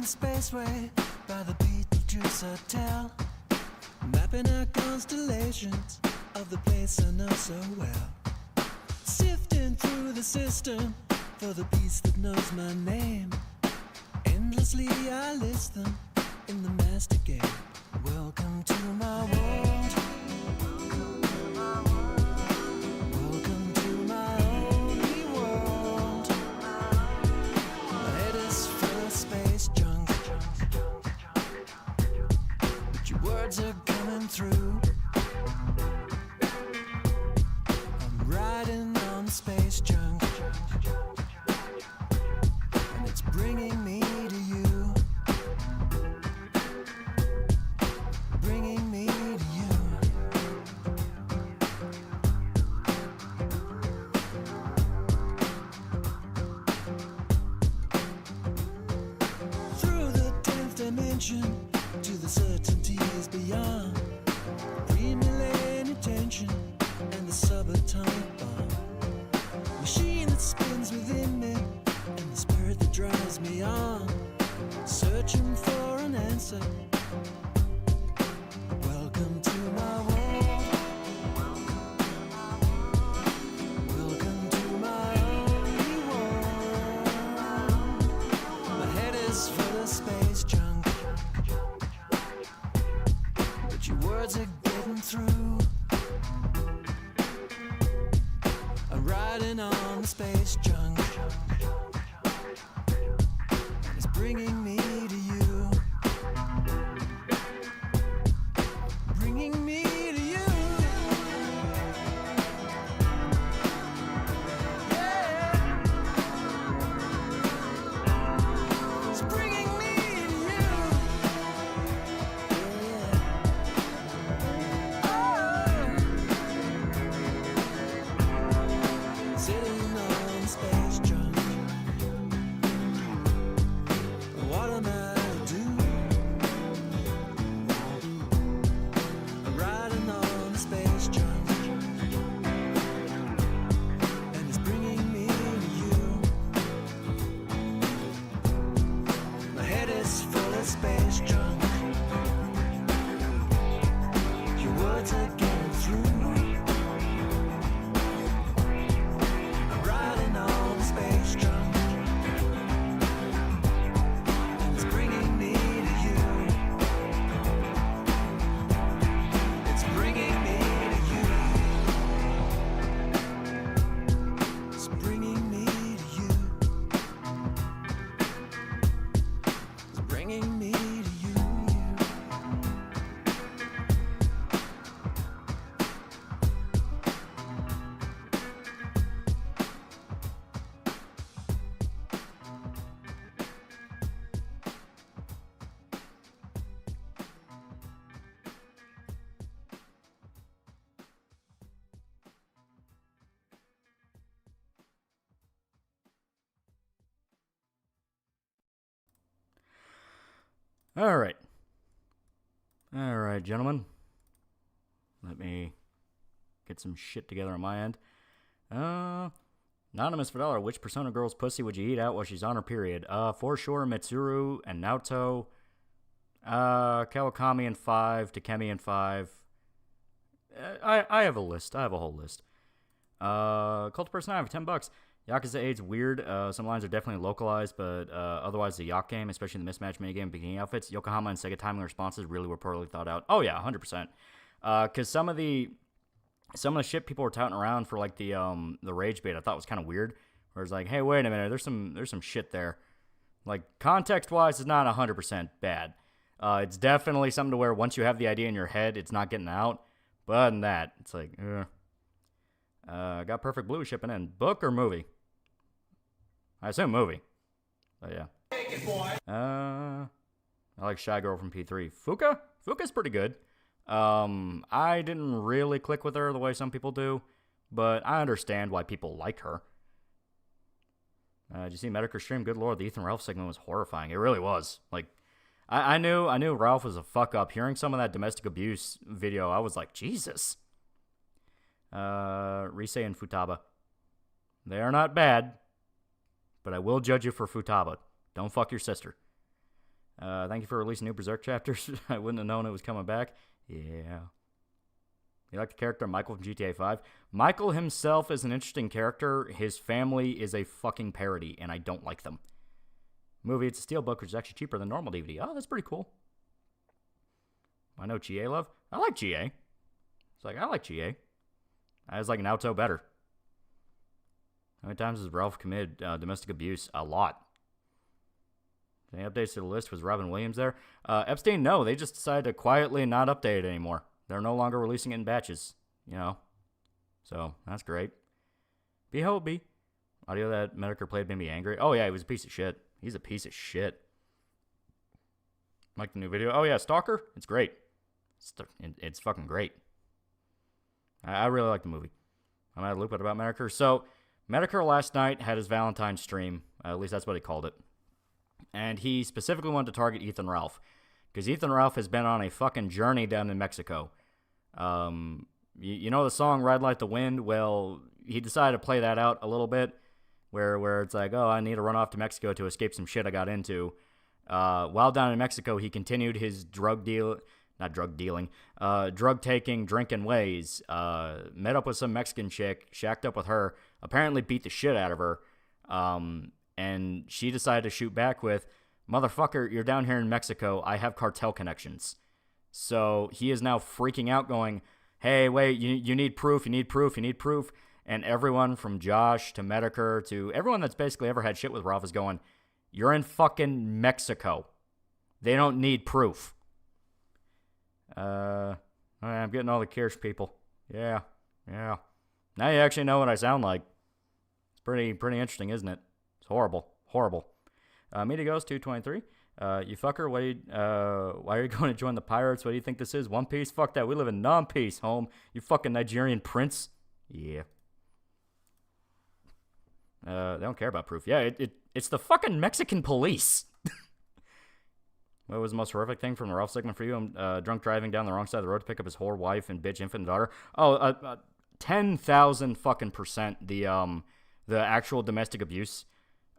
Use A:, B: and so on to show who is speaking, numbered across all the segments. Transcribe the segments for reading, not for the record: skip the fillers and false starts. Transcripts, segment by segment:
A: Spaceway by the Beetlejuice Hotel, mapping out constellations of the place I know so well, sifting through the system for the piece that knows my name. Endlessly I list them in the master game. Welcome to my world. Welcome to my only world. My head is full of space junk, but your words are coming through. I'm riding on space junk, and it's bringing me to you. Bringing me to you. Through the 10th dimension to the certainties beyond, pre-millennial tension and the subatomic bomb, machine that spins within me and the spirit that drives me on, searching for an answer. Welcome to my world. Welcome to my only world. My head is full of space junk, but your words are getting through. I'm riding on the space junk, and it's bringing me to you. Bringing me to you. Yeah. It's bringing me to you. Yeah. Oh. Sitting on space junk. What
B: All right. All right, gentlemen. Let me get some shit together on my end. Anonymous for $1. Which Persona girl's pussy would you eat out while she's on her period? For sure, Mitsuru and Naoto. Kawakami in 5, Takemi in 5. I have a list. I have a whole list. Cult of Personality for $10. Yakuza 8's weird. Some lines are definitely localized, but otherwise the Yacht game, especially the mismatch minigame bikini outfits, Yokohama and Sega timing responses really were poorly thought out. Oh yeah, 100%. Because some of the shit people were touting around for like the rage bait I thought was kind of weird. Where it's like, hey, wait a minute, there's some shit there. Like context wise, it's not 100% bad. It's definitely something to where once you have the idea in your head, it's not getting out. But other than that, it's like, got Perfect Blue shipping in. Book or movie? I assume movie. But yeah. Take it, boy. I like Shy Girl from P3. Fuka's pretty good. I didn't really click with her the way some people do, but I understand why people like her. Did you see Medicare stream? Good lord, the Ethan Ralph segment was horrifying. It really was. Like, I knew Ralph was a fuck up. Hearing some of that domestic abuse video, I was like, Jesus. Rise and Futaba. They are not bad, but I will judge you for Futaba. Don't fuck your sister. Thank you for releasing new Berserk chapters. I wouldn't have known it was coming back. Yeah. You like the character Michael from GTA 5? Michael himself is an interesting character. His family is a fucking parody, and I don't like them. Movie, it's a steelbook, which is actually cheaper than normal DVD. Oh, that's pretty cool. I know GA love. I like GA. It's like, I like GA. I was like Naoto better. How many times has Ralph committed domestic abuse? A lot. Any updates to the list? Was Robin Williams there? Epstein, no. They just decided to quietly not update it anymore. They're no longer releasing it in batches. You know. So, that's great. Behold. Audio that Medicare played made me angry. Oh, yeah, he was a piece of shit. He's a piece of shit. Like the new video. Oh, yeah, Stalker. It's great. It's fucking great. I really like the movie. I'm at a loop about Medicare. So, Medicare last night had his Valentine's stream. At least that's what he called it. And he specifically wanted to target Ethan Ralph. Because Ethan Ralph has been on a fucking journey down in Mexico. You know the song Ride Like the Wind? Well, he decided to play that out a little bit. Where it's like, oh, I need to run off to Mexico to escape some shit I got into. While down in Mexico, he continued his drug taking, drinking ways. Met up with some Mexican chick, shacked up with her, apparently beat the shit out of her. And she decided to shoot back with, motherfucker, you're down here in Mexico. I have cartel connections. So he is now freaking out going, hey, wait, you need proof, you need proof, you need proof. And everyone from Josh to Medicare to everyone that's basically ever had shit with Ralph is going, you're in fucking Mexico. They don't need proof. I'm getting all the Kirsch people. Yeah. Now you actually know what I sound like. It's pretty interesting, isn't it? It's horrible. Media Ghost 223. You fucker, why are you going to join the pirates? What do you think this is? One Piece? Fuck that. We live in non-peace, home. You fucking Nigerian prince. Yeah. They don't care about proof. Yeah, it's the fucking Mexican police. What was the most horrific thing from the Ralph segment for you? Drunk driving down the wrong side of the road to pick up his whore wife and bitch infant daughter. 10,000 fucking percent the actual domestic abuse.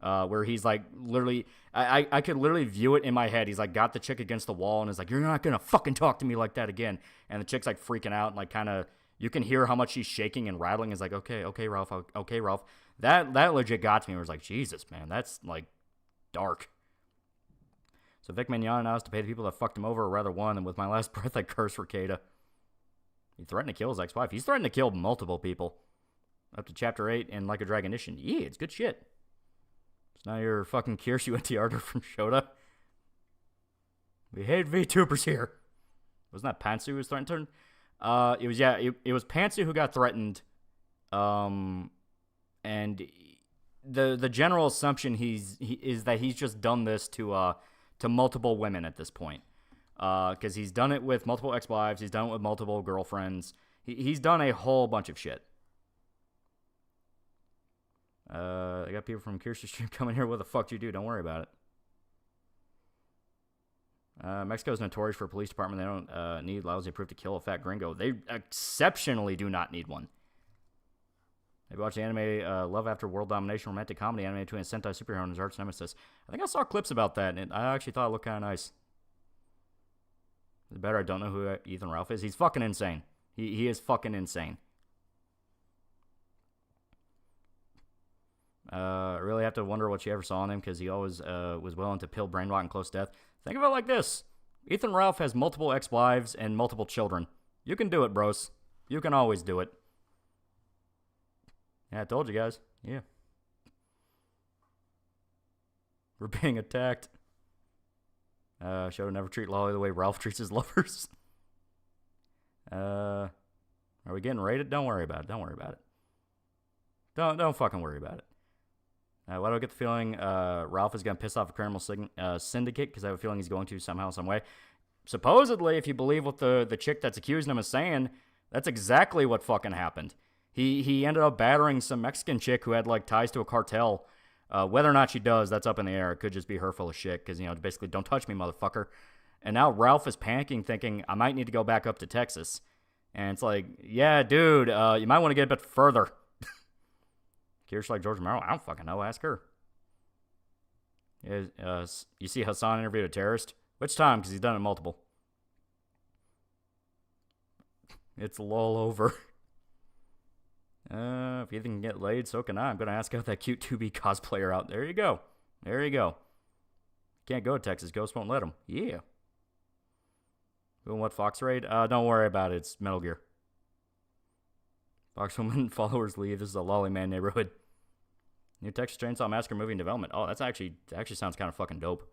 B: Where he's like literally, I could literally view it in my head. He's like got the chick against the wall and is like, you're not gonna fucking talk to me like that again. And the chick's like freaking out and like kind of, you can hear how much she's shaking and rattling. Is like, okay, Ralph, okay, Ralph. That legit got to me. Where it's like, Jesus, man, that's like dark. So Vic Mignon now has to pay the people that fucked him over, or rather one. And with my last breath, I curse for Kata. He threatened to kill his ex-wife. He's threatened to kill multiple people. Up to chapter 8 in Like a Dragonician. Yeah, it's good shit. So now you're fucking Kirsch, you went to Arter from Shota. We hate VTubers here. Wasn't that Pantsu who was threatened? It was Pantsu who got threatened. And the general assumption is that he's just done this to multiple women at this point. Because he's done it with multiple ex-wives, he's done it with multiple girlfriends. He's done a whole bunch of shit. I got people from Kirsten's stream coming here. What the fuck do you do? Don't worry about Mexico is notorious for a police department. They don't need lousy proof to kill a fat gringo. They exceptionally do not need one. Have you watched the anime Love After World Domination romantic comedy anime between a Sentai superhero and his arch nemesis? I think I saw clips about that, and I actually thought it looked kind of nice. The better I don't know who Ethan Ralph is. He's fucking insane. He is fucking insane. I really have to wonder what you ever saw in him, because he always was willing to pill, brainwash, and close death. Think of it like this. Ethan Ralph has multiple ex-wives and multiple children. You can do it, bros. You can always do it. Yeah, I told you guys. Yeah. We're being attacked. Show to never treat Lolly the way Ralph treats his lovers. Are we getting raided? Don't worry about it. Don't worry about it. Don't fucking worry about it. Why do I get the feeling Ralph is going to piss off a criminal syndicate? Because I have a feeling he's going to somehow, some way. Supposedly, if you believe what the chick that's accusing him is saying, that's exactly what fucking happened. He ended up battering some Mexican chick who had, like, ties to a cartel. Whether or not she does, that's up in the air. It could just be her full of shit because, you know, basically, don't touch me, motherfucker. And now Ralph is panicking, thinking, I might need to go back up to Texas. And it's like, yeah, dude, you might want to get a bit further. Curious like George Romero? I don't fucking know. Ask her. You see Hassan interviewed a terrorist? Which time? Because he's done it multiple. It's lol over. If Ethan can get laid, so can I. I'm going to ask out that cute 2B cosplayer out. There you go. There you go. Can't go to Texas. Ghost won't let him. Yeah. Doing what, Fox Raid? Don't worry about it. It's Metal Gear. Foxwoman followers leave. This is a lolly man neighborhood. New Texas Chainsaw Massacre movie in development. Oh, that actually sounds kind of fucking dope.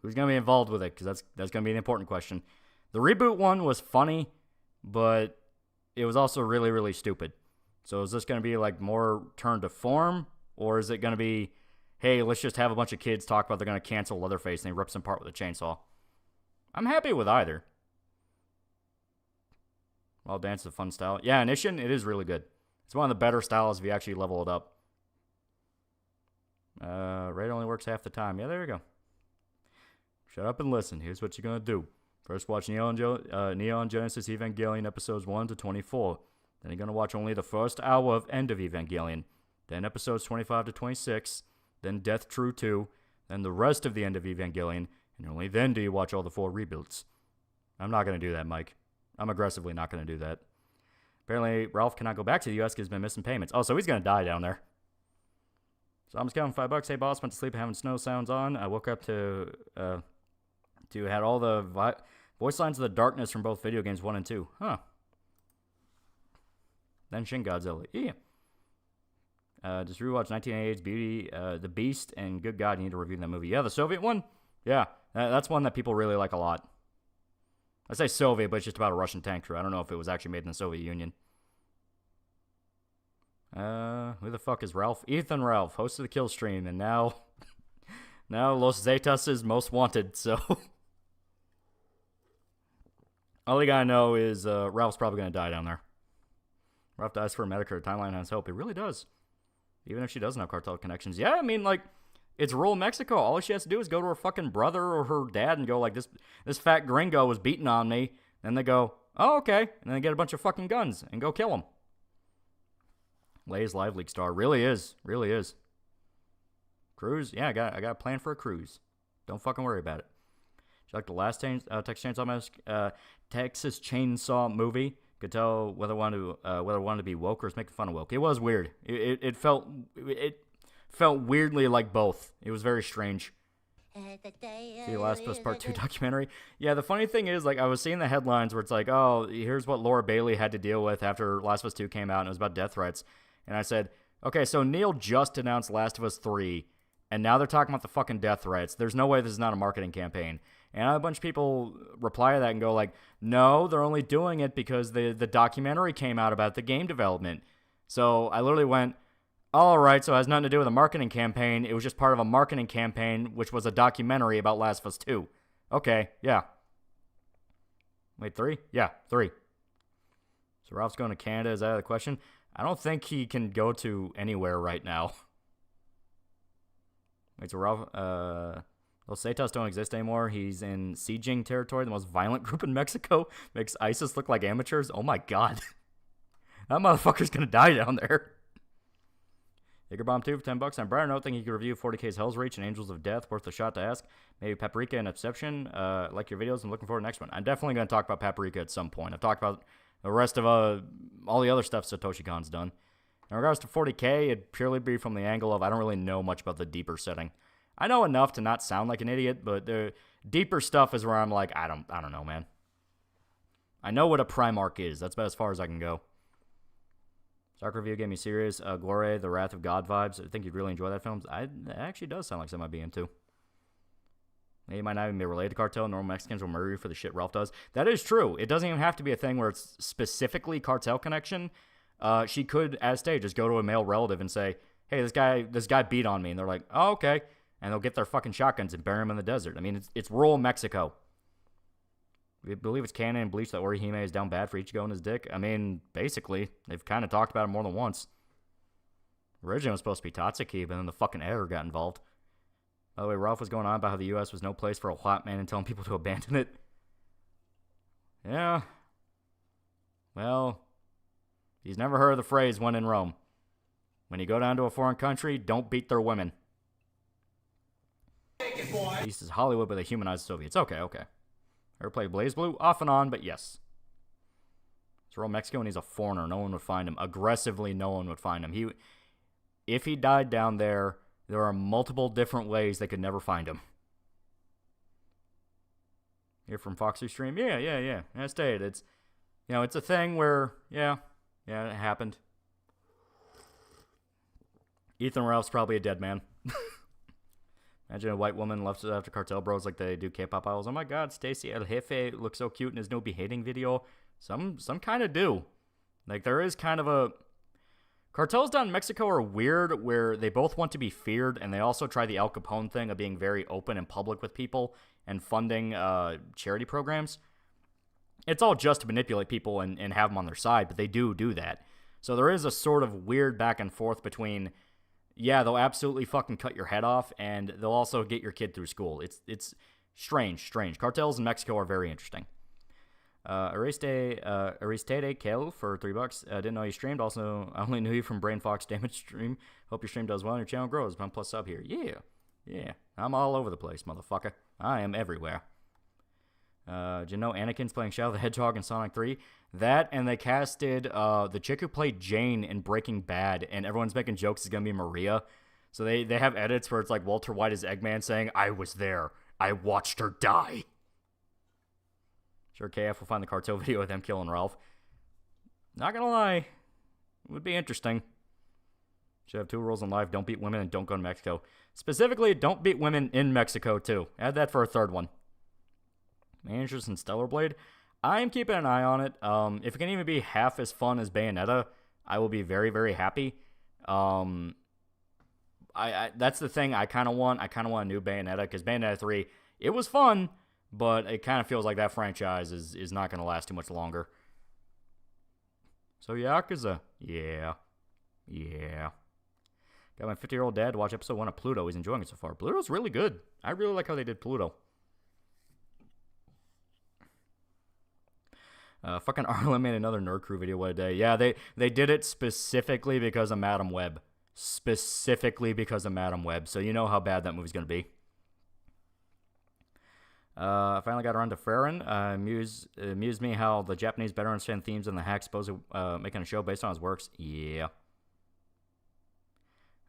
B: Who's going to be involved with it? Because that's going to be an important question. The reboot one was funny, but it was also really, really stupid. So is this going to be like more turned to form? Or is it going to be, hey, let's just have a bunch of kids talk about they're going to cancel Leatherface and he rips him apart with a chainsaw? I'm happy with either. Well, dance is a fun style. Yeah, Ishin, it is really good. It's one of the better styles if you actually level it up. Raid only works half the time. Yeah, there you go. Shut up and listen. Here's what you're going to do. First, watch Neon Genesis Evangelion episodes 1 to 24. Then you're going to watch only the first hour of End of Evangelion. Then episodes 25 to 26. Then Death True 2. Then the rest of the End of Evangelion. And only then do you watch all the 4 rebuilds. I'm not going to do that, Mike. I'm aggressively not going to do that. Apparently, Ralph cannot go back to the U.S. because he's been missing payments. Oh, so he's going to die down there. So I'm just counting $5. Hey, boss, went to sleep having snow sounds on. I woke up to had all the voice lines of the darkness from both video games 1 and 2. Huh. Then Shin Godzilla. Yeah. Just rewatch 1988's Beauty, The Beast, and good God, you need to review that movie. Yeah, the Soviet one? Yeah, that's one that people really like a lot. I say Soviet, but it's just about a Russian tank crew. I don't know if it was actually made in the Soviet Union. Who the fuck is Ralph? Ethan Ralph, host of the Kill Stream, and now Los Zetas' most wanted, so... All you gotta know is Ralph's probably gonna die down there. Ralph dies for a Medicare. Timeline has hope. It really does. Even if she doesn't have cartel connections. Yeah, I mean, like, it's rural Mexico. All she has to do is go to her fucking brother or her dad and go, like, this fat gringo was beating on me. Then they go, oh, okay. And then they get a bunch of fucking guns and go kill him. Lay's Live League star. Really is. Really is. Cruise? Yeah, I got a plan for a cruise. Don't fucking worry about it. Did you like the last Texas Chainsaw movie? Could tell whether it wanted to be woke or was making fun of woke. It was weird. It felt weirdly like both. It was very strange. The Last of Us Part 2 documentary. Yeah, the funny thing is, like, I was seeing the headlines where it's like, oh, here's what Laura Bailey had to deal with after Last of Us 2 came out, and it was about death threats. And I said, okay, so Neil just announced Last of Us 3, and now they're talking about the fucking death threats. There's no way this is not a marketing campaign. And I had a bunch of people reply to that and go like, no, they're only doing it because the documentary came out about the game development. So I literally went, all right, so it has nothing to do with a marketing campaign. It was just part of a marketing campaign, which was a documentary about Last of Us 2. Okay, yeah. Wait, 3? Yeah, 3. So Ralph's going to Canada. Is that out of the question? I don't think he can go to anywhere right now. Wait, so Ralph... Los Zetas don't exist anymore. He's in sieging territory, the most violent group in Mexico. Makes ISIS look like amateurs. Oh my god. That motherfucker's gonna die down there. Bomb 2 for $10. On Brian Note, think you could review 40K's Hell's Reach and Angels of Death. Worth a shot to ask. Maybe Paprika and Obsession. Like your videos. I'm looking forward to the next one. I'm definitely going to talk about Paprika at some point. I've talked about the rest of all the other stuff Satoshi Kon's done. In regards to 40K, it'd purely be from the angle of I don't really know much about the deeper setting. I know enough to not sound like an idiot, but the deeper stuff is where I'm like, I don't know, man. I know what a Primarch is. That's about as far as I can go. Dark Review gave me serious Glory, The Wrath of God vibes. I think you'd really enjoy that film. It actually does sound like something I'd be into. It might not even be related to cartel. Normal Mexicans will murder you for the shit Ralph does. That is true. It doesn't even have to be a thing where it's specifically cartel connection. She could, as stage, just go to a male relative and say, hey, this guy beat on me. And they're like, oh, okay. And they'll get their fucking shotguns and bury him in the desert. I mean, it's rural Mexico. We believe it's canon and Bleach that Orihime is down bad for Ichigo and his dick. I mean, basically, they've kind of talked about it more than once. Originally, it was supposed to be Tatsuki, but then the fucking editor got involved. By the way, Ralph was going on about how the U.S. was no place for a white man and telling people to abandon it. Yeah. Well, he's never heard of the phrase, when in Rome. When you go down to a foreign country, don't beat their women.
C: Take it, boy.
B: East is Hollywood, but they humanized Soviets. Okay. Ever played BlazBlue? Off and on, but yes. He's rural Mexico and he's a foreigner. No one would find him. Aggressively, no one would find him. If he died down there, there are multiple different ways they could never find him. Here from Foxy Stream? Yeah. I stayed. It's a thing where, yeah, it happened. Ethan Ralph's probably a dead man. Imagine a white woman left after cartel bros like they do K-pop idols. Oh my god, Stacy El Jefe looks so cute in his no beheading video. Some kind of do. Like, there is kind of a... Cartels down in Mexico are weird, where they both want to be feared, and they also try the Al Capone thing of being very open and public with people and funding charity programs. It's all just to manipulate people and have them on their side, but they do that. So there is a sort of weird back and forth between... Yeah, they'll absolutely fucking cut your head off, and they'll also get your kid through school. It's strange. Cartels in Mexico are very interesting. Aristide Kel for $3. Didn't know you streamed. Also, I only knew you from Brain Fox Damage stream. Hope your stream does well and your channel grows. I'm plus sub here. Yeah. I'm all over the place, motherfucker. I am everywhere. Did you know Anakin's playing Shadow the Hedgehog in Sonic 3? That, and they casted the chick who played Jane in Breaking Bad, and everyone's making jokes it's going to be Maria. So they have edits where it's like Walter White as Eggman saying, I was there. I watched her die. Sure, KF will find the cartel video of them killing Ralph. Not going to lie. It would be interesting. Should have 2 rules in life. Don't beat women and don't go to Mexico. Specifically, don't beat women in Mexico, too. Add that for a 3rd one. Managers in Stellar Blade. I'm keeping an eye on it. If it can even be half as fun as Bayonetta, I will be very, very happy. That's the thing I kind of want. I kind of want a new Bayonetta, because Bayonetta 3, it was fun, but it kind of feels like that franchise is not going to last too much longer. So Yakuza. Yeah. Got my 50-year-old dad to watch episode 1 of Pluto. He's enjoying it so far. Pluto's really good. I really like how they did Pluto. Fucking Arlen made another Nerd Crew video one day. Yeah, they did it specifically because of Madam Web. So you know how bad that movie's going to be. I finally got around to Farron. Amused me how the Japanese better understand themes than the hack supposedly making a show based on his works. Yeah.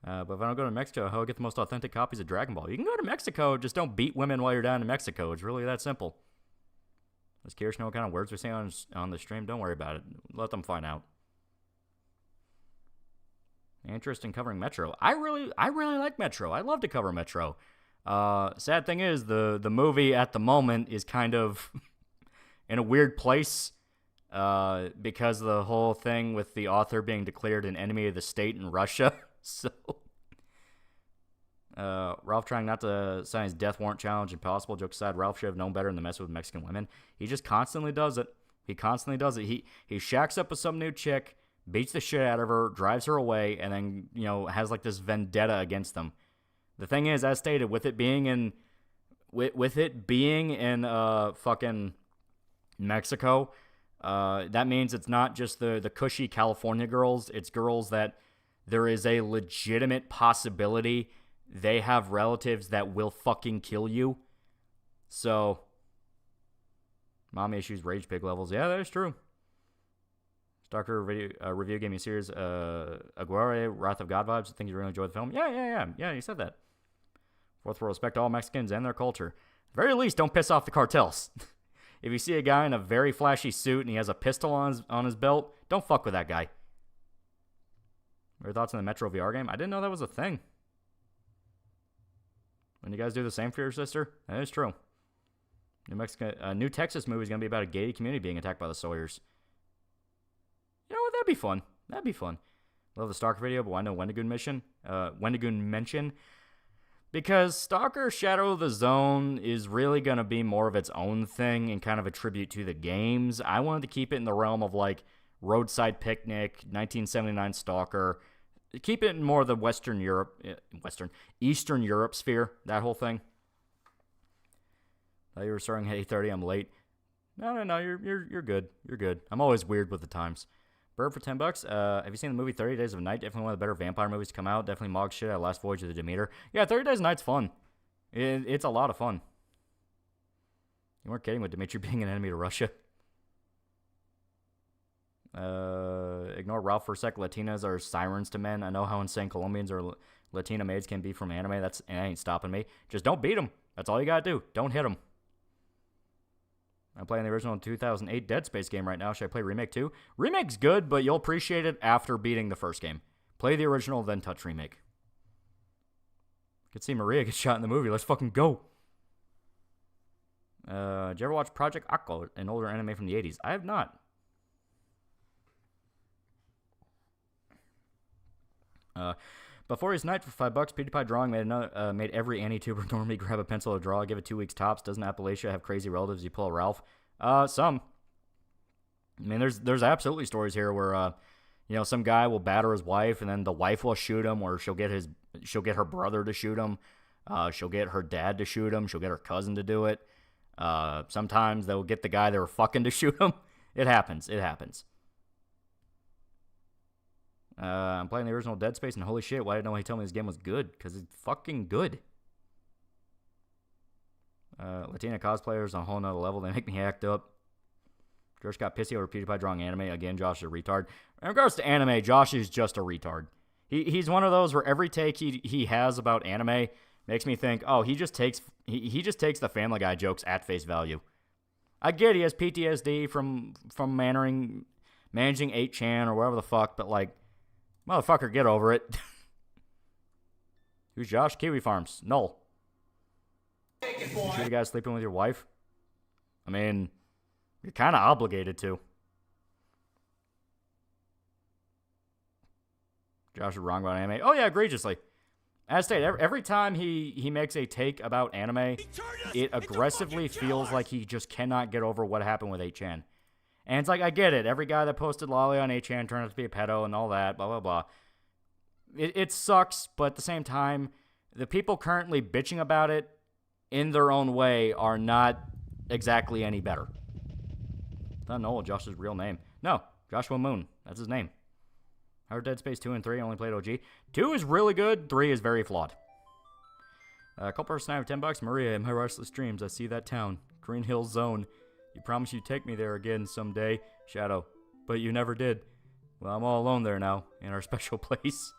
B: But if I don't go to Mexico, how do I get the most authentic copies of Dragon Ball? You can go to Mexico, just don't beat women while you're down in Mexico. It's really that simple. Does Kirsch know what kind of words we say on the stream? Don't worry about it. Let them find out. Interest in covering Metro. I really like Metro. I love to cover Metro. Sad thing is, the movie at the moment is kind of in a weird place because of the whole thing with the author being declared an enemy of the state in Russia. So, Ralph trying not to sign his death warrant challenge impossible. Joke aside, Ralph should have known better than to mess with Mexican women. He just constantly does it. He shacks up with some new chick, beats the shit out of her, drives her away, and then, has like this vendetta against them. The thing is, as stated, with it being in with it being in fucking Mexico, that means it's not just the cushy California girls. It's girls that there is a legitimate possibility they have relatives that will fucking kill you. So, mommy issues, rage pig levels. Yeah, that is true. Stalker review gave me a series, Aguirre, Wrath of God vibes. I think you really enjoyed the film. Yeah, you said that. Fourth world, respect all Mexicans and their culture. At the very least, don't piss off the cartels. If you see a guy in a very flashy suit and he has a pistol on his belt, don't fuck with that guy. Your thoughts on the Metro VR game? I didn't know that was a thing. When you guys do the same for your sister? That is true. New Texas movie is going to be about a gay community being attacked by the Sawyers. You know what? That'd be fun. That'd be fun. Love the Stalker video, but why no Wendigoon mention? Because Stalker Shadow of the Zone is really going to be more of its own thing and kind of a tribute to the games. I wanted to keep it in the realm of like Roadside Picnic, 1979 Stalker. Keep it in more of the Eastern Europe sphere, that whole thing. Thought you were starting at 8:30. I'm late. No, you're good. You're good. I'm always weird with the times. Bird for $10. Have you seen the movie 30 Days of Night? Definitely one of the better vampire movies to come out. Definitely mog shit at Last Voyage of the Demeter. Yeah, 30 Days of Night's fun. It's a lot of fun. You weren't kidding with Dmitry being an enemy to Russia. Ignore Ralph for a sec. Latinas are sirens to men. I know how insane Colombians or Latina maids can be from anime. That ain't stopping me. Just don't beat them. That's all you gotta do. Don't hit them. I'm playing the original 2008 Dead Space game right now. Should I play Remake 2? Remake's good, but you'll appreciate it after beating the first game. Play the original, then touch Remake. Could see Maria get shot in the movie. Let's fucking go. Did you ever watch Project Aqua, an older anime from the 80s? I have not. Before his night for $5, PewDiePie Drawing made every AniTuber normie grab a pencil to draw. Give it 2 weeks tops. Doesn't Appalachia have crazy relatives? You pull a Ralph. Some. I mean, there's absolutely stories here where some guy will batter his wife, and then the wife will shoot him, or she'll get her brother to shoot him. She'll get her dad to shoot him. She'll get her cousin to do it. Sometimes they'll get the guy they were fucking to shoot him. It happens. I'm playing the original Dead Space, and holy shit, why didn't nobody tell me this game was good? Because it's fucking good. Latina cosplayers on a whole nother level. They make me act up. Josh got pissy over PewDiePie drawing anime. Again, Josh is a retard. In regards to anime, Josh is just a retard. He's one of those where every take he has about anime makes me think, oh, he just takes the Family Guy jokes at face value. I get he has PTSD from managing 8chan or whatever the fuck, but like, motherfucker, get over it. Who's Josh? Kiwi Farms. Null. You guys sleeping with your wife? I mean, you're kind of obligated to. Josh is wrong about anime. Oh, yeah, egregiously. As stated, every time he makes a take about anime, it aggressively feels like he just cannot get over what happened with 8chan. And it's like, I get it. Every guy that posted Loli on 8chan turned out to be a pedo and all that, blah, blah, blah. It sucks, but at the same time, the people currently bitching about it in their own way are not exactly any better. Not Noel, Josh's real name. No, Joshua Moon. That's his name. How are Dead Space 2 and 3? I only played OG. 2 is really good. 3 is very flawed. Culper Snipe, $10. Maria, in my restless dreams, I see that town. Green Hills Zone. You promised you'd take me there again someday, Shadow, but you never did. Well, I'm all alone there now, in our special place.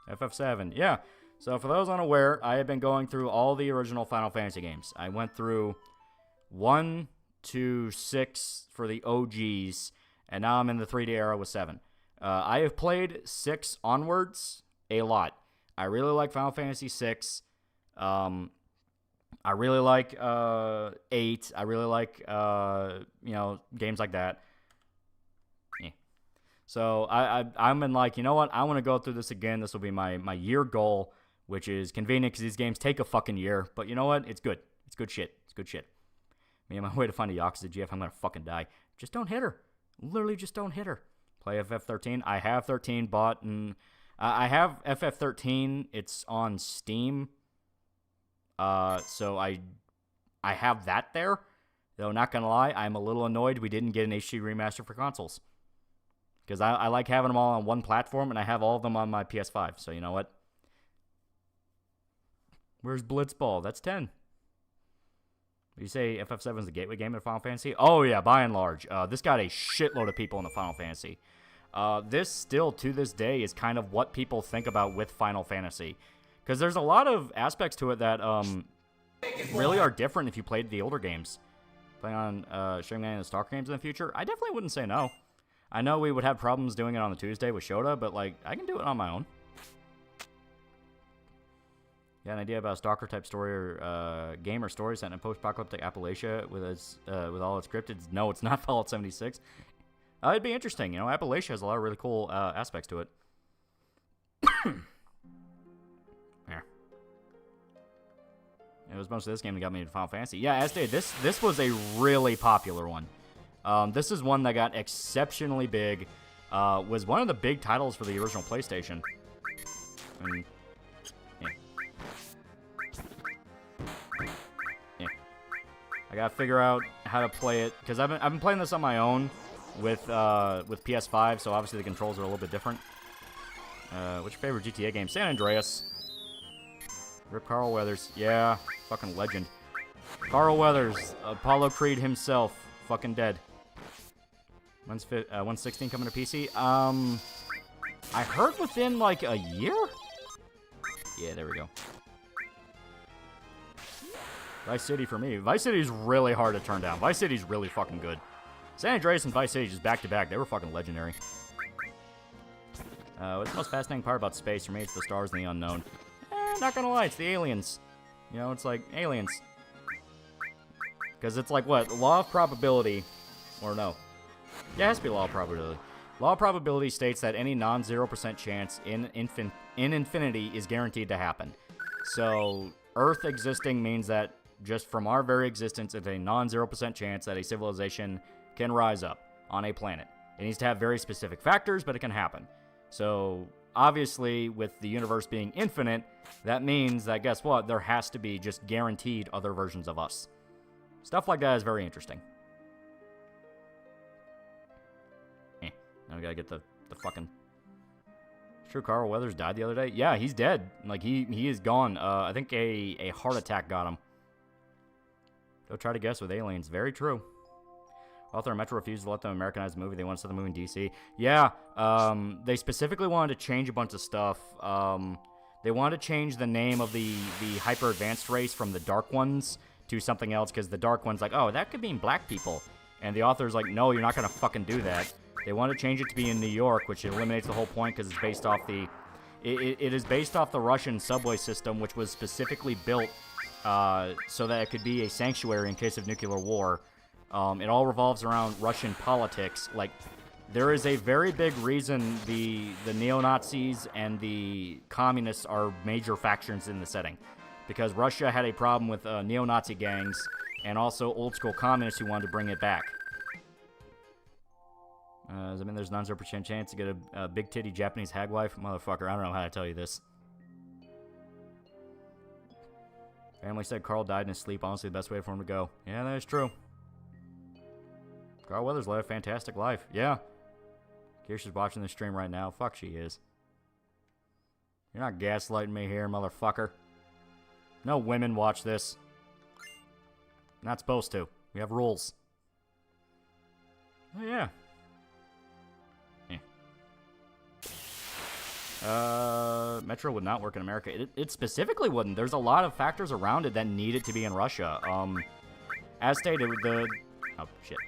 B: FF7, yeah. So for those unaware, I have been going through all the original Final Fantasy games. I went through 1 to 6 for the OGs, and now I'm in the 3D era with 7. I have played 6 onwards a lot. I really like Final Fantasy 6. I really like 8. I really like, games like that. Yeah. So I'm in like, you know what? I want to go through this again. This will be my year goal, which is convenient because these games take a fucking year. But you know what? It's good. It's good shit. It's good shit. Me on my way to find a Yakuza GF. I'm going to fucking die. Just don't hit her. Literally just don't hit her. Play FF13. I have 13 bought, and I have FF13. It's on Steam. So I I have that there. Though, not gonna lie, I'm a little annoyed we didn't get an HD remaster for consoles. Because I like having them all on one platform, and I have all of them on my PS5. So, you know what? Where's Blitzball? That's 10. You say FF7 is the gateway game in Final Fantasy? Oh, yeah, by and large. This got a shitload of people in the Final Fantasy. This still, to this day, is kind of what people think about with Final Fantasy. Because there's a lot of aspects to it that really are different if you played the older games. Playing on streaming any of the Stalker games in the future, I definitely wouldn't say no. I know we would have problems doing it on the Tuesday with Shota, but, like, I can do it on my own. You got an idea about a Stalker-type story or game or story set in post-apocalyptic Appalachia with all its cryptids? No, it's not Fallout 76. It'd be interesting. You know, Appalachia has a lot of really cool aspects to it. There. It was most of this game that got me into Final Fantasy. Yeah, as stated, this was a really popular one. This is one that got exceptionally big. Was one of the big titles for the original PlayStation. And, yeah. Yeah. I gotta figure out how to play it because I've been playing this on my own with PS5, so obviously the controls are a little bit different. What's your favorite GTA game? San Andreas. Rip Carl Weathers. Yeah, fucking legend. Carl Weathers, Apollo Creed himself, fucking dead. 116 coming to PC. I heard within like a year? Yeah, there we go. Vice City for me. Vice City is really hard to turn down. Vice City's really fucking good. San Andreas and Vice City just back to back. They were fucking legendary. What's the most fascinating part about space? For me, it's the stars and the unknown. Not gonna lie, it's the aliens. You know, it's like aliens. Because it's like what? Law of probability. Or no. Yeah, it has to be law of probability. Law of probability states that any non-0% chance in infinity is guaranteed to happen. So, Earth existing means that just from our very existence, it's a non-0% chance that a civilization can rise up on a planet. It needs to have very specific factors, but it can happen. So, obviously, with the universe being infinite, that means that, guess what? There has to be just guaranteed other versions of us. Stuff like that is very interesting. Now we gotta get the fucking... Sure, Carl Weathers died the other day? Yeah, he's dead. Like, he is gone. I think a heart attack got him. Go try to guess with aliens. Very true. Author of Metro refused to let them Americanize the movie. They wanted to set the movie in DC. Yeah, they specifically wanted to change a bunch of stuff. They wanted to change the name of the hyper-advanced race from the Dark Ones to something else, because the Dark One's like, oh, that could mean black people. And the author's like, no, you're not going to fucking do that. They want to change it to be in New York, which eliminates the whole point because it's based off the... It is based off the Russian subway system, which was specifically built so that it could be a sanctuary in case of nuclear war. It all revolves around Russian politics. Like, there is a very big reason the neo-Nazis and the communists are major factions in the setting. Because Russia had a problem with neo-Nazi gangs and also old-school communists who wanted to bring it back. I mean, there's a non-0% chance to get a big-titty Japanese hag wife? Motherfucker, I don't know how to tell you this. Family said Carl died in his sleep. Honestly, the best way for him to go. Yeah, that is true. Carl Weathers led a fantastic life. Yeah. Kirsten's watching this stream right now. Fuck, she is. You're not gaslighting me here, motherfucker. No women watch this. Not supposed to. We have rules. Oh, yeah. Metro would not work in America. It specifically wouldn't. There's a lot of factors around it that need it to be in Russia. As stated, oh, shit.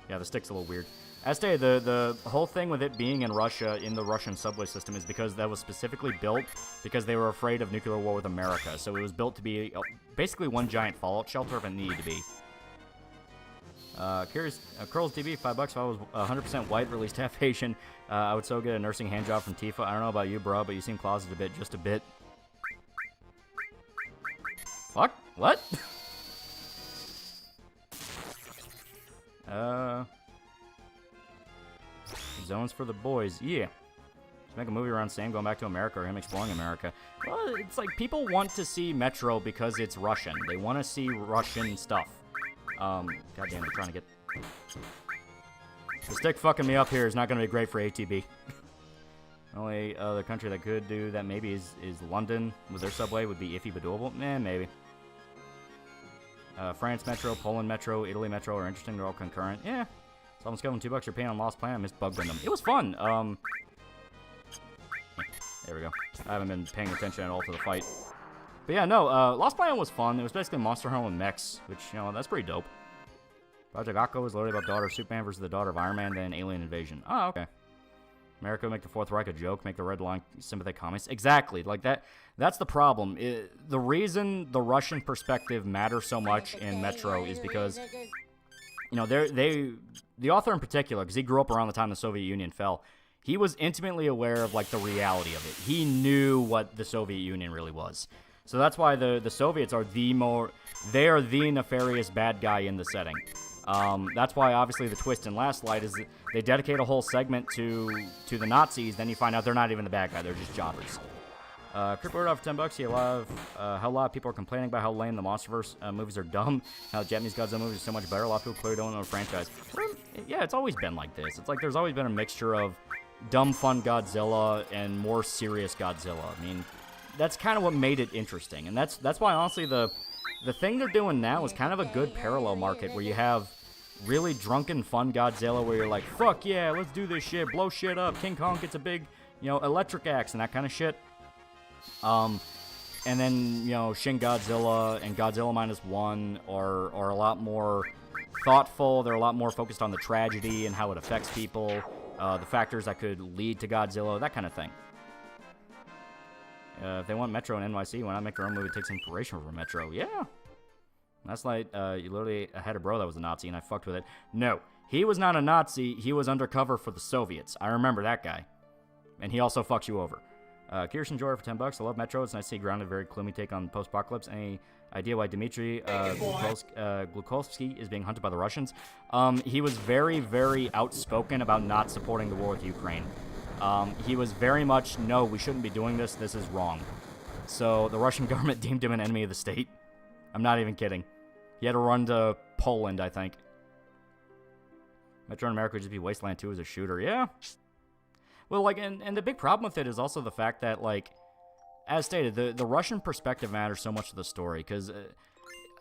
B: Yeah, the stick's a little weird. As stated, the whole thing with it being in Russia, in the Russian subway system, is because that was specifically built because they were afraid of nuclear war with America. So it was built to be basically one giant fallout shelter if it needed to be. Curious, Curls DB, $5 if I was 100% white, released half Asian. I would so get a nursing hand job from Tifa. I don't know about you, bro, but you seem closeted a bit, just a bit. Fuck? What? Zones for the boys. Yeah. Just make a movie around Sam going back to America or him exploring America. Well, it's like people want to see Metro because it's Russian. They want to see Russian stuff. God damn it, trying to get... The stick fucking me up here is not going to be great for ATB. Only other country that could do that maybe is London. With their subway would be iffy but doable. Maybe. France Metro, Poland Metro, Italy Metro are interesting. They're all concurrent. Yeah. So almost going $2 you're paying on Lost Planet. I missed Bug Wyndham. It was fun. There we go. I haven't been paying attention at all to the fight. But yeah, no, Lost Planet was fun. It was basically Monster Hunter with mechs, which, you know, that's pretty dope. Project Akko was loaded about daughter of Superman versus the daughter of Iron Man, then Alien Invasion. Oh, okay. America make the Fourth Reich a joke, make the Red Line sympathetic comments. Exactly, like that's the problem. The reason the Russian perspective matters so much in Metro is because, you know, the author in particular, because he grew up around the time the Soviet Union fell, he was intimately aware of, like, the reality of it. He knew what the Soviet Union really was. So that's why the Soviets are the nefarious bad guy in the setting. That's why, obviously, the twist in Last Light is that they dedicate a whole segment to the Nazis, then you find out they're not even the bad guy, they're just jobbers. Cripple off for $10. See how a lot of people are complaining about how lame the MonsterVerse movies are dumb, how Japanese Godzilla movies are so much better. A lot of people clearly don't know the franchise. Yeah, it's always been like this. It's like there's always been a mixture of dumb, fun Godzilla and more serious Godzilla. I mean, that's kind of what made it interesting, and that's why, honestly, the thing they're doing now is kind of a good parallel market where you have really drunken, fun Godzilla where you're like, fuck yeah, let's do this shit, blow shit up, King Kong gets a big, you know, electric axe and that kind of shit. And then, you know, Shin Godzilla and Godzilla -1 are a lot more thoughtful. They're a lot more focused on the tragedy and how it affects people, the factors that could lead to Godzilla, that kind of thing. If they want Metro and NYC, why not make their own movie that takes inspiration from Metro? Yeah. That's like, you literally had a bro that was a Nazi, and I fucked with it. No, he was not a Nazi. He was undercover for the Soviets. I remember that guy. And he also fucks you over. Kirsten Joy for $10. I love Metro. It's nice to see grounded, very gloomy take on post-apocalypse. Any idea why Dmitry Glukhovsky is being hunted by the Russians? He was very, very outspoken about not supporting the war with Ukraine. He was very much, no, we shouldn't be doing this. This is wrong. So the Russian government deemed him an enemy of the state. I'm not even kidding. He had to run to Poland, I think. Metro in America would just be Wasteland 2 as a shooter. Yeah. Well, like, and the big problem with it is also the fact that, like, as stated, the Russian perspective matters so much to the story, because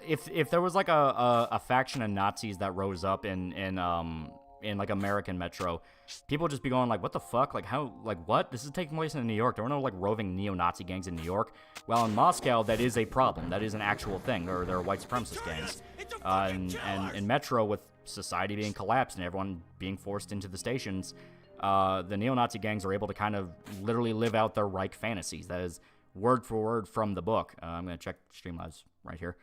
B: if there was, like, a faction of Nazis that rose up in like, American Metro, people would just be going, like, what the fuck? Like, how, like, what? This is taking place in New York. There were no, like, roving neo-Nazi gangs in New York. Well, in Moscow, that is a problem. That is an actual thing. There are white supremacist gangs. And in Metro, with society being collapsed and everyone being forced into the stations, the neo-Nazi gangs are able to kind of literally live out their Reich fantasies. That is word for word from the book. I'm going to check Streamlabs right here.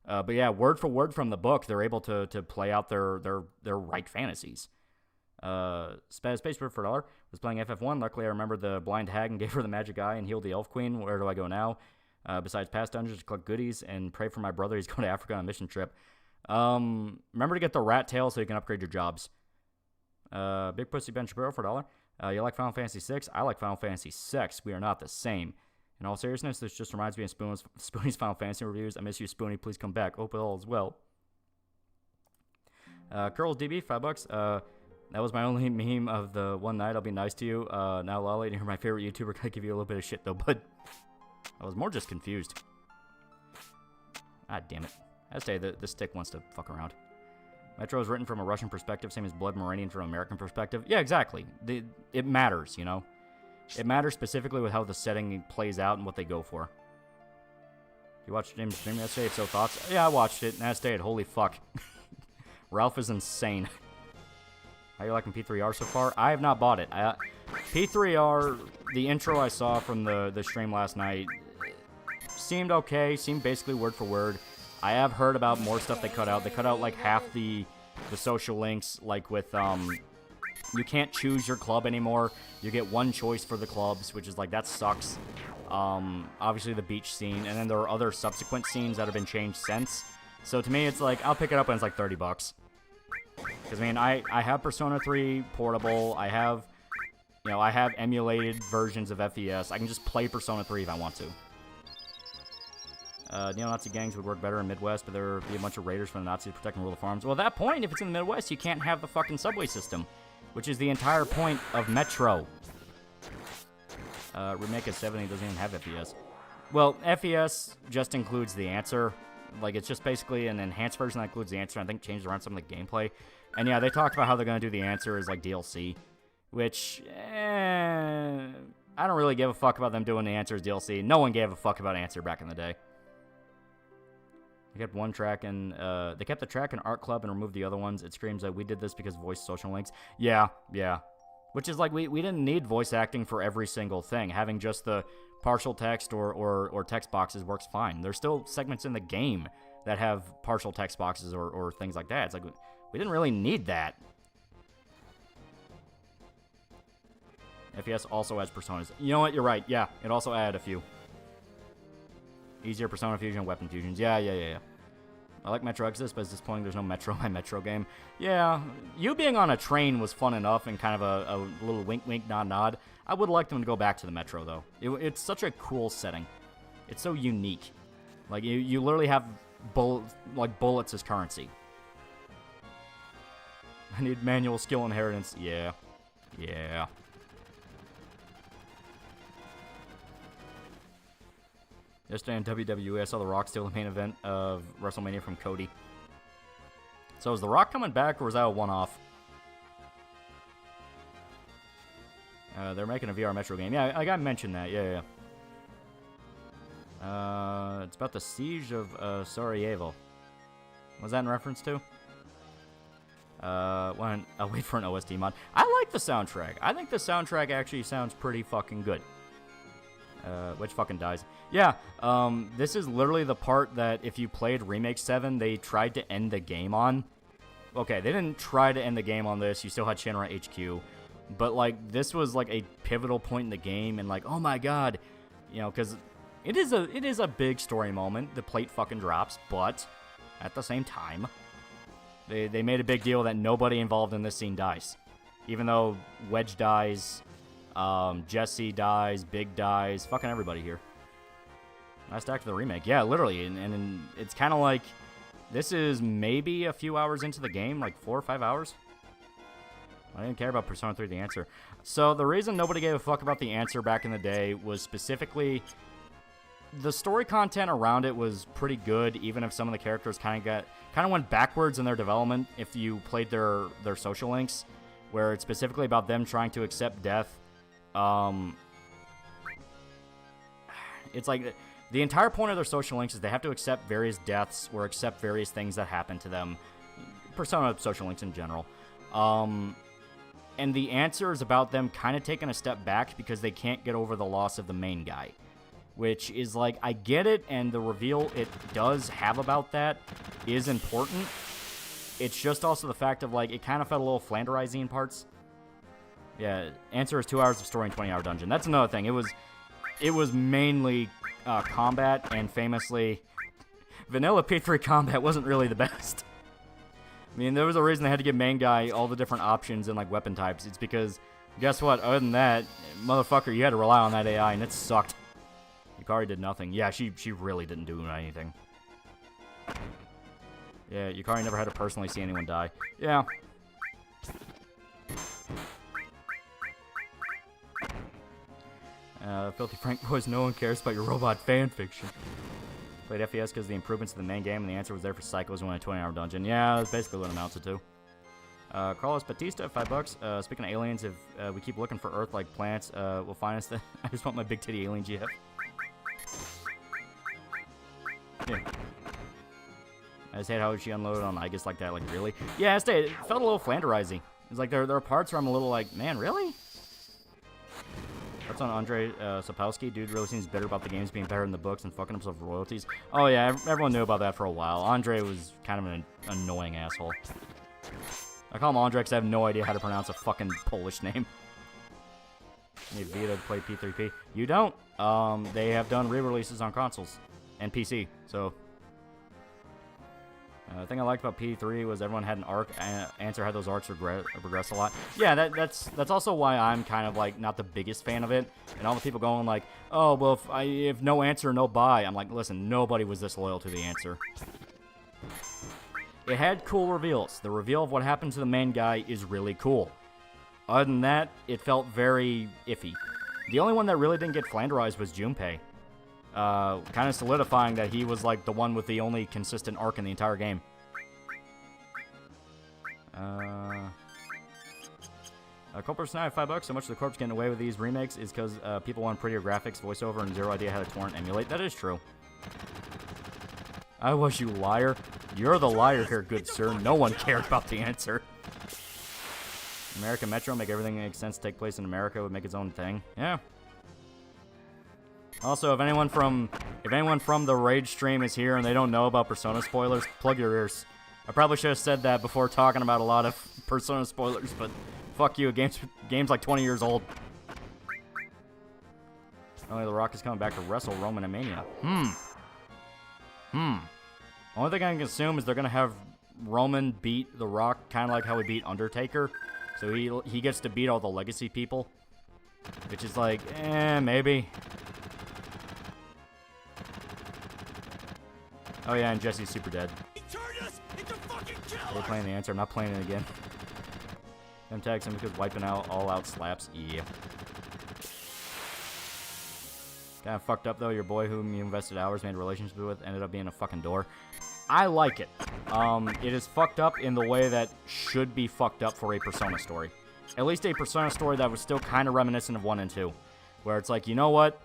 B: But yeah, word for word from the book, they're able to play out their Reich fantasies. Space Bird for $1 was playing FF1. Luckily, I remembered the blind hag and gave her the magic eye and healed the Elf Queen. Where do I go now? Besides past dungeons, to collect goodies and pray for my brother. He's going to Africa on a mission trip. Remember to get the rat tail so you can upgrade your jobs. Big Pussy Ben Shapiro for $1. You like Final Fantasy VI? I like Final Fantasy VI. We are not the same. In all seriousness, this just reminds me of Spoonie's Final Fantasy reviews. I miss you, Spoonie. Please come back. Hope all is well. Curls DB, $5. That was my only meme of the one night. I'll be nice to you. Now, Lolly, you're my favorite YouTuber. Can I give you a little bit of shit, though, bud? I was more just confused. Ah, damn it. I say the stick wants to fuck around. Metro is written from a Russian perspective, same as Blood Meridian from an American perspective. Yeah, exactly. It matters, you know? It matters specifically with how the setting plays out and what they go for. You watched James' stream yesterday? If so, thoughts? Yeah, I watched it, and I stayed. Holy fuck. Ralph is insane. How you liking P3R so far? I have not bought it. P3R, the intro I saw from the stream last night, seemed okay, seemed basically word for word. I have heard about more stuff they cut out. They cut out like half the social links, like with, you can't choose your club anymore. You get one choice for the clubs, which is like, that sucks. Obviously the beach scene, and then there are other subsequent scenes that have been changed since. So to me, it's like, I'll pick it up and it's like $30. Because, I mean, I have Persona 3 Portable. I have You know, I have emulated versions of FES. I can just play Persona 3 if I want to. Neo-Nazi gangs would work better in Midwest, but there would be a bunch of raiders from the Nazis protecting rural farms. Well, at that point, if it's in the Midwest, you can't have the fucking subway system, which is the entire point of Metro. Remake of 70 doesn't even have FES. Well, FES just includes the answer. Like, it's just basically an enhanced version that includes the answer. I think changed around some of the gameplay. And yeah, they talked about how they're going to do the answer as, like, DLC. Which, I don't really give a fuck about them doing the answer as DLC. No one gave a fuck about answer back in the day. They kept one track and, they kept the track in Art Club and removed the other ones. It screams that we did this because of voice social links. Yeah. Which is like, we didn't need voice acting for every single thing. Having just the partial text or text boxes works fine. There's still segments in the game that have partial text boxes or things like that. It's like, we didn't really need that. FES also adds personas. You know what? You're right. Yeah, it also added a few. Easier persona fusion, weapon fusions. Yeah. I like Metro Exodus, but it's disappointing there's no Metro in my Metro game. Yeah, you being on a train was fun enough and kind of a little wink, nod. I would like them to go back to the Metro, though. It's such a cool setting. It's so unique. Like, you literally have bullets as currency. I need manual skill inheritance. Yeah. Yesterday in WWE, I saw The Rock steal the main event of WrestleMania from Cody. So is The Rock coming back, or was that a one-off? They're making a VR Metro game. Yeah, I got mentioned that. Yeah. It's about the siege of Sarajevo. Was that in reference to? I'll wait for an OST mod. I like the soundtrack. I think the soundtrack actually sounds pretty fucking good. Which fucking dies. Yeah, this is literally the part that if you played Remake 7, they tried to end the game on. Okay, they didn't try to end the game on this. You still had Shinra HQ. But, like, this was, like, a pivotal point in the game. And, like, oh my god. You know, because it is a big story moment. The plate fucking drops. But, at the same time, they made a big deal that nobody involved in this scene dies. Even though Wedge dies... Jesse dies, Big dies, fucking everybody here. Last act of the remake. Yeah, literally, and it's kind of like, this is maybe a few hours into the game, like 4 or 5 hours. I didn't care about Persona 3 The Answer. So the reason nobody gave a fuck about The Answer back in the day was specifically, the story content around it was pretty good, even if some of the characters kind of went backwards in their development if you played their social links, where it's specifically about them trying to accept death. It's like the entire point of their social links is they have to accept various deaths or accept various things that happen to them. Persona social links in general. And the answer is about them kind of taking a step back because they can't get over the loss of the main guy. Which is like, I get it, and the reveal it does have about that is important. It's just also the fact of, like, it kind of felt a little Flanderizing in parts. Yeah, answer is 2 hours of story and 20-hour dungeon. That's another thing. It was mainly combat, and famously, vanilla P3 combat wasn't really the best. I mean, there was a reason they had to give main guy all the different options and, like, weapon types. It's because, guess what? Other than that, motherfucker, you had to rely on that AI, and it sucked. Yukari did nothing. Yeah, she really didn't do anything. Yeah, Yukari never had to personally see anyone die. Yeah. Filthy Frank Boys, no one cares about your robot fanfiction. Played FES because of the improvements to the main game, and the answer was there for Psychos when a 20-hour dungeon. Yeah, that's basically what it amounted to. Carlos Batista, $5. Speaking of aliens, if we keep looking for Earth-like planets, we'll find us. I just want my big titty alien GF. Yeah. I just hate how she unloaded on Igus like that. Like, really? Yeah, it felt a little Flanderizing. It's like there are parts where I'm a little like, man, really? That's on Andre Sapowski. Dude really seems bitter about the games being better than the books and fucking himself royalties. Oh yeah, everyone knew about that for a while. Andre was kind of an annoying asshole. I call him Andre because I have no idea how to pronounce a fucking Polish name. Need Vita to play P3P. You don't. They have done re-releases on consoles and PC, so The thing I liked about P3 was everyone had an arc. Answer had those arcs regress a lot. Yeah, that's also why I'm kind of like not the biggest fan of it. And all the people going like, oh well, if no answer, no buy. I'm like, listen, nobody was this loyal to the answer. It had cool reveals. The reveal of what happened to the main guy is really cool. Other than that, it felt very iffy. The only one that really didn't get flanderized was Junpei. Kind of solidifying that he was like the one with the only consistent arc in the entire game. Culprit's now $5. So much of the corpse getting away with these remakes is because people want prettier graphics, voiceover, and zero idea how to torrent emulate. That is true. I was, you liar. You're the liar here, good sir. No one cared about the answer. American Metro, make everything make sense to take place in America, would make its own thing. Yeah. Also, if anyone from the Rage stream is here and they don't know about Persona spoilers, plug your ears. I probably should have said that before talking about a lot of Persona spoilers, but fuck you, game's like 20 years old. Only The Rock is coming back to wrestle Roman and Mania. Only thing I can assume is they're gonna have Roman beat The Rock, kind of like how he beat Undertaker. So he gets to beat all the legacy people, which is like, maybe. Oh yeah, and Jesse's super dead. We're playing the answer. I'm not playing it again. Them tags him because wiping out all out slaps. Yeah. Kind of fucked up though. Your boy whom you invested hours, made relationships with, ended up being a fucking door. I like it. It is fucked up in the way that should be fucked up for a Persona story. At least a Persona story that was still kind of reminiscent of 1 and 2. Where it's like, you know what?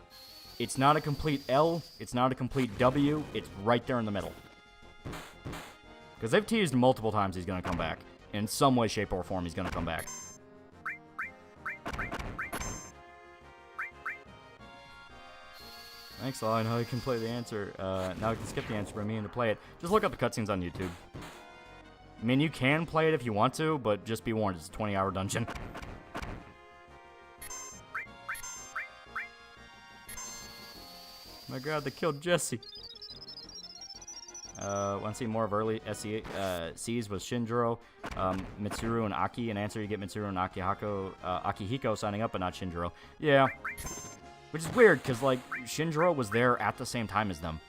B: It's not a complete L. It's not a complete W. It's right there in the middle. Because they've teased multiple times he's going to come back. In some way, shape, or form, he's going to come back. Thanks, Law. I know you can play the answer. Now you can skip the answer, but meaning to play it. Just look up the cutscenes on YouTube. I mean, you can play it if you want to, but just be warned, it's a 20-hour dungeon. My god, they killed Jesse. Want to see more of early C's with Shinjiro, Mitsuru, and Aki. In answer, you get Mitsuru and Akihiko signing up, but not Shinjiro. Yeah. Which is weird, because, like, Shinjiro was there at the same time as them.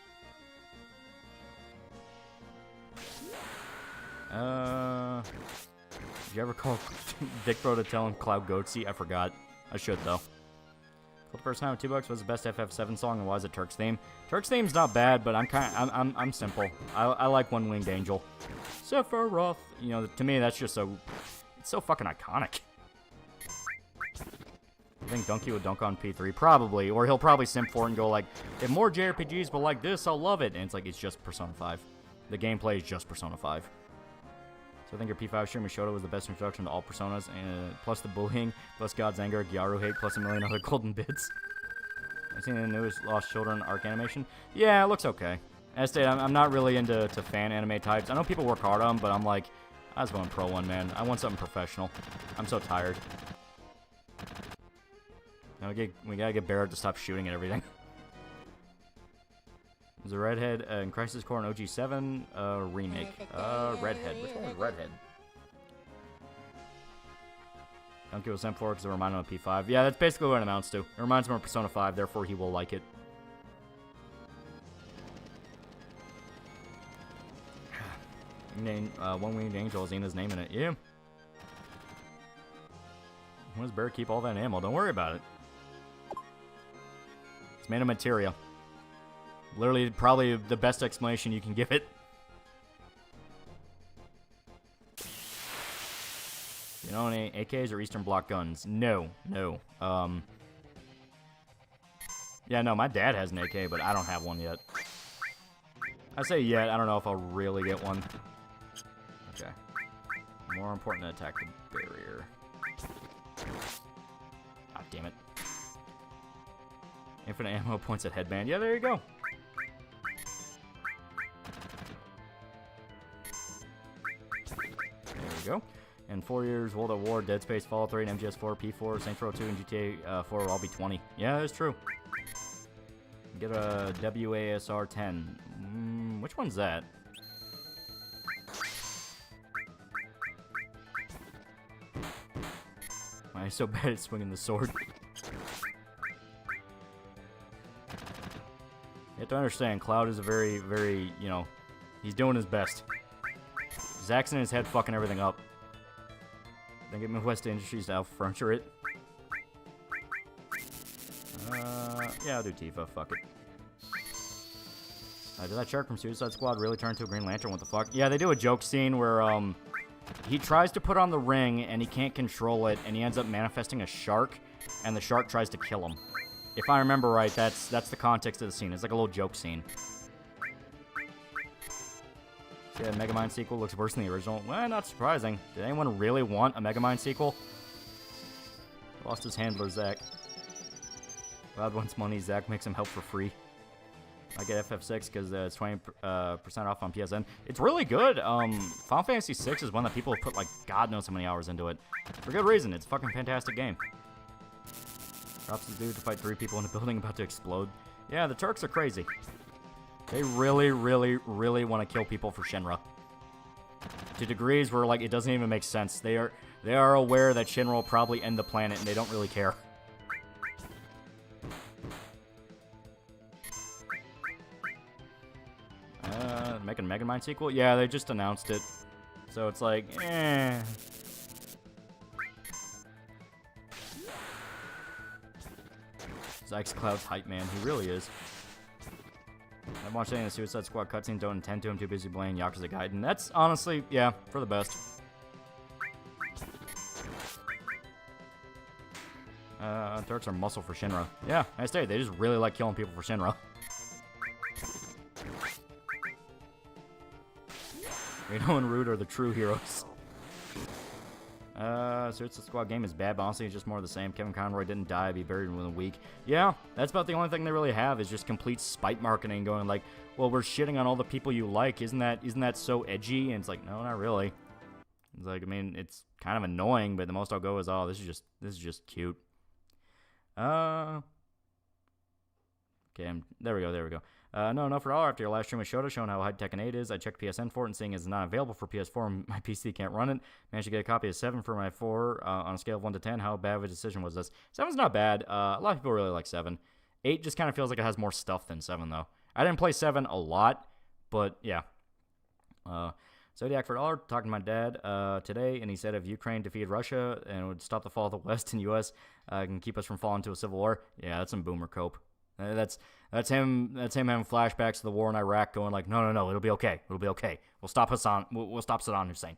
B: Did you ever call Dick Bro to tell him Cloud Goatsy? I forgot. I should, though. For the first time with $2 was the best FF7 song, and why is it Turk's theme? Turk's theme's not bad, but I'm simple. I like One Winged Angel. Sephiroth. You know, to me, that's just so... It's so fucking iconic. I think Donkey would dunk on P3, probably, or he'll probably simp for it and go like, if more JRPGs but like this, I'll love it. And it's like, it's just Persona 5. The gameplay is just Persona 5. So I think your P5 stream Shoto was the best introduction to all Personas, and plus the bullying, plus God's anger, Gyaru hate, plus a million other golden bits. I've seen the newest Lost Children arc animation. Yeah, it looks okay. As stated, I'm not really into fan anime types. I know people work hard on them, but I'm like, I was going pro one, man. I want something professional. I'm so tired. Now we gotta get Barrett to stop shooting at everything. There's a Redhead in Crisis Core and OG7 remake. Redhead. Which one was Redhead? Donkey was sent for because it reminded him of P5. Yeah, that's basically what it amounts to. It reminds him of Persona 5, therefore he will like it. One Winged Angel is Ina's name in it. Yeah. When does Barrett keep all that ammo? Don't worry about it. It's made of materia. Literally, probably the best explanation you can give it. You know any AKs or Eastern Bloc guns? No. Yeah, no, my dad has an AK, but I don't have one yet. I say yet, I don't know if I'll really get one. Okay. More important than attack the barrier. Ah, damn it. Infinite ammo points at headband. Yeah, there you go. There we go. In 4 years, World at War, Dead Space, Fallout 3, and MGS4, P4, Saints Row 2, and GTA 4 will all be 20. Yeah, that's true. Get a WASR 10. Which one's that? Why is he so bad at swinging the sword? You have to understand, Cloud is a very, very, you know, he's doing his best. Zach's in his head fucking everything up. Then get Midwest Industries to out-furniture it. Yeah, I'll do Tifa, fuck it. Did that shark from Suicide Squad really turn into a Green Lantern? What the fuck? Yeah, they do a joke scene where, he tries to put on the ring, and he can't control it, and he ends up manifesting a shark, and the shark tries to kill him. If I remember right, that's the context of the scene. It's like a little joke scene. Yeah, Megamind sequel looks worse than the original. Well, not surprising. Did anyone really want a Megamind sequel? Lost his handler, Zach. Cloud wants money, Zach makes him help for free. I get FF6 because it's 20% off on PSN. It's really good. Final Fantasy VI is one that people have put, like, God knows how many hours into it. For good reason. It's a fucking fantastic game. Drops the dude to fight 3 people in a building about to explode. Yeah, the Turks are crazy. They really, really, really want to kill people for Shinra. To degrees where, like, it doesn't even make sense. They are aware that Shinra will probably end the planet, and they don't really care. Making a Megamind sequel? Yeah, they just announced it. So it's like, eh. Zach's Cloud's hype man. He really is. I've watched any of the Suicide Squad cutscenes, don't intend to. I'm too busy playing Yakuza Gaiden. That's honestly, yeah, for the best. Turks are muscle for Shinra. Yeah, I say, they just really like killing people for Shinra. Reno and Rude are the true heroes. Suicide Squad game is bad, but honestly, it's just more of the same. Kevin Conroy didn't die, be buried within a week. Yeah, that's about the only thing they really have is just complete spite marketing going like, well, we're shitting on all the people you like. Isn't that so edgy? And it's like, no, not really. It's like, I mean, it's kind of annoying, but the most I'll go is, oh, this is just cute. Okay, there we go. No, for all after your last stream with Shota showing how high-tech an 8 is, I checked PSN for it and seeing it's not available for PS4 and my PC can't run it. Managed to get a copy of 7 for my 4 on a scale of 1 to 10. How bad of a decision was this? 7's not bad. A lot of people really like 7. 8 just kind of feels like it has more stuff than 7, though. I didn't play 7 a lot, but yeah. Zodiac for $1, talking to my dad today, and he said if Ukraine defeated Russia and it would stop the fall of the West and U.S., can keep us from falling into a civil war. Yeah, that's some boomer cope. That's him having flashbacks to the war in Iraq, going like, no, it'll be okay. We'll stop Saddam Hussein.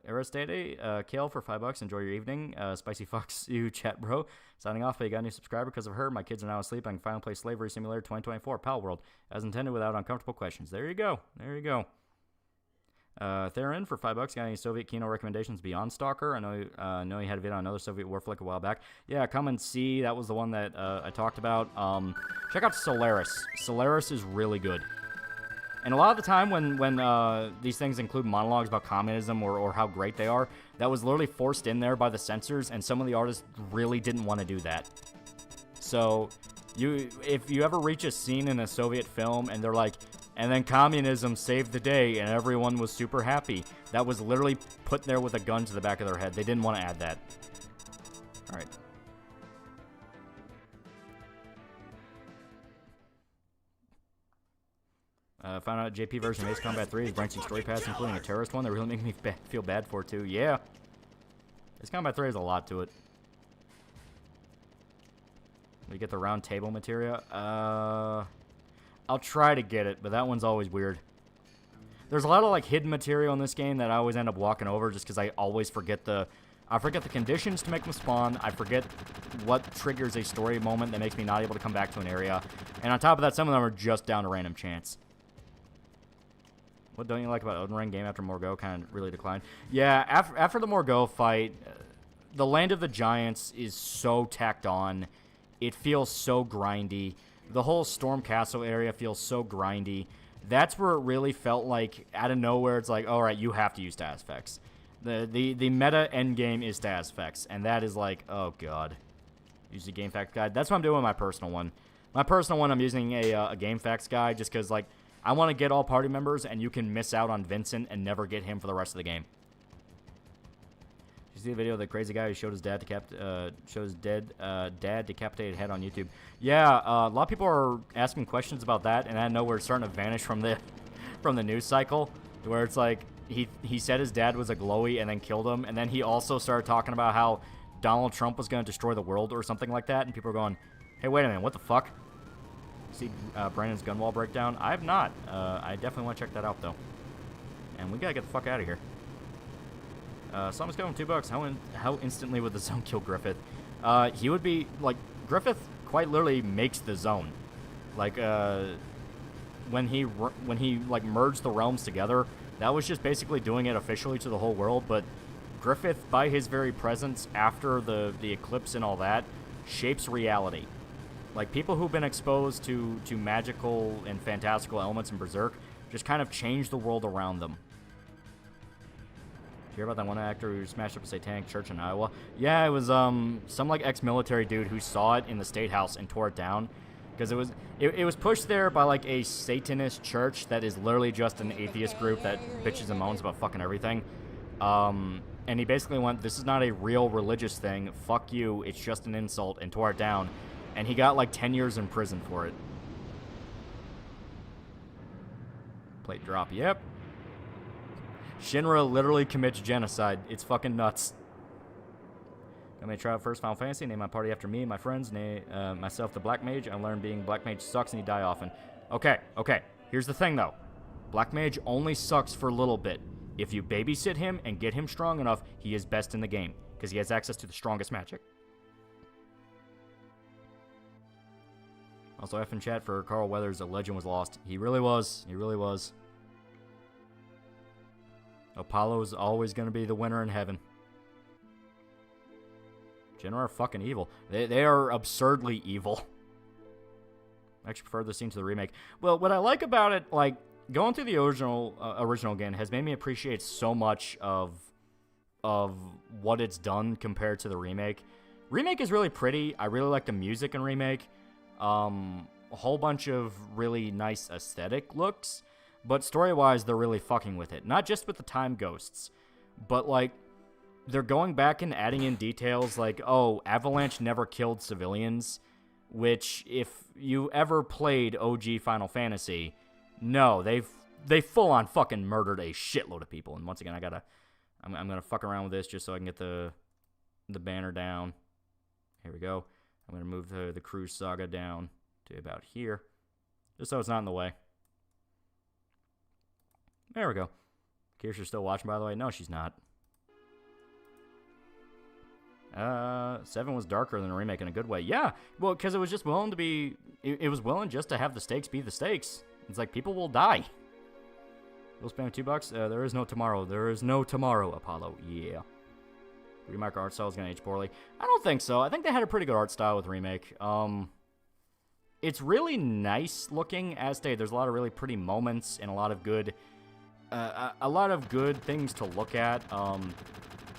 B: Aristede, Kale for $5. Enjoy your evening. Spicy Fox, you chat bro. Signing off, but you got a new subscriber because of her. My kids are now asleep. I can finally play Slavery Simulator 2024 Pal World as intended without uncomfortable questions. There you go. Theron for $5. Got any Soviet Kino recommendations beyond Stalker? I know you had a video on another Soviet war flick a while back. Yeah, come and see. That was the one that I talked about. Check out Solaris. Solaris is really good. And a lot of the time when these things include monologues about communism or how great they are, that was literally forced in there by the censors, and some of the artists really didn't want to do that. So, if you ever reach a scene in a Soviet film and they're like, and then communism saved the day and everyone was super happy, that was literally put there with a gun to the back of their head. They didn't want to add that. Alright. Found out JP version of Ace Combat 3 is branching story paths, including a terrorist one that really makes me feel bad for, too. Yeah. Ace Combat 3 has a lot to it. We get the round table materia. I'll try to get it, but that one's always weird. There's a lot of, like, hidden material in this game that I always end up walking over just because I always forget the conditions to make them spawn. I forget what triggers a story moment that makes me not able to come back to an area. And on top of that, some of them are just down to random chance. What don't you like about Elden Ring? Game after Morgau kind of really declined. Yeah, after the Morgau fight, the Land of the Giants is so tacked on. It feels so grindy. The whole Storm Castle area feels so grindy. That's where it really felt like, out of nowhere, it's like, all right, you have to use status effects. The meta endgame is status effects, and that is like, oh god. Use the game facts guide. That's what I'm doing with my personal one. My personal one, I'm using a game facts guide just because, like, I want to get all party members, and you can miss out on Vincent and never get him for the rest of the game. You see the video of the crazy guy who showed his dad dad decapitated head on YouTube? Yeah, a lot of people are asking questions about that, and I know we're starting to vanish from the news cycle, where it's like he said his dad was a glowy and then killed him, and then he also started talking about how Donald Trump was going to destroy the world or something like that, and people are going, hey, wait a minute, what the fuck? See Brandon's gun wall breakdown? I have not. I definitely want to check that out, though. And we gotta get the fuck out of here. Someone's going $2. How instantly would the zone kill Griffith? He would be, like, Griffith quite literally makes the zone. Like, when he like, merged the realms together, that was just basically doing it officially to the whole world, but Griffith, by his very presence after the eclipse and all that, shapes reality. Like, people who've been exposed to magical and fantastical elements in Berserk just kind of change the world around them. Hear about that one actor who smashed up a satanic church in Iowa? Yeah, it was some like ex-military dude who saw it in the state house and tore it down because it was pushed there by like a Satanist church that is literally just an atheist group that bitches and moans about fucking everything. And he basically went, "This is not a real religious thing. Fuck you. It's just an insult," and tore it down. And he got like 10 years in prison for it. Plate drop. Yep. Shinra literally commits genocide. It's fucking nuts. I'm gonna try out first Final Fantasy, name my party after me and my friends, name myself the Black Mage. I learned being Black Mage sucks and you die often. Okay. Here's the thing though. Black Mage only sucks for a little bit. If you babysit him and get him strong enough, he is best in the game, because he has access to the strongest magic. Also, F in chat for Carl Weathers, a legend was lost. He really was. He really was. Apollo's always going to be the winner in heaven. Shinra are fucking evil. They are absurdly evil. I actually prefer the scene to the remake. Well, what I like about it, like, going through the original again has made me appreciate so much of what it's done compared to the remake. Remake is really pretty. I really like the music in remake. A whole bunch of really nice aesthetic looks. But story-wise, they're really fucking with it. Not just with the time ghosts, but, like, they're going back and adding in details like, oh, Avalanche never killed civilians, which, if you ever played OG Final Fantasy, no, they full-on fucking murdered a shitload of people. And once again, I'm gonna fuck around with this just so I can get the banner down. Here we go. I'm gonna move the Cruise Saga down to about here, just so it's not in the way. There we go. Kirsha's still watching, by the way. No, she's not. 7 was darker than the remake in a good way. Yeah, well, because it was just willing to be... It was willing just to have the stakes be the stakes. It's like, people will die. We'll spend $2. There is no tomorrow. There is no tomorrow, Apollo. Yeah. Remake art style is going to age poorly. I don't think so. I think they had a pretty good art style with remake. It's really nice looking as stated. There's a lot of really pretty moments and a lot of good... things to look at.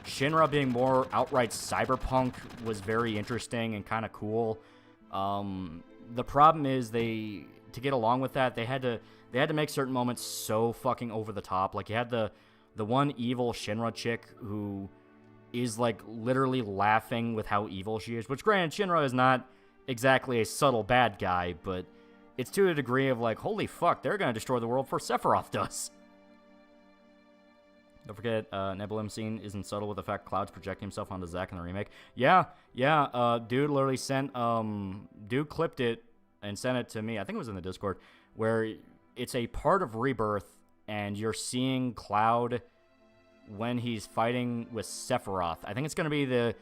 B: Shinra being more outright cyberpunk was very interesting and kind of cool. The problem is to get along with that, they had to make certain moments so fucking over the top. Like, you had the one evil Shinra chick who is, like, literally laughing with how evil she is, which, granted, Shinra is not exactly a subtle bad guy, but it's to a degree of, like, holy fuck, they're gonna destroy the world before Sephiroth does. Don't forget, Nebulum scene isn't subtle with the fact Cloud's projecting himself onto Zack in the remake. Yeah, dude literally sent, dude clipped it and sent it to me, I think it was in the Discord, where it's a part of Rebirth, and you're seeing Cloud when he's fighting with Sephiroth. I think it's going to be the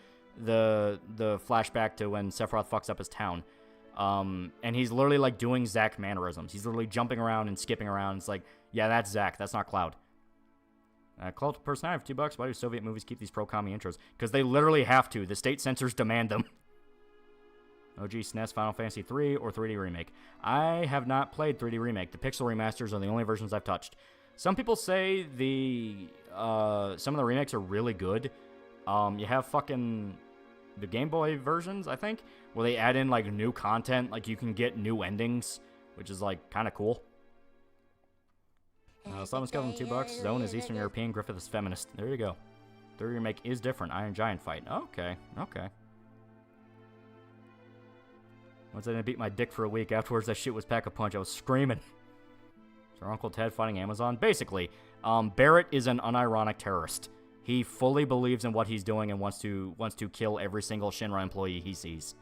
B: flashback to when Sephiroth fucks up his town. And he's literally, like, doing Zack mannerisms. He's literally jumping around and skipping around. It's like, yeah, that's Zack, that's not Cloud. Cult personality for $2. Why do Soviet movies keep these pro-commie intros? Because they literally have to. The state censors demand them. OG SNES Final Fantasy 3 or 3D Remake. I have not played 3D Remake. The Pixel remasters are the only versions I've touched. Some people say some of the remakes are really good. You have fucking the Game Boy versions, I think, where they add in, like, new content. Like, you can get new endings, which is, like, kind of cool. Solomon's Covenant $2. Zone is Eastern European. Griffith is feminist. There you go. Third remake is different. Iron Giant fight. Okay. Once I didn't beat my dick for a week, afterwards that shit was pack-a-punch. I was screaming. Is our Uncle Ted fighting Amazon? Basically, Barrett is an unironic terrorist. He fully believes in what he's doing and wants to kill every single Shinra employee he sees.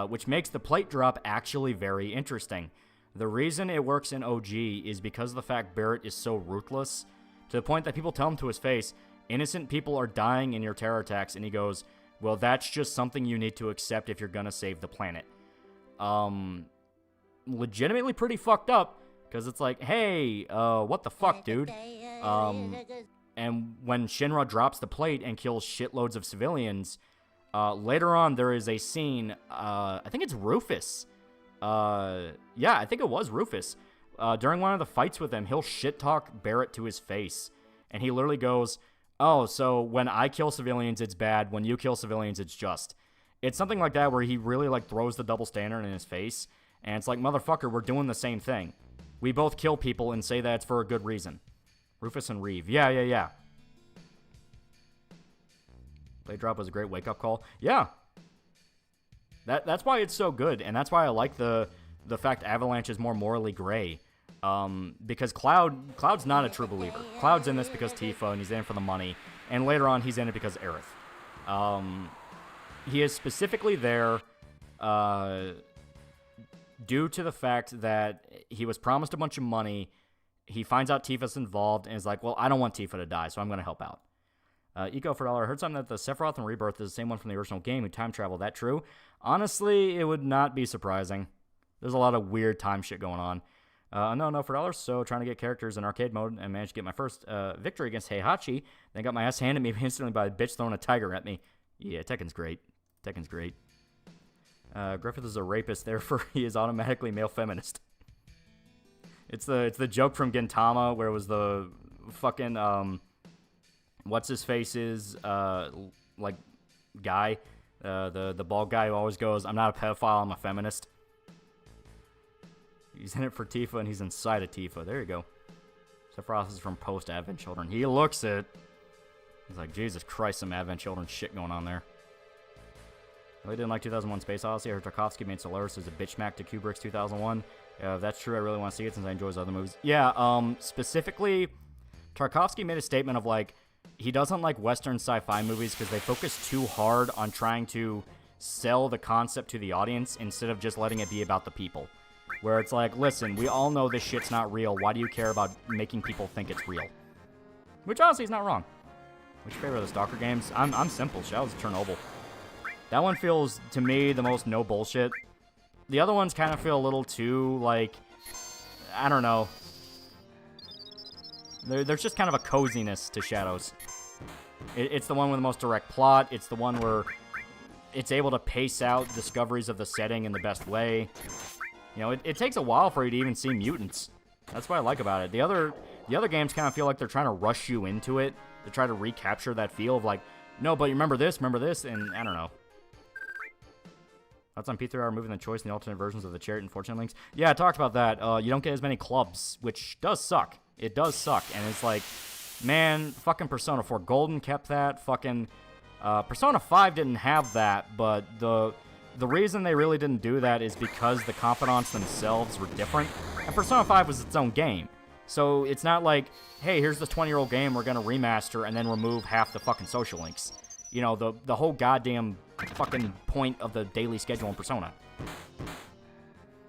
B: Which makes the plate drop actually very interesting. The reason it works in OG is because of the fact Barrett is so ruthless, to the point that people tell him to his face, innocent people are dying in your terror attacks, and he goes, well, that's just something you need to accept if you're gonna save the planet. Legitimately pretty fucked up, because it's like, hey, what the fuck, dude? And when Shinra drops the plate and kills shitloads of civilians, later on there is a scene, I think it's Rufus. Yeah, I think it was Rufus. During one of the fights with him, he'll shit-talk Barrett to his face, and he literally goes, oh, so when I kill civilians, it's bad. When you kill civilians, it's just. It's something like that where he really, like, throws the double standard in his face, and it's like, motherfucker, we're doing the same thing. We both kill people and say that it's for a good reason. Rufus and Reeve. Yeah. Blade Drop was a great wake-up call. Yeah. That's why it's so good, and that's why I like the fact Avalanche is more morally gray. Because Cloud's not a true believer. Cloud's in this because Tifa, and he's in it for the money. And later on, he's in it because Aerith. He is specifically there due to the fact that he was promised a bunch of money. He finds out Tifa's involved and is like, well, I don't want Tifa to die, so I'm going to help out. Eco for $1. I heard something that the Sephiroth and Rebirth is the same one from the original game who time travel. That true? Honestly, it would not be surprising. There's a lot of weird time shit going on. No for $1. So trying to get characters in arcade mode and managed to get my first victory against Heihachi. Then got my ass handed me instantly by a bitch throwing a tiger at me. Yeah, Tekken's great. Griffith is a rapist, therefore he is automatically male feminist. It's the joke from Gintama where it was the fucking what's his face's like guy, the bald guy who always goes, I'm not a pedophile, I'm a feminist. He's in it for Tifa and he's inside of Tifa. There you go. Sephiroth is from post Advent Children. He looks it. He's like, Jesus Christ, some Advent Children shit going on there. Really didn't like 2001 Space Odyssey. I heard Tarkovsky made Solaris as a bitch smack to Kubrick's 2001. If that's true, I really want to see it since I enjoy his other movies. Yeah, specifically, Tarkovsky made a statement of, like, he doesn't like Western sci-fi movies because they focus too hard on trying to sell the concept to the audience instead of just letting it be about the people. Where it's like, listen, we all know this shit's not real. Why do you care about making people think it's real? Which, honestly, is not wrong. Which favorite of the Stalker games? I'm simple. Shadow's Chernobyl. That one feels, to me, the most no bullshit. The other ones kind of feel a little too, like, I don't know. There's just kind of a coziness to Shadows. It's the one with the most direct plot. It's the one where it's able to pace out discoveries of the setting in the best way. You know, it takes a while for you to even see mutants. That's what I like about it. The other games kind of feel like they're trying to rush you into it to try to recapture that feel of like, no, but you remember this, and I don't know. Thoughts on P3R removing the choice in the alternate versions of the chariot and fortune links? Yeah, I talked about that. You don't get as many clubs, which does suck. It does suck, and it's like, man, fucking Persona 4 Golden kept that. Fucking Persona 5 didn't have that, but the reason they really didn't do that is because the confidants themselves were different, and Persona 5 was its own game. So it's not like, hey, here's this 20-year-old game we're gonna remaster and then remove half the fucking social links. You know, the whole goddamn fucking point of the daily schedule in Persona.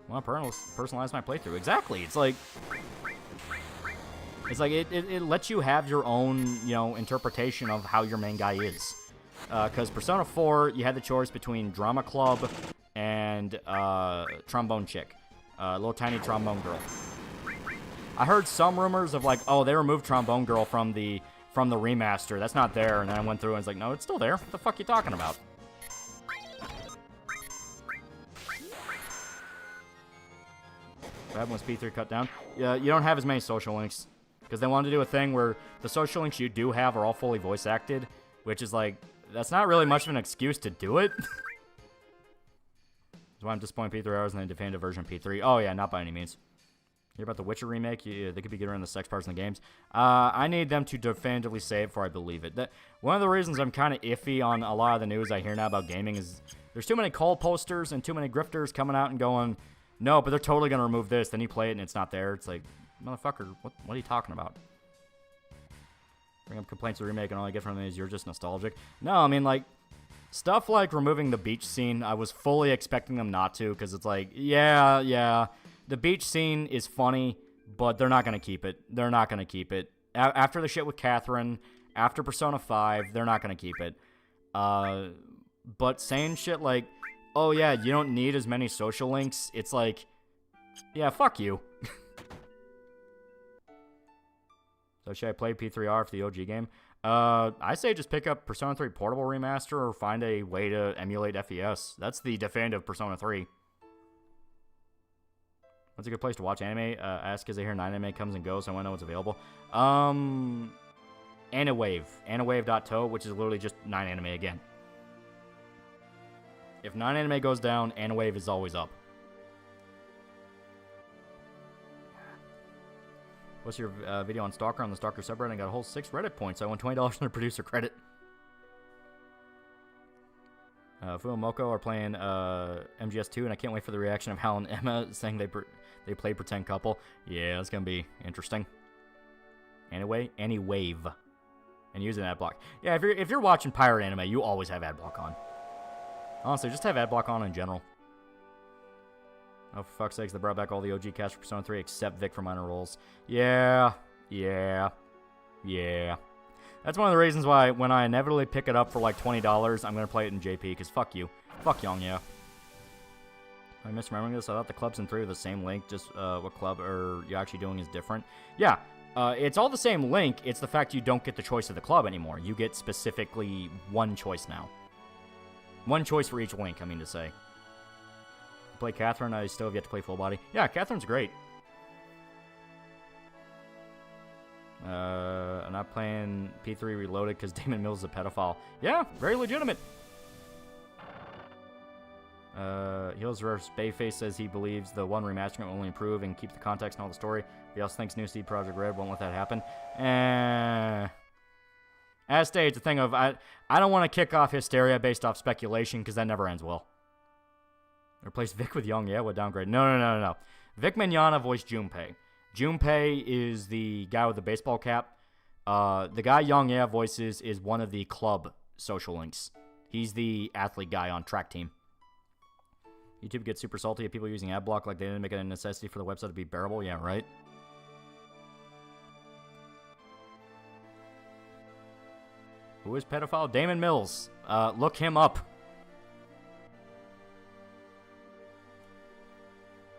B: Well, personalize my playthrough. Exactly. It's like it lets you have your own, you know, interpretation of how your main guy is. Because Persona 4, you had the choice between Drama Club and Trombone Chick. Little tiny trombone girl. I heard some rumors of like, oh, they removed Trombone Girl from the remaster. That's not there. And then I went through and was like, no, it's still there. What the fuck are you talking about? What happened was P3 cut down? Yeah, you don't have as many social links. Because they wanted to do a thing where the social links you do have are all fully voice acted. Which is like, that's not really much of an excuse to do it. That's why I'm disappointed P3 hours and then definitive version P3. Oh yeah, not by any means. Hear about the Witcher remake? Yeah, they could be getting around the sex parts in the games. I need them to definitively say it before I believe it. One of the reasons I'm kind of iffy on a lot of the news I hear now about gaming is there's too many call posters and too many grifters coming out and going, no, but they're totally going to remove this. Then you play it and it's not there. It's like, motherfucker, what are you talking about? Bring up complaints of the remake and all I get from them is you're just nostalgic. No, I mean, like, stuff like removing the beach scene, I was fully expecting them not to, because it's like, yeah, the beach scene is funny, but they're not going to keep it. They're not going to keep it. After the shit with Catherine, after Persona 5, they're not going to keep it. But saying shit like, oh yeah, you don't need as many social links, it's like, yeah, fuck you. So should I play P3R for the OG game? I say just pick up Persona 3 Portable Remaster or find a way to emulate FES. That's the definitive Persona 3. What's a good place to watch anime? Ask because I hear 9anime comes and goes, so I want to know what's available. Anawave. Anawave.to, which is literally just 9anime again. If 9anime goes down, Anawave is always up. What's your video on Stalker on the Stalker subreddit? I got a whole 6 Reddit points. I won $20 on the producer credit. Fu and Moko are playing MGS2, and I can't wait for the reaction of Hal and Emma saying they play pretend couple. Yeah, that's gonna be interesting. Anyway, Anywave, and using ad block. Yeah, if you're watching pirate anime, you always have ad block on. Honestly, just have ad block on in general. Oh, for fuck's sakes, they brought back all the OG cast for Persona 3 except Vic for minor roles. Yeah. That's one of the reasons why when I inevitably pick it up for like $20, I'm going to play it in JP, because fuck you. Fuck Young, yeah. Am I misremembering this? I thought the clubs in 3 are the same link, just what club are you actually doing is different. Yeah, it's all the same link, it's the fact you don't get the choice of the club anymore. You get specifically one choice now. One choice for each link, I mean to say. Play Catherine, I still have yet to play Full Body. Yeah, Catherine's great. I'm not playing P3 Reloaded because Damon Mills is a pedophile. Yeah, very legitimate. Heels vs. Bayface says he believes the one remastering will only improve and keep the context and all the story. He also thinks New Seed Project Red won't let that happen. As stated, the thing of, I don't want to kick off hysteria based off speculation because that never ends well. Replace Vic with Young, yeah, what downgrade? No. Vic Mignogna voiced Junpei. Junpei is the guy with the baseball cap. The guy Young, yeah, voices is one of the club social links. He's the athlete guy on track team. YouTube gets super salty at people using ad block like they didn't make it a necessity for the website to be bearable. Yeah, right? Who is pedophile? Damon Mills. Look him up.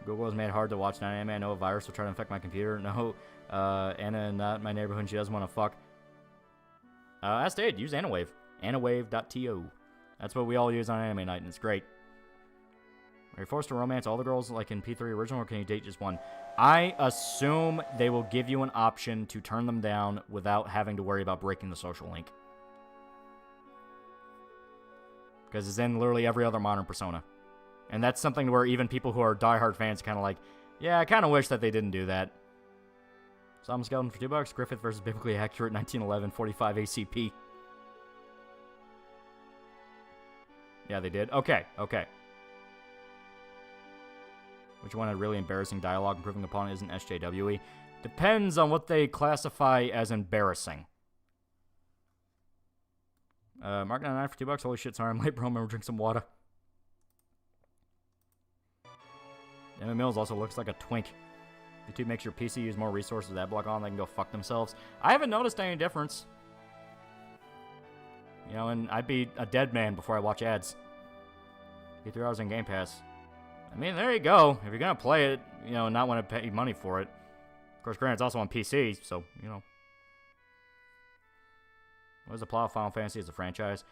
B: Google has made it hard to watch 9anime. I know a virus will try to infect my computer. No, Anna in not my neighborhood. She doesn't want to fuck. As stated, use Anawave. Anawave.to. That's what we all use on Anime Night, and it's great. Are you forced to romance all the girls like in P3 original, or can you date just one? I assume they will give you an option to turn them down without having to worry about breaking the social link. Because it's in literally every other modern Persona. And that's something where even people who are diehard fans kind of like, yeah, I kind of wish that they didn't do that. Solomon Skeleton for $2. Griffith versus Biblically Accurate 1911 45 ACP. Yeah, they did. Okay. Which one had really embarrassing dialogue improving upon isn't SJWE? Depends on what they classify as embarrassing. Mark 99 for $2. Holy shit, sorry, I'm late, bro. I'm gonna drink some water. Emma Mills also looks like a twink. YouTube makes your PC use more resources with ad block on, they can go fuck themselves. I haven't noticed any difference. You know, and I'd be a dead man before I watch ads. Be 3 hours in Game Pass. I mean, there you go. If you're gonna play it, you know, and not want to pay money for it. Of course, granted, it's also on PC, so, you know. What is the plot of Final Fantasy as a franchise?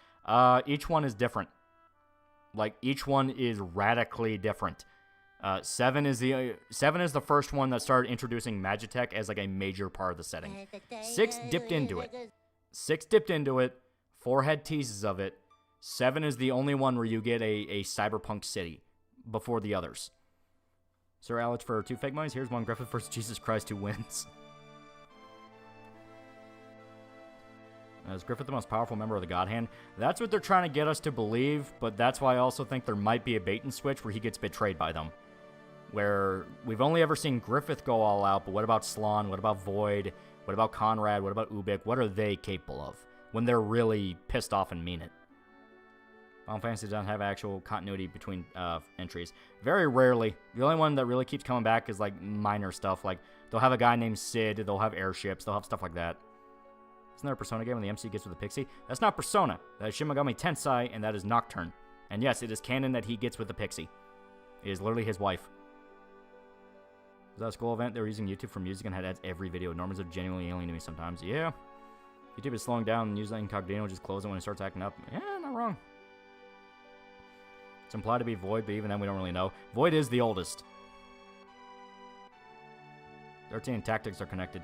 B: Each one is different. Like, each one is radically different. 7 is the first one that started introducing Magitech as like a major part of the setting. 6 dipped into it. 4 had teases of it. 7 is the only one where you get a cyberpunk city before the others. Sir Alex for 2 fake monies. Here's one. Griffith versus Jesus Christ, who wins? Is Griffith the most powerful member of the God Hand? That's what they're trying to get us to believe, but that's why I also think there might be a bait and switch where he gets betrayed by them. Where we've only ever seen Griffith go all out, but what about Slán? What about Void? What about Conrad? What about Ubik? What are they capable of when they're really pissed off and mean it? Final Fantasy doesn't have actual continuity between entries. Very rarely. The only one that really keeps coming back is like minor stuff. Like they'll have a guy named Sid, they'll have airships, they'll have stuff like that. Isn't there a Persona game when the MC gets with a pixie? That's not Persona. That is Shin Megami Tensei, and that is Nocturne. And yes, it is canon that he gets with the pixie. It is literally his wife. Was that a school event? They were using YouTube for music and had ads every video. Normans are genuinely alien to me sometimes. Yeah. YouTube is slowing down and using incognito, just close it when it starts acting up. Yeah, not wrong. It's implied to be Void, but even then we don't really know. Void is the oldest. 13 and Tactics are connected.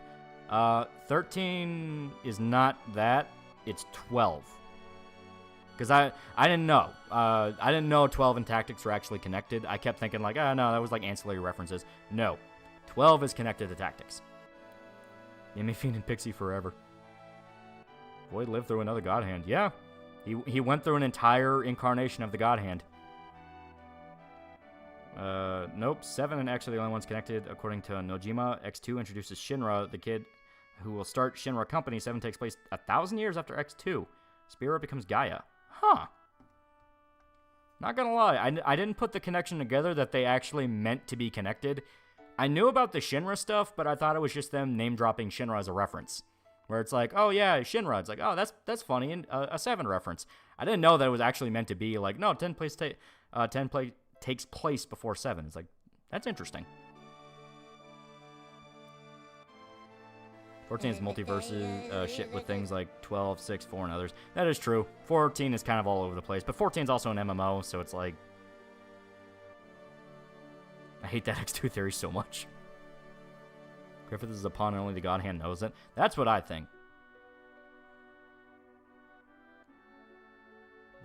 B: 13 is not that. It's 12. Because I didn't know. I didn't know 12 and Tactics were actually connected. I kept thinking like, oh no, that was like ancillary references. No. 12 is connected to Tactics. Yemi Fiend and Pixie forever. Void lived through another God Hand. Yeah. He went through an entire incarnation of the God Hand. Nope. 7 and X are the only ones connected. According to Nojima, X2 introduces Shinra, the kid who will start Shinra Company. 7 takes place 1,000 years after X2. Spira becomes Gaia. Huh. Not gonna lie, I didn't put the connection together that they actually meant to be connected. I knew about the Shinra stuff, but I thought it was just them name-dropping Shinra as a reference. Where it's like, oh yeah, Shinra. It's like, oh, that's funny, and a 7 reference. I didn't know that it was actually meant to be like, no, 10 takes place before 7. It's like, that's interesting. 14 is multiverses, shit with things like 12, 6, 4, and others. That is true. 14 is kind of all over the place, but 14 is also an MMO, so it's like... I hate that X2 theory so much. Griffith is a pawn and only the God Hand knows it. That's what I think.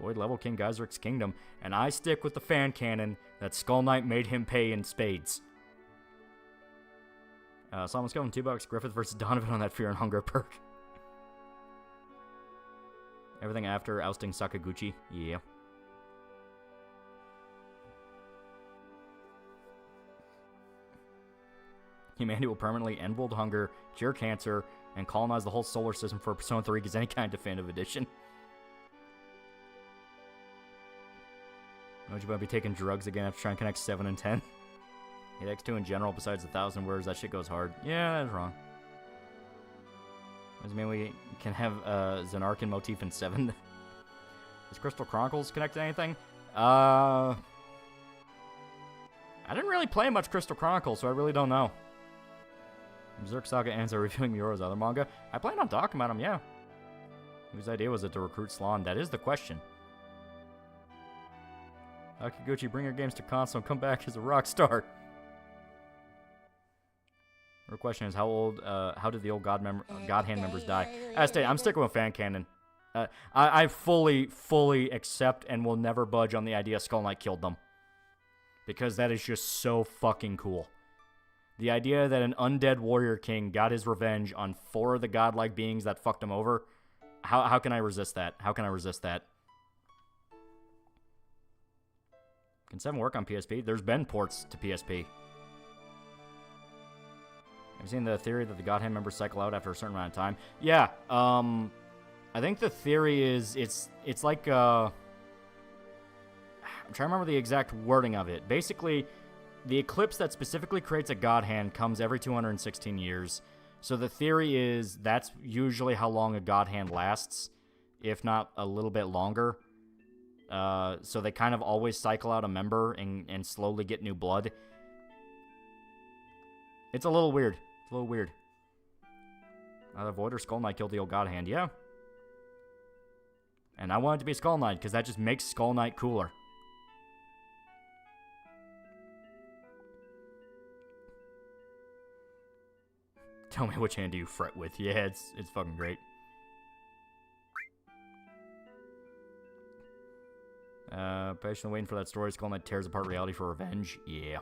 B: Void level King Geiserich's kingdom, and I stick with the fan canon that Skull Knight made him pay in spades. Someone's going $2. Griffith versus Donovan on that Fear and Hunger perk. Everything after ousting Sakaguchi. Yeah. Humanity will permanently end world hunger, cure cancer, and colonize the whole solar system for Persona 3 because any kind of definitive edition. Would you want to be taking drugs again after trying to connect 7 and 10? Hate X2 in general, besides 1,000 words, that shit goes hard. Yeah, that's wrong. Does it mean we can have Zanarkand motif in 7? Is Crystal Chronicles connected to anything? I didn't really play much Crystal Chronicles, so I really don't know. Berserk Saga ends by reviewing Miura's other manga. I plan on talking about him, yeah. Whose idea was it to recruit Slán? That is the question. Akiguchi, bring your games to console and come back as a rock star. Her question is, how did the old God Hand members die? I'm sticking with fan canon. I fully accept and will never budge on the idea Skull Knight killed them. Because that is just so fucking cool. The idea that an undead warrior king got his revenge on 4 of the godlike beings that fucked him over. How can I resist that? How can I resist that? Can 7 work on PSP? There's been ports to PSP. Have you seen the theory that the God Hand members cycle out after a certain amount of time? Yeah, I think the theory is, it's like, I'm trying to remember the exact wording of it. Basically, the eclipse that specifically creates a God Hand comes every 216 years. So the theory is that's usually how long a God Hand lasts, if not a little bit longer. So they kind of always cycle out a member and slowly get new blood. It's a little weird. It's a little weird. Either Void or Skull Knight killed the old God Hand, yeah. And I want it to be Skull Knight, because that just makes Skull Knight cooler. Tell me which hand do you fret with. Yeah, it's fucking great. Patiently waiting for that story. Skull Knight tears apart reality for revenge. Yeah.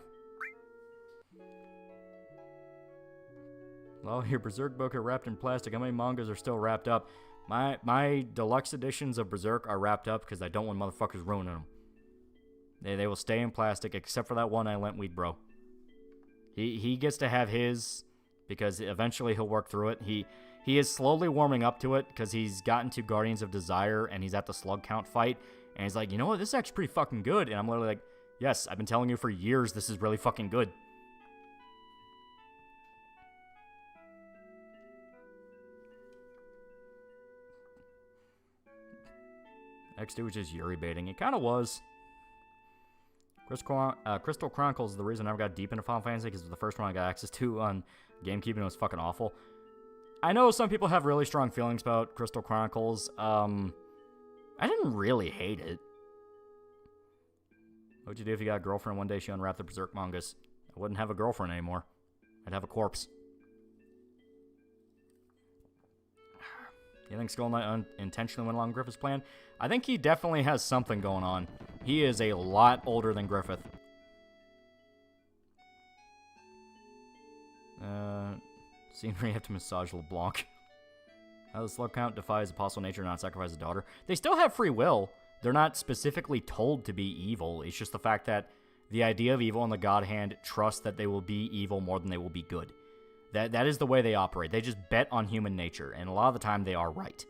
B: Well, your Berserk book are wrapped in plastic. How many mangas are still wrapped up? My deluxe editions of Berserk are wrapped up because I don't want motherfuckers ruining them. They will stay in plastic, except for that one I lent Weed Bro. He gets to have his because eventually he'll work through it. He is slowly warming up to it because he's gotten to Guardians of Desire and he's at the slug count fight. And he's like, you know what? This is actually pretty fucking good. And I'm literally like, yes, I've been telling you for years this is really fucking good. X2 was just Yuri baiting. It kind of was. Crystal Chronicles is the reason I never got deep into Final Fantasy because it was the first one I got access to on GameCube and it was fucking awful. I know some people have really strong feelings about Crystal Chronicles. I didn't really hate it. What would you do if you got a girlfriend one day she unwrapped the Berserk mangas? I wouldn't have a girlfriend anymore. I'd have a corpse. You think Skull Knight unintentionally went along Griffith's plan? I think he definitely has something going on. He is a lot older than Griffith. Scene where you have to massage LeBlanc. How the slug count defies apostle nature and not sacrifice a daughter. They still have free will. They're not specifically told to be evil. It's just the fact that the idea of evil and the God Hand trust that they will be evil more than they will be good. That is the way they operate. They just bet on human nature, and a lot of the time they are right.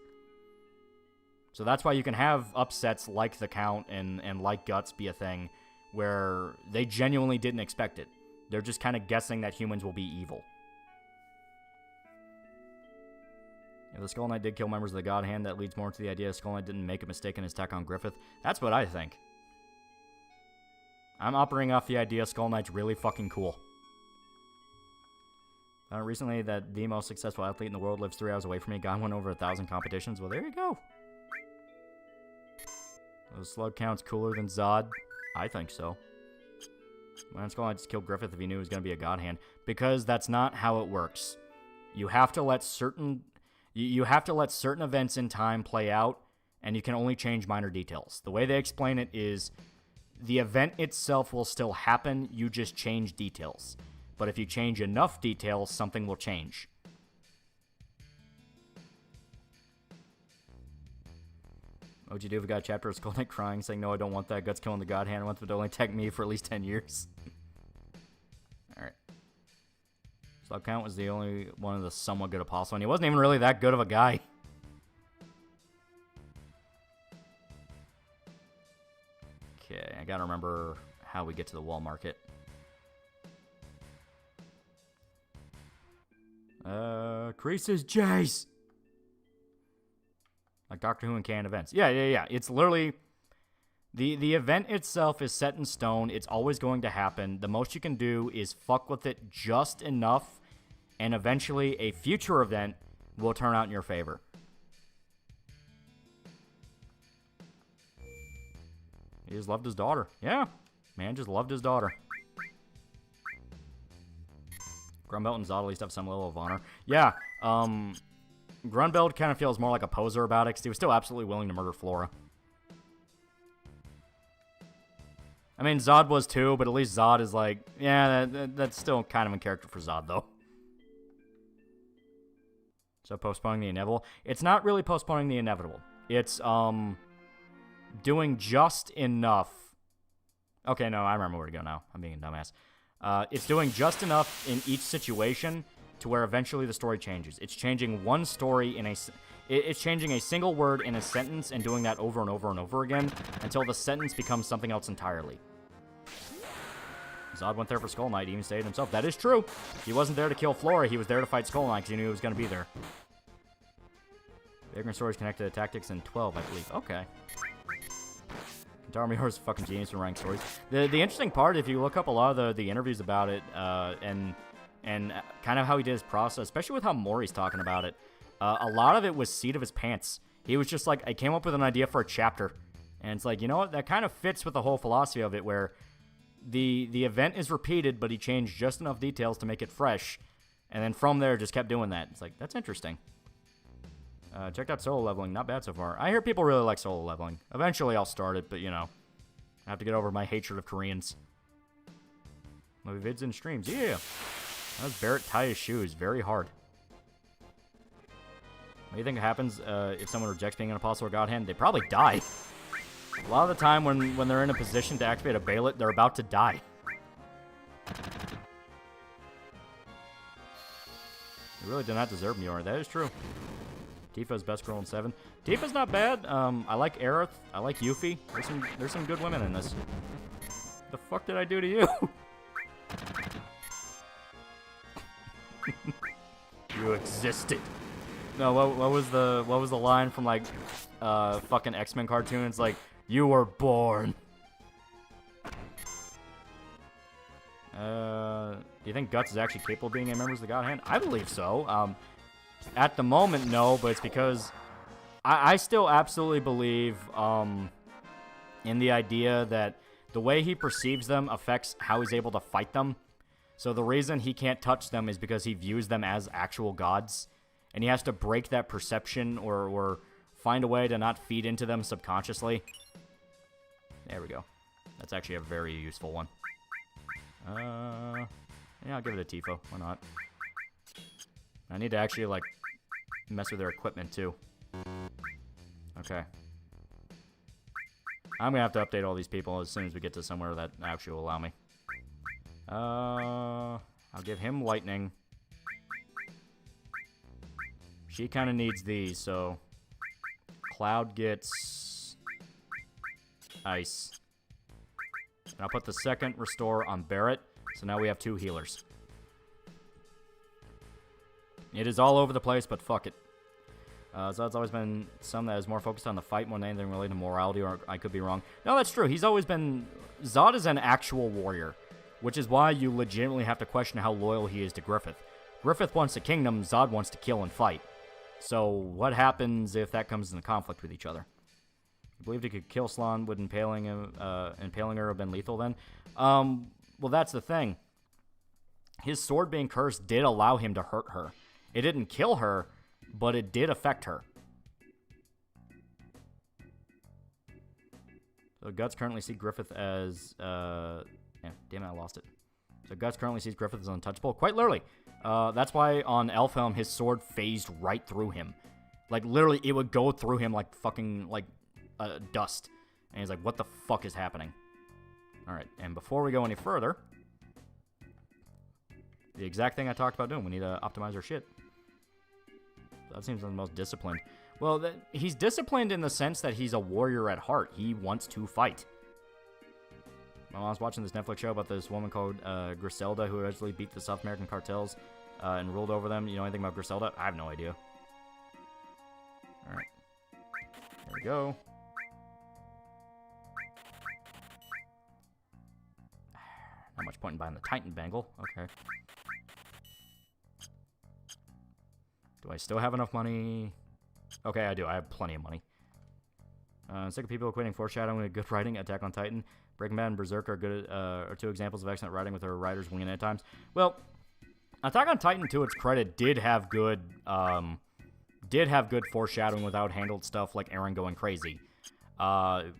B: So that's why you can have upsets like the Count and like Guts be a thing, where they genuinely didn't expect it. They're just kind of guessing that humans will be evil. If the Skull Knight did kill members of the God Hand, that leads more to the idea Skull Knight didn't make a mistake in his attack on Griffith. That's what I think. I'm operating off the idea Skull Knight's really fucking cool. Recently, that the most successful athlete in the world lives 3 hours away from me. Guy won over 1,000 competitions. Well, there you go. Those slug counts cooler than Zod? I think so. Why didn't Skull Knight just kill Griffith if he knew he was going to be a God Hand? Because that's not how it works. You have to let certain events in time play out, and you can only change minor details. The way they explain it is the event itself will still happen, you just change details. But if you change enough details, something will change. What would you do if we got a chapter of Skull Knight crying, saying, no, I don't want that, Guts killing the God Hand, I want them to only tech me for at least 10 years? Alright. Slug Count was the only one of the somewhat good apostle, and he wasn't even really that good of a guy. Okay, I gotta remember how we get to the wall market. Creases Jace! Like Doctor Who and canon events. Yeah. It's literally... The event itself is set in stone. It's always going to happen. The most you can do is fuck with it just enough, and eventually a future event will turn out in your favor. He just loved his daughter. Yeah. Man just loved his daughter. Grunbelt and Zod at least have some level of honor. Yeah, Grunbelt kind of feels more like a poser about it, because he was still absolutely willing to murder Flora. I mean, Zod was too, but at least Zod is like, yeah, that's still kind of in character for Zod, though. So postponing the inevitable. It's not really postponing the inevitable. It's, doing just enough. Okay, no, I remember where to go now. I'm being a dumbass. It's doing just enough in each situation to where eventually the story changes. It's changing one story in it's changing a single word in a sentence and doing that over and over and over again until the sentence becomes something else entirely. Zod went there for Skull Knight, he even stated himself. That is true. He wasn't there to kill Flora, he was there to fight Skull Knight because he knew he was going to be there. Vagrant stories connected to tactics in 12, I believe. Okay. Kentaro Miura's a fucking genius in writing stories. The interesting part, if you look up a lot of the interviews about it, and kind of how he did his process, especially with how Mori's talking about it, a lot of it was seat of his pants. He was just like, I came up with an idea for a chapter. And it's like, you know what? That kind of fits with the whole philosophy of it, where the event is repeated, but he changed just enough details to make it fresh. And then from there, just kept doing that. It's like, that's interesting. Checked out solo leveling. Not bad so far. I hear people really like solo leveling. Eventually I'll start it, but you know, I have to get over my hatred of Koreans. Movie vids and streams. Yeah. That was Barrett tie his shoes very hard. What do you think happens if someone rejects being an apostle or god hand? They probably die. A lot of the time when they're in a position to activate a Bailet, they're about to die. You really do not deserve Mjorn. That is true. Tifa's best girl in 7. Tifa's not bad. I like Aerith. I like Yuffie. There's some good women in this. The fuck did I do to you? You existed. No, what was the line from like fucking X-Men cartoon? It's like, you were born. Do you think Guts is actually capable of being a member of the God Hand? I believe so. At the moment, no, but it's because I still absolutely believe in the idea that the way he perceives them affects how he's able to fight them. So the reason he can't touch them is because he views them as actual gods. And he has to break that perception or find a way to not feed into them subconsciously. There we go. That's actually a very useful one. Yeah, I'll give it a Tifo. Why not? I need to actually, like, mess with their equipment, too. Okay. I'm gonna have to update all these people as soon as we get to somewhere that actually will allow me. I'll give him lightning. She kind of needs these, so... Cloud gets... ice. And I'll put the second restore on Barrett, so now we have 2 healers. It is all over the place, but fuck it. Zod's always been some that is more focused on the fight more than anything related to morality, or I could be wrong. No, that's true. He's always been... Zod is an actual warrior, which is why you legitimately have to question how loyal he is to Griffith. Griffith wants a kingdom, Zod wants to kill and fight. So what happens if that comes into conflict with each other? I believed he could kill Slan. Would impaling her have been lethal then? Well, that's the thing. His sword being cursed did allow him to hurt her. It didn't kill her, but it did affect her. So Guts currently sees Griffith as... damn it, I lost it. So Guts currently sees Griffith as untouchable. Quite literally. That's why on Elfhelm, his sword phased right through him. Like, literally, it would go through him like fucking, like, dust. And he's like, what the fuck is happening? Alright, and before we go any further, the exact thing I talked about doing, we need to optimize our shit. That seems the most disciplined. Well, he's disciplined in the sense that he's a warrior at heart. He wants to fight. My mom's watching this Netflix show about this woman called Griselda who eventually beat the South American cartels and ruled over them. You know anything about Griselda? I have no idea. Alright. There we go. Not much point in buying the Titan Bangle. Okay. Do I still have enough money? Okay, I do. I have plenty of money. Sick of people equating foreshadowing with good writing. Attack on Titan, Breaking Bad, and Berserk are 2 examples of excellent writing with their writers winging it at times. Well, Attack on Titan, to its credit, did have good foreshadowing without handled stuff like Eren going crazy.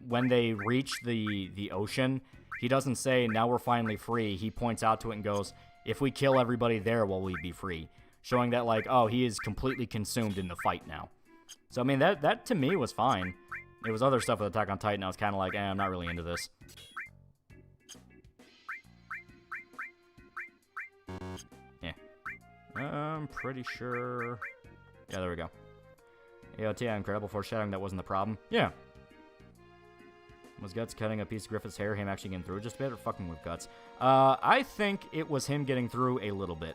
B: When they reach the ocean, he doesn't say, now we're finally free. He points out to it and goes, if we kill everybody there, will we be free? Showing that, like, oh, he is completely consumed in the fight now. So, I mean, that to me was fine. It was other stuff with Attack on Titan I was kind of like, I'm not really into this. Yeah. I'm pretty sure... Yeah, there we go. AOT, incredible foreshadowing, that wasn't the problem. Yeah. Was Guts cutting a piece of Griffith's hair, him actually getting through just a bit, or fucking with Guts? I think it was him getting through a little bit.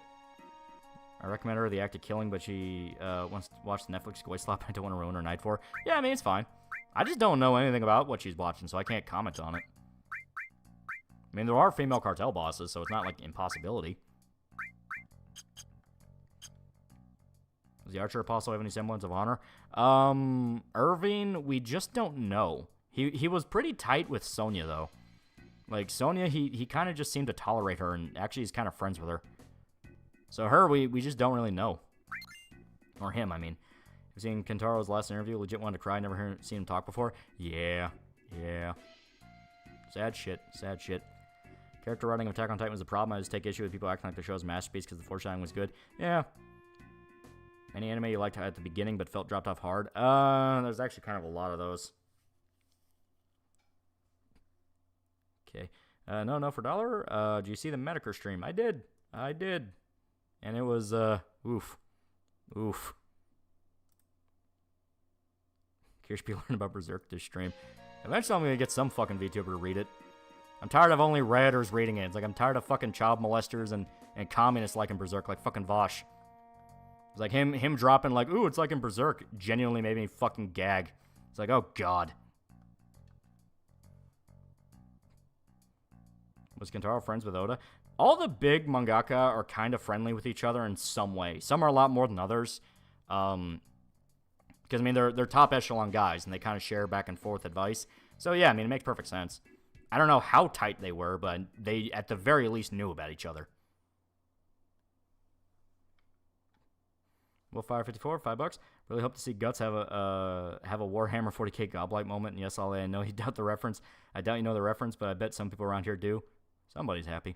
B: I recommend her the act of killing, but she wants to watch the Netflix Goy Slop. I don't want to ruin her night for her. Yeah, I mean, it's fine. I just don't know anything about what she's watching, so I can't comment on it. I mean, there are female cartel bosses, so it's not like impossibility. Does the Archer Apostle have any semblance of honor? Irving, we just don't know. He was pretty tight with Sonya, though. Like, Sonya, he kind of just seemed to tolerate her, and actually he's kind of friends with her. So her, we just don't really know. Or him, I mean. I've seen Kentaro's last interview, legit wanted to cry, never seen him talk before. Yeah. Sad shit. Character writing of Attack on Titan was a problem. I just take issue with people acting like the show's masterpiece because the foreshadowing was good. Yeah. Any anime you liked at the beginning but felt dropped off hard? There's actually kind of a lot of those. Okay. No for dollar. Do you see the Mediker stream? I did. And it was, oof. Curious to be learning about Berserk this stream. Eventually I'm going to get some fucking VTuber to read it. I'm tired of only Redditors reading it. It's like I'm tired of fucking child molesters and communists like in Berserk, like fucking Vosh. It's like him dropping like, ooh, it's like in Berserk. Genuinely made me fucking gag. It's like, oh god. Was Kentaro friends with Oda? All the big mangaka are kind of friendly with each other in some way. Some are a lot more than others. Because, I mean, they're top echelon guys, and they kind of share back and forth advice. So, yeah, I mean, it makes perfect sense. I don't know how tight they were, but they, at the very least, knew about each other. Willfire 54, $5. Really hope to see Guts have a Warhammer 40k Goblite moment. And yes, I know you doubt the reference. I doubt you know the reference, but I bet some people around here do. Somebody's happy. I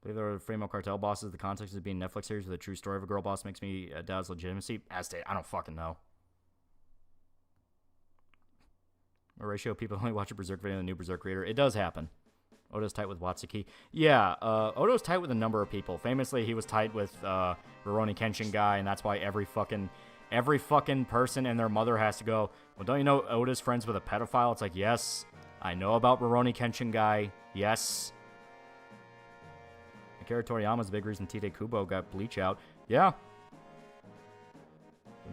B: believe there were Framo Cartel bosses. The context of being a Netflix series with a true story of a girl boss makes me doubt its legitimacy. I don't fucking know. A ratio of people only watch a Berserk video and a new Berserk reader. It does happen. Oda's tight with Watsuki. Yeah, Oda's tight with a number of people. Famously, he was tight with Rurouni Kenshin guy, and that's why every fucking person and their mother has to go, well, don't you know Oda's friends with a pedophile? It's like, yes, I know about Rurouni Kenshin guy. Yes. Akira Toriyama's the big reason Tite Kubo got Bleach out. Yeah.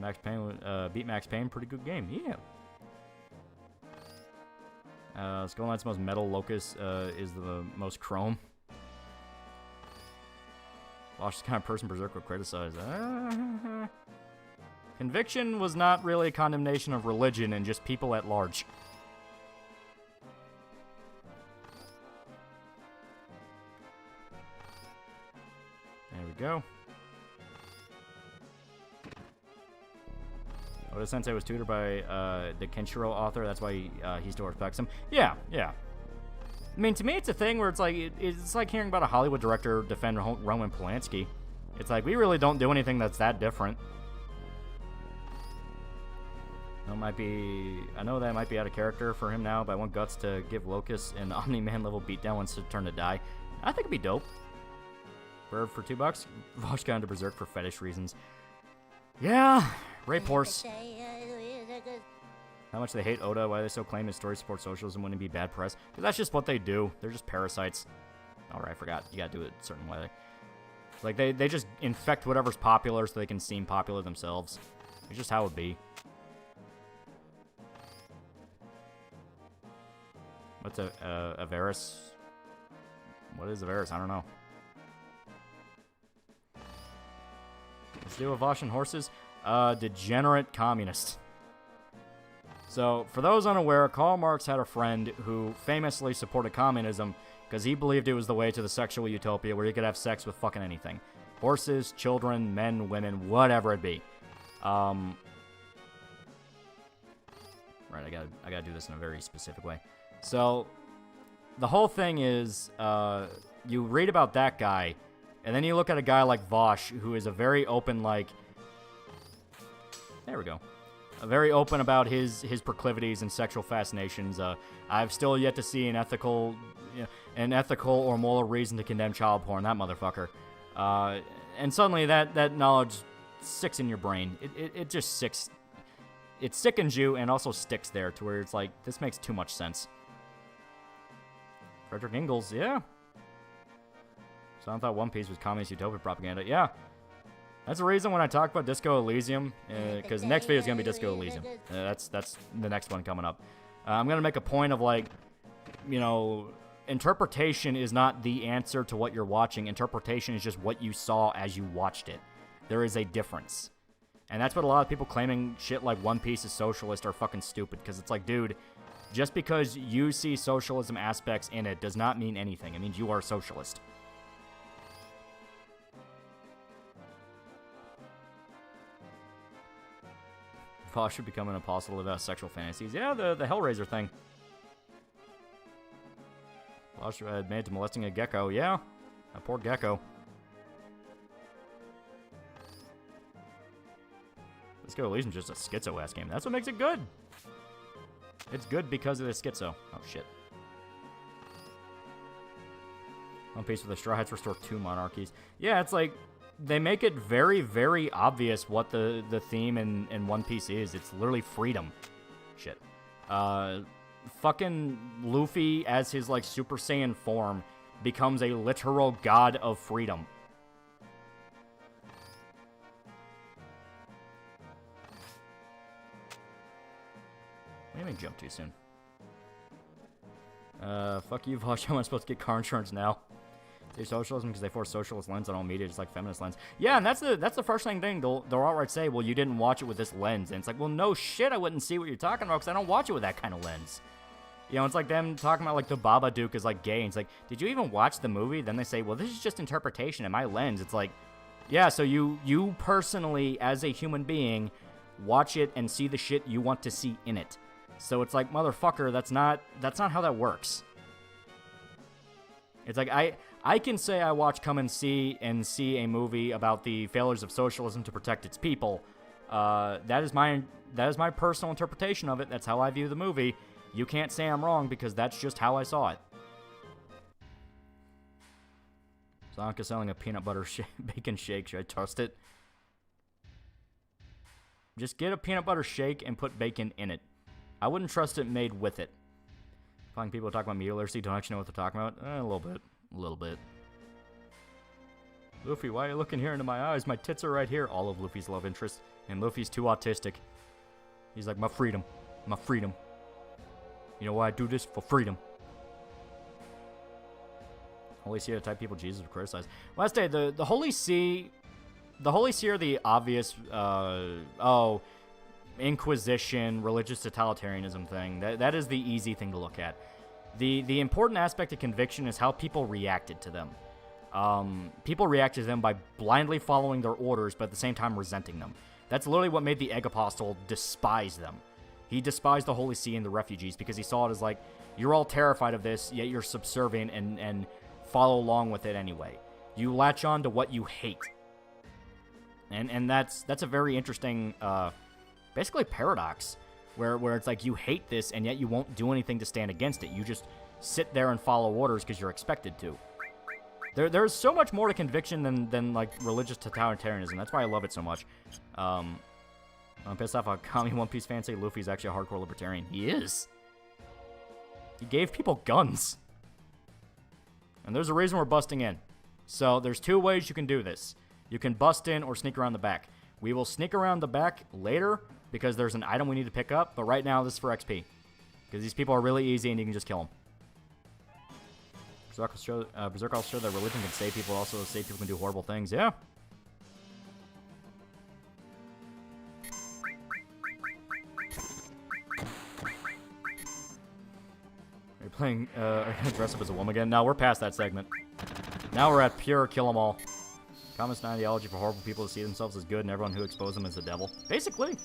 B: Max Payne beat Max Payne. Pretty good game. Yeah. Skull Knight's most metal. Locust is the most chrome. Wash is the kind of person Berserk would criticize. Conviction was not really a condemnation of religion and just people at large. There we go. Oda Sensei was tutored by the Kenshiro author. That's why he still respects him. Yeah. I mean, to me, it's a thing where it's like hearing about a Hollywood director defend Roman Polanski. It's like, we really don't do anything that's that different. I know that might be out of character for him now, but I want Guts to give Locust an Omni-Man level beatdown once it's turn to die. I think it'd be dope. Bird for $2. Vosh got into Berserk for fetish reasons. Yeah, rape horse. How much they hate Oda, why they still claim his story supports socialism wouldn't be bad press. Because that's just what they do. They're just parasites. Alright, I forgot. You gotta do it a certain way. It's like they just infect whatever's popular so they can seem popular themselves. It's just how it be. What's a Varus? What is a Varus? I don't know. Let's do a Vosh and horses. Degenerate communist. So, for those unaware, Karl Marx had a friend who famously supported communism because he believed it was the way to the sexual utopia where you could have sex with fucking anything. Horses, children, men, women, whatever it be. Right, I gotta do this in a very specific way. So, the whole thing is, you read about that guy, and then you look at a guy like Vosh, who is a very open, like... There we go. Very open about his proclivities and sexual fascinations. I've still yet to see an ethical or moral reason to condemn child porn. That motherfucker. And suddenly that knowledge sticks in your brain. It just sticks. It sickens you and also sticks there to where it's like, this makes too much sense. Frederick Ingalls, yeah. So I thought One Piece was communist utopia propaganda. Yeah. That's the reason when I talk about Disco Elysium, because next video is going to be Disco Elysium. That's the next one coming up. I'm going to make a point of, like, you know, interpretation is not the answer to what you're watching. Interpretation is just what you saw as you watched it. There is a difference. And that's what a lot of people claiming shit like One Piece is socialist are fucking stupid, because it's like, dude, just because you see socialism aspects in it does not mean anything. It means you are a socialist. Vosh should become an apostle of sexual fantasies. Yeah, the Hellraiser thing. Vosh admitted to molesting a gecko. Yeah, a poor gecko. Let's Go Elysium's just a schizo-ass game. That's what makes it good. It's good because of the schizo. Oh, shit. One Piece with the Straw Hats restore 2 monarchies. Yeah, it's like, they make it very, very obvious what the theme in One Piece is. It's literally freedom. Shit. Fucking Luffy, as his, like, Super Saiyan form, becomes a literal god of freedom. What do you mean jump too soon? Fuck you, Vosh. How am I supposed to get car insurance now? Say socialism because they force socialist lens on all media, just like feminist lens. Yeah, and that's the frustrating thing. They'll outright say, well, you didn't watch it with this lens. And it's like, well, no shit, I wouldn't see what you're talking about because I don't watch it with that kind of lens. You know, it's like them talking about, like, the Babadook is, like, gay. And it's like, did you even watch the movie? Then they say, well, this is just interpretation in my lens. It's like, yeah, so you personally, as a human being, watch it and see the shit you want to see in it. So it's like, motherfucker, that's not how that works. It's like, I can say I watch Come and see a movie about the failures of socialism to protect its people. That is my personal interpretation of it. That's how I view the movie. You can't say I'm wrong because that's just how I saw it. Zonka selling a peanut butter bacon shake. Should I trust it? Just get a peanut butter shake and put bacon in it. I wouldn't trust it made with it. Finding people talk about media literacy don't actually know what they're talking about. A little bit. A little bit. Luffy, why are you looking here into my eyes? My tits are right here. All of Luffy's love interest. And Luffy's too autistic. He's like, my freedom. My freedom. You know why I do this? For freedom. Holy See are the type of people Jesus would criticize. Last day, the Holy See... The Holy See are the obvious, Inquisition, religious totalitarianism thing. That is the easy thing to look at. The important aspect of conviction is how people reacted to them. People reacted to them by blindly following their orders, but at the same time resenting them. That's literally what made the Egg Apostle despise them. He despised the Holy See and the refugees because he saw it as like, you're all terrified of this, yet you're subservient and follow along with it anyway. You latch on to what you hate. And that's a very interesting, basically paradox, where it's like you hate this and yet you won't do anything to stand against it. You just sit there and follow orders because you're expected to. There's so much more to conviction than like religious totalitarianism. That's why I love it so much. I'm pissed off on Kami One Piece fans say Luffy's actually a hardcore libertarian. He is. He gave people guns. And there's a reason we're busting in. So there's 2 ways you can do this. You can bust in or sneak around the back. We will sneak around the back later because there's an item we need to pick up. But right now, this is for XP. Because these people are really easy and you can just kill them. Berserk also showed that religion can save people. Also, save people can do horrible things. Yeah. Are you playing, are you gonna dress up as a woman again? No, we're past that segment. Now we're at pure kill 'em all. Common ideology for horrible people to see themselves as good and everyone who exposes them as the devil. Basically.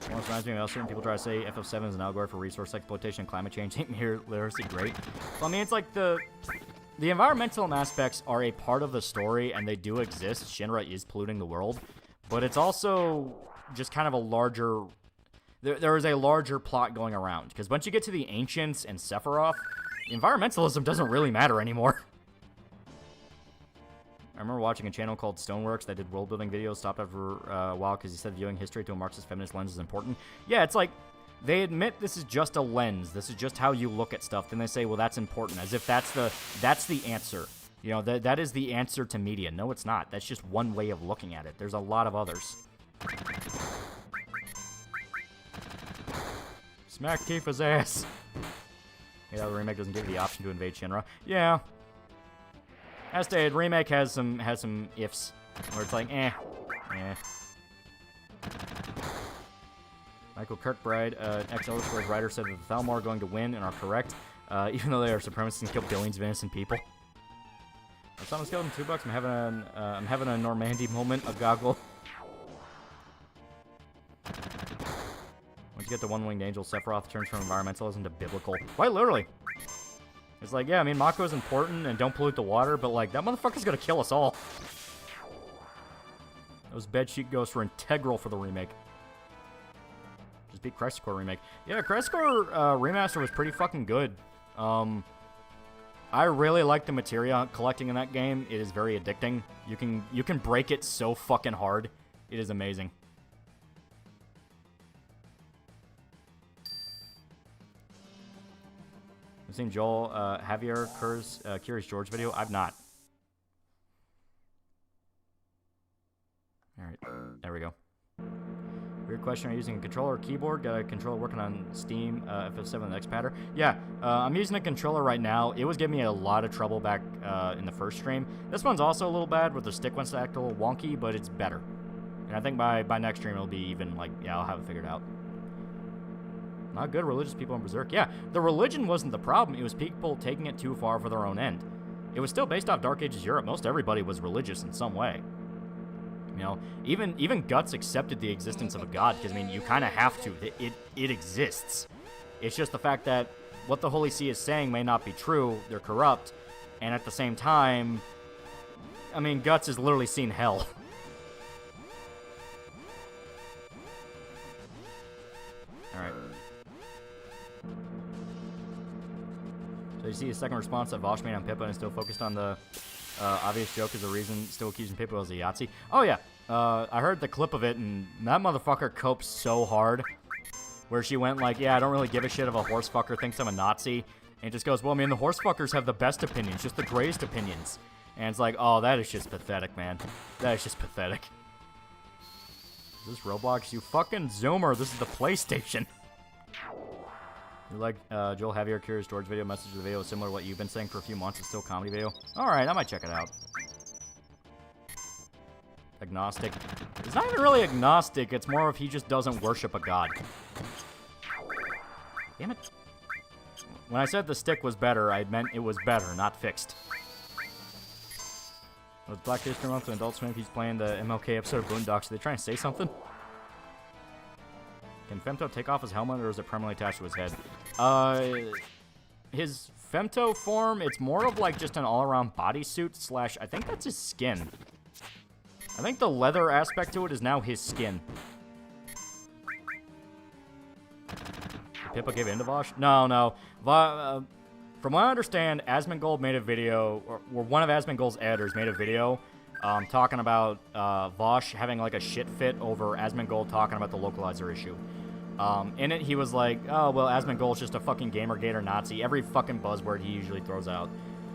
B: One reminds me of how certain people try to say FF7 is an allegory for resource exploitation and climate change. Ain't mere literacy great? Well, I mean, it's like the environmental aspects are a part of the story and they do exist. Shinra is polluting the world. But it's also just kind of a larger... There is a larger plot going around. Because once you get to the Ancients and Sephiroth, environmentalism doesn't really matter anymore. I remember watching a channel called Stoneworks that did world-building videos, stopped after a while because he said viewing history through a Marxist feminist lens is important. Yeah, it's like, they admit this is just a lens. This is just how you look at stuff. Then they say, well, that's important, as if that's the answer. You know, that is the answer to media. No, it's not. That's just one way of looking at it. There's a lot of others. Smack Tifa's ass. Yeah, the remake doesn't give you the option to invade Shinra. Yeah. As stated, remake has some ifs where it's like, Michael Kirkbride, ex-Elder Scrolls writer, said that the Thalmor are going to win and are correct, even though they are supremacists and kill billions of innocent people. I'm selling skeleton $2. I'm having a Normandy moment, a goggle. Once you get the one-winged angel, Sephiroth turns from environmentalism to biblical. Quite literally. It's like, yeah, I mean, Mako's important and don't pollute the water, but, like, that motherfucker's gonna kill us all. Those bedsheet ghosts were integral for the remake. Just beat Crisis Core remake. Yeah, Crisis Core remaster was pretty fucking good. I really like the materia collecting in that game. It is very addicting. You can break it so fucking hard. It is amazing. I've seen Joel Javier Curious George video. I've not. Alright, there we go. Weird question, are you using a controller or keyboard? Got a controller working on Steam, FF7 the X-Patter? Yeah, I'm using a controller right now. It was giving me a lot of trouble back in the first stream. This one's also a little bad with the stick ones that act a little wonky, but it's better. And I think by next stream it'll be even, like, yeah, I'll have it figured out. Not good religious people in Berserk. Yeah, the religion wasn't the problem. It was people taking it too far for their own end. It was still based off Dark Ages Europe. Most everybody was religious in some way. You know, even Guts accepted the existence of a god, because, I mean, you kind of have to. It exists. It's just the fact that what the Holy See is saying may not be true. They're corrupt. And at the same time, I mean, Guts has literally seen hell. Alright. So you see a second response that Vosh made on Pippa and is still focused on the obvious joke as the reason still accusing Pippa as a Yahtzee. Oh yeah, I heard the clip of it and that motherfucker copes so hard. Where she went like, yeah, I don't really give a shit if a horse fucker thinks I'm a Nazi. And just goes, well, I mean, the horse fuckers have the best opinions, just the greatest opinions. And it's like, oh, that is just pathetic, man. That is just pathetic. Is this Roblox? You fucking zoomer, this is the PlayStation. You like Joel Javier Curious George video, message of the video is similar to what you've been saying for a few months. It's still a comedy video. Alright, I might check it out. Agnostic. It's not even really agnostic, it's more of he just doesn't worship a god. Damn it. When I said the stick was better, I meant it was better, not fixed. Was Black History Month and Adult Swim if he's playing the MLK episode of Boondocks? Are they trying to say something? Can Femto take off his helmet, or is it permanently attached to his head? His Femto form, it's more of like just an all-around bodysuit slash, I think that's his skin. I think the leather aspect to it is now his skin. Did Pippa give in to Vosh? No. From what I understand, Asmongold made a video, or one of Asmongold's editors made a video talking about Vosh having like a shit fit over Asmongold talking about the localizer issue. In it, he was like, oh, well, Asmongold's just a fucking Gamergator Nazi. Every fucking buzzword he usually throws out.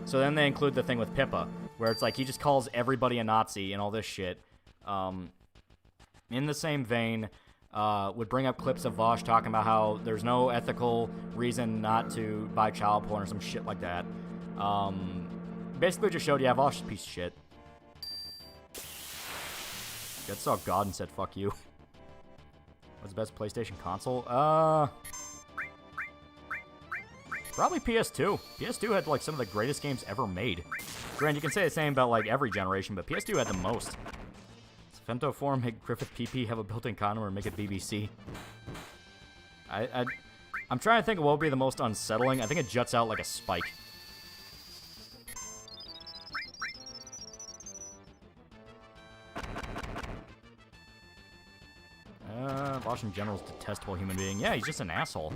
B: So then they include the thing with Pippa, where it's like he just calls everybody a Nazi and all this shit. In the same vein, would bring up clips of Vosh talking about how there's no ethical reason not to buy child porn or some shit like that. Basically just showed, yeah, Vosh is a piece of shit. That saw God and said, fuck you. What's the best PlayStation console? Probably PS2. PS2 had, like, some of the greatest games ever made. Granted, you can say the same about, like, every generation, but PS2 had the most. Does Femto form make Griffith PP have a built-in condom or make it BBC? I'm trying to think of what would be the most unsettling. I think it juts out like a spike. Vosh in general is a detestable human being. Yeah, he's just an asshole.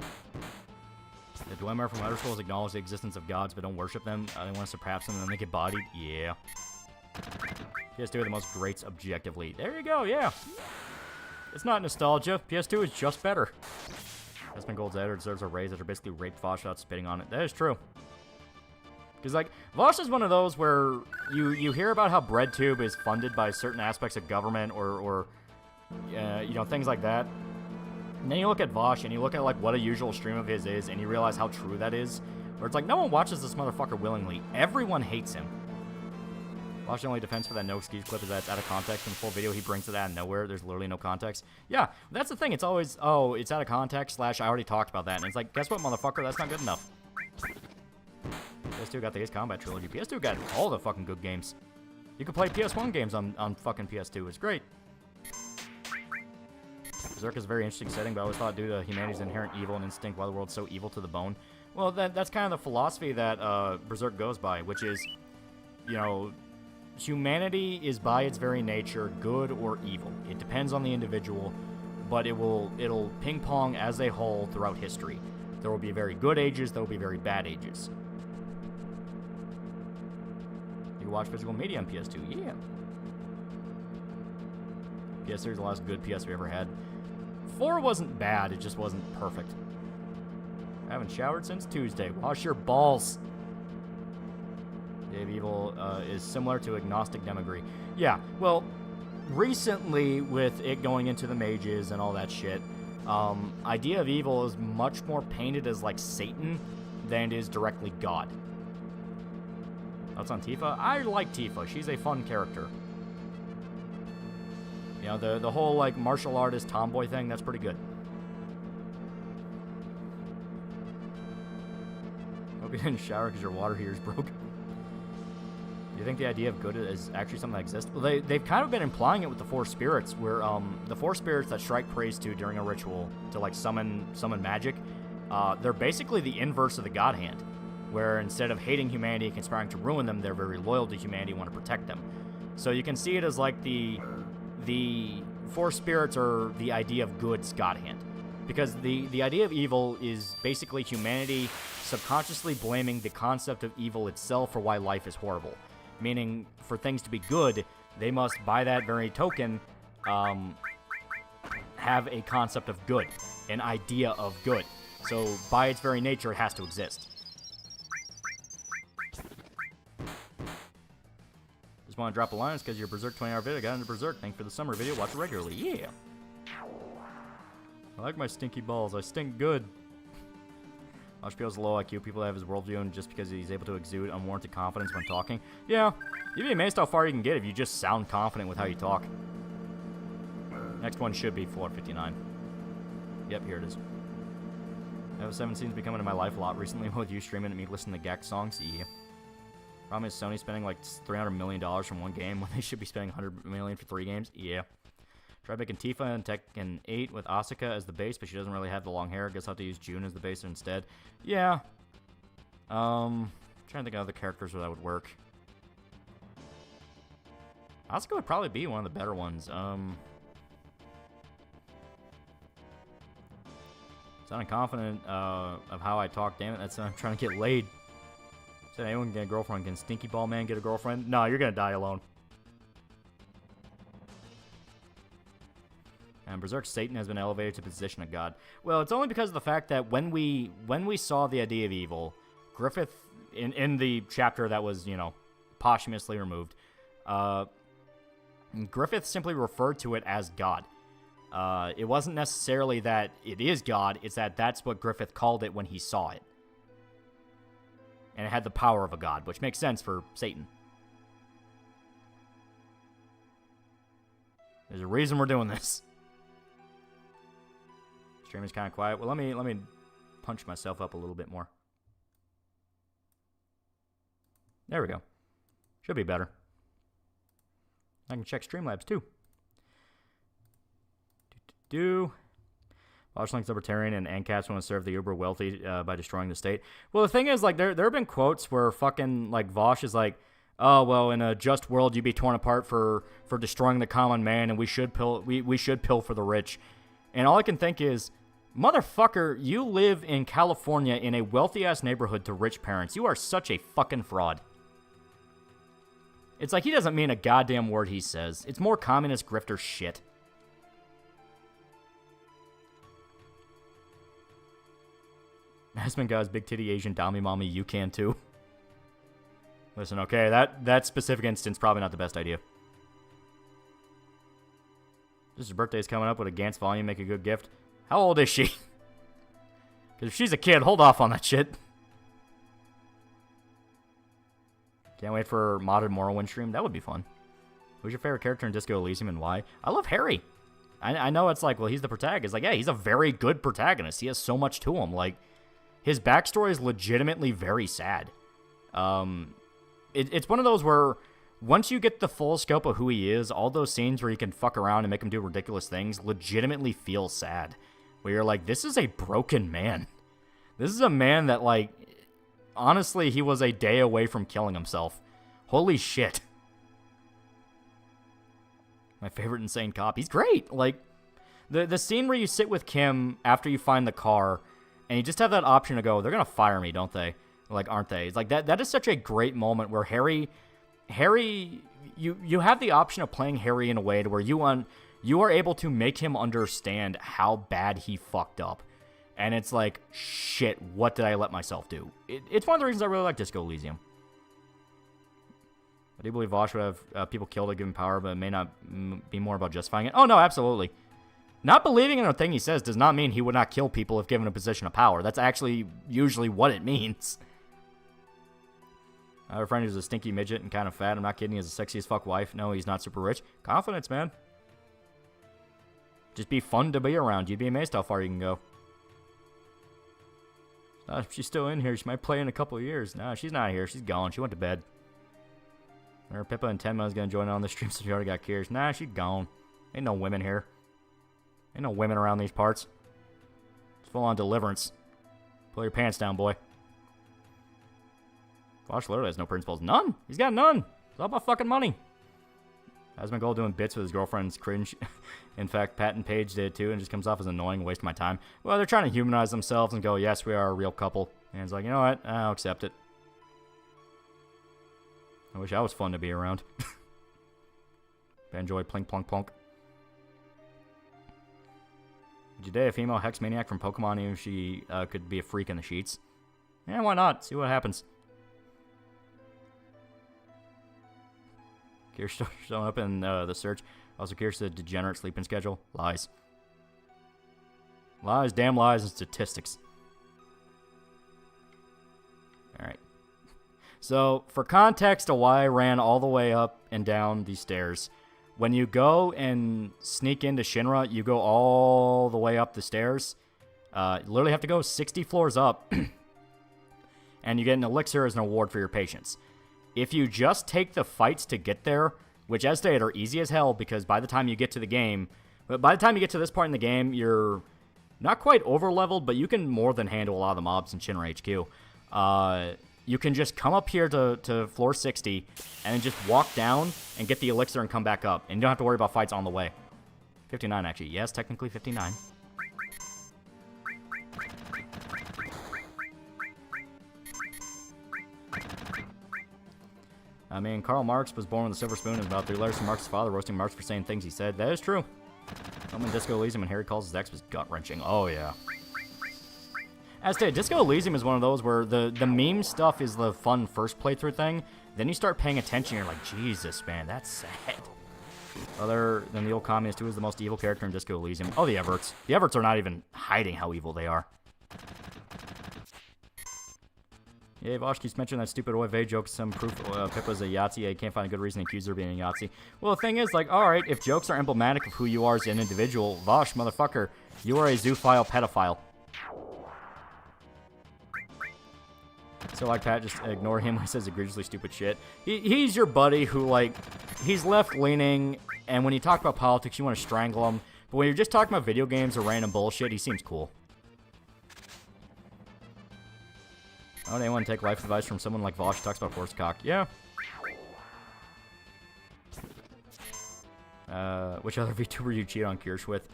B: The Dwemer from Outer Scrolls acknowledge the existence of gods, but don't worship them. They want to surpass them and then they get bodied. Yeah. PS2 are the most greats objectively. There you go, yeah. It's not nostalgia. PS2 is just better. Asmongold's editor deserves a raise after basically raped Vosh without spitting on it. That is true. Because, like, Vosh is one of those where you hear about how BreadTube is funded by certain aspects of government or you know, things like that. And then you look at Vosh and you look at, like, what a usual stream of his is, and you realize how true that is. Where it's like, no one watches this motherfucker willingly. Everyone hates him. Vosh's only defense for that no excuse clip is that it's out of context. In the full video, he brings it out of nowhere. There's literally no context. Yeah, that's the thing. It's always, oh, it's out of context, / I already talked about that. And it's like, guess what, motherfucker? That's not good enough. PS2 got the Ace Combat Trilogy. PS2 got all the fucking good games. You can play PS1 games on fucking PS2. It's great. Berserk is a very interesting setting, but I always thought due to humanity's inherent evil and instinct, why the world's so evil to the bone. Well, that's kind of the philosophy that Berserk goes by, which is, you know, humanity is by its very nature good or evil. It depends on the individual, but it'll ping pong as a whole throughout history. There will be very good ages, there will be very bad ages. You watch physical media on PS2, yeah. PS3 is the last good PS we ever had. 4 wasn't bad, it just wasn't perfect. I haven't showered since Tuesday. Wash your balls. Day of Evil is similar to Agnostic Demagogy. Yeah, well, recently with it going into the mages and all that shit, Idea of Evil is much more painted as like Satan than it is directly God. That's on Tifa. I like Tifa. She's a fun character. You know, the whole like martial artist tomboy thing, that's pretty good. Hope you didn't shower because your water heater's broke. Do you think the idea of good is actually something that exists? Well, they've kind of been implying it with the four spirits, where the four spirits that Shrike prays to during a ritual to like summon magic, they're basically the inverse of the God Hand, where instead of hating humanity and conspiring to ruin them, they're very loyal to humanity and want to protect them. So you can see it as like the four spirits are the idea of good's God Hand. Because the idea of evil is basically humanity subconsciously blaming the concept of evil itself for why life is horrible. Meaning, for things to be good, they must, by that very token, have a concept of good, an idea of good. So, by its very nature, it has to exist. Just want to drop a line because your Berserk 20-hour video got into Berserk. Thanks for the summer video. Watch it regularly. Yeah. I like my stinky balls. I stink good. Ashpio's low IQ. People have his worldview, and just because he's able to exude unwarranted confidence when talking. Yeah, you'd be amazed how far you can get if you just sound confident with how you talk. Next one should be floor 59. Yep, here it is. Episode 17 has become into my life a lot recently with you streaming and me listening to Gak songs. Yeah. Problem is Sony spending like $300 million from one game when they should be spending $100 million for 3 games. Yeah. Tried making Tifa in Tekken 8 with Asuka as the base, but she doesn't really have the long hair. Guess I'll have to use June as the base instead. Yeah. Trying to think of other characters where that would work. Asuka would probably be one of the better ones. Sounding confident of how I talk. Damn it, that's I'm trying to get laid. Said anyone can get a girlfriend. Can Stinky Ball Man get a girlfriend? No, you're gonna die alone. And Berserk Satan has been elevated to the position of God. Well, it's only because of the fact that when we saw the idea of evil, Griffith, in the chapter that was, you know, posthumously removed, Griffith simply referred to it as God. It wasn't necessarily that it is God, it's that that's what Griffith called it when he saw it. And it had the power of a god, which makes sense for Satan. There's a reason we're doing this. Stream is kind of quiet. Well, let me punch myself up a little bit more. There we go. Should be better. I can check Streamlabs too. Link's libertarian and ANCAPs want to serve the uber wealthy by destroying the state. Well, the thing is, like, there have been quotes where fucking, like, Vosh is like, oh, well, in a just world, you'd be torn apart for destroying the common man, and we should pill for the rich. And all I can think is, motherfucker, you live in California in a wealthy-ass neighborhood to rich parents. You are such a fucking fraud. It's like he doesn't mean a goddamn word he says. It's more communist grifter shit. Aspen guy's big titty Asian Dami mommy, you can too. Listen, okay, that specific instance probably not the best idea. Just her birthday's coming up with a Gantz volume, make a good gift. How old is she? Because if she's a kid, hold off on that shit. Can't wait for modded Morrowind stream. That would be fun. Who's your favorite character in Disco Elysium and why? I love Harry. I know it's like, well, he's the protagonist. Like, yeah, he's a very good protagonist. He has so much to him. Like, his backstory is legitimately very sad. It's one of those where once you get the full scope of who he is, all those scenes where you can fuck around and make him do ridiculous things legitimately feel sad. Where you're like, this is a broken man. This is a man that, like, honestly, he was a day away from killing himself. Holy shit. My favorite insane cop. He's great. Like, the scene where you sit with Kim after you find the car, and you just have that option to go, they're going to fire me, don't they? Like, aren't they? It's like, that is such a great moment where Harry, you have the option of playing Harry in a way to where you are able to make him understand how bad he fucked up. And it's like, shit, what did I let myself do? It's one of the reasons I really like Disco Elysium. I do believe Vosh would have people killed to give him power, but it may not be more about justifying it. Oh, no, absolutely. Not believing in a thing he says does not mean he would not kill people if given a position of power. That's actually usually what it means. I have a friend who's a stinky midget and kind of fat. I'm not kidding. He has a sexy as fuck wife. No, he's not super rich. Confidence, man. Just be fun to be around. You'd be amazed how far you can go. She's still in here. She might play in a couple of years. No, she's not here. She's gone. She went to bed. Or Pippa and Tenma is going to join on the stream, so she already got curious. Nah, she's gone. Ain't no women here. Ain't no women around these parts. It's full on deliverance. Pull your pants down, boy. Vosh literally has no principles. None. He's got none. It's all about fucking money. Has my goal doing bits with his girlfriend's cringe. In fact, Pat and Paige did too, and just comes off as annoying, waste of my time. Well, they're trying to humanize themselves and go, yes, we are a real couple. And it's like, you know what? I'll accept it. I wish I was fun to be around. Banjoy, plink, plonk, plonk. Would you date a female hex maniac from Pokemon even if she could be a freak in the sheets? Yeah, why not? See what happens. Curious showing up in the search. Also curious the degenerate sleeping schedule. Lies. Lies, damn lies, and statistics. Alright. So, for context of why I ran all the way up and down these stairs, when you go and sneak into Shinra, you go all the way up the stairs. You literally have to go 60 floors up, and you get an elixir as an award for your patience. If you just take the fights to get there, which as stated are easy as hell, because by the time you get to the game, but by the time you get to this point in the game, you're not quite over-leveled, but you can more than handle a lot of the mobs in Shinra HQ. You can just come up here to floor 60, and then just walk down and get the elixir and come back up, and you don't have to worry about fights on the way. 59, actually. Yes, technically 59. I mean, Karl Marx was born with a silver spoon and was about 3 letters from Marx's father, roasting Marx for saying things he said. That is true. When Disco Elysium and Harry calls his ex was gut-wrenching. Oh, yeah. As stated, Disco Elysium is one of those where the meme stuff is the fun first playthrough thing. Then you start paying attention, and you're like, Jesus, man, that's sad. Other than the old communist, who is the most evil character in Disco Elysium? Oh, the Everts. The Everts are not even hiding how evil they are. Yeah, Vosh keeps mentioning that stupid OFA joke, some proof Pippa's a Yahtzee. I can't find a good reason to accuse her of being a Yahtzee. Well, the thing is, like, alright, if jokes are emblematic of who you are as an individual, Vosh, motherfucker, you are a zoophile pedophile. So, like, Pat, just ignore him when he says egregiously stupid shit. He's your buddy who, like, he's left-leaning, and when you talk about politics, you want to strangle him. But when you're just talking about video games or random bullshit, he seems cool. Oh, they want to take life advice from someone like Vosh who talks about horse cock. Yeah. Which other VTuber you cheat on Kirsch with?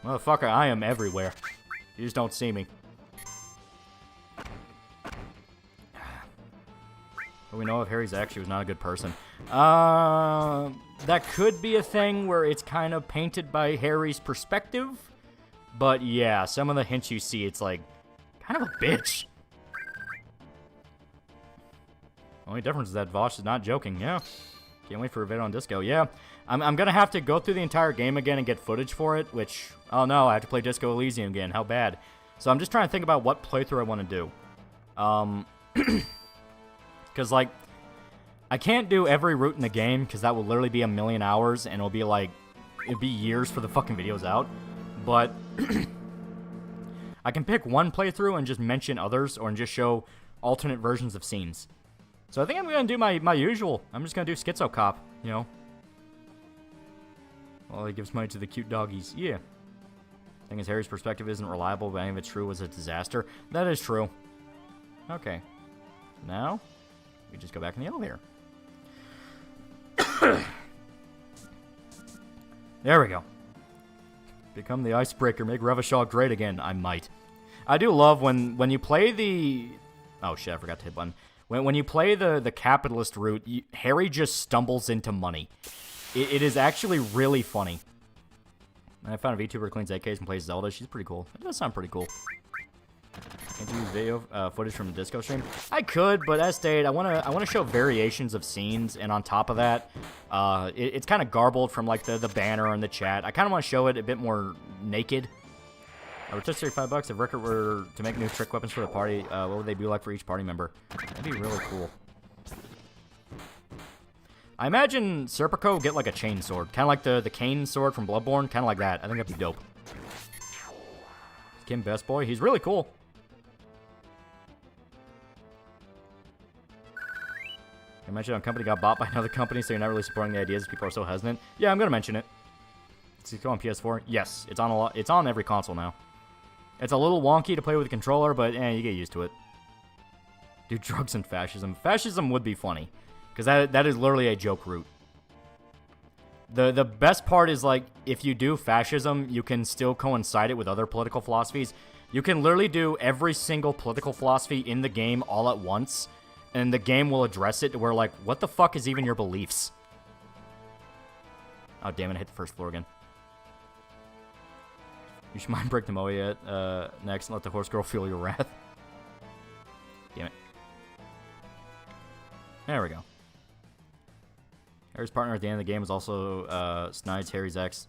B: Motherfucker, I am everywhere. You just don't see me. But we know if Harry's actually was not a good person. That could be a thing where it's kind of painted by Harry's perspective. But yeah, some of the hints you see, it's like, kind of a bitch. Only difference is that Vosh is not joking, yeah. Can't wait for a video on Disco, yeah. I'm gonna have to go through the entire game again and get footage for it, which, oh no, I have to play Disco Elysium again, how bad. So I'm just trying to think about what playthrough I want to do. Because, like, I can't do every route in the game, because that will literally be 1,000,000 hours, and it'll be, like, it'll be years for the fucking videos out. But I can pick one playthrough and just mention others, or just show alternate versions of scenes. So I think I'm going to do my usual. I'm just going to do Schizo Cop, you know. Well, he gives money to the cute doggies. Yeah. Thing is, Harry's perspective isn't reliable, but any of it's true was a disaster. That is true. Okay. Now, we just go back in the elevator. There we go. Become the icebreaker. Make Revoked great again. I might. I do love when you play the... Oh, shit, I forgot to hit button. When you play the capitalist route, Harry just stumbles into money. It is actually really funny. And I found a VTuber who cleans AKs and plays Zelda. She's pretty cool. It does sound pretty cool. Can't you use video footage from the disco stream? I could, but as stated, I wanna show variations of scenes, and on top of that, it's kind of garbled from like the banner and the chat. I kind of want to show it a bit more naked. I would touch $35. If Record were to make new trick weapons for the party, what would they be like for each party member? That'd be really cool. I imagine Serpico would get like a chain sword. Kind of like the Kane sword from Bloodborne. Kind of like that. I think that'd be dope. Kim Best Boy. He's really cool. I mentioned a company got bought by another company, so you're not really supporting the ideas. People are so hesitant. Yeah, I'm going to mention it. Is it on PS4? Yes. It's on a lot. It's on every console now. It's a little wonky to play with a controller, but you get used to it. Do drugs and fascism. Fascism would be funny, because that is literally a joke route. The best part is, like, if you do fascism, you can still coincide it with other political philosophies. You can literally do every single political philosophy in the game all at once, and the game will address it to where, like, what the fuck is even your beliefs? Oh, damn it, I hit the first floor again. You should mind break the Moe yet. Next, and let the horse girl feel your wrath. Damn it. There we go. Harry's partner at the end of the game is also Snides, Harry's ex.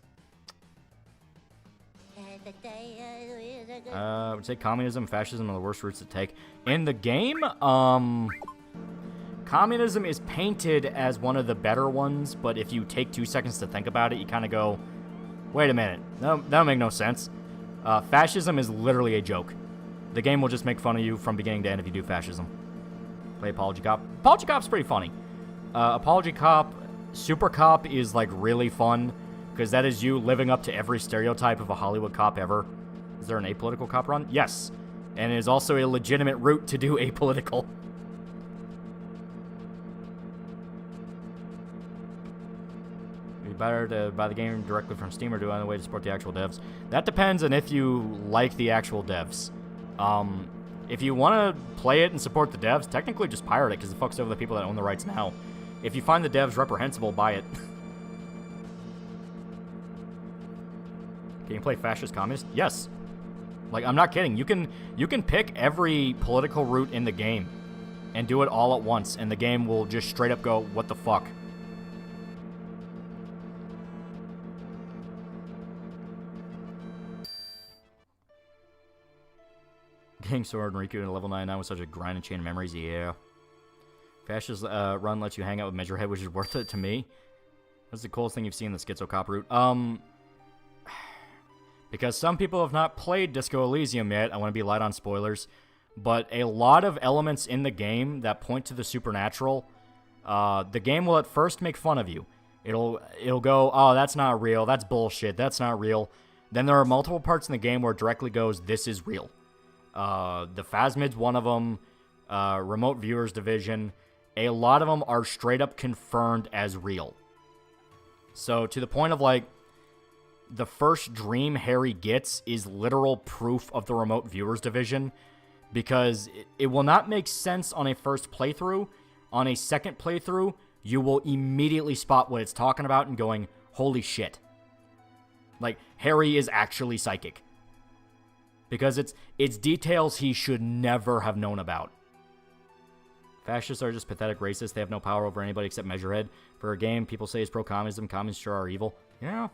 B: I would say communism, fascism are the worst routes to take. In the game, communism is painted as one of the better ones, but if you take 2 seconds to think about it, you kind of go, wait a minute, that'll make no sense. Fascism is literally a joke. The game will just make fun of you from beginning to end if you do fascism. Play Apology Cop. Apology Cop's pretty funny. Apology Cop, Super Cop is like really fun, because that is you living up to every stereotype of a Hollywood cop ever. Is there an apolitical cop run? Yes. And it is also a legitimate route to do apolitical. It'd be better to buy the game directly from Steam or do it on the way to support the actual devs. That depends on if you like the actual devs. If you want to play it and support the devs, technically just pirate it, because it fucks over the people that own the rights now. If you find the devs reprehensible, buy it. Can you play fascist communist? Yes. Like, I'm not kidding. You can pick every political route in the game and do it all at once, and the game will just straight up go, what the fuck? Getting Sword and Riku in level 99 was such a grind and chain of memories, yeah. Fascist run lets you hang out with Measurehead, which is worth it to me. What's the coolest thing you've seen in the Schizo Cop route? Because some people have not played Disco Elysium yet, I want to be light on spoilers, but a lot of elements in the game that point to the supernatural, the game will at first make fun of you. It'll go, oh, that's not real, that's bullshit, that's not real. Then there are multiple parts in the game where it directly goes, this is real. The Phasmid's one of them, Remote Viewers Division, a lot of them are straight up confirmed as real. So to the point of like, the first dream Harry gets is literal proof of the Remote Viewers Division, because it will not make sense on a first playthrough. On a second playthrough, you will immediately spot what it's talking about and going, holy shit. Like, Harry is actually psychic. Because it's details he should never have known about. Fascists are just pathetic racists. They have no power over anybody except Measurehead. For a game, people say it's pro-communism. Communists sure are evil. Yeah.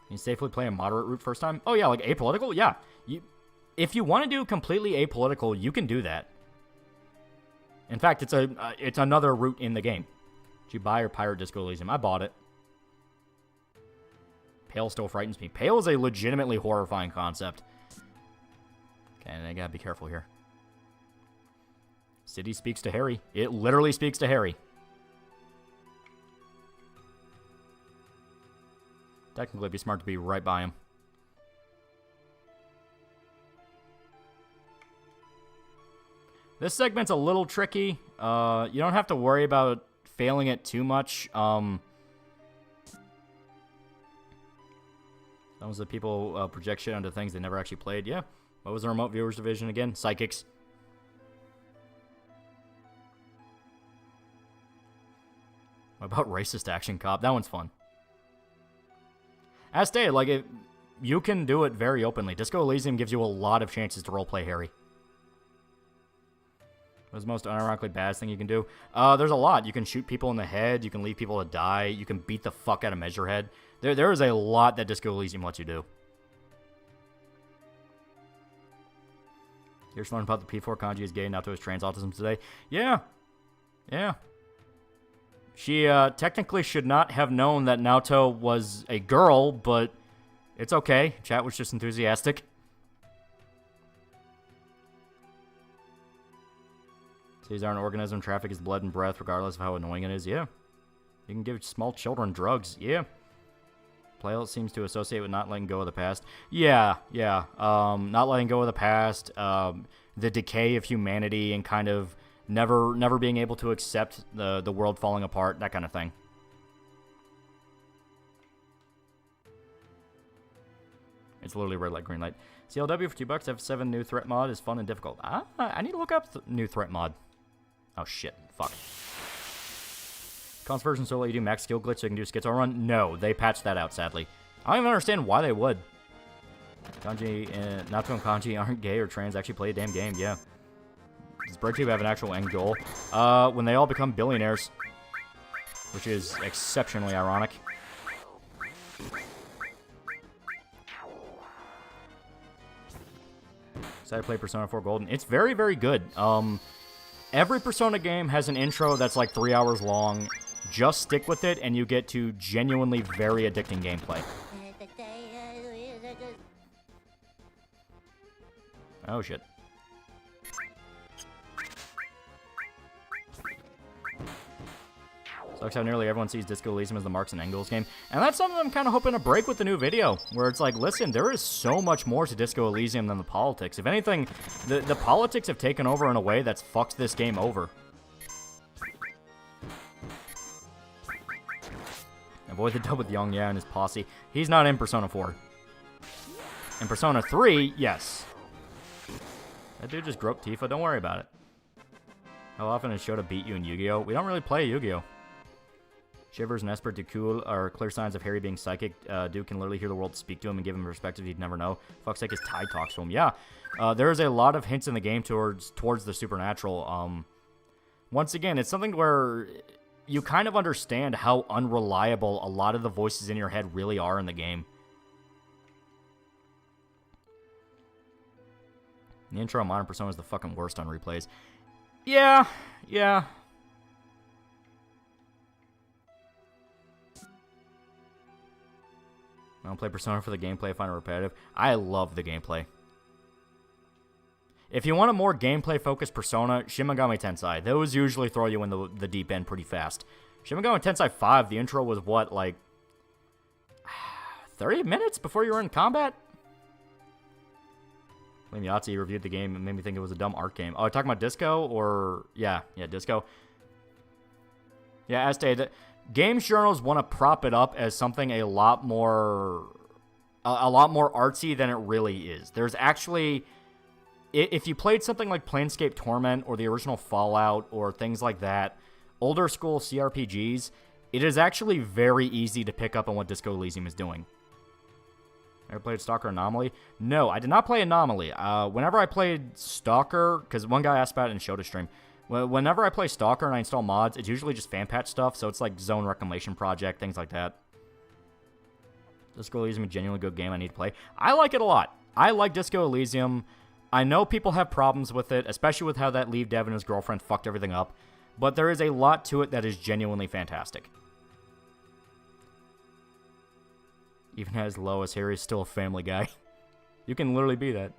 B: Can you safely play a moderate route first time? Oh, yeah, like apolitical? Yeah. If you want to do completely apolitical, you can do that. In fact, it's another route in the game. Did you buy or pirate Disco Elysium? I bought it. Pale still frightens me. Pale is a legitimately horrifying concept. Okay, and I gotta be careful here. City speaks to Harry. It literally speaks to Harry. Technically, it'd be smart to be right by him. This segment's a little tricky. You don't have to worry about failing it too much. That was the people project shit onto things they never actually played. Yeah. What was the remote viewers division again? Psychics. What about racist action cop? That one's fun. As stated, like, you can do it very openly. Disco Elysium gives you a lot of chances to roleplay Harry. What's the most unironically bad thing you can do? There's a lot. You can shoot people in the head. You can leave people to die. You can beat the fuck out of Measurehead. There is a lot that Disco Elysium lets you do. Here's learning about the P4 kanji is gay, Naoto has trans autism today. Yeah. Yeah. She technically should not have known that Naoto was a girl, but it's okay. Chat was just enthusiastic. These are an organism. Traffic is blood and breath, regardless of how annoying it is. Yeah. You can give small children drugs. Yeah. Playlist seems to associate with not letting go of the past. Yeah. Not letting go of the past. The decay of humanity and kind of never being able to accept the world falling apart. That kind of thing. It's literally red light, green light. CLW for $2. F7 new threat mod is fun and difficult. I need to look up new threat mod. Oh shit. Fuck. Cons version so let you do max skill glitch so you can do schizo run? No, they patched that out, sadly. I don't even understand why they would. Kanji, Naoto and Kanji aren't gay or trans, actually play a damn game, yeah. Does BreadTube have an actual end goal? When they all become billionaires. Which is exceptionally ironic. Excited to play Persona 4 Golden. It's very, very good. Every Persona game has an intro that's like 3 hours long. Just stick with it, and you get to genuinely very addicting gameplay. Oh, shit. Sucks how nearly everyone sees Disco Elysium as the Marks and Engels game. And that's something I'm kind of hoping to break with the new video, where it's like, listen, there is so much more to Disco Elysium than the politics. If anything, the politics have taken over in a way that's fucked this game over. Avoid the dub with Young Ya and his posse. He's not in Persona 4. In Persona 3, yes. That dude just groped Tifa, don't worry about it. How often is Shota beat you in Yu-Gi-Oh? We don't really play Yu-Gi-Oh! Shivers and Esper Ducoul are clear signs of Harry being psychic. Duke can literally hear the world speak to him and give him perspective he'd never know. Fuck's sake, his Tide talks to him. Yeah, there's a lot of hints in the game towards the supernatural. Once again, it's something where you kind of understand how unreliable a lot of the voices in your head really are in the game. The intro of Modern Persona is the fucking worst on replays. Yeah. I don't play Persona for the gameplay, I find it repetitive. I love the gameplay. If you want a more gameplay-focused Persona, Shin Megami Tensei. Those usually throw you in the deep end pretty fast. Shin Megami Tensei 5, the intro was what, like 30 minutes before you were in combat? Liam Yahtzee reviewed the game and made me think it was a dumb art game. Oh, talking about Disco? Or, yeah, Disco. Yeah, as stated, games journals want to prop it up as something a lot more artsy than it really is. There's actually, if you played something like Planescape Torment or the original Fallout or things like that, older school CRPGs, it is actually very easy to pick up on what Disco Elysium is doing. Ever played Stalker Anomaly? No, I did not play Anomaly. Whenever I played Stalker, because one guy asked about it in Shota stream, whenever I play Stalker and I install mods, it's usually just fan patch stuff, so it's like Zone Reclamation Project, things like that. Disco Elysium is a genuinely good game I need to play. I like it a lot. I like Disco Elysium. I know people have problems with it, especially with how that lead dev and his girlfriend fucked everything up, but there is a lot to it that is genuinely fantastic. Even as low as Harry is still a family guy. You can literally be that.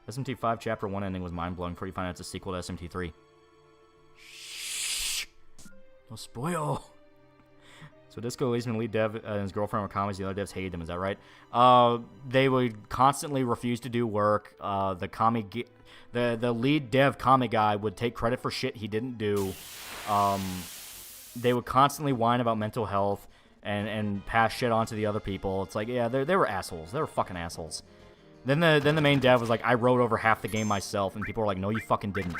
B: SMT5 Chapter 1 ending was mind-blowing before you find out it's a sequel to SMT3. Shh! No spoil! So Disco Elysium lead dev and his girlfriend were commies, the other devs hated them, is that right? They would constantly refuse to do work. The lead dev comic guy would take credit for shit he didn't do. They would constantly whine about mental health. and pass shit on to the other people. It's like, yeah, they were assholes. They were fucking assholes. Then the main dev was like, I wrote over half the game myself, and people were like, no, you fucking didn't.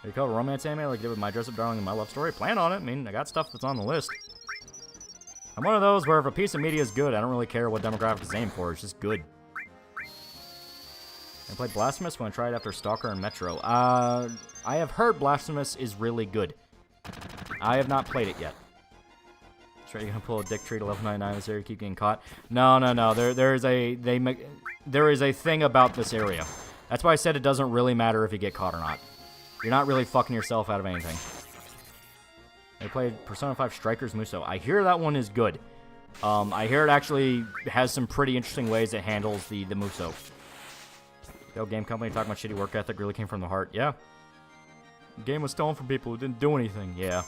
B: You call it romance anime like I did with My Dress Up Darling and My Love Story? Plan on it. I mean, I got stuff that's on the list. I'm one of those where if a piece of media is good, I don't really care what demographic it's aimed for. It's just good. I played Blasphemous when I tried after Stalker and Metro. I have heard Blasphemous is really good. I have not played it yet. Sure, you're gonna pull a dick tree to level 99 in this area, keep getting caught. No. There is a thing about this area. That's why I said it doesn't really matter if you get caught or not. You're not really fucking yourself out of anything. I played Persona 5 Strikers Muso. I hear that one is good. I hear it actually has some pretty interesting ways it handles the Muso. The old game company talking about shitty work ethic really came from the heart. Yeah. The game was stolen from people who didn't do anything. Yeah.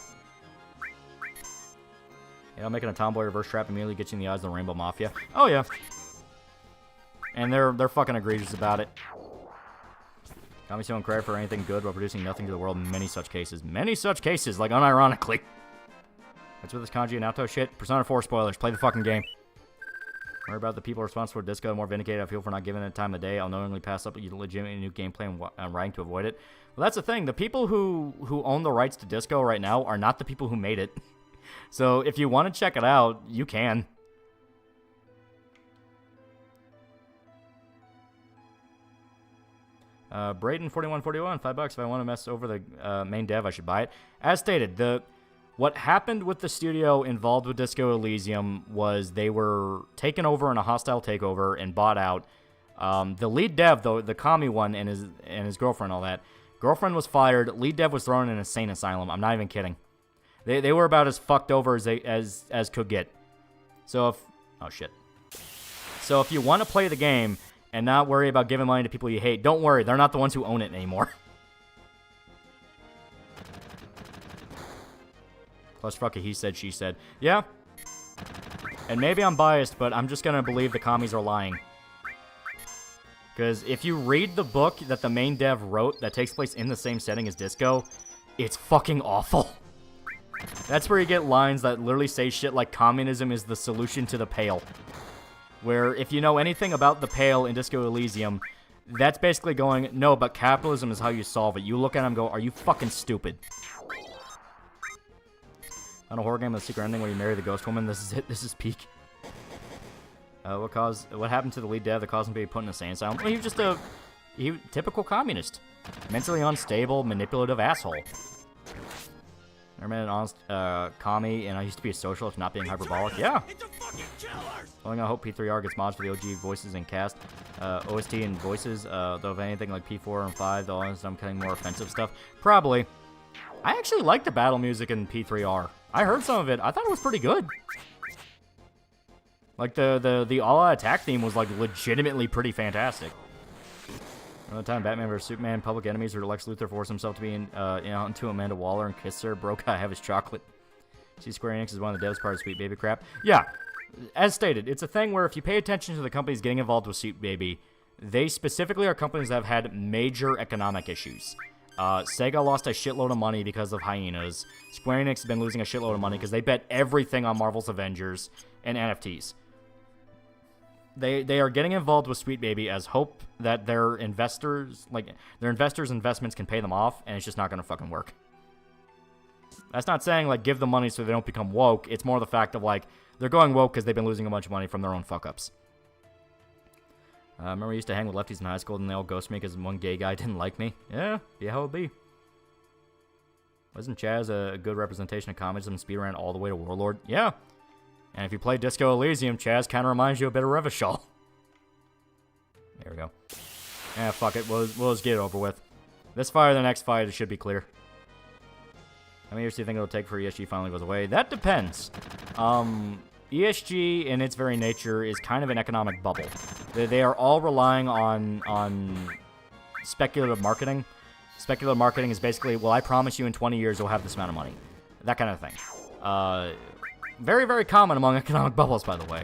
B: Yeah, making a tomboy reverse trap immediately gets you in the eyes of the Rainbow Mafia. Oh, yeah. And they're fucking egregious about it. Got me showing credit for anything good while producing nothing to the world in many such cases. Many such cases, like unironically. That's with this Kanji and Naoto shit. Persona 4 spoilers. Play the fucking game. Worry about the people responsible for Disco. More vindicated, I feel, for not giving it time of day. I'll knowingly pass up legitimately new gameplay and writing to avoid it. Well, that's the thing. The people who own the rights to Disco right now are not the people who made it. So if you want to check it out, you can. Braden4141, $5 if I want to mess over the main dev, I should buy it. As stated, what happened with the studio involved with Disco Elysium was they were taken over in a hostile takeover and bought out. The lead dev, though, the commie one, and his girlfriend, all that. Girlfriend was fired. Lead dev was thrown in an insane asylum. I'm not even kidding. They were about as fucked over as could get. So if you want to play the game and not worry about giving money to people you hate, don't worry. They're not the ones who own it anymore. Plus, fuck it, he said, she said. Yeah. And maybe I'm biased, but I'm just going to believe the commies are lying. Because if you read the book that the main dev wrote that takes place in the same setting as Disco, it's fucking awful. That's where you get lines that literally say shit like communism is the solution to the Pale. Where if you know anything about the Pale in Disco Elysium, that's basically going, no, but capitalism is how you solve it. You look at him and go, are you fucking stupid? On a horror game with a secret ending where you marry the ghost woman, this is it. This is peak. What happened to the lead dev that caused him to be put in a insane asylum? Well, he was just a typical communist. Mentally unstable, manipulative asshole. I met an honest commie, and I used to be a socialist, not being hyperbolic. Yeah. Well, I hope P3R gets mods for the OG voices and cast, OST and voices. Though if anything like P4 and 5, though I'm cutting more offensive stuff. Probably. I actually like the battle music in P3R. I heard some of it. I thought it was pretty good. Like the all-out attack theme was like legitimately pretty fantastic. Another time, Batman vs Superman, Public Enemies, where Lex Luthor forced himself to be into Amanda Waller and kiss her. Bro, gotta have his chocolate. See, Square Enix is one of the devs part of Sweet Baby crap. Yeah, as stated, it's a thing where if you pay attention to the companies getting involved with Sweet Baby, they specifically are companies that have had major economic issues. Sega lost a shitload of money because of hyenas. Square Enix has been losing a shitload of money because they bet everything on Marvel's Avengers and NFTs. They are getting involved with Sweet Baby as hope that their investors' investments can pay them off, and it's just not going to fucking work. That's not saying, like, give them money so they don't become woke. It's more the fact of, like, they're going woke because they've been losing a bunch of money from their own fuck-ups. Remember I used to hang with lefties in high school, and they all ghosted me because one gay guy didn't like me? Yeah, be how it be. Wasn't Chaz a good representation of communism and speedran all the way to Warlord? Yeah. And if you play Disco Elysium, Chaz kind of reminds you a bit of Revoked. There we go. Yeah, fuck it. We'll just get it over with. This fight or the next fight, it should be clear. How many years do you think it'll take for ESG finally goes away? That depends. ESG, in its very nature, is kind of an economic bubble. They are all relying on speculative marketing. Speculative marketing is basically, well, I promise you in 20 years you'll have this amount of money. That kind of thing. Very, very common among economic bubbles, by the way.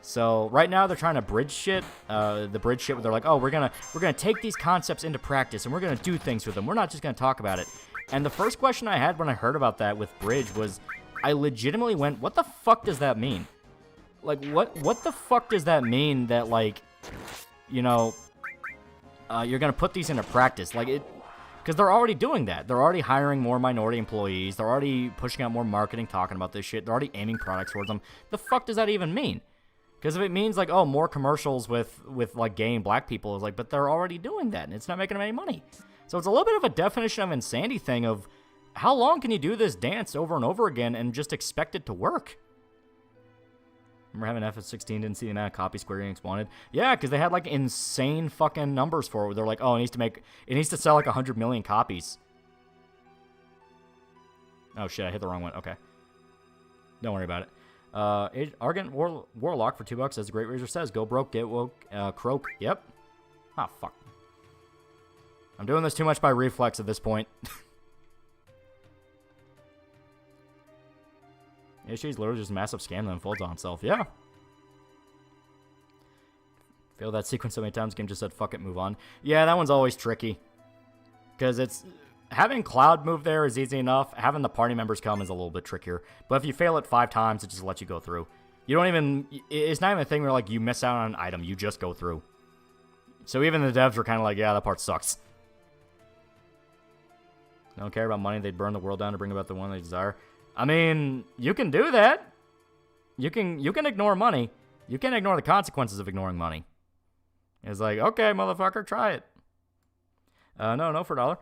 B: So right now they're trying to bridge shit. The bridge shit where they're like, oh, we're gonna take these concepts into practice and we're gonna do things with them. We're not just gonna talk about it. And the first question I had when I heard about that with Bridge was, I legitimately went, what the fuck does that mean? Like, what the fuck does that mean that, like, you know, you're going to put these into practice? Like, because they're already doing that. They're already hiring more minority employees. They're already pushing out more marketing, talking about this shit. They're already aiming products towards them. The fuck does that even mean? Because if it means, like, oh, more commercials with like, gay and black people, it's like, but they're already doing that, and it's not making them any money. So it's a little bit of a definition of insanity thing of how long can you do this dance over and over again and just expect it to work? Remember having FF16 didn't see the amount of copies Square Enix wanted? Yeah, because they had, like, insane fucking numbers for it. They're like, oh, it needs to sell, like, 100 million copies. Oh, shit, I hit the wrong one. Okay. Don't worry about it. Argent Warlock for $2, as the Great Razor says. Go broke, get woke, croak. Yep. Ah, fuck. I'm doing this too much by reflex at this point. Yeah, she's literally just a massive scam that unfolds on itself. Yeah. Failed that sequence so many times, game just said, fuck it, move on. Yeah, that one's always tricky. Because it's... Having Cloud move there is easy enough. Having the party members come is a little bit trickier. But if you fail it 5 times, it just lets you go through. You don't even... It's not even a thing where, like, you miss out on an item. You just go through. So even the devs were kind of like, yeah, that part sucks. They don't care about money. They'd burn the world down to bring about the one they desire. I mean, you can do that. You can ignore money. You can't ignore the consequences of ignoring money. It's like, okay, motherfucker, try it. No, for $1.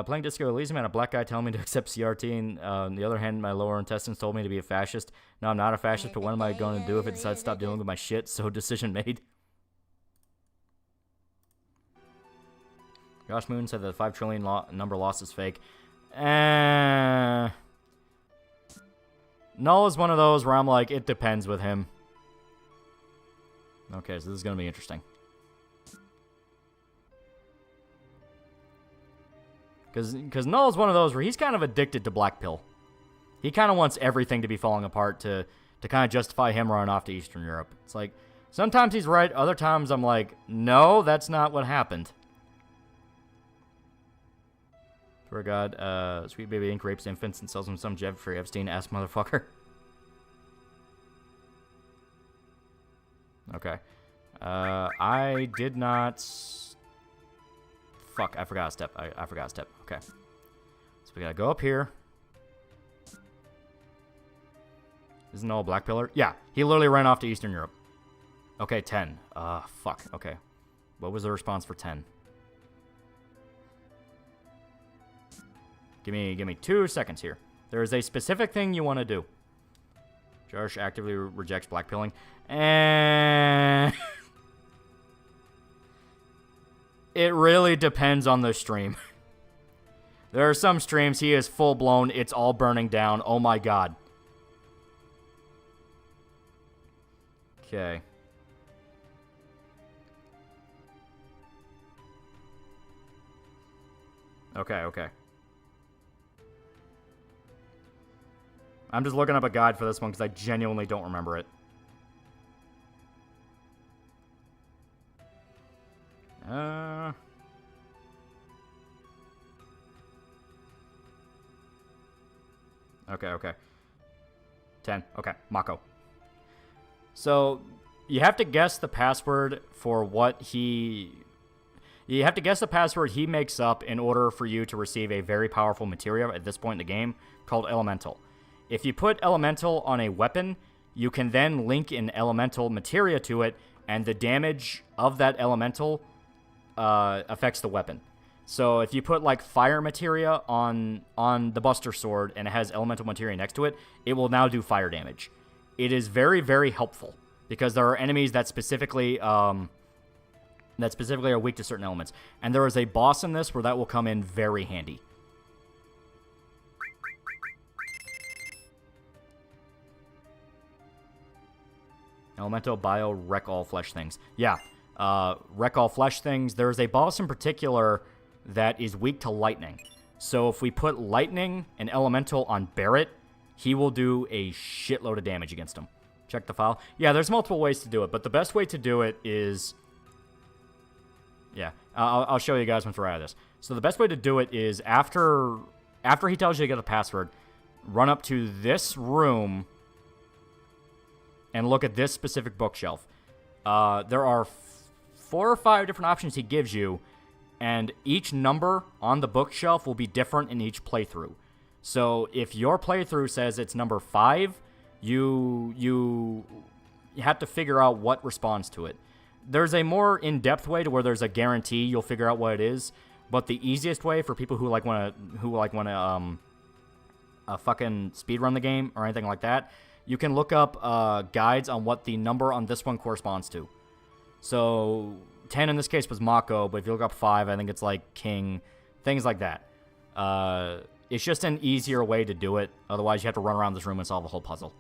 B: Playing Disco Elysium had a black guy telling me to accept CRT, and on the other hand, my lower intestines told me to be a fascist. No, I'm not a fascist, but what am I going to do if I decide to stop dealing with my shit? So decision made. Josh Moon said that the 5 trillion number lost is fake. Null is one of those where I'm like, it depends with him. Okay, so this is going to be interesting. Because Null is one of those where he's kind of addicted to Black Pill. He kind of wants everything to be falling apart to kind of justify him running off to Eastern Europe. It's like, sometimes he's right, other times I'm like, no, that's not what happened. Swear to God, Sweet Baby Inc. rapes infants and sells them some Jeffrey Epstein-ass motherfucker. Okay. I did not... Fuck, I forgot a step. I forgot a step. Okay. So we gotta go up here. Isn't all Black Pillar? Yeah, he literally ran off to Eastern Europe. Okay, 10. Fuck. Okay. What was the response for 10? Give me 2 seconds here. There is a specific thing you want to do. Josh actively rejects blackpilling. And... It really depends on the stream. There are some streams he is full-blown, it's all burning down. Oh my god. Okay. Okay. I'm just looking up a guide for this one because I genuinely don't remember it. Okay. 10. Okay, Mako. So, you have to guess the password for what he... You have to guess the password he makes up in order for you to receive a very powerful materia at this point in the game called Elemental. If you put Elemental on a weapon, you can then link an Elemental materia to it, and the damage of that Elemental affects the weapon. So if you put like fire materia on the Buster Sword and it has elemental materia next to it, it will now do fire damage. It is very, very helpful because there are enemies that specifically are weak to certain elements. And there is a boss in this where that will come in very handy. Elemental Bio Wreck All Flesh Things. Yeah, Wreck All Flesh Things. There is a boss in particular that is weak to lightning. So if we put lightning and elemental on Barrett, he will do a shitload of damage against him. Check the file. Yeah, there's multiple ways to do it, but the best way to do it is... Yeah, I'll show you guys once we're out of this. So the best way to do it is after after he tells you to get the password, run up to this room and look at this specific bookshelf. There are 4 or 5 different options he gives you, and each number on the bookshelf will be different in each playthrough. So if your playthrough says it's number 5, you have to figure out what responds to it. There's a more in-depth way to where there's a guarantee you'll figure out what it is, but the easiest way for people who want to fucking speedrun the game or anything like that, you can look up guides on what the number on this one corresponds to. So 10 in this case was Mako, but if you look up 5, I think it's like King, things like that. It's just an easier way to do it. Otherwise, you have to run around this room and solve the whole puzzle.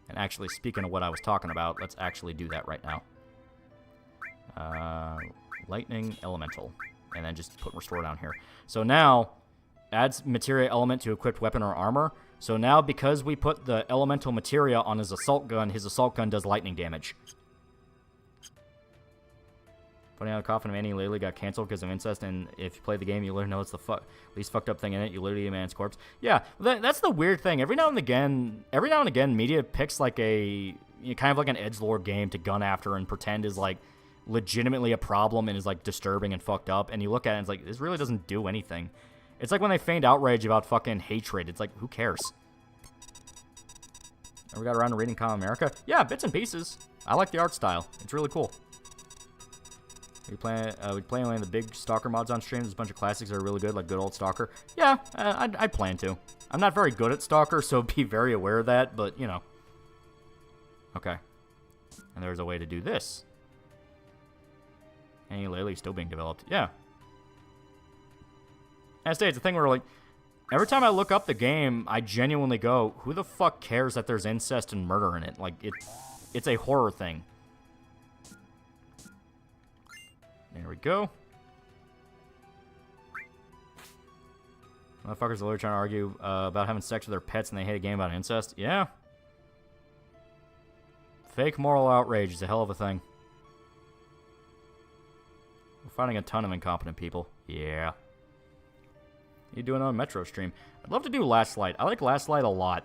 B: And actually, speaking of what I was talking about, let's actually do that right now. Lightning Elemental. And then just put Restore down here. So now, adds materia element to equipped weapon or armor. So now, because we put the elemental materia on his assault gun does lightning damage. Putting out a coffin of Annie Laley got canceled because of incest, and if you play the game, you literally know it's the least fucked up thing in it. You literally a man's corpse. Yeah, that's the weird thing. Every now and again, media picks like kind of like an edgelord game to gun after and pretend is like legitimately a problem and is like disturbing and fucked up. And you look at it and it's like, this really doesn't do anything. It's like when they feigned outrage about fucking hatred. It's like, who cares? Ever got around to reading Comic America? Yeah, bits and pieces. I like the art style. It's really cool. We play one of the big Stalker mods on stream. There's a bunch of classics that are really good, like good old Stalker. Yeah, I'd plan to. I'm not very good at Stalker, so be very aware of that, but, you know. Okay. And there's a way to do this. Annie Laley's still being developed. Yeah. And I say, it's a thing where, like, every time I look up the game, I genuinely go, who the fuck cares that there's incest and murder in it? Like, it's a horror thing. There we go. Motherfuckers are literally trying to argue about having sex with their pets and they hate a game about incest. Yeah. Fake moral outrage is a hell of a thing. We're finding a ton of incompetent people. Yeah. You doing on a Metro stream? I'd love to do Last Light. I like Last Light a lot.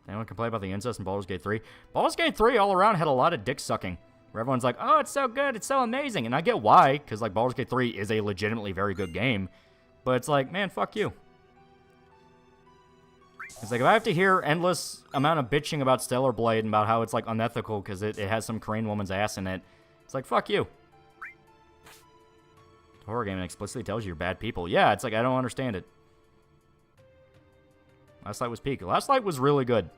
B: Anyone complain about the incest in Baldur's Gate 3? Baldur's Gate 3 all around had a lot of dick sucking. Where everyone's like, oh, it's so good, it's so amazing. And I get why, because like Baldur's Gate 3 is a legitimately very good game. But it's like, man, fuck you. It's like, if I have to hear endless amount of bitching about Stellar Blade and about how it's like unethical because it has some Korean woman's ass in it, it's like, fuck you. The horror game explicitly tells you you're bad people. Yeah, it's like, I don't understand it. Last Light was peak. Last Light was really good.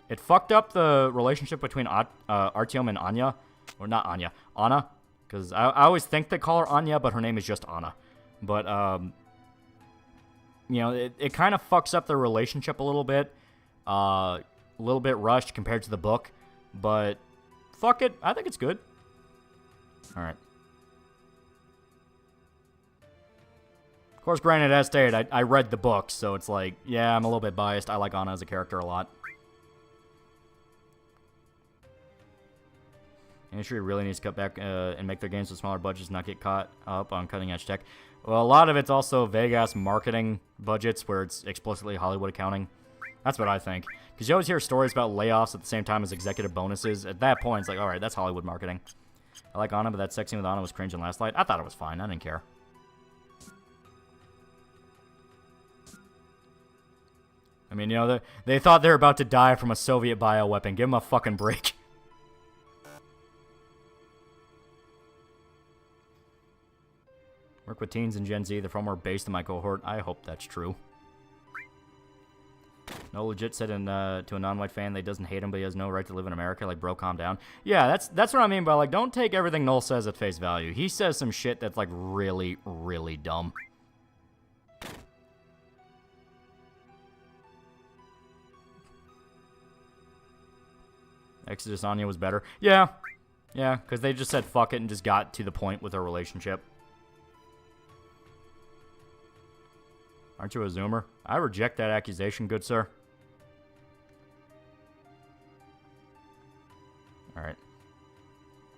B: It fucked up the relationship between Artyom and Anya. Or not Anya. Anna. Because I always think they call her Anya, but her name is just Anna. But, you know, it kind of fucks up their relationship a little bit. A little bit rushed compared to the book. But, fuck it. I think it's good. Alright. Of course, granted, as stated, I read the book, so it's like, yeah, I'm a little bit biased. I like Anna as a character a lot. Industry really needs to cut back and make their games with smaller budgets, not get caught up on cutting-edge tech. Well, a lot of it's also vague-ass marketing budgets where it's explicitly Hollywood accounting. That's what I think. Because you always hear stories about layoffs at the same time as executive bonuses. At that point, it's like, alright, that's Hollywood marketing. I like Anna, but that sex scene with Anna was cringe in Last Light. I thought it was fine. I didn't care. I mean, you know, they thought they were about to die from a Soviet bioweapon. Give them a fucking break. Work with teens and Gen Z. They're far more based in my cohort. I hope that's true. No legit said to a non-white fan that he doesn't hate him, but he has no right to live in America. Like, bro, calm down. Yeah, that's what I mean by, like, don't take everything Noel says at face value. He says some shit that's, like, really, really dumb. Exodus Anya was better. Yeah. Yeah, because they just said fuck it and just got to the point with their relationship. Aren't you a Zoomer? I reject that accusation, good sir. Alright.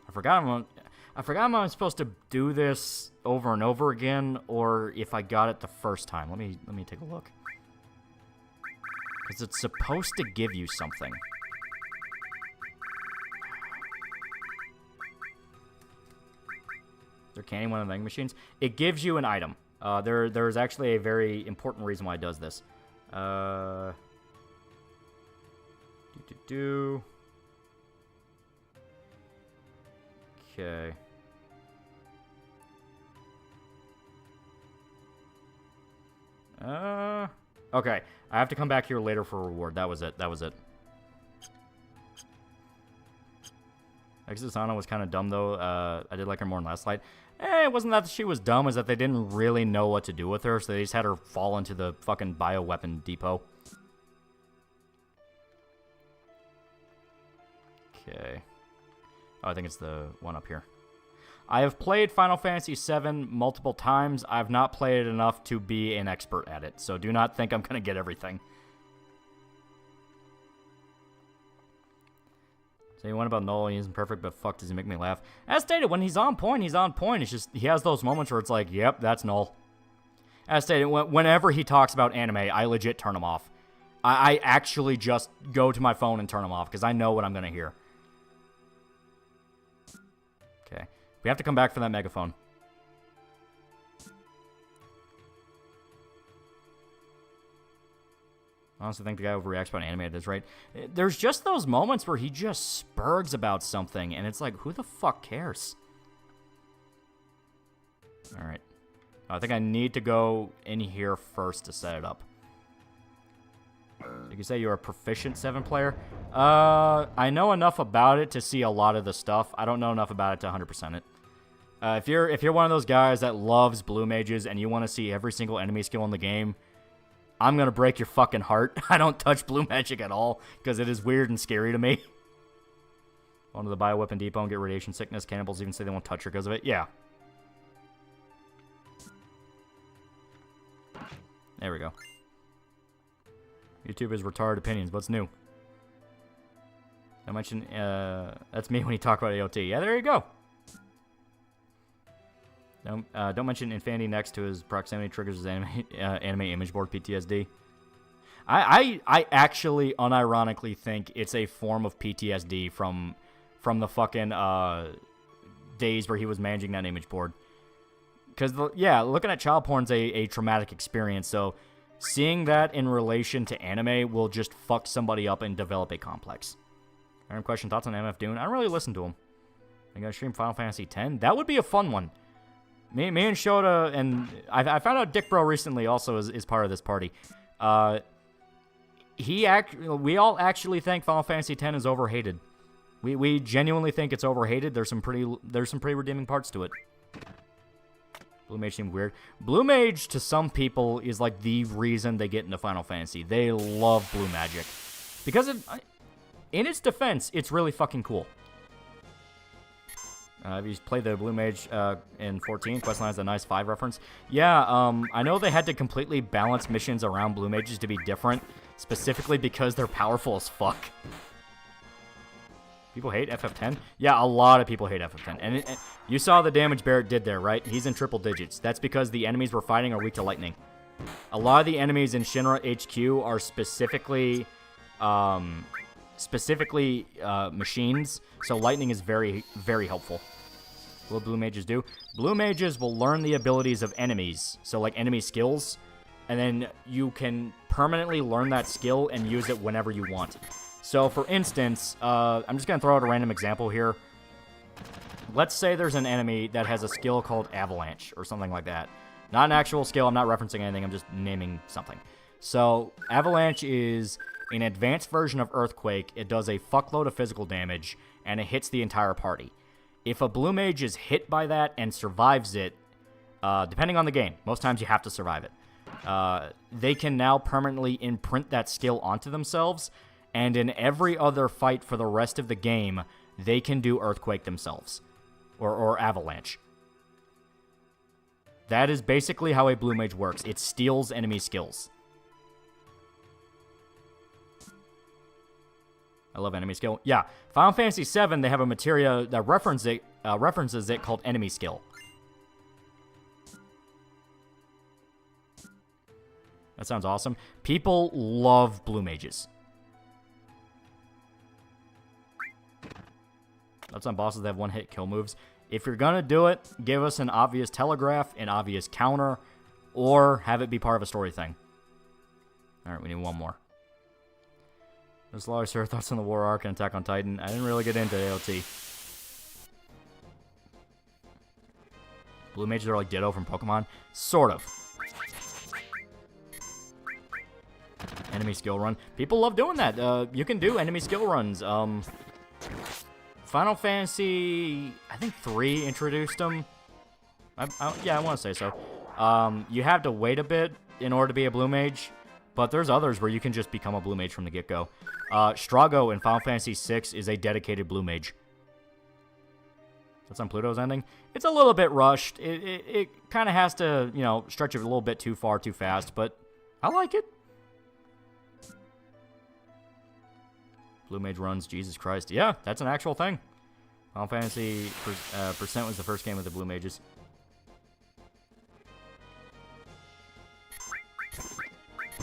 B: I I forgot if I'm supposed to do this over and over again, or if I got it the first time. Let me take a look. Because it's supposed to give you something. Is there candy in one of the vending machines? It gives you an item. There's actually a very important reason why it does this. Okay. Okay. I have to come back here later for a reward. That was it. Exisana was kind of dumb, though. I did like her more in last light. It wasn't that she was dumb, is that they didn't really know what to do with her, so they just had her fall into the fucking bioweapon depot. Okay. Oh, I think it's the one up here. I have played Final Fantasy VII multiple times. I've not played it enough to be an expert at it, so do not think I'm going to get everything. Say one about Noel, he isn't perfect, but fuck, does he make me laugh? As stated, when he's on point, he's on point. It's just, he has those moments where it's like, yep, that's Noel. As stated, whenever he talks about anime, I legit turn him off. I actually just go to my phone and turn him off, because I know what I'm going to hear. Okay. We have to come back for that megaphone. I honestly think the guy overreacts about anime at this rate. There's just those moments where he just spurgs about something, and it's like, who the fuck cares? Alright. I think I need to go in here first to set it up. You can say you're a proficient 7 player. I know enough about it to see a lot of the stuff. I don't know enough about it to 100% it. If you're one of those guys that loves blue mages and you want to see every single enemy skill in the game, I'm going to break your fucking heart. I don't touch blue magic at all because it is weird and scary to me. Go to the bioweapon depot and get radiation sickness. Cannibals even say they won't touch her because of it. Yeah. There we go. YouTube is retarded opinions. What's new? I mentioned, that's me when you talk about AOT. Yeah, there you go. Don't mention Infinity next to his proximity triggers his anime image board PTSD. I actually unironically think it's a form of PTSD from the fucking days where he was managing that image board. Because, yeah, looking at child porn's a traumatic experience, so seeing that in relation to anime will just fuck somebody up and develop a complex. Random question, thoughts on MF Dune? I don't really listen to him. You gonna stream Final Fantasy X? That would be a fun one. Me and Shota, and I found out Dick Bro recently also is part of this party. We all actually think Final Fantasy X is overhated. We genuinely think it's overhated. There's some pretty redeeming parts to it. Blue Mage seemed weird. Blue Mage, to some people, is like the reason they get into Final Fantasy. They love blue magic. Because, in its defense, it's really fucking cool. Have you played the Blue Mage in 14? Questline's a nice 5 reference. Yeah, I know they had to completely balance missions around Blue Mages to be different, specifically because they're powerful as fuck. People hate FF10? Yeah, a lot of people hate FF10. And you saw the damage Barrett did there, right? He's in triple digits. That's because the enemies we're fighting are weak to lightning. A lot of the enemies in Shinra HQ are specifically machines, so lightning is very, very helpful. What will blue mages do? Blue mages will learn the abilities of enemies, so like enemy skills, and then you can permanently learn that skill and use it whenever you want. So, for instance, I'm just going to throw out a random example here. Let's say there's an enemy that has a skill called Avalanche, or something like that. Not an actual skill, I'm not referencing anything, I'm just naming something. So, Avalanche is an advanced version of Earthquake. It does a fuckload of physical damage, and it hits the entire party. If a blue mage is hit by that and survives it, depending on the game, most times you have to survive it, they can now permanently imprint that skill onto themselves, and in every other fight for the rest of the game, they can do Earthquake themselves, or Avalanche. That is basically how a blue mage works. It steals enemy skills. I love enemy skill. Yeah, Final Fantasy VII, they have a materia that references it called enemy skill. That sounds awesome. People love blue mages. That's on bosses that have one-hit kill moves. If you're gonna do it, give us an obvious telegraph, an obvious counter, or have it be part of a story thing. Alright, we need one more. There's a lot of thoughts on the War Arc and Attack on Titan. I didn't really get into AOT. Blue mages are like Ditto from Pokemon? Sort of. Enemy skill run. People love doing that. You can do enemy skill runs. Final Fantasy, I think 3 introduced them. Yeah, I want to say so. You have to wait a bit in order to be a blue mage, but there's others where you can just become a blue mage from the get-go. Strago in Final Fantasy VI is a dedicated blue mage. That's on Pluto's ending. It's a little bit rushed. It kind of has to, you know, stretch it a little bit too far, too fast, but I like it. Blue mage runs, Jesus Christ. Yeah, that's an actual thing. Final Fantasy Percent was the first game with the blue mages.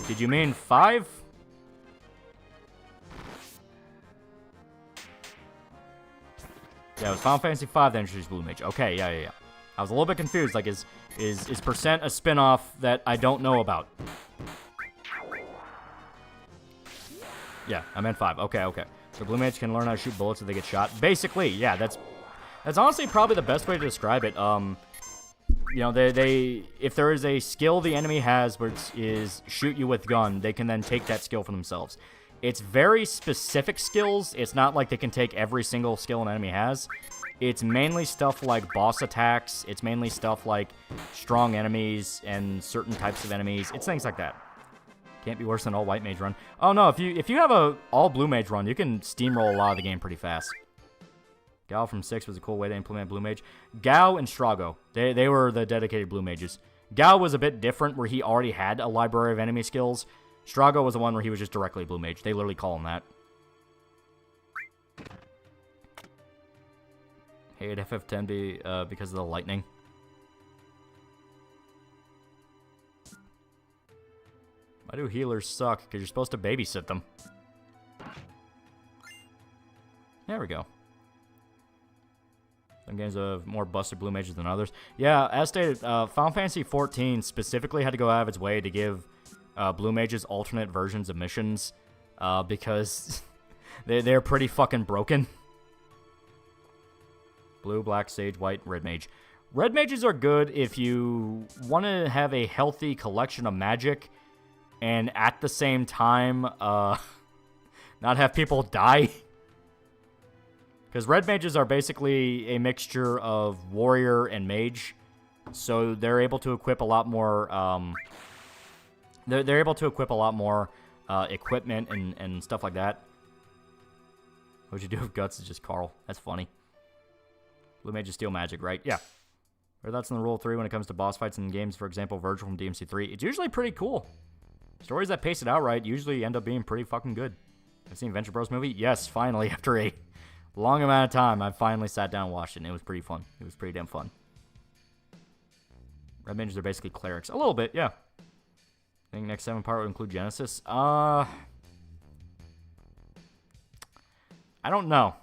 B: Did you mean 5? Yeah, it was Final Fantasy V that introduced blue mage. Okay, yeah. I was a little bit confused. Like, is Percent a spin-off that I don't know about? Yeah, I meant 5. Okay. So blue mage can learn how to shoot bullets if they get shot. Basically, yeah, that's honestly probably the best way to describe it. You know, they if there is a skill the enemy has which is shoot you with gun, they can then take that skill for themselves. It's very specific skills. It's not like they can take every single skill an enemy has. It's mainly stuff like boss attacks. It's mainly stuff like strong enemies and certain types of enemies. It's things like that. Can't be worse than all white mage run. Oh no, if you have a all blue mage run, you can steamroll a lot of the game pretty fast. Gao from 6 was a cool way to implement blue mage. Gao and Strago, they were the dedicated blue mages. Gao was a bit different where he already had a library of enemy skills. Strago was the one where he was just directly blue mage. They literally call him that. Hate FF10 because of the lightning. Why do healers suck? Because you're supposed to babysit them. There we go. Some games have more busted blue mages than others. Yeah, as stated, Final Fantasy XIV specifically had to go out of its way to give blue mages alternate versions of missions because they're pretty fucking broken. Blue, black, sage, white, red mage. Red mages are good if you want to have a healthy collection of magic and at the same time not have people die. Because red mages are basically a mixture of warrior and mage. So they're able to equip a lot more they're able to equip a lot more equipment and stuff like that. What'd you do with Guts is just Carl. That's funny. Blue mages steal magic, right? Yeah. Or that's in the rule 3 when it comes to boss fights in games, for example, Virgil from DMC3. It's usually pretty cool. Stories that pace it out right usually end up being pretty fucking good. I've seen Venture Bros movie? Yes, finally, after a long amount of time, I finally sat down and watched it, and it was pretty fun. It was pretty damn fun. Red mages are basically clerics. A little bit, yeah. I think next 7 part would include Genesis. I don't know.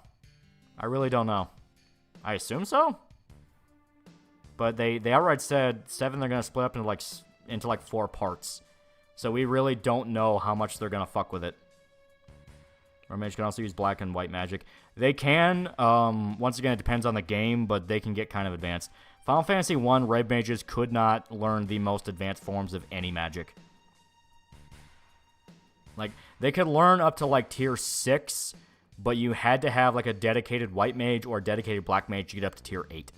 B: I really don't know. I assume so? But they outright said 7 they're going to split up into like 4 parts. So we really don't know how much they're going to fuck with it. Red mage can also use black and white magic. They can. Once again, it depends on the game, but they can get kind of advanced. Final Fantasy 1, red mages could not learn the most advanced forms of any magic. Like, they could learn up to like tier 6, but you had to have like a dedicated white mage or a dedicated black mage to get up to tier 8.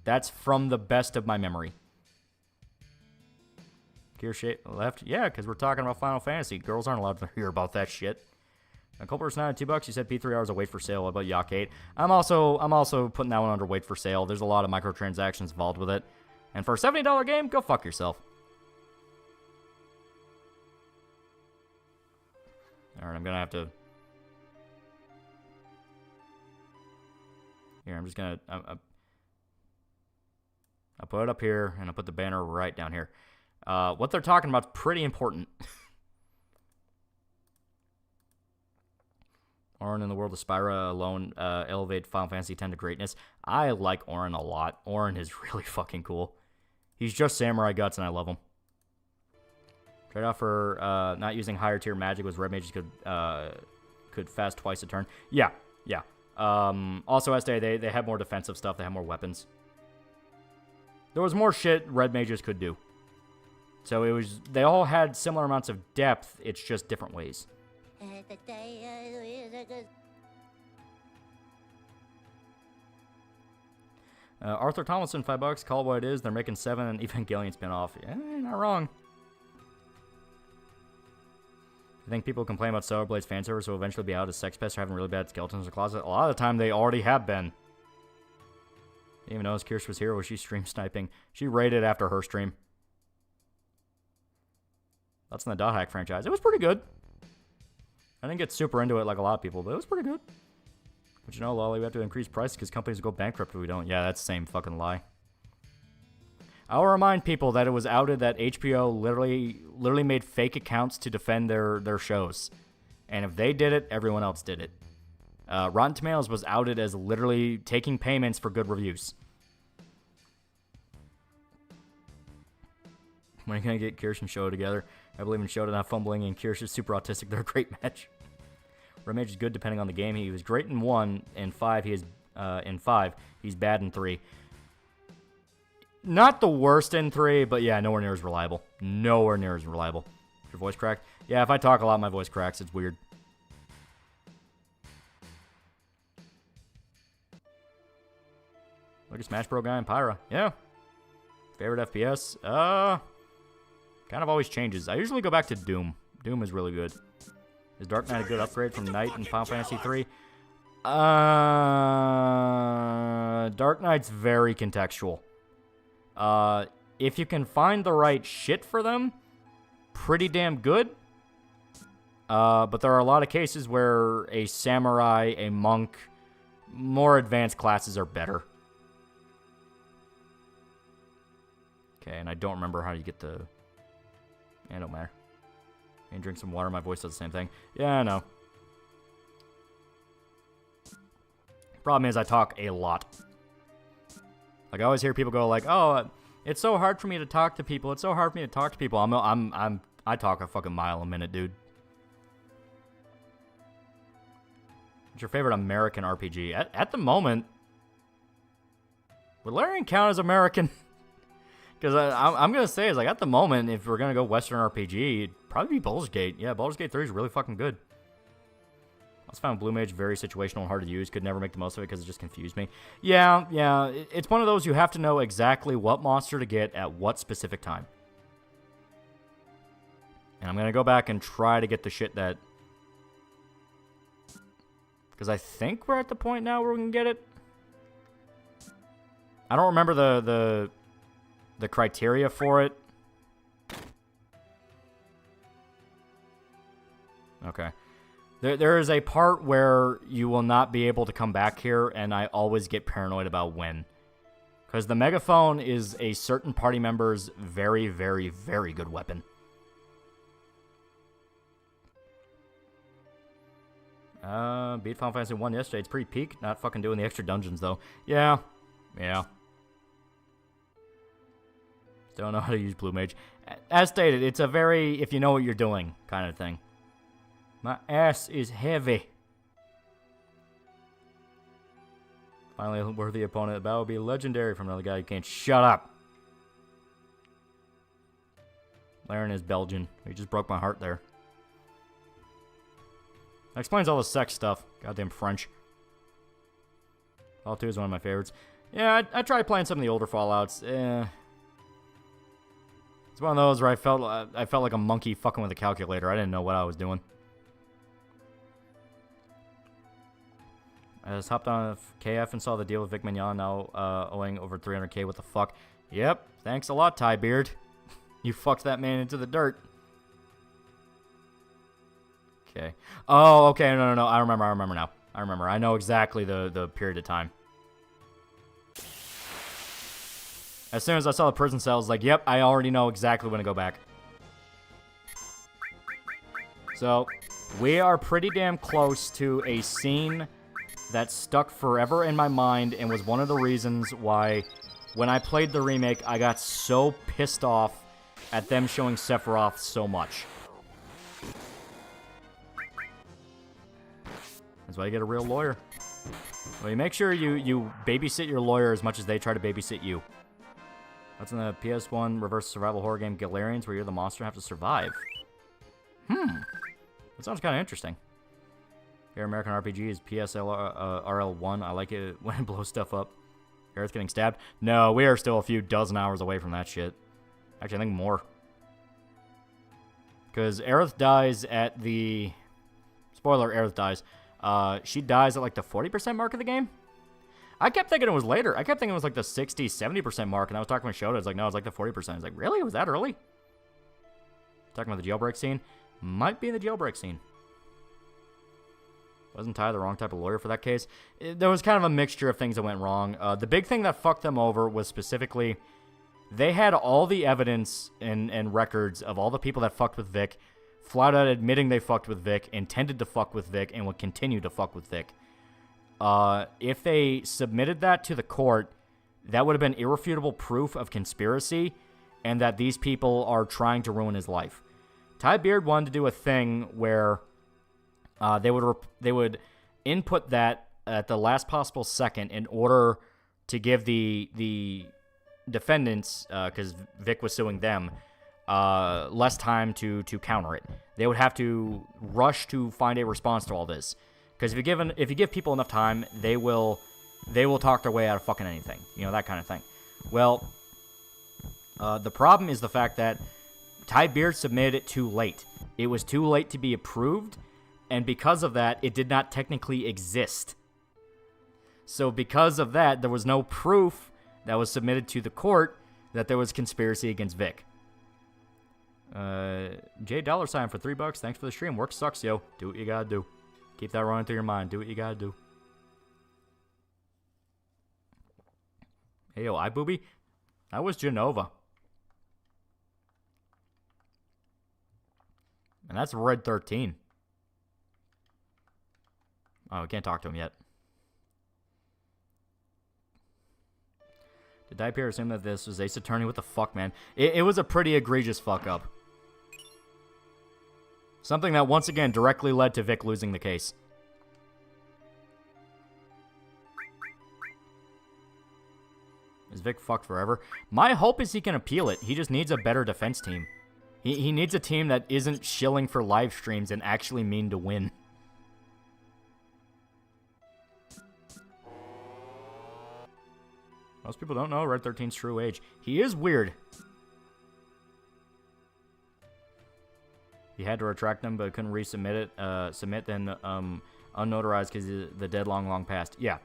B: That's from the best of my memory. Gear shape left? Yeah, because we're talking about Final Fantasy. Girls aren't allowed to hear about that shit. Culper's not at $2. You said P3 hours of wait for sale. What about Yak 8? I'm also putting that one under wait for sale. There's a lot of microtransactions involved with it. And for a $70 game, go fuck yourself. Alright, I'm gonna have to Here, I'm just gonna... I'll put it up here, and I'll put the banner right down here. What they're talking about is pretty important. Auron in the world of Spyra alone elevate Final Fantasy X to greatness. I like Auron a lot. Auron is really fucking cool. He's just samurai guts, and I love him. Trade-off for not using higher tier magic was red mages could fast twice a turn. Yeah. Also, as they had more defensive stuff. They had more weapons. There was more shit red mages could do. So they all had similar amounts of depth. It's just different ways. Arthur Tomlinson, $5. Call it what it is. They're making 7 an Evangelion spinoff. Yeah, not wrong. I think people complain about Solar Blade's fan service will eventually be out as sex pests or having really bad skeletons in the closet. A lot of the time, they already have been. Didn't even know Kirsch was here. Was she stream sniping? She raided after her stream. That's in the Dot Hack franchise. It was pretty good. I didn't get super into it like a lot of people, but it was pretty good. But you know, Lolly, we have to increase prices because companies will go bankrupt if we don't. Yeah, that's the same fucking lie. I'll remind people that it was outed that HBO literally made fake accounts to defend their shows. And if they did it, everyone else did it. Rotten Tomatoes was outed as literally taking payments for good reviews. When are you going to get Kirsch and Shoto together? I believe in Shoto not fumbling, and Kirsch is super autistic. They're a great match. Remage is good depending on the game. He was great in 1, and 5 he is in 5. He's bad in 3. Not the worst in 3, but yeah, nowhere near as reliable. Nowhere near as reliable. Is your voice cracked? Yeah, if I talk a lot, my voice cracks. It's weird. Look at Smash Bros. Guy and Pyra. Yeah. Favorite FPS? Kind of always changes. I usually go back to Doom. Doom is really good. Is Dark Knight a good upgrade from Knight in Final Fantasy 3? Dark Knight's very contextual. If you can find the right shit for them, pretty damn good. But there are a lot of cases where a samurai, a monk, more advanced classes are better. Okay, and I don't remember how you get the... Yeah, it don't matter. And drink some water, my voice does the same thing. Yeah, I know. Problem is, I talk a lot. Like, I always hear people go like, oh, it's so hard for me to talk to people. It's so hard for me to talk to people. I talk a fucking mile a minute, dude. What's your favorite American RPG? At the moment, would Larian count as American? Because I'm going to say, is like, at the moment, if we're going to go Western RPG, it'd probably be Baldur's Gate. Yeah, Baldur's Gate 3 is really fucking good. I also found Blue Mage very situational and hard to use. Could never make the most of it because it just confused me. Yeah. It's one of those you have to know exactly what monster to get at what specific time. And I'm going to go back and try to get the shit that... Because I think we're at the point now where we can get it. I don't remember the criteria for it. Okay. There is a part where you will not be able to come back here, and I always get paranoid about when. Because the megaphone is a certain party member's very, very, very good weapon. Beat Final Fantasy 1 yesterday. It's pretty peak. Not fucking doing the extra dungeons, though. Yeah. Don't know how to use Blue Mage. As stated, it's a very, if you know what you're doing, kind of thing. My ass is heavy. Finally, a worthy opponent. The battle will be legendary from another guy who can't shut up. Laren is Belgian. He just broke my heart there. That explains all the sex stuff. Goddamn French. Fallout 2 is one of my favorites. Yeah, I tried playing some of the older Fallouts. It's one of those where I felt like a monkey fucking with a calculator. I didn't know what I was doing. I just hopped on KF and saw the deal with Vic Mignon now owing over 300k. What the fuck? Yep. Thanks a lot, Ty Beard. You fucked that man into the dirt. Okay. Oh, okay. No. I remember now. I know exactly the period of time. As soon as I saw the prison cells, like, yep, I already know exactly when to go back. So, we are pretty damn close to a scene that stuck forever in my mind and was one of the reasons why, when I played the remake, I got so pissed off at them showing Sephiroth so much. That's why you get a real lawyer. Well, you make sure you babysit your lawyer as much as they try to babysit you. That's in the PS1 reverse survival horror game Galarians, where you're the monster and have to survive. That sounds kind of interesting. Your American RPG is PSRL1. I like it when it blows stuff up. Aerith's getting stabbed? No, we are still a few dozen hours away from that shit. Actually, I think more. Because Aerith dies at the... Spoiler, Aerith dies. She dies at like the 40% mark of the game? I kept thinking it was later. I kept thinking it was like the 60, 70% mark, and I was talking with Shota. It's like, no, it's like the 40%. I was like, really? Was that early? Talking about the jailbreak scene? Might be the jailbreak scene. Wasn't Ty the wrong type of lawyer for that case? There was kind of a mixture of things that went wrong. The big thing that fucked them over was specifically, they had all the evidence and records of all the people that fucked with Vic, flat out admitting they fucked with Vic, intended to fuck with Vic, and would continue to fuck with Vic. If they submitted that to the court, that would have been irrefutable proof of conspiracy and that these people are trying to ruin his life. Ty Beard wanted to do a thing where they would input that at the last possible second in order to give the defendants, because Vic was suing them, less time to counter it. They would have to rush to find a response to all this. Because if you give people enough time, they will talk their way out of fucking anything. You know, that kind of thing. Well, the problem is the fact that Ty Beard submitted it too late. It was too late to be approved, and because of that, it did not technically exist. So because of that, there was no proof that was submitted to the court that there was conspiracy against Vic. J $sign for $3. Thanks for the stream. Work sucks, yo. Do what you gotta do. Keep that running through your mind. Do what you gotta do. Hey, yo, iBooby? That was Genova. And that's Red 13. Oh, we can't talk to him yet. Did Diepier assume that this was Ace Attorney? What the fuck, man? It was a pretty egregious fuck up. Something that, once again, directly led to Vic losing the case. Is Vic fucked forever? My hope is he can appeal it. He just needs a better defense team. He needs a team that isn't shilling for live streams and actually mean to win. Most people don't know Red 13's true age. He is weird. He had to retract them, but couldn't resubmit it. Submit then unnotarized because the dead long past. Yeah.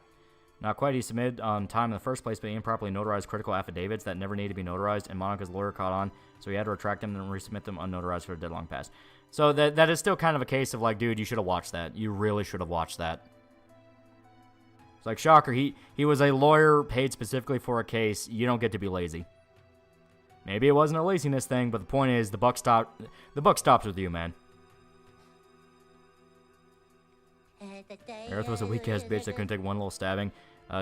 B: Not quite. He submitted on time in the first place, but he improperly notarized critical affidavits that never need to be notarized, and Monica's lawyer caught on, so he had to retract them and resubmit them unnotarized for a dead long past. So that is still kind of a case of like, dude, you should have watched that. You really should have watched that. It's like, shocker, he was a lawyer paid specifically for a case. You don't get to be lazy. Maybe it wasn't a laziness thing, but the point is, the buck stops with you, man. Aerith was a weak-ass bitch that couldn't take one little stabbing.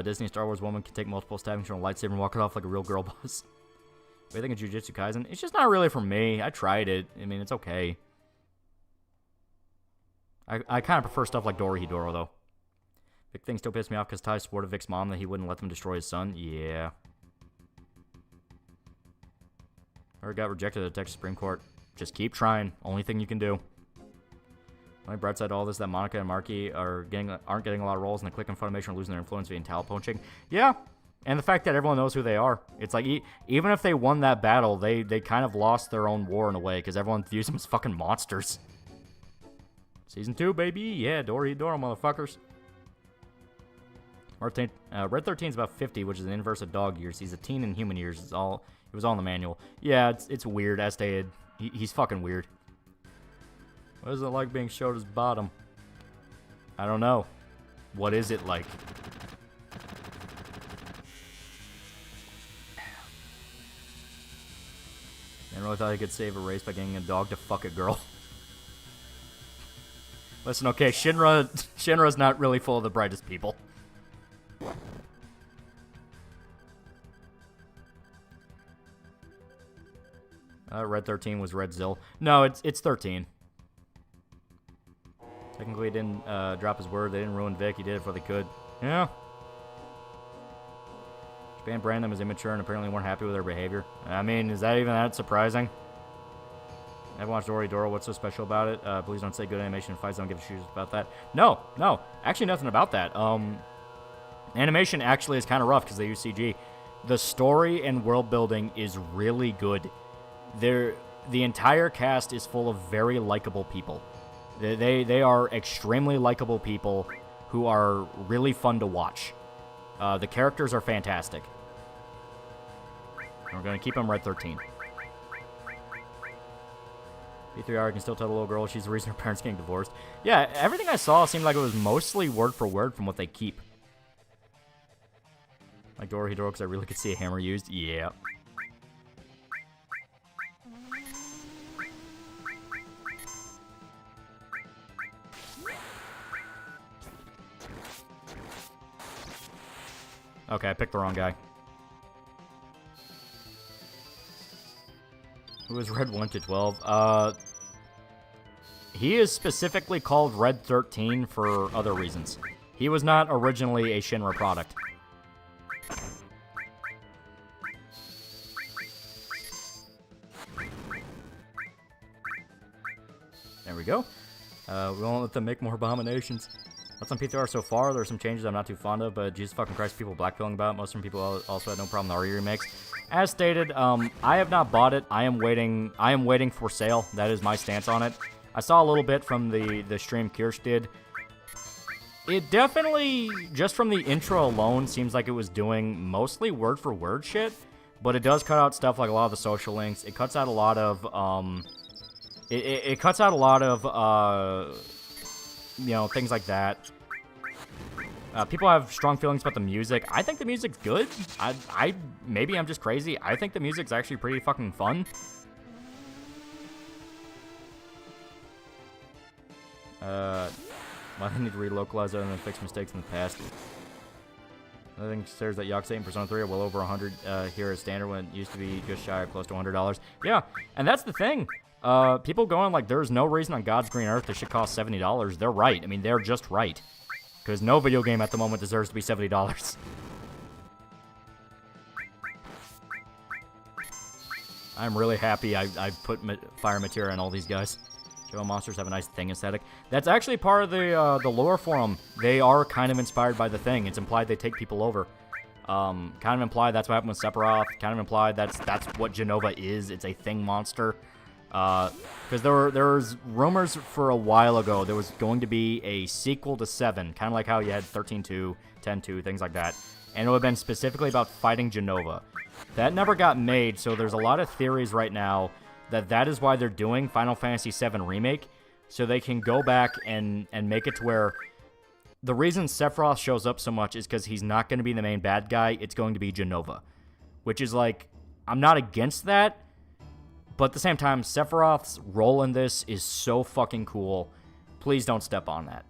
B: Disney Star Wars woman can take multiple stabbings from a lightsaber and walk it off like a real girl boss. What do you think of Jujutsu Kaisen? It's just not really for me. I tried it. I mean, it's okay. I kind of prefer stuff like Dorohedoro, though. Vic thing still pissed me off because Ty swore to Vic's mom that he wouldn't let them destroy his son. Yeah. Or got rejected at the Texas Supreme Court. Just keep trying. Only thing you can do. My bright side to all this that Monica and Marky aren't getting a lot of roles, and the Click and Funimation are losing their influence via talent poaching. Yeah, and the fact that everyone knows who they are. It's like, even if they won that battle, they kind of lost their own war in a way, because everyone views them as fucking monsters. Season 2, baby. Yeah, Dorohedoro, motherfuckers. Red 13 is about 50, which is an inverse of dog years. He's a teen in human years. It was all in the manual. Yeah, it's weird, as stated. He's fucking weird. What is it like being Shota's bottom? I don't know. What is it like? really thought he could save a race by getting a dog to fuck a girl. Listen, okay, Shinra's not really full of the brightest people. Red 13 was Red Zill. No, it's 13. Technically, he didn't drop his word. They didn't ruin Vic. He did it before they could. Yeah. Japan branded them as immature and apparently weren't happy with their behavior. I mean, is that even that surprising? I've watched Doridoro. What's so special about it? Please don't say good animation fights. Don't give a shit about that. No. Actually, nothing about that. Animation actually is kind of rough because they use CG. The story and world building is really good. The entire cast is full of very likable people. They are extremely likable people who are really fun to watch. The characters are fantastic. We're going to keep them Red 13. P3R can still tell the little girl she's the reason her parents getting divorced. Yeah, everything I saw seemed like it was mostly word for word from what they keep. Like Dorohedoro, because I really could see a hammer used. Yeah. Okay, I picked the wrong guy. Who is Red 1 to 12? He is specifically called Red 13 for other reasons. He was not originally a Shinra product. There we go. We won't let them make more abominations. That's on P3R so far. There's some changes I'm not too fond of, but Jesus fucking Christ, people blackpilling about it. Most of them people also had no problem with the RE remakes. As stated, I have not bought it. I am waiting for sale. That is my stance on it. I saw a little bit from the stream Kirsch did. It definitely, just from the intro alone, seems like it was doing mostly word for word shit, but it does cut out stuff like a lot of the social links. It cuts out a lot of it cuts out a lot of you know, things like that. People have strong feelings about the music. I think the music's good. Maybe I'm just crazy. I think the music's actually pretty fucking fun. Why do I need to relocalize other than fix mistakes in the past? I think says that Yakuza 8 and Persona 3 are well over 100 here as standard when it used to be just shy of close to $100. Yeah, and that's the thing. People going like, there's no reason on God's green earth this should cost $70. They're right. I mean, they're just right. Because no video game at the moment deserves to be $70. I'm really happy I put fire materia on all these guys. Show monsters have a nice thing aesthetic. That's actually part of the lore for them. They are kind of inspired by the thing. It's implied they take people over. Kind of implied that's what happened with Sephiroth. Kind of implied that's what Genova is. It's a thing monster. Because there was rumors for a while ago there was going to be a sequel to 7, kind of like how you had 13-2, 10-2, things like that. And it would have been specifically about fighting Genova. That never got made, so there's a lot of theories right now that is why they're doing Final Fantasy VII Remake, so they can go back and make it to where the reason Sephiroth shows up so much is because he's not going to be the main bad guy, it's going to be Genova. Which is like, I'm not against that, but at the same time, Sephiroth's role in this is so fucking cool. Please don't step on that.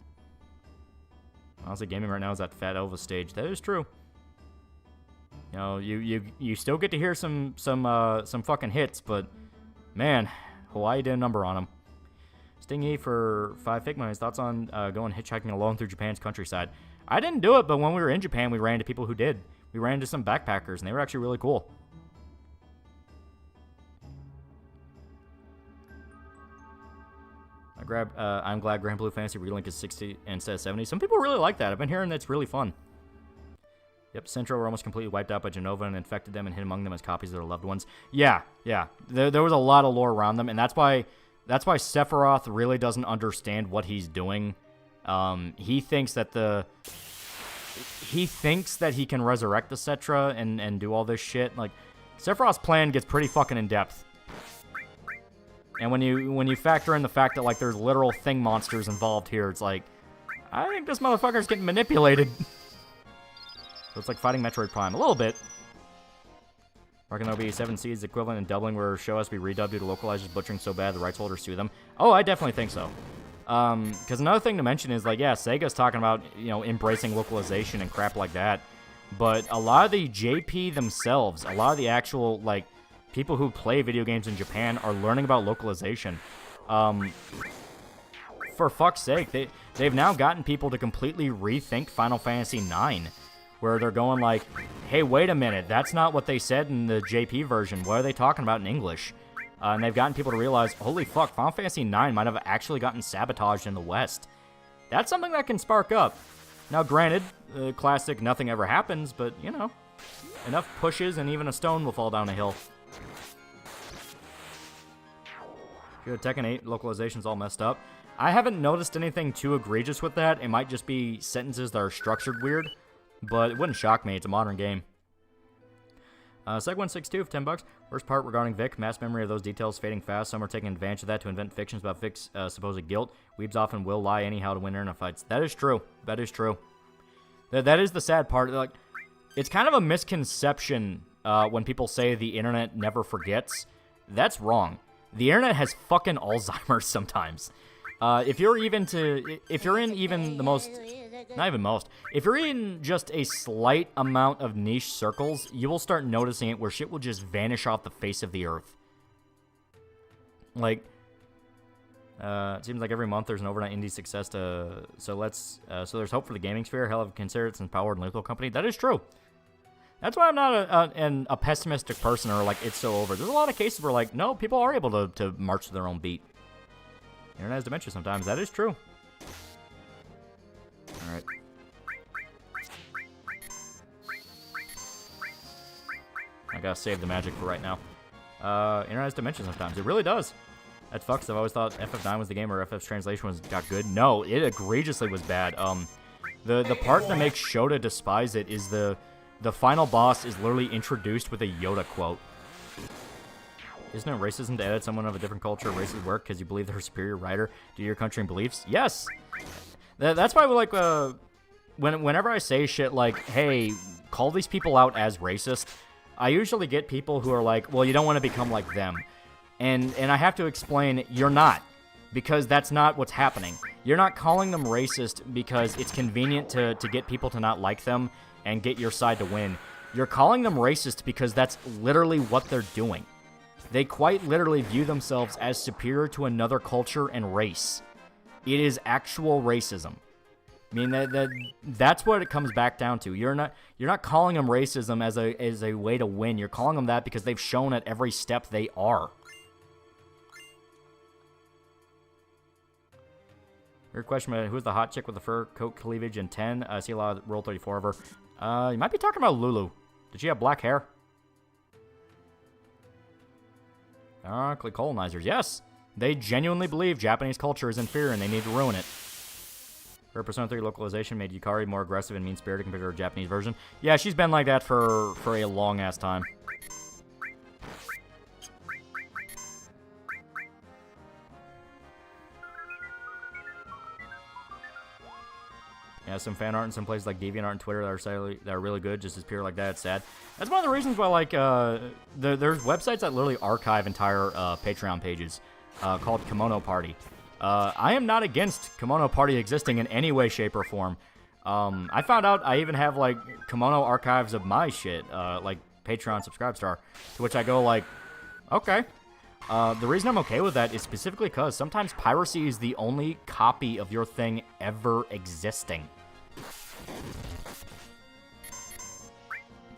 B: Honestly, gaming right now is at Fat Elvis stage. That is true. You know, you still get to hear some fucking hits, but man, Hawaii did a number on them. Stingy for 5 fake monies. Thoughts on going hitchhiking alone through Japan's countryside? I didn't do it, but when we were in Japan, we ran into people who did. We ran into some backpackers, and they were actually really cool. I'm glad Grand Blue Fantasy Relink is 60 instead of 70. Some people really like that. I've been hearing that's really fun. Yep, Centro were almost completely wiped out by Genova and infected them and hid among them as copies of their loved ones. Yeah. There was a lot of lore around them, and that's why Sephiroth really doesn't understand what he's doing. He thinks that he can resurrect the Cetra and do all this shit. Like, Sephiroth's plan gets pretty fucking in depth. And when you factor in the fact that like there's literal thing monsters involved here, it's like, I think this motherfucker's getting manipulated. So it's like fighting Metroid Prime a little bit. Reckon there'll be 7 seeds equivalent in doubling where show has to be redubbed due to localizers butchering so bad the rights holders sue them. Oh, I definitely think so. Because another thing to mention is, like, yeah, Sega's talking about, you know, embracing localization and crap like that. But a lot of the JP themselves, a lot of the actual, like, people who play video games in Japan are learning about localization. For fuck's sake, they've now gotten people to completely rethink Final Fantasy IX, where they're going like, hey, wait a minute, that's not what they said in the JP version. What are they talking about in English? And they've gotten people to realize, holy fuck, Final Fantasy IX might have actually gotten sabotaged in the West. That's something that can spark up. Now, granted, classic nothing ever happens, but, you know, enough pushes and even a stone will fall down a hill. Good, Tekken 8 localization's all messed up. I haven't noticed anything too egregious with that. It might just be sentences that are structured weird, but it wouldn't shock me. It's a modern game. Seg162 for $10. Worst part regarding Vic, mass memory of those details fading fast. Some are taking advantage of that to invent fictions about Vic's supposed guilt. Weebs often will lie anyhow to win internet fights. That is true. That is true. That is the sad part. Like, it's kind of a misconception when people say the internet never forgets. That's wrong. The internet has fucking Alzheimer's sometimes. If you're in even the most, not even most, if you're in just a slight amount of niche circles, you will start noticing it where shit will just vanish off the face of the earth. Like, it seems like every month there's an overnight indie success so there's hope for the gaming sphere. Hell, I've considered it since Power and Lethal Company. That is true. That's why I'm not a pessimistic person or like it's so over. There's a lot of cases where like, no, people are able to march to their own beat. Internet has dementia sometimes. That is true. Alright. I gotta save the magic for right now. Internet has dementia sometimes. It really does. That fucks. I've always thought FF9 was the game or FF's translation got good. No, it egregiously was bad. The part that makes Shota despise it is the final boss is literally introduced with a Yoda quote. Isn't it racism to edit someone of a different culture or race's work because you believe they're a superior writer to your country and beliefs? Yes! That's why, like, whenever I say shit like, hey, call these people out as racist, I usually get people who are like, well, you don't want to become like them. And I have to explain, you're not. Because that's not what's happening. You're not calling them racist because it's convenient to get people to not like them and get your side to win. You're calling them racist because that's literally what they're doing. They quite literally view themselves as superior to another culture and race. It is actual racism. I mean, that's what it comes back down to. You're not calling them racism as a way to win. You're calling them that because they've shown at every step they are. Weird question, but who's the hot chick with the fur coat cleavage in 10? I see a lot of Roll 34 of her. You might be talking about Lulu. Did she have black hair? Colonizers, yes. They genuinely believe Japanese culture is inferior and they need to ruin it. Her Persona 3 localization made Yukari more aggressive and mean-spirited compared to her Japanese version. Yeah, she's been like that for a long-ass time. Yeah, some fan art in some places like DeviantArt and Twitter that are really good, just as pure like that. It's sad. That's one of the reasons why, like, there's websites that literally archive entire Patreon pages called Kimono Party. I am not against Kimono Party existing in any way, shape, or form. I found out I even have, like, Kimono archives of my shit, like Patreon Subscribestar, to which I go, like, okay. The reason I'm okay with that is specifically because sometimes piracy is the only copy of your thing ever existing.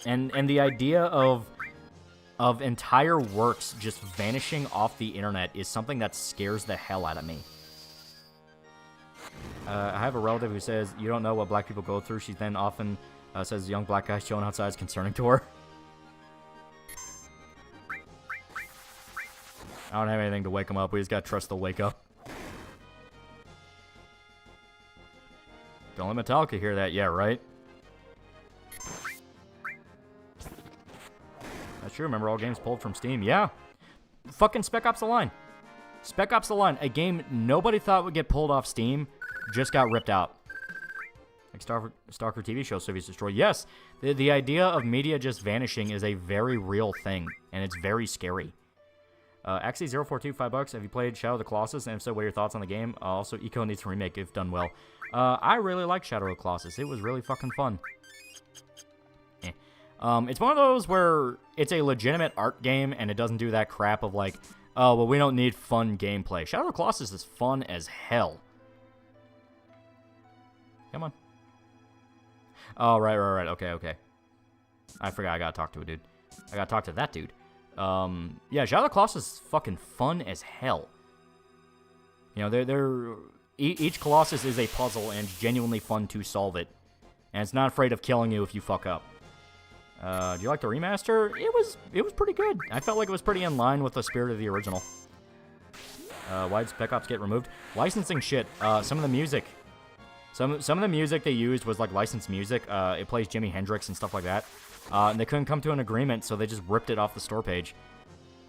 B: And the idea of entire works just vanishing off the internet is something that scares the hell out of me. I have a relative who says, you don't know what black people go through. She then often says young black guys chilling outside is concerning to her. I don't have anything to wake them up. We just gotta trust they'll wake up. Don't let Metallica hear that. Yeah, right? That's true. Remember, all games pulled from Steam. Yeah. Fucking Spec Ops: The Line. Spec Ops: The Line. A game nobody thought would get pulled off Steam just got ripped out. Like Stalker TV show series destroyed. Yes, the idea of media just vanishing is a very real thing, and it's very scary. Axie042, $5. Have you played Shadow of the Colossus? And if so, what are your thoughts on the game? Also, Eco needs a remake if done well. I really like Shadow of the Colossus. It was really fucking fun. It's one of those where it's a legitimate art game, and it doesn't do that crap of like, oh, well, we don't need fun gameplay. Shadow of the Colossus is fun as hell. Come on. Oh, right. Okay. I forgot I gotta talk to a dude. I gotta talk to that dude. Yeah, Shadow of the Colossus is fucking fun as hell. You know, each Colossus is a puzzle, and it's genuinely fun to solve it. And it's not afraid of killing you if you fuck up. Do you like the remaster? It was pretty good. I felt like it was pretty in line with the spirit of the original. Why did Spec Ops get removed? Licensing shit. Some of the music. Some of the music they used was like licensed music. It plays Jimi Hendrix and stuff like that. And they couldn't come to an agreement, so they just ripped it off the store page.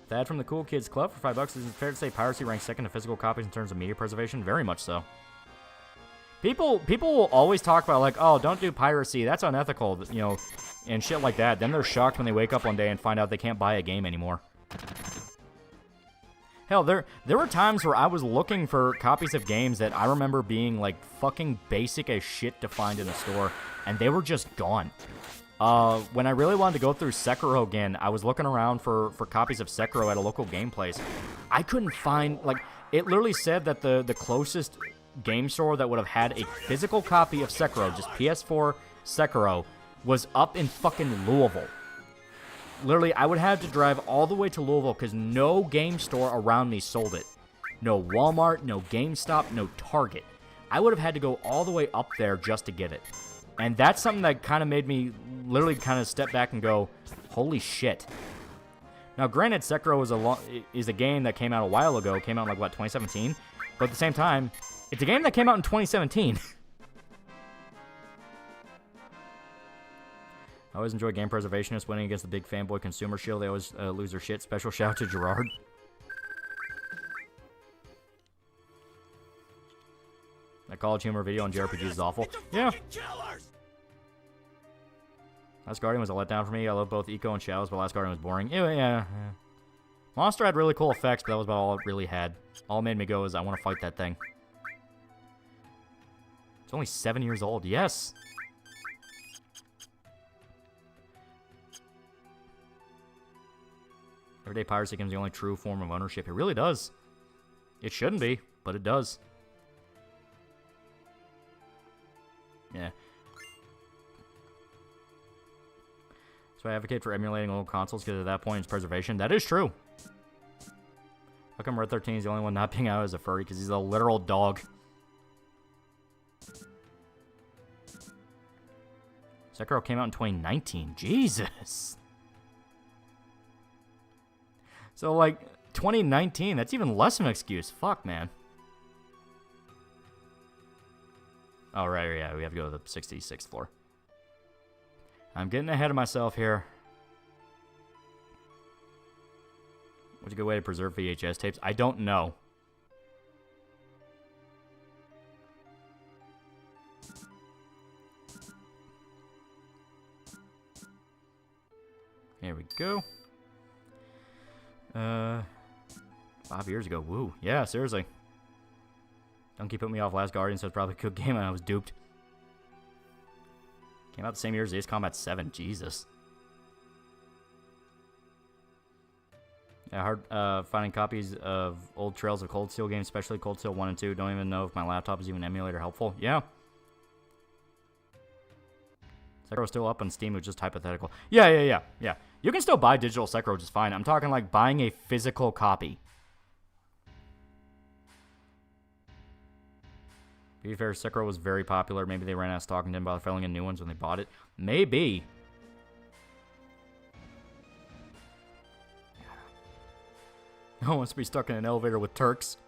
B: Thad from the Cool Kids Club for $5. Is it fair to say piracy ranks second to physical copies in terms of media preservation? Very much so. People will always talk about like, oh, don't do piracy. That's unethical, you know, and shit like that. Then they're shocked when they wake up one day and find out they can't buy a game anymore. Hell, there were times where I was looking for copies of games that I remember being, like, fucking basic as shit to find in the store, and they were just gone. When I really wanted to go through Sekiro again, I was looking around for copies of Sekiro at a local game place. I couldn't find, like, it literally said that the closest game store that would have had a physical copy of Sekiro, just PS4 Sekiro, was up in fucking Louisville. Literally, I would have to drive all the way to Louisville because no game store around me sold it. No Walmart, no GameStop, no Target. I would have had to go all the way up there just to get it. And that's something that kind of made me literally kind of step back and go, holy shit. Now, granted, Sekiro is a game that came out a while ago. Came out in, like, what, 2017? But at the same time, it's a game that came out in 2017. I always enjoy game preservationists winning against the big fanboy consumer shield. They always lose their shit. Special shout out to Gerard. That college humor video on JRPGs is awful. Yeah. Last Guardian was a letdown for me. I love both Eco and Shadows, but Last Guardian was boring. Yeah. Monster had really cool effects, but that was about all it really had. All it made me go is, I want to fight that thing. It's only 7 years old. Yes. Everyday piracy becomes the only true form of ownership. It really does. It shouldn't be, but it does. Yeah. So I advocate for emulating old consoles because at that point it's preservation. That is true. How come Red 13 is the only one not being out as a furry? Because he's a literal dog. Sekiro came out in 2019. Jesus. So, like, 2019, that's even less of an excuse. Fuck, man. Oh, right, yeah, we have to go to the 66th floor. I'm getting ahead of myself here. What's a good way to preserve VHS tapes? I don't know. Here we go. 5 years ago. Woo. Yeah, seriously. Don't keep putting me off Last Guardian, so it's probably a good game and I was duped. Came out the same year as Ace Combat 7. Jesus. Yeah, hard finding copies of old Trails of Cold Steel games, especially Cold Steel 1 and 2. Don't even know if my laptop is even emulator helpful. Yeah. Sekiro's still up on Steam, which is just hypothetical. Yeah. You can still buy digital Sekiro just fine. I'm talking like buying a physical copy. To be fair, Sekiro was very popular. Maybe they ran out of stock and didn't bother filling in new ones when they bought it. Maybe. No one wants to be stuck in an elevator with Turks.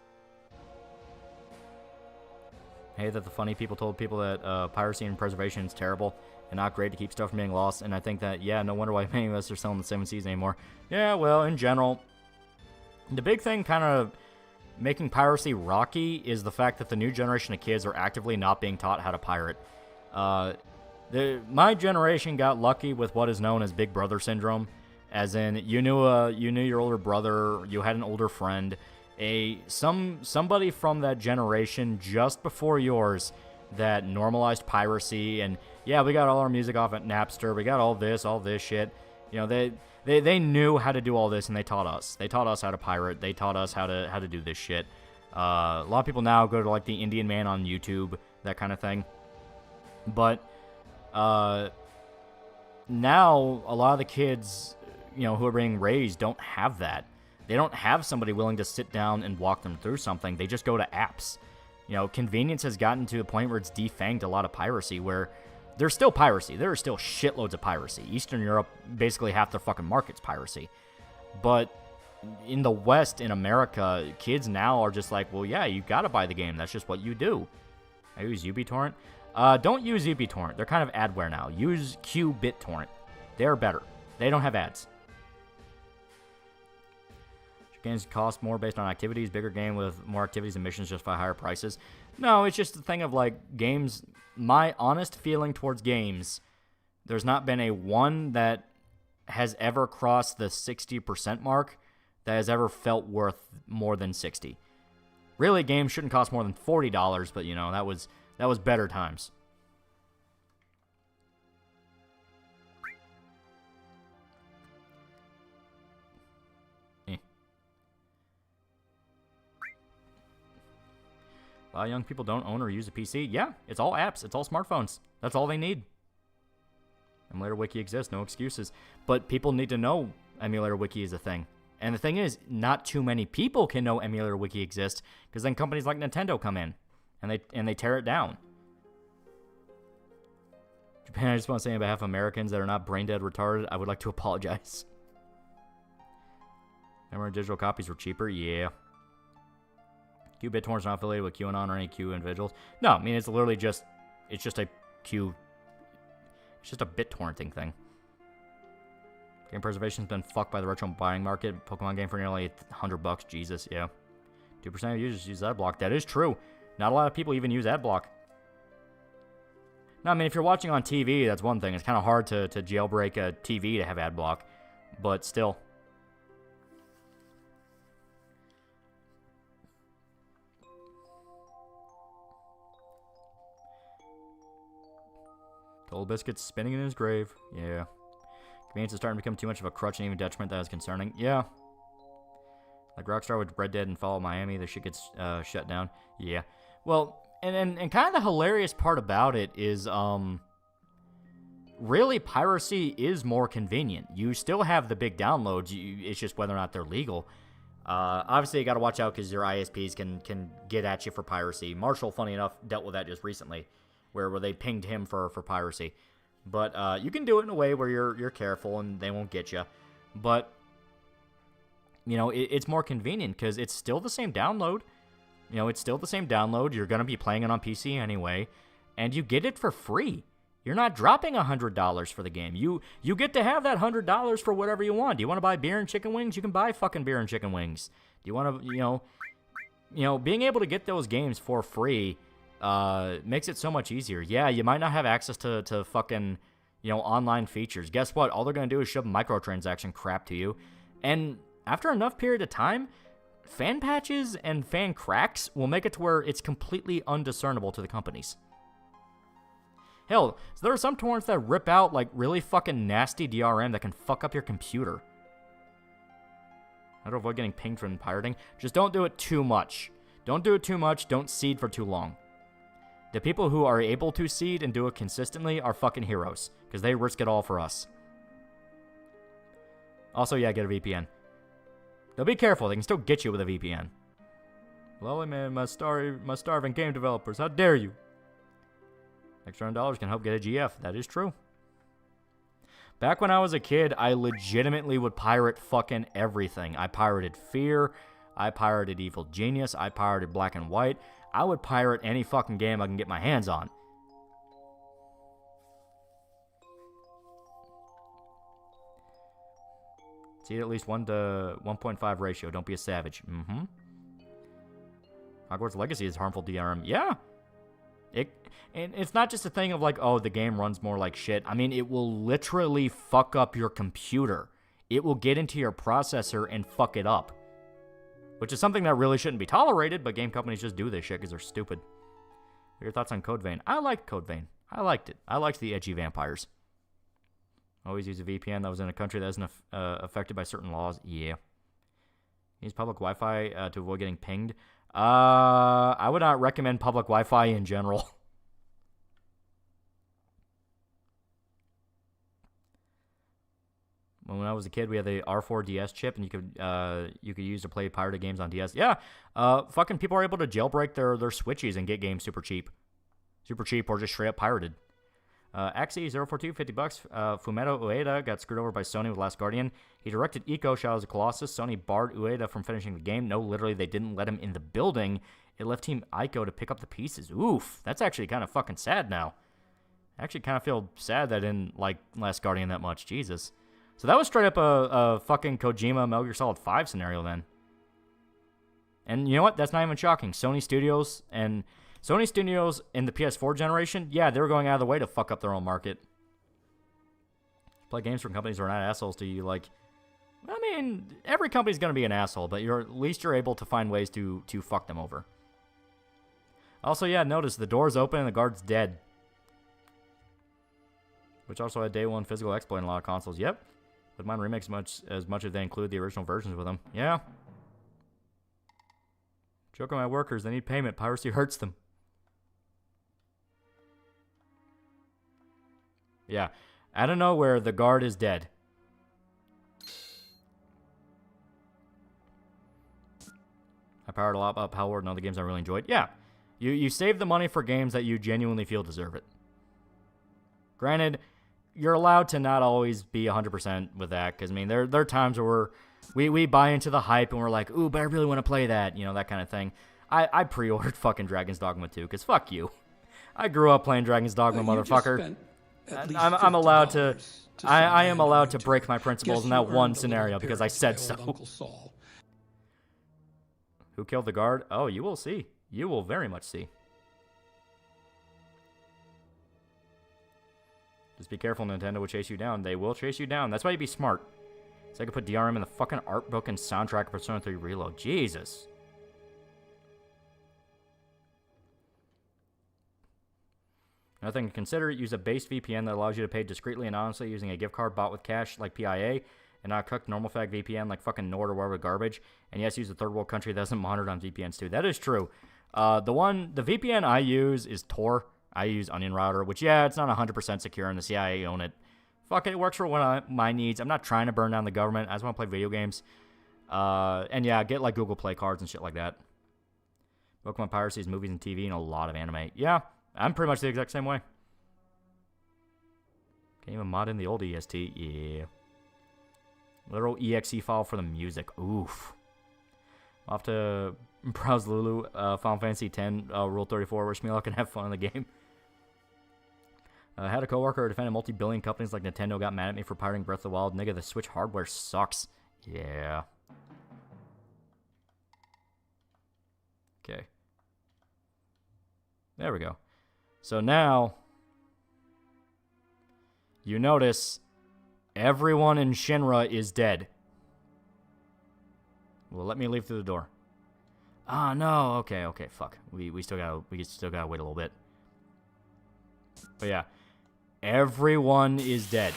B: Hey, that the funny people told people that piracy and preservation is terrible and not great to keep stuff from being lost. And I think that, yeah, no wonder why many of us are selling the 7 Seas anymore. Yeah, well, in general, the big thing kind of making piracy rocky is the fact that the new generation of kids are actively not being taught how to pirate. My generation got lucky with what is known as Big Brother syndrome, as in you knew your older brother, you had an older friend, somebody from that generation just before yours that normalized piracy, and yeah, we got all our music off at Napster, we got all this shit. You know, they knew how to do all this, and they taught us. They taught us how to pirate. They taught us how to do this shit. A lot of people now go to like the Indian Man on YouTube, that kind of thing. But now a lot of the kids, you know, who are being raised don't have that. They don't have somebody willing to sit down and walk them through something. They just go to apps. You know, convenience has gotten to a point where it's defanged a lot of piracy, where there's still piracy. There are still shitloads of piracy. Eastern Europe, basically half their fucking market's piracy. But in the West, in America, kids now are just like, well, yeah, you gotta buy the game. That's just what you do. I use uBittorrent. Don't use uBittorrent. They're kind of adware now. Use QBitTorrent. They're better. They don't have ads. Games cost more based on activities. Bigger game with more activities and missions justify higher prices. No, it's just a thing of like games. My honest feeling towards games, there's not been a one that has ever crossed the 60% mark that has ever felt worth more than 60. Really, games shouldn't cost more than $40, but you know, that was better times. A lot of young people don't own or use a PC. Yeah, it's all apps. It's all smartphones. That's all they need. Emulator Wiki exists. No excuses. But people need to know Emulator Wiki is a thing. And the thing is, not too many people can know Emulator Wiki exists, because then companies like Nintendo come in and they tear it down. Japan, I just want to say on behalf of Americans that are not brain dead retarded, I would like to apologize. Remember digital copies were cheaper? Yeah. QBitTorrent's not affiliated with QAnon or any Q individuals. No, I mean, it's literally just, it's just a BitTorrenting thing. Game preservation's been fucked by the retro buying market. Pokemon game for nearly $100, Jesus, yeah. 2% of users use AdBlock. That is true. Not a lot of people even use AdBlock. No, I mean, if you're watching on TV, that's one thing. It's kind of hard to jailbreak a TV to have AdBlock, but still. Gold Biscuit's spinning in his grave. Yeah. Convenience is starting to become too much of a crutch and even detriment that is concerning. Yeah. Like Rockstar with Red Dead and Fallout Miami, the shit gets shut down. Yeah. Well, and kind of the hilarious part about it is, really, piracy is more convenient. You still have the big downloads. It's just whether or not they're legal. Obviously, you got to watch out because your ISPs can get at you for piracy. Marshall, funny enough, dealt with that just recently, where they pinged him for piracy. But you can do it in a way where you're careful and they won't get you. But, you know, it's more convenient because it's still the same download. You know, it's still the same download. You're going to be playing it on PC anyway. And you get it for free. You're not dropping $100 for the game. You get to have that $100 for whatever you want. Do you want to buy beer and chicken wings? You can buy fucking beer and chicken wings. Do you want to, you know, being able to get those games for free makes it so much easier. Yeah, you might not have access to fucking, you know, online features. Guess what? All they're going to do is shove microtransaction crap to you. And after enough period of time, fan patches and fan cracks will make it to where it's completely undiscernible to the companies. Hell, so there are some torrents that rip out, like, really fucking nasty DRM that can fuck up your computer. How to avoid getting pinged from pirating? Just don't do it too much. Don't do it too much. Don't seed for too long. The people who are able to seed and do it consistently are fucking heroes, because they risk it all for us. Also, yeah, get a VPN. They'll be careful. They can still get you with a VPN. Loli, man, my starving game developers. How dare you? Extra $100 can help get a GF. That is true. Back when I was a kid, I legitimately would pirate fucking everything. I pirated Fear. I pirated Evil Genius. I pirated Black and White. I would pirate any fucking game I can get my hands on. See at least 1 to 1.5 ratio. Don't be a savage. Hogwarts Legacy is harmful DRM. Yeah. And it's not just a thing of like, oh, the game runs more like shit. I mean, it will literally fuck up your computer. It will get into your processor and fuck it up. Which is something that really shouldn't be tolerated, but game companies just do this shit because they're stupid. What are your thoughts on Code Vein? I liked Code Vein. I liked it. I liked the edgy vampires. Always use a VPN that was in a country that isn't affected by certain laws. Yeah. Use public Wi-Fi to avoid getting pinged. I would not recommend public Wi-Fi in general. When I was a kid, we had the R4 DS chip, and you could use to play pirated games on DS. Yeah, fucking people are able to jailbreak their switchies and get games super cheap, or just straight up pirated. Axie042, $50. Fumeto Ueda got screwed over by Sony with Last Guardian. He directed Ico, Shadows of Colossus. Sony barred Ueda from finishing the game. No, literally, they didn't let him in the building. It left Team Ico to pick up the pieces. Oof, that's actually kind of fucking sad now. I actually kind of feel sad that I didn't like Last Guardian that much. Jesus. So that was straight up a fucking Kojima Metal Gear Solid 5 scenario then. And you know what? That's not even shocking. Sony Studios in the PS4 generation, yeah, they were going out of the way to fuck up their own market. Play games from companies who are not assholes to you. Like, I mean, every company's going to be an asshole, but at least you're able to find ways to fuck them over. Also, yeah, notice the door's open and the guard's dead. Which also had day one physical exploit in a lot of consoles. Yep. But mine remakes as much as they include the original versions with them. Yeah. Joke on my workers. They need payment. Piracy hurts them. Yeah. Out of nowhere, the guard is dead. I powered a lot up Power and other games I really enjoyed. Yeah. You save the money for games that you genuinely feel deserve it. Granted, you're allowed to not always be 100% with that, because, I mean, there are times where we buy into the hype and we're like, ooh, but I really want to play that, you know, that kind of thing. I pre-ordered fucking Dragon's Dogma 2, because fuck you. I grew up playing Dragon's Dogma, motherfucker. I'm allowed to... I am allowed to break my principles in that one scenario, because I said so. Who killed the guard? Oh, you will see. You will very much see. Just be careful, Nintendo will chase you down. They will chase you down. That's why you be smart. So I could put DRM in the fucking art book and soundtrack of Persona 3 Reload. Jesus. Another thing to consider, use a base VPN that allows you to pay discreetly and honestly using a gift card bought with cash like PIA, and not cooked normal fag VPN like fucking Nord or whatever garbage. And yes, use a third world country that isn't monitored on VPNs too. That is true. The VPN I use is Tor. I use Onion Router, which, yeah, it's not 100% secure, and the CIA own it. Fuck it, it works for one of my needs. I'm not trying to burn down the government. I just want to play video games. And, yeah, get, like, Google Play cards and shit like that. Pokemon Piracy is movies and TV and a lot of anime. Yeah, I'm pretty much the exact same way. Can't even mod in the old EST. Yeah. Literal EXE file for the music. Oof. I'll have to browse Lulu, Final Fantasy X, Rule 34. Wish me luck and have fun in the game. Had a coworker who defended multi-billion companies like Nintendo got mad at me for pirating Breath of the Wild. Nigga, the Switch hardware sucks. Yeah. Okay. There we go. So now, you notice everyone in Shinra is dead. Well, let me leave through the door. Ah, no. Okay, fuck. We still gotta wait a little bit. But yeah, everyone is dead.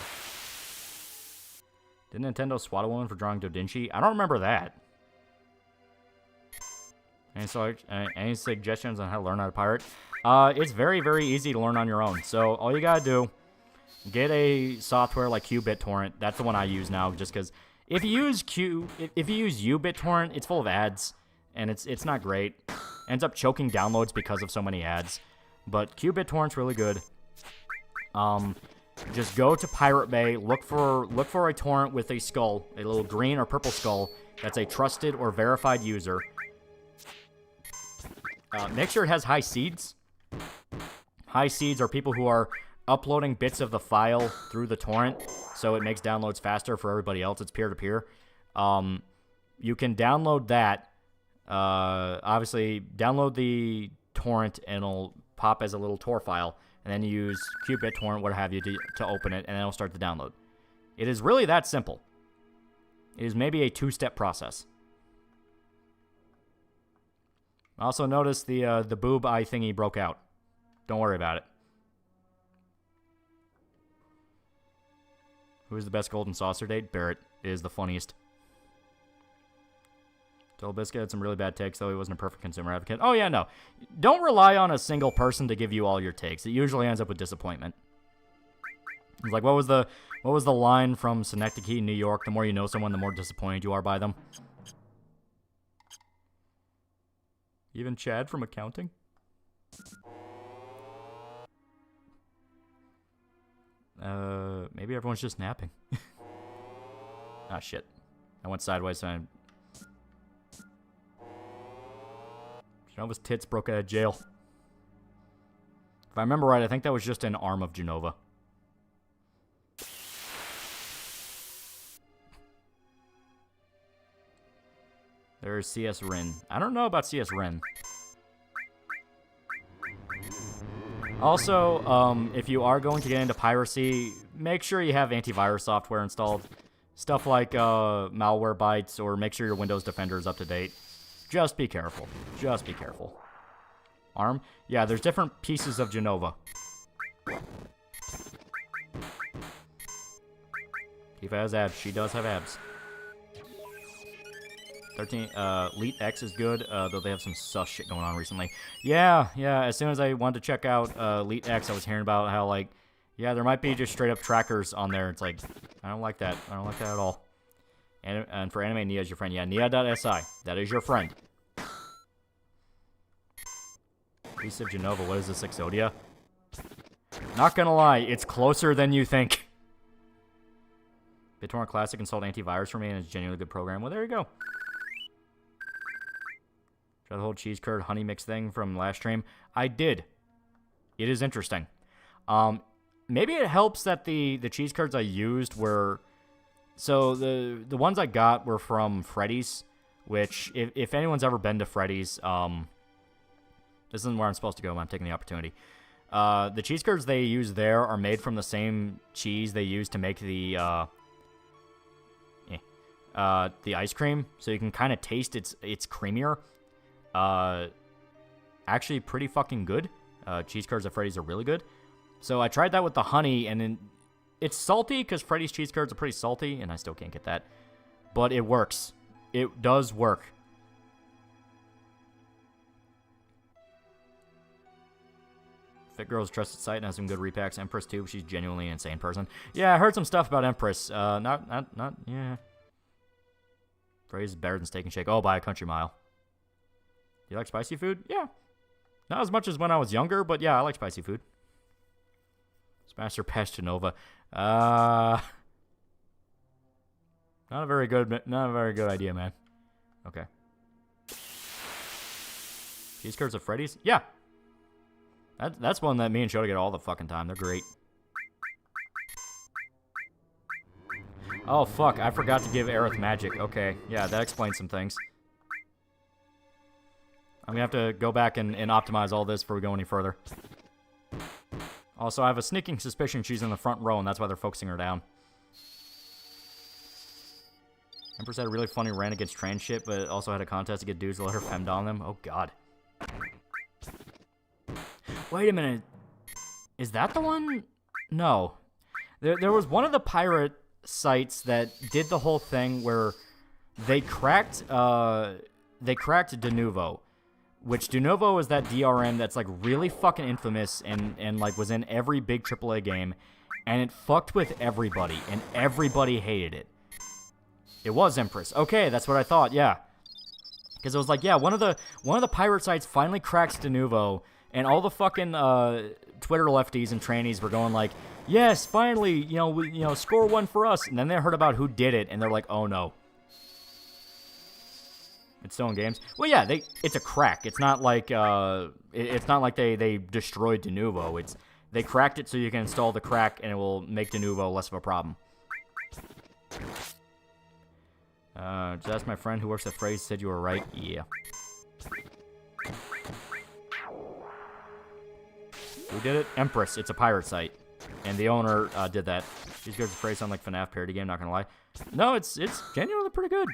B: Did Nintendo swat a woman for drawing Dodinshi? I don't remember that. Any suggestions on how to learn how to pirate? It's very, very easy to learn on your own. So all you gotta do, get a software like QBitTorrent. That's the one I use now, just because if you use uBitTorrent, it's full of ads, and it's not great. Ends up choking downloads because of so many ads. But QBitTorrent's really good. Just go to Pirate Bay, look for a torrent with a skull, a little green or purple skull that's a trusted or verified user. Make sure it has high seeds. High seeds are people who are uploading bits of the file through the torrent, so it makes downloads faster for everybody else. It's peer-to-peer. You can download that. Obviously, download the torrent, and it'll pop as a little Tor file, and then you use qBittorrent, what have you, to open it, and then it'll start the download. It is really that simple. It is maybe a 2-step process. Also notice the boob eye thingy broke out. Don't worry about it. Who's the best golden saucer date? Barrett is the funniest. Biscuit had some really bad takes, though he wasn't a perfect consumer advocate. Oh, yeah, no. Don't rely on a single person to give you all your takes. It usually ends up with disappointment. It's like, what was the line from Synecdoche, New York? The more you know someone, the more disappointed you are by them. Even Chad from accounting? Maybe everyone's just napping. Ah, shit. I went sideways, so Genova's tits broke out of jail. If I remember right, I think that was just an arm of Genova. There's CS Rin. I don't know about CS Rin. Also, if you are going to get into piracy, make sure you have antivirus software installed. Stuff like Malwarebytes, or make sure your Windows Defender is up to date. Just be careful. Just be careful. Arm? Yeah, there's different pieces of Genova. Tifa has abs. She does have abs. 13, Elite X is good, though they have some sus shit going on recently. Yeah, as soon as I wanted to check out Elite X, I was hearing about how, like, yeah, there might be just straight up trackers on there. It's like, I don't like that. I don't like that at all. And for anime, Nia is your friend. Yeah, Nia.si. That is your friend. Piece of Genova. What is this, Exodia? Not gonna lie, it's closer than you think. BitTorrent Classic installed antivirus for me, and it's a genuinely good program. Well, there you go. Try the whole cheese curd honey mix thing from last stream. I did. It is interesting. Maybe it helps that the cheese curds I used were... So, the ones I got were from Freddy's, which, if anyone's ever been to Freddy's, this isn't where I'm supposed to go, but I'm taking the opportunity. The cheese curds they use there are made from the same cheese they use to make the ice cream, so you can kind of taste it's creamier. Actually pretty fucking good. Cheese curds at Freddy's are really good. So I tried that with the honey, and then it's salty because Freddy's cheese curds are pretty salty, and I still can't get that. But it works. It does work. Fit Girl's trusted site and has some good repacks. Empress too. She's genuinely an insane person. Yeah, I heard some stuff about Empress. Yeah. Phrase is better than Steak and Shake. Oh, by a country mile. Do you like spicy food? Yeah. Not as much as when I was younger, but yeah, I like spicy food. Smash or Pass Genova. Not a very good idea, man. Okay. Cheese curds at Freddy's? Yeah. That's one that me and Shota get all the fucking time. They're great. Oh, fuck. I forgot to give Aerith magic. Okay. Yeah, that explains some things. I'm going to have to go back and optimize all this before we go any further. Also, I have a sneaking suspicion she's in the front row, and that's why they're focusing her down. Empress had a really funny rant against trans shit, but also had a contest to get dudes to let her femdom on them. Oh, God. Wait a minute. Is that the one? No. There was one of the pirate sites that did the whole thing where they cracked Denuvo. Which Denuvo is that DRM that's like really fucking infamous and like was in every big AAA game, and it fucked with everybody, and everybody hated it. It was Empress. Okay, that's what I thought. Yeah, because it was like, yeah, one of the pirate sites finally cracks Denuvo, and all the fucking Twitter lefties and trannies were going like, yes, finally, score one for us, and then they heard about who did it, and they're like, oh no. It's still in games. Well, yeah, it's a crack. It's not like they destroyed Denuvo. They cracked it so you can install the crack and it will make Denuvo less of a problem. Just ask my friend who works at Phrase said you were right. Yeah. Who did it? Empress. It's a pirate site. And the owner did that. These guys phrase sound like FNAF parody game, not gonna lie. No, it's genuinely pretty good.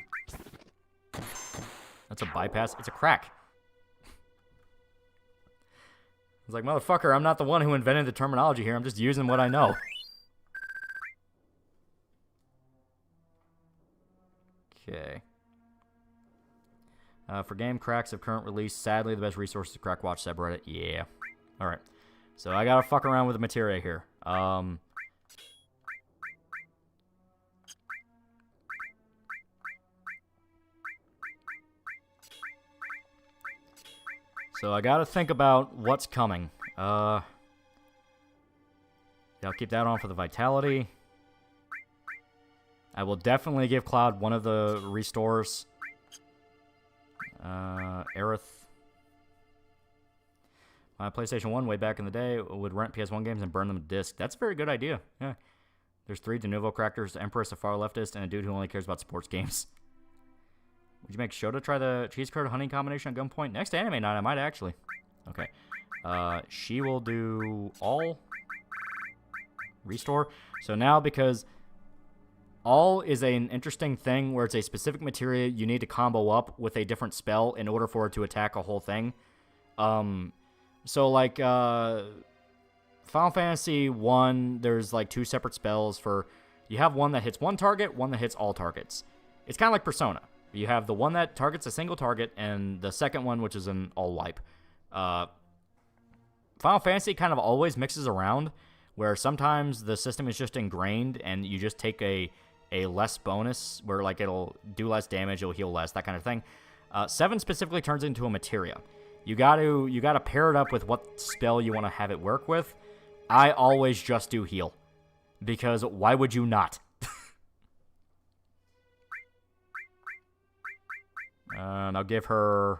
B: That's a bypass. It's a crack. It's like, motherfucker, I'm not the one who invented the terminology here. I'm just using what I know. Okay. For game cracks of current release, sadly, the best resource is Crack Watch subreddit. Yeah. Alright. So I gotta fuck around with the materia here. So I gotta think about what's coming. Yeah, I'll keep that on for the vitality. I will definitely give Cloud one of the restores. Aerith. My PlayStation 1 way back in the day would rent PS1 games and burn them to disc. That's a very good idea. Yeah. There's 3 de novo characters, Empress, a far leftist, and a dude who only cares about sports games. Would you make Shota try the cheese curd honey combination at gunpoint? Next anime night, I might actually. Okay. She will do all restore. So now, because all is an interesting thing where it's a specific materia you need to combo up with a different spell in order for it to attack a whole thing. So like Final Fantasy 1, there's like 2 separate spells for... You have one that hits one target, one that hits all targets. It's kind of like Persona. You have the one that targets a single target, and the second one, which is an all-wipe. Final Fantasy kind of always mixes around, where sometimes the system is just ingrained, and you just take a less bonus, where like it'll do less damage, it'll heal less, that kind of thing. 7 specifically turns into a materia. You gotta pair it up with what spell you want to have it work with. I always just do heal, because why would you not? And I'll give her,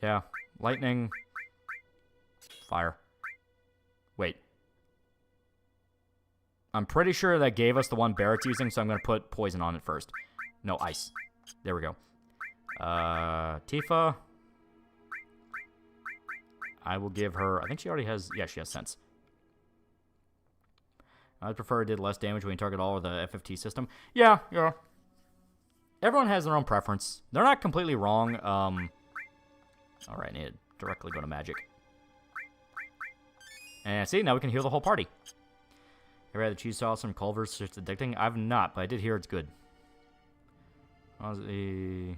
B: yeah, lightning, fire. Wait. I'm pretty sure that gave us the one Barrett's using, so I'm going to put poison on it first. No, ice. There we go. Tifa. I will give her, I think she already has, yeah, she has sense. I'd prefer it did less damage when you target all of the FFT system. Yeah. Everyone has their own preference. They're not completely wrong. Alright, I need to directly go to magic. And see, now we can heal the whole party. Ever had the cheese sauce from Culver's? It's addicting? I've not, but I did hear it's good. Bufu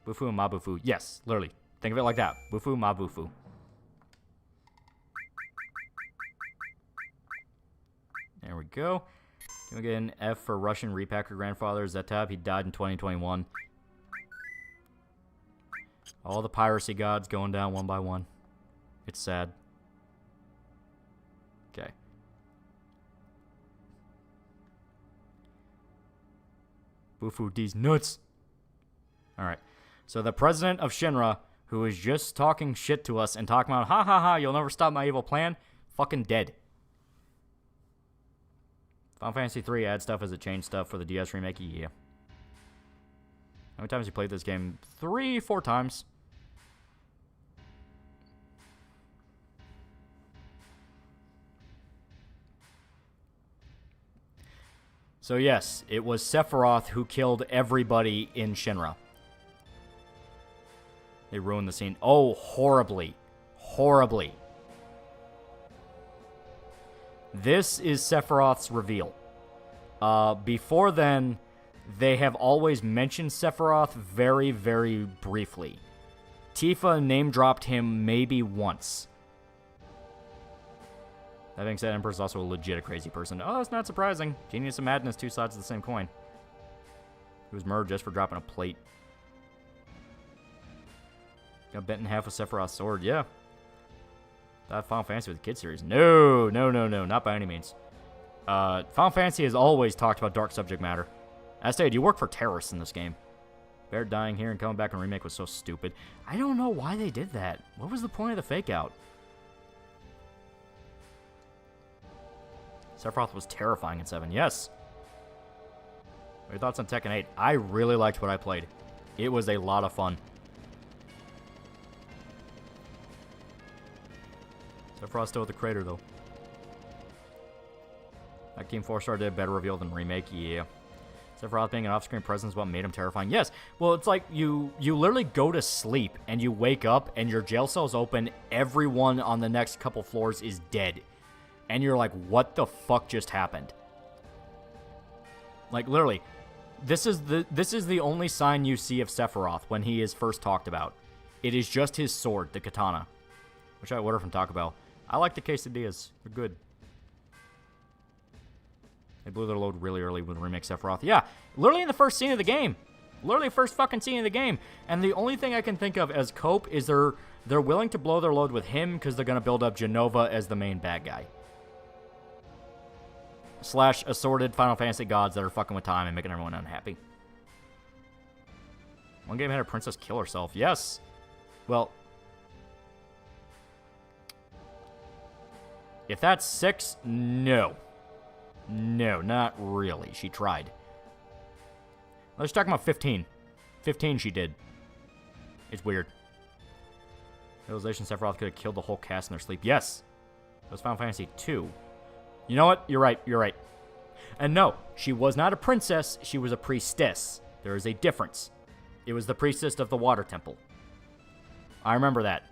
B: and Mabufu. Yes, literally. Think of it like that. Bufu, Mabufu. There we go. Can we get an F for Russian repacker grandfather Zetab? He died in 2021. All the piracy gods going down one by one. It's sad. Okay. Bufu D's nuts. Alright. So the president of Shinra, who is just talking shit to us and talking about, ha ha ha, you'll never stop my evil plan, fucking dead. Final Fantasy 3 add stuff as it changed stuff for the DS remake? Yeah. How many times have you played this game? 3-4 times. So yes, it was Sephiroth who killed everybody in Shinra. They ruined the scene. Oh, horribly. Horribly. This is Sephiroth's reveal. Before then, they have always mentioned Sephiroth very, very briefly. Tifa name-dropped him maybe once. That being said, Emperor's also a legit crazy person. Oh, that's not surprising. Genius and madness, 2 sides of the same coin. He was murdered just for dropping a plate. Got bent in half with Sephiroth's sword, yeah. That Final Fantasy with the kid series. No, not by any means. Final Fantasy has always talked about dark subject matter. I stated, you work for terrorists in this game. Barrett dying here and coming back in remake was so stupid. I don't know why they did that. What was the point of the fake out? Sephiroth was terrifying in 7, yes. What are your thoughts on Tekken 8? I really liked what I played. It was a lot of fun. Sephiroth's still at the crater, though. That game 4-star did a better reveal than Remake, yeah. Sephiroth being an off-screen presence is what made him terrifying. Yes, well, it's like you literally go to sleep, and you wake up, and your jail cell's open, everyone on the next couple floors is dead. And you're like, what the fuck just happened? Like, literally, this is the only sign you see of Sephiroth when he is first talked about. It is just his sword, the katana. Which I order from Taco Bell. I like the quesadillas. They're good. They blew their load really early with Remake Sephiroth. Yeah, literally in the first scene of the game. Literally first fucking scene of the game. And the only thing I can think of as cope is they're willing to blow their load with him because they're going to build up Jenova as the main bad guy. / assorted Final Fantasy gods that are fucking with time and making everyone unhappy. One game had a princess kill herself. Yes. Well, if that's 6, no. No, not really. She tried. Let's talk about 15. 15 she did. It's weird. Realization Sephiroth could have killed the whole cast in their sleep. Yes. It was Final Fantasy 2. You know what? You're right. You're right. And no, she was not a princess. She was a priestess. There is a difference. It was the priestess of the water temple. I remember that.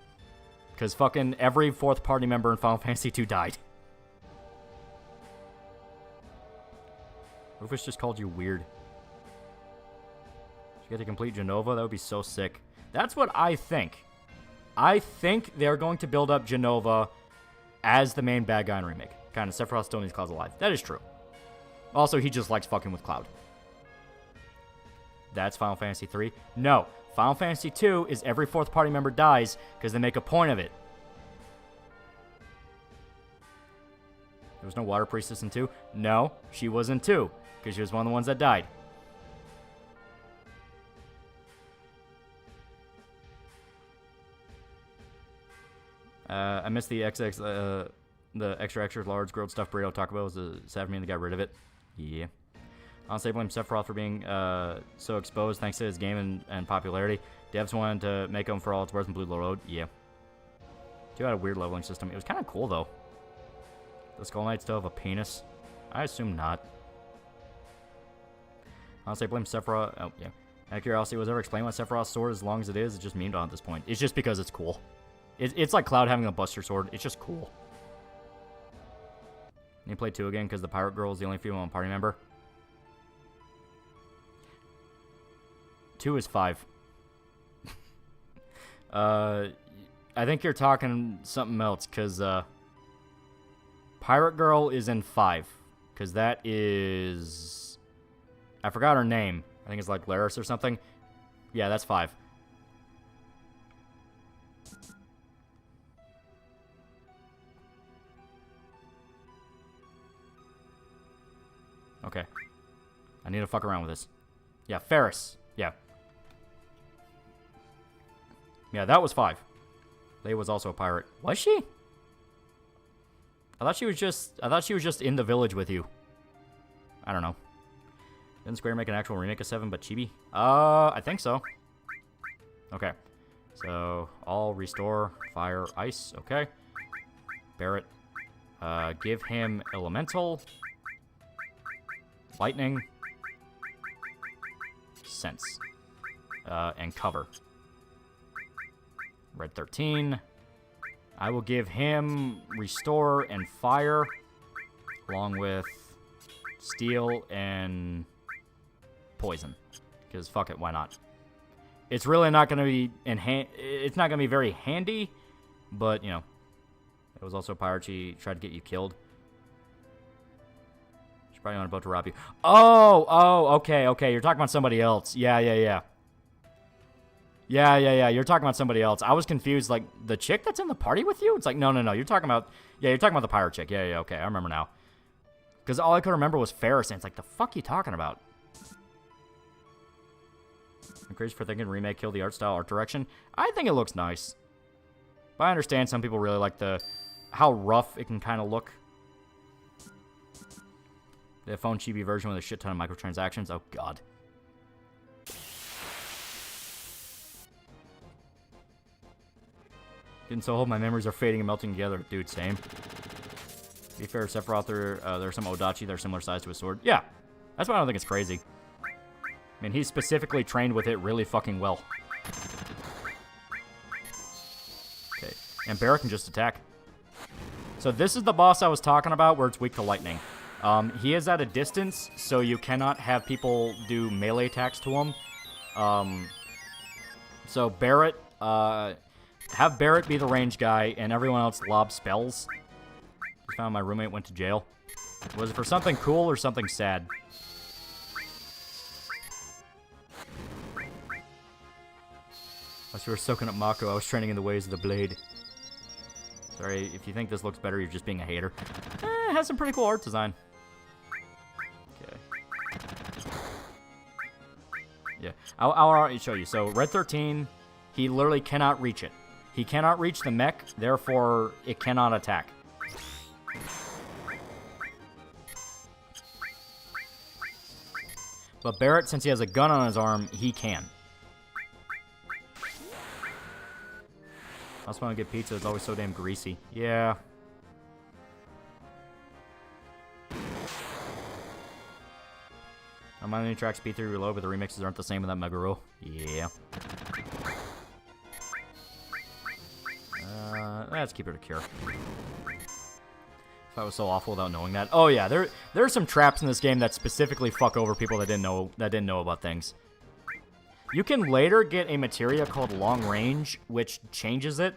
B: Because fucking every fourth party member in Final Fantasy 2 died. Rufus just called you weird. You get to complete Jenova? That would be so sick. That's what I think. I think they're going to build up Jenova as the main bad guy in Remake. Kind of, Sephiroth still needs Cloud alive. That is true. Also, he just likes fucking with Cloud. That's Final Fantasy 3. No. Final Fantasy 2 is every fourth party member dies because they make a point of it. There was no Water Priestess in 2? No, she was in 2 because she was one of the ones that died. I missed the the extra large grilled stuffed burrito Taco Bell. Was sad for me and they got rid of it. Yeah. Honestly, I blame Sephiroth for being so exposed thanks to his game and popularity. Devs wanted to make him for all it's worth and blew the load. Yeah. He had a weird leveling system. It was kind of cool, though. Does Skull Knight still have a penis? I assume not. Honestly, I blame Sephiroth. Oh, yeah. Out of curiosity, was ever explained why Sephiroth's sword, as long as it is, it's just memed on at this point. It's just because it's cool. It's like Cloud having a Buster Sword. It's just cool. And you play 2 again because the pirate girl is the only female party member. 2 is 5. I think you're talking something else because Pirate Girl is in 5. Because that is... I forgot her name. I think it's like Laris or something. Yeah, that's 5. Okay. I need to fuck around with this. Yeah, Ferris. Yeah. Yeah, that was 5. Leia was also a pirate. Was she? I thought she was just in the village with you. I don't know. Didn't Square make an actual remake of 7, but chibi? I think so. Okay. So, all restore, fire, ice. Okay. Barret. Give him elemental. Lightning. Sense. And cover. Red 13. I will give him restore and fire. Along with steel and poison. Because fuck it, why not? It's really not going to be it's not going to be very handy. But, you know. It was also a pirate. She tried to get you killed. She's probably on a boat to rob you. Oh, okay. You're talking about somebody else. Yeah. Yeah. You're talking about somebody else. I was confused. Like, the chick that's in the party with you? It's like, no. You're talking about... Yeah, you're talking about the pirate chick. Yeah, okay. I remember now. Because all I could remember was Ferris, and it's like, the fuck are you talking about? I'm crazy for thinking remake killed the art style, art direction. I think it looks nice. But I understand some people really like how rough it can kind of look. The phone chibi version with a shit ton of microtransactions. Oh, God. Getting so old, my memories are fading and melting together. Dude, same. To be fair, Sephiroth, there are some Odachi that are similar size to his sword. Yeah, that's why I don't think it's crazy. I mean, he's specifically trained with it really fucking well. Okay, and Berserk can just attack. So this is the boss I was talking about where it's weak to lightning. He is at a distance, so you cannot have people do melee attacks to him. So Barrett, have Barrett be the range guy, and everyone else lob spells. Just found my roommate went to jail. Was it for something cool or something sad? As you were soaking up Mako, I was training in the ways of the blade. Sorry, if you think this looks better, you're just being a hater. It has some pretty cool art design. Okay. Yeah, I'll already show you. So, Red 13, he literally cannot reach it. He cannot reach the mech, therefore, it cannot attack. But Barrett, since he has a gun on his arm, he can. I also want to get pizza. It's always so damn greasy. Yeah. I'm on any tracks P3 Reload, but the remixes aren't the same in that Mega Rule. Yeah. Let's keep it a cure. If I was so awful without knowing that. Oh yeah, there are some traps in this game that specifically fuck over people that didn't know about things. You can later get a materia called Long Range, which changes it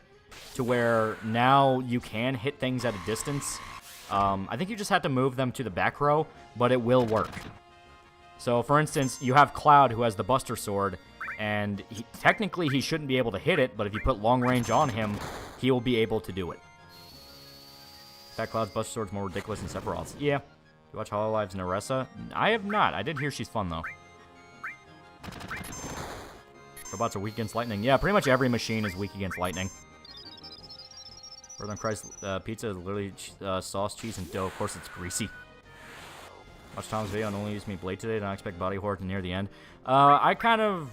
B: to where now you can hit things at a distance. I think you just have to move them to the back row, but it will work. So, for instance, you have Cloud, who has the Buster Sword, and technically he shouldn't be able to hit it, but if you put Long Range on him, he will be able to do it. In fact, Cloud's Buster Sword's more ridiculous than Sephiroth's. Yeah. You watch Hololive's Naressa? I have not. I did hear she's fun, though. Robots are weak against lightning. Yeah, pretty much every machine is weak against lightning. Northern Christ pizza is literally sauce, cheese, and dough. Of course, it's greasy. Watch Tom's video and only use me blade today. Don't expect body horror to near the end. I kind of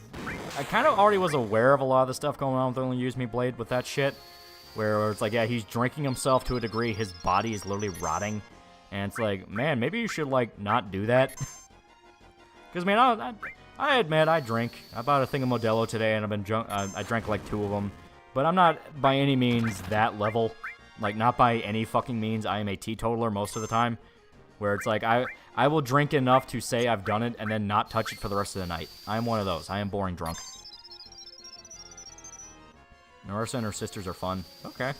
B: already was aware of a lot of the stuff going on with only use me blade with that shit. Where it's like, yeah, he's drinking himself to a degree. His body is literally rotting. And it's like, man, maybe you should, like, not do that. Because, man, I admit I drink. I bought a thing of Modelo today, and I drank, like, 2 of them. But I'm not, by any means, that level. Like, not by any fucking means. I am a teetotaler most of the time. Where it's like, I will drink enough to say I've done it, and then not touch it for the rest of the night. I am one of those. I am boring drunk. Narissa and her sisters are fun. Okay.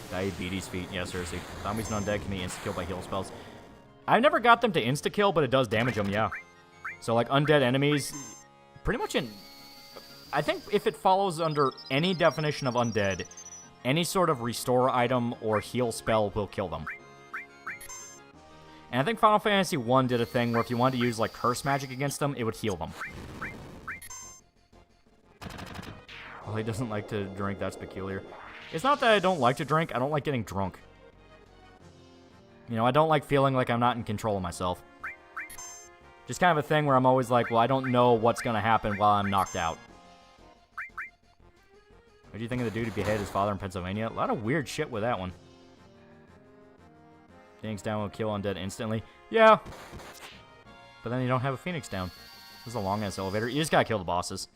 B: Diabetes feet. Yeah, seriously. Zombies and undead can be insta-killed by heal spells. I never got them to insta-kill, but it does damage them, yeah. So, like, undead enemies, pretty much in... I think if it follows under any definition of undead, any sort of restore item or heal spell will kill them. And I think Final Fantasy 1 did a thing where if you wanted to use, like, curse magic against them, it would heal them. Well, he doesn't like to drink, that's peculiar. It's not that I don't like to drink, I don't like getting drunk. You know, I don't like feeling like I'm not in control of myself. Just kind of a thing where I'm always like, well, I don't know what's going to happen while I'm knocked out. What do you think of the dude who beheaded his father in Pennsylvania? A lot of weird shit with that one. Phoenix down will kill undead instantly. Yeah. But then you don't have a Phoenix down. This is a long-ass elevator. You just gotta kill the bosses.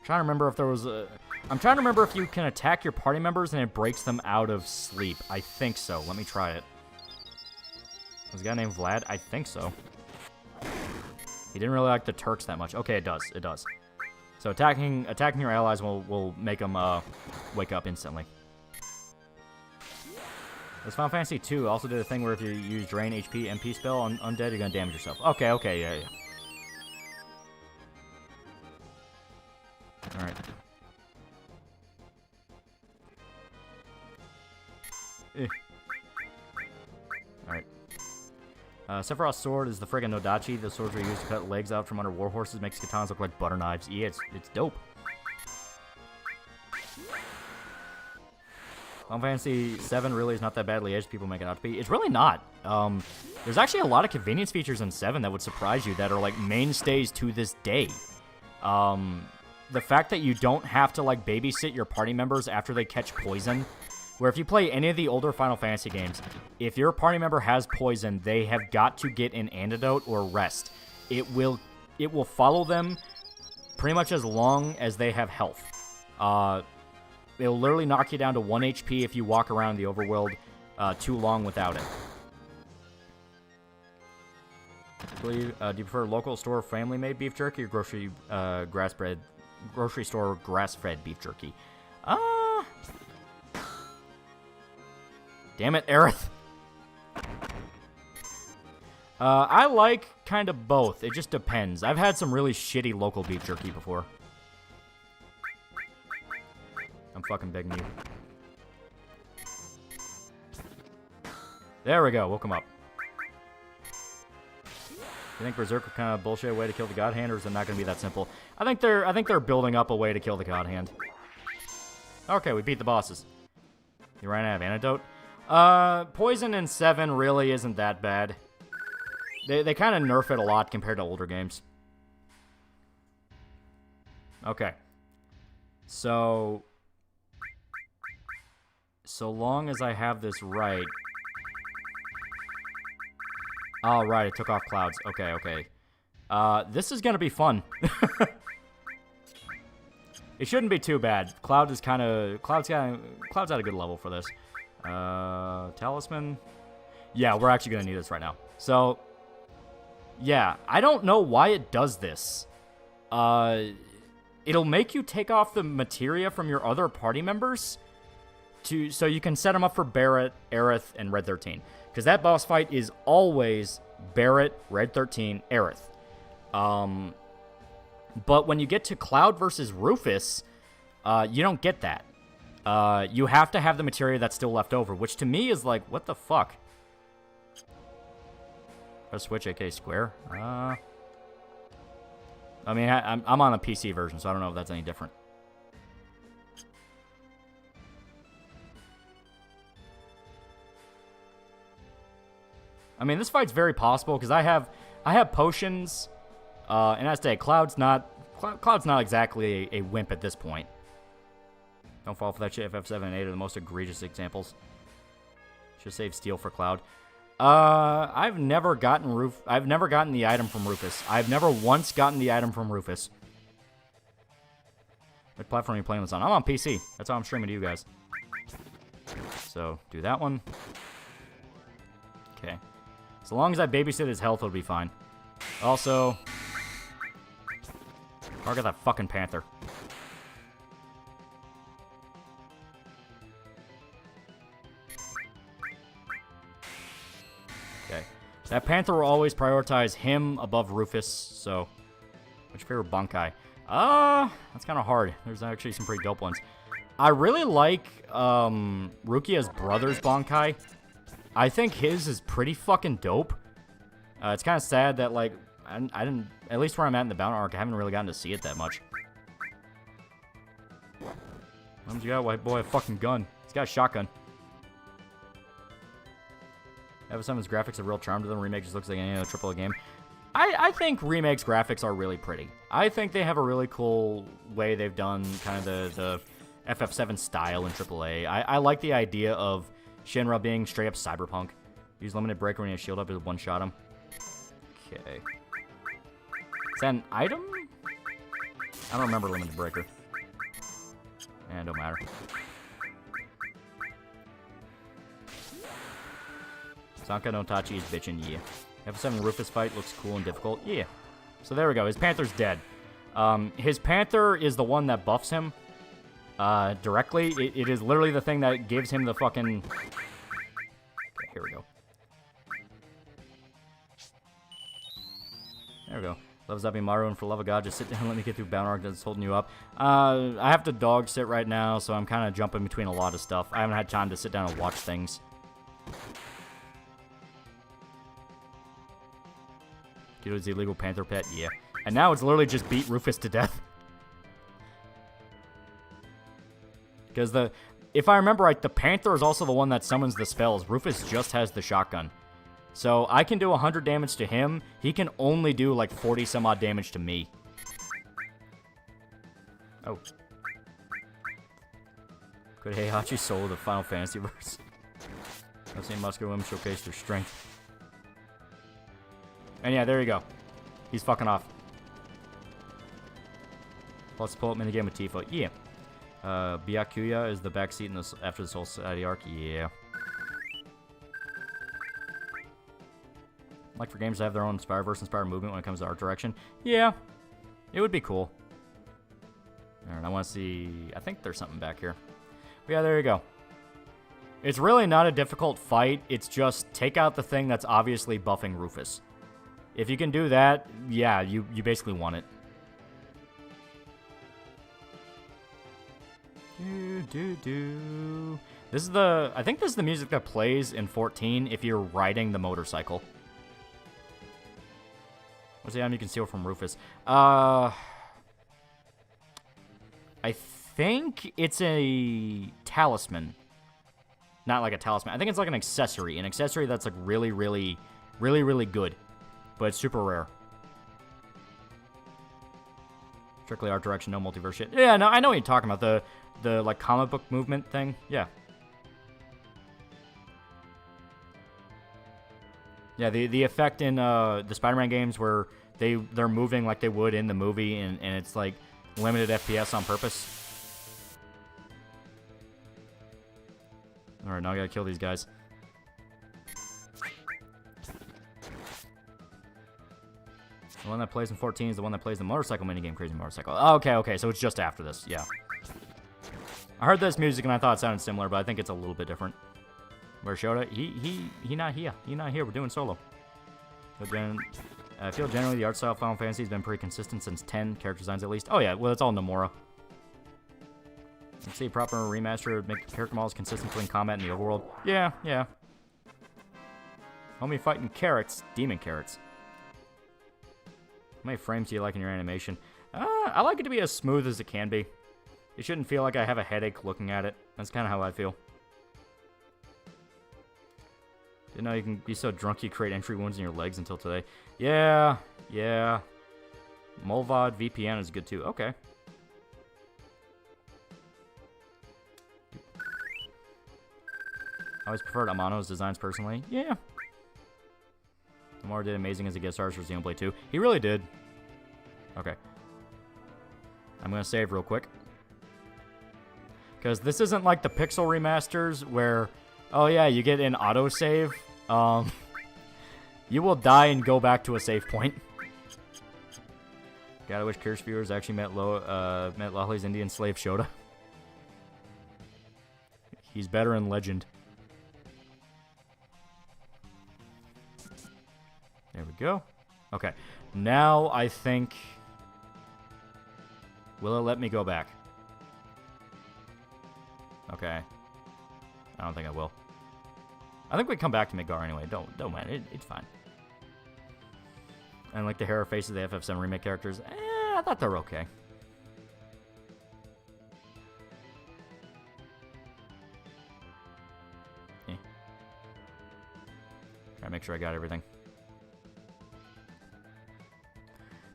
B: Trying to remember if there was a... I'm trying to remember if you can attack your party members and it breaks them out of sleep. I think so. Let me try it. Was a guy named Vlad? I think so. He didn't really like the Turks that much. Okay, it does. It does. So attacking your allies will make them wake up instantly. This Final Fantasy 2 also did a thing where if you use Drain HP MP spell on undead, you're going to damage yourself. Okay, okay, yeah, yeah. Alright. Alright. Sephiroth's sword is the friggin' Nodachi. The swords are used to cut legs out from under warhorses. Makes katanas look like butter knives. Yeah, it's dope. Final Fantasy 7 really is not that badly edged people make it out to be. It's really not. There's actually a lot of convenience features in 7 that would surprise you that are, like, mainstays to this day. The fact that you don't have to, like, babysit your party members after they catch poison, where if you play any of the older Final Fantasy games, if your party member has poison, they have got to get an antidote or rest. It will follow them pretty much as long as they have health. It'll literally knock you down to 1 HP if you walk around the overworld too long without it. Do you prefer local store family-made beef jerky or grocery store grass-fed beef jerky? Damn it, Aerith. I like kind of both. It just depends. I've had some really shitty local beef jerky before. I'm fucking begging you. There we go. Woke him up. You think Berserk is kind of bullshit way to kill the God Hand, or is it not going to be that simple? I think they're building up a way to kill the God Hand. Okay, we beat the bosses. You ran out of antidote. Poison in 7 really isn't that bad. They kind of nerf it a lot compared to older games. Okay. So long as I have this right. Oh, right, it took off clouds. Okay. This is gonna be fun. It shouldn't be too bad. Cloud's at a good level for this. Talisman. Yeah, we're actually gonna need this right now. So, yeah, I don't know why it does this. It'll make you take off the materia from your other party members so you can set them up for Barret, Aerith, and Red 13. Because that boss fight is always Barret, Red 13, Aerith. But when you get to Cloud versus Rufus, you don't get that. You have to have the materia that's still left over, which to me is like, what the fuck? Press switch, aka square. I mean, I'm on a PC version, so I don't know if that's any different. I mean, this fight's very possible because I have potions, and as to say, Cloud's not exactly a wimp at this point. Don't fall for that shit. FF7 and 8 are the most egregious examples. Should save steel for Cloud. I've never gotten the item from Rufus. I've never once gotten the item from Rufus. What platform are you playing this on? I'm on PC. That's how I'm streaming to you guys. So, do that one. Okay. So long as I babysit his health, it'll be fine. Also, target that fucking panther. Okay. That panther will always prioritize him above Rufus, so... What's your favorite Bankai? That's kind of hard. There's actually some pretty dope ones. I really like, Rukia's brother's Bankai. I think his is pretty fucking dope. It's kind of sad that, like, I didn't... At least where I'm at in the Bound arc, I haven't really gotten to see it that much. What you got, white boy? A fucking gun. He's got a shotgun. FF7's graphics are real charm to them. Remake just looks like any other AAA game. I think Remake's graphics are really pretty. I think they have a really cool way they've done kind of the FF7 style in AAA. I like the idea of Shinra being straight up cyberpunk. Use limited breaker when you shield up is one-shot him. Okay. Is that an item? I don't remember limited breaker. Eh, don't matter. Sanka no Tachi is bitchin', yeah. FF7 Rufus fight looks cool and difficult, yeah. So there we go, his Panther's dead. His Panther is the one that buffs him directly. It is literally the thing that gives him the fucking... Okay, here we go. There we go. Loves up Maru, and for love of God, just sit down and let me get through Bound Arc that's holding you up. I have to dog sit right now, so I'm kind of jumping between a lot of stuff. I haven't had time to sit down and watch things. Kiddo's the illegal Panther pet, yeah. And now it's literally just beat Rufus to death. Because if I remember right, the Panther is also the one that summons the spells. Rufus just has the shotgun. So I can do 100 damage to him. He can only do like 40 some odd damage to me. Oh. Could Heihachi solo the Final Fantasy verse? I've seen muscular women showcase their strength. And yeah, there you go. He's fucking off. Let's pull up minigame with Tifa. Yeah. Byakuya is the backseat in this after the Soul Society arc. Yeah. Like for games to have their own inspired movement when it comes to art direction. Yeah. It would be cool. Alright, I want to see... I think there's something back here. But yeah, there you go. It's really not a difficult fight. It's just take out the thing that's obviously buffing Rufus. If you can do that, yeah, you basically won it. This is the... I think this is the music that plays in 14 if you're riding the motorcycle. What's the item you can steal from Rufus? I think it's a talisman. Not like a talisman. I think it's like an accessory. An accessory that's like really, really, really, really good. But it's super rare. Strictly art direction, no multiverse shit. Yeah, no, I know what you're talking about. The like comic book movement thing. Yeah. Yeah, the effect in the Spider-Man games where they're moving like they would in the movie and it's like limited FPS on purpose. Alright, now I gotta kill these guys. The one that plays in 14 is the one that plays the motorcycle minigame, Crazy Motorcycle. Okay, so it's just after this, yeah. I heard this music and I thought it sounded similar, but I think it's a little bit different. Where's Shota? He not here. He not here. We're doing solo. But then, I feel generally the art style of Final Fantasy has been pretty consistent since 10, character designs at least. Oh yeah, well it's all Nomura. Let's see, proper remaster would make character models consistent between combat and the overworld. Yeah. Homie fighting carrots, demon carrots. How many frames do you like in your animation? I like it to be as smooth as it can be. It shouldn't feel like I have a headache looking at it. That's kind of how I feel. Didn't know you can be so drunk you create entry wounds in your legs until today. Yeah. Molvod VPN is good too. Okay. I always preferred Amano's designs personally. Yeah. Nomura did amazing as a guest star for Xenoblade 2. He really did. Okay. I'm going to save real quick. Because this isn't like the Pixel remasters where, oh yeah, you get an autosave. You will die and go back to a save point. Gotta wish Kirsch viewers actually met Loli's Indian slave Shota. He's better in Legend. There we go. Okay. Now I think... Will it let me go back? Okay. I don't think I will. I think we come back to Midgar anyway. Don't mind. It's fine. And like the hair faces of the FF7 remake characters. I thought they were okay. Try to make sure I got everything.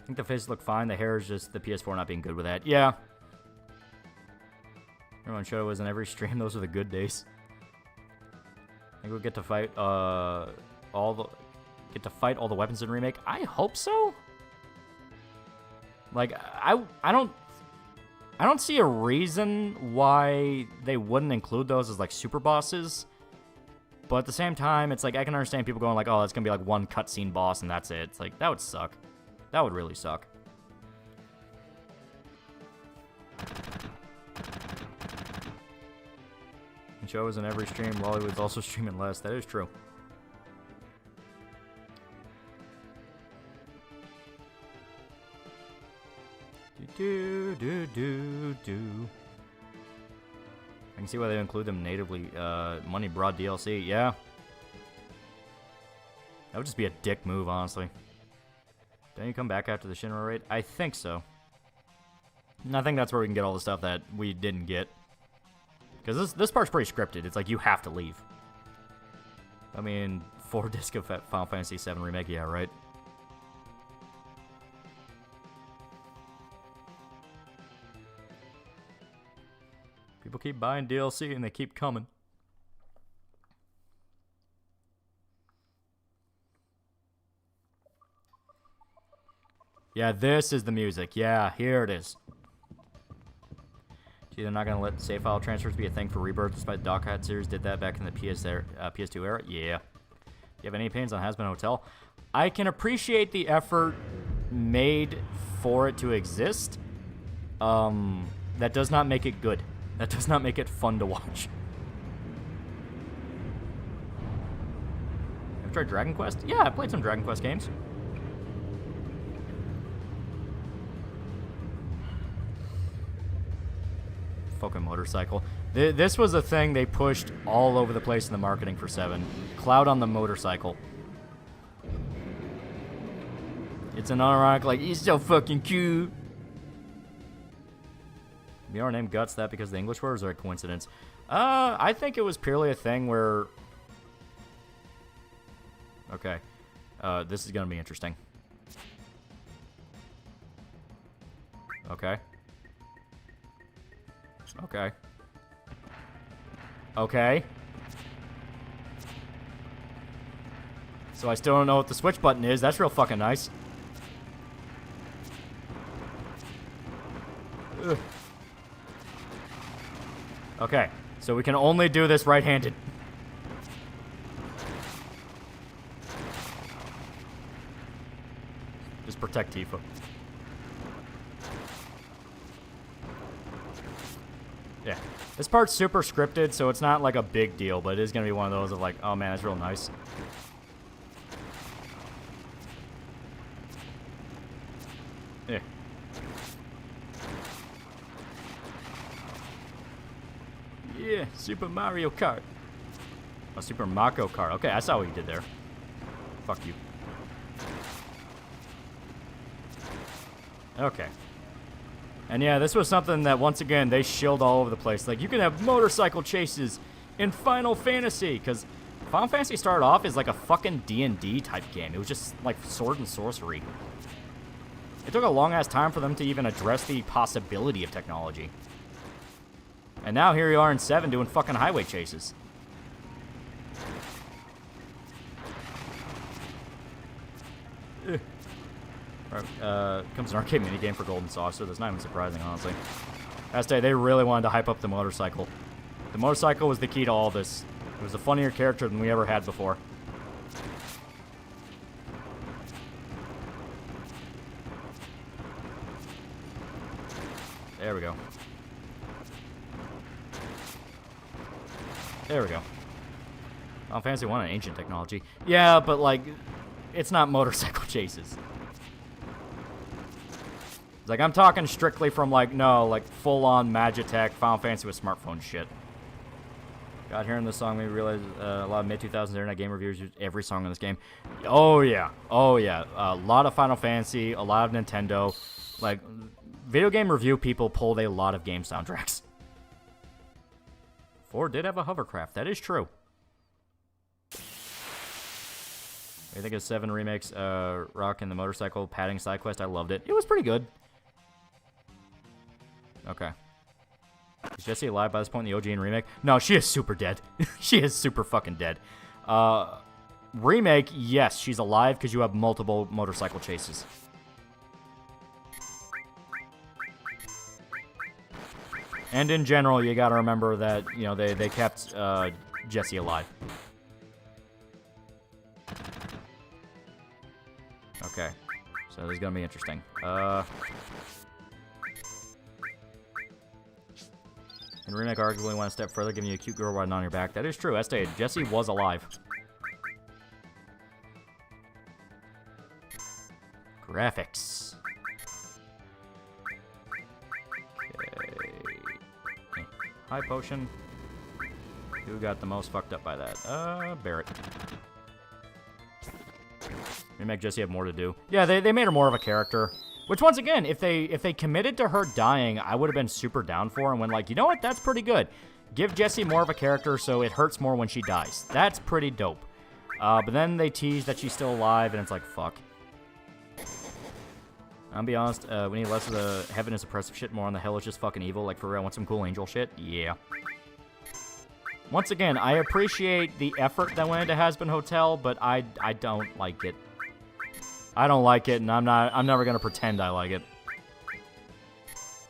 B: I think the faces look fine. The hair is just the PS4 not being good with that. Yeah. Everyone showed it was in every stream. Those are the good days. I think we'll get to fight all the weapons in remake. I hope so. Like I don't see a reason why they wouldn't include those as like super bosses. But at the same time, it's like I can understand people going like, "Oh, it's gonna be like one cutscene boss and that's it." It's like that would suck. That would really suck. And show was in every stream. Loli was also streaming less. That is true. I can see why they include them natively. Money Broad DLC. Yeah. That would just be a dick move, honestly. Don't you come back after the Shinra raid? I think so. And I think that's where we can get all the stuff that we didn't get. Because this part's pretty scripted. It's like you have to leave. I mean, 4-disc of Final Fantasy VII Remake. Yeah, right. People keep buying DLC and they keep coming. Yeah, this is the music. Yeah, here it is. See, they're not going to let save file transfers be a thing for Rebirth, despite the Dog Hat series did that back in the PS2 era. Yeah. Do you have any opinions on Has-Been Hotel? I can appreciate the effort made for it to exist. That does not make it good. That does not make it fun to watch. Have you tried Dragon Quest? Yeah, I played some Dragon Quest games. Fucking motorcycle. This was a thing they pushed all over the place in the marketing for 7. Cloud on the motorcycle. It's an ironic, like, he's so fucking cute. Your name Guts that because of the English word, or is it a coincidence? I think it was purely a thing where... Okay. This is gonna be interesting. Okay. Okay. Okay. So I still don't know what the switch button is. That's real fucking nice. Ugh. Okay, so we can only do this right-handed. Just protect Tifa. Yeah. This part's super scripted, so it's not like a big deal, but it is going to be one of those of like, oh man, that's real nice. Yeah. Yeah, Super Mario Kart. Oh, Super Mako Kart. Okay, I saw what you did there. Fuck you. Okay. And yeah, this was something that, once again, they shilled all over the place. Like, you can have motorcycle chases in Final Fantasy, because Final Fantasy started off as like a fucking D&D type game. It was just like sword and sorcery. It took a long-ass time for them to even address the possibility of technology. And now here you are in 7 doing fucking highway chases. Ugh. Comes an arcade minigame for Golden Saucer. That's not even surprising, honestly. Last day, they really wanted to hype up the motorcycle. The motorcycle was the key to all this. It was a funnier character than we ever had before. There we go. There we go. Final Fantasy 1 and ancient technology. Yeah, but like, it's not motorcycle chases. It's like, I'm talking strictly from like, no, like full-on Magitech, Final Fantasy with smartphone shit. God, hearing this song made me realize a lot of mid-2000s internet game reviewers use every song in this game. Oh yeah, oh yeah. A lot of Final Fantasy, a lot of Nintendo. Like, video game review people pulled a lot of game soundtracks. 4 did have a hovercraft, that is true. I think of 7 remakes, Rock and the Motorcycle padding side quest. I loved it. It was pretty good. Okay. Is Jessie alive by this point in the OG and remake? No, she is super dead. She is super fucking dead. Remake, yes, she's alive because you have multiple motorcycle chases. And in general, you gotta remember that, you know, they kept Jessie alive. Okay, so this is gonna be interesting. And remake arguably went a step further, giving you a cute girl riding on your back. That is true. As stated, Jessie was alive. Graphics. Okay. High potion. Who got the most fucked up by that? Barrett. Remake Jessie have more to do. Yeah, they made her more of a character. Which, once again, if they committed to her dying, I would have been super down for, and went like, you know what, that's pretty good. Give Jessie more of a character so it hurts more when she dies. That's pretty dope. But then they tease that she's still alive, and it's like, fuck. I'll be honest, we need less of the heaven is oppressive shit, more on the hell is just fucking evil. Like, for real, want some cool angel shit? Yeah. Once again, I appreciate the effort that went into Has-Been Hotel, but I don't like it. I don't like it, and I'm never gonna pretend I like it.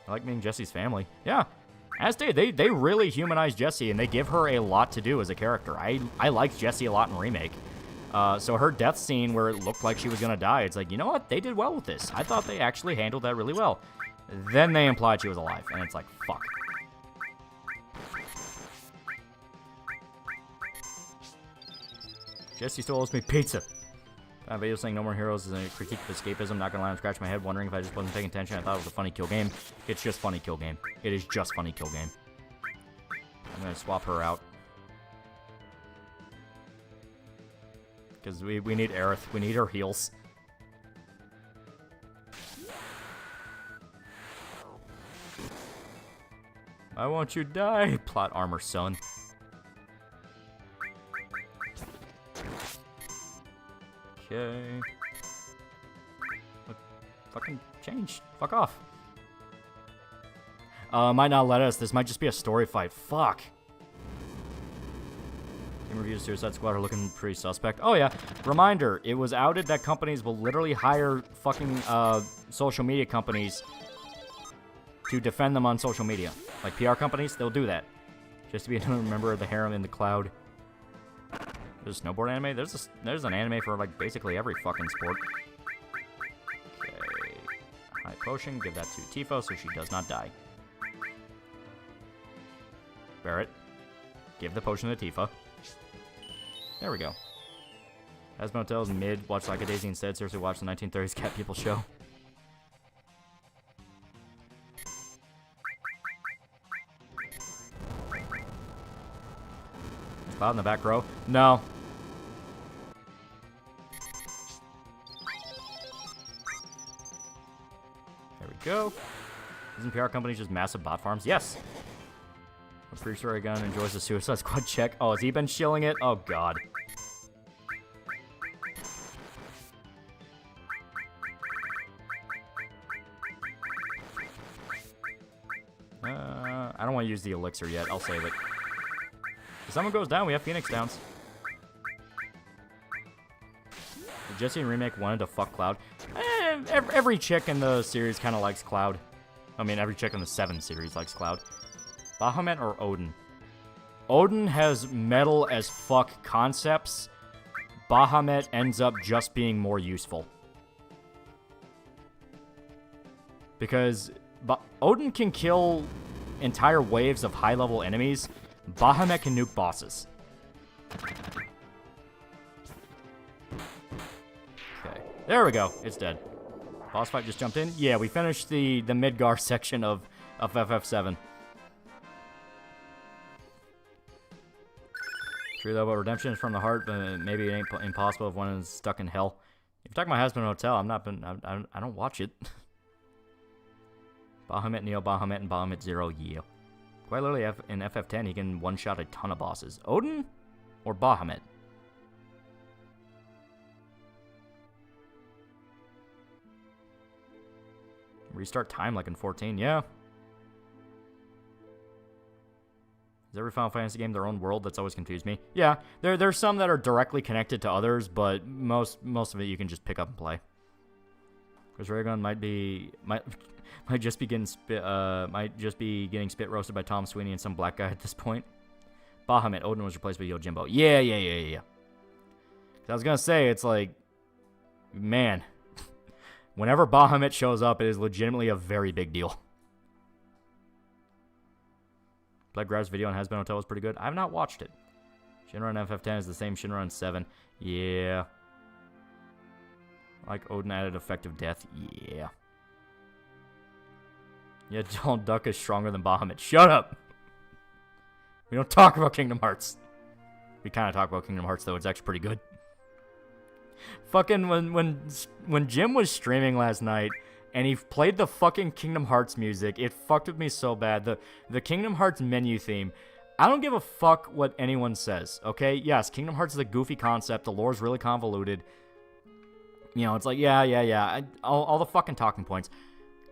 B: I like meeting Jesse's family. Yeah. As they really humanize Jessie, and they give her a lot to do as a character. I liked Jessie a lot in Remake. So her death scene where it looked like she was gonna die, it's like, you know what? They did well with this. I thought they actually handled that really well. Then they implied she was alive, and it's like, fuck. Jessie still owes me pizza. Video saying No More Heroes is a critique of escapism. Not gonna lie, I'm scratching my head wondering if I just wasn't paying attention. I thought it was a funny kill game. It's just funny kill game. It is just funny kill game. I'm gonna swap her out. Because we need Aerith. We need her heals. Why won't you die? Plot armor, son. Okay. What? Fucking change. Fuck off. Might not let us. This might just be a story fight. Fuck. Game reviews Suicide Squad are looking pretty suspect. Oh yeah. Reminder, it was outed that companies will literally hire fucking social media companies to defend them on social media. Like PR companies, they'll do that. Just to be a member of the harem in the cloud. There's a snowboard anime? There's an anime for, like, basically every fucking sport. Okay. High potion. Give that to Tifo so she does not die. Barrett. Give the potion to Tifa. There we go. Has Motels mid. Watch Like a Daisy instead. Seriously, watch the 1930s Cat People show. Is Cloud in the back row? No. Go. Isn't PR companies just massive bot farms? Yes. I'm pretty sure Gun enjoys the Suicide Squad check. Oh, has he been shilling it? Oh, God. I don't want to use the elixir yet. I'll save it. If someone goes down, we have Phoenix downs. Jesse in Remake wanted to fuck Cloud. Every chick in the series kind of likes Cloud. I mean, every chick in the 7 series likes Cloud. Bahamut or Odin? Odin has metal as fuck concepts. Bahamut ends up just being more useful. Because Odin can kill entire waves of high-level enemies. Bahamut can nuke bosses. Okay, there we go. It's dead. Boss fight just jumped in. Yeah, we finished the Midgar section of FF7. True though, but redemption is from the heart, but maybe it ain't impossible if one is stuck in hell. If you're talking about Has-Been Hotel, I don't watch it. Bahamut, Neo, Bahamut, and Bahamut Zero, yeah. Quite literally, in FF10, he can one-shot a ton of bosses. Odin or Bahamut? Restart time like in 14, yeah. Is every Final Fantasy game their own world? That's always confused me. Yeah, there's some that are directly connected to others, but most of it you can just pick up and play. Because Raygun might just be getting spit roasted by Tom Sweeney and some black guy at this point. Bahamut, Odin was replaced by Yojimbo. Yeah. I was gonna say, it's like, man. Whenever Bahamut shows up, it is legitimately a very big deal. Blood Grab's video on Has-Been Hotel was pretty good. I have not watched it. Shinra in FF10 is the same Shinra in 7. Yeah. Like Odin added effective death. Yeah. Yeah, Donald Duck is stronger than Bahamut. Shut up! We don't talk about Kingdom Hearts. We kind of talk about Kingdom Hearts, though. It's actually pretty good. Fucking when Jim was streaming last night and he played the fucking Kingdom Hearts music, it fucked with me so bad. The Kingdom Hearts menu theme, I don't give a fuck what anyone says, okay? Yes, Kingdom Hearts is a goofy concept. The lore is really convoluted. You know, it's like, yeah. All the fucking talking points.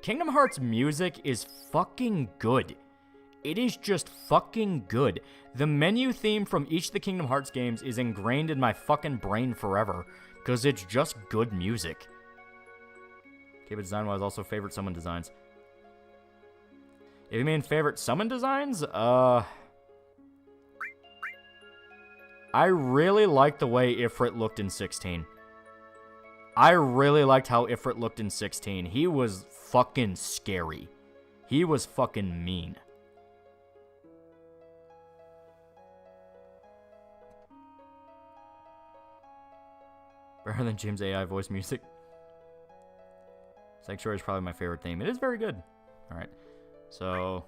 B: Kingdom Hearts music is fucking good. It is just fucking good. The menu theme from each of the Kingdom Hearts games is ingrained in my fucking brain forever, because it's just good music. Okay, but design-wise, also favorite summon designs. If you mean favorite summon designs, I really liked the way Ifrit looked in 16. I really liked how Ifrit looked in 16. He was fucking scary. He was fucking mean. Better than Jim's AI voice music. Sanctuary is probably my favorite theme. It is very good. Alright. So...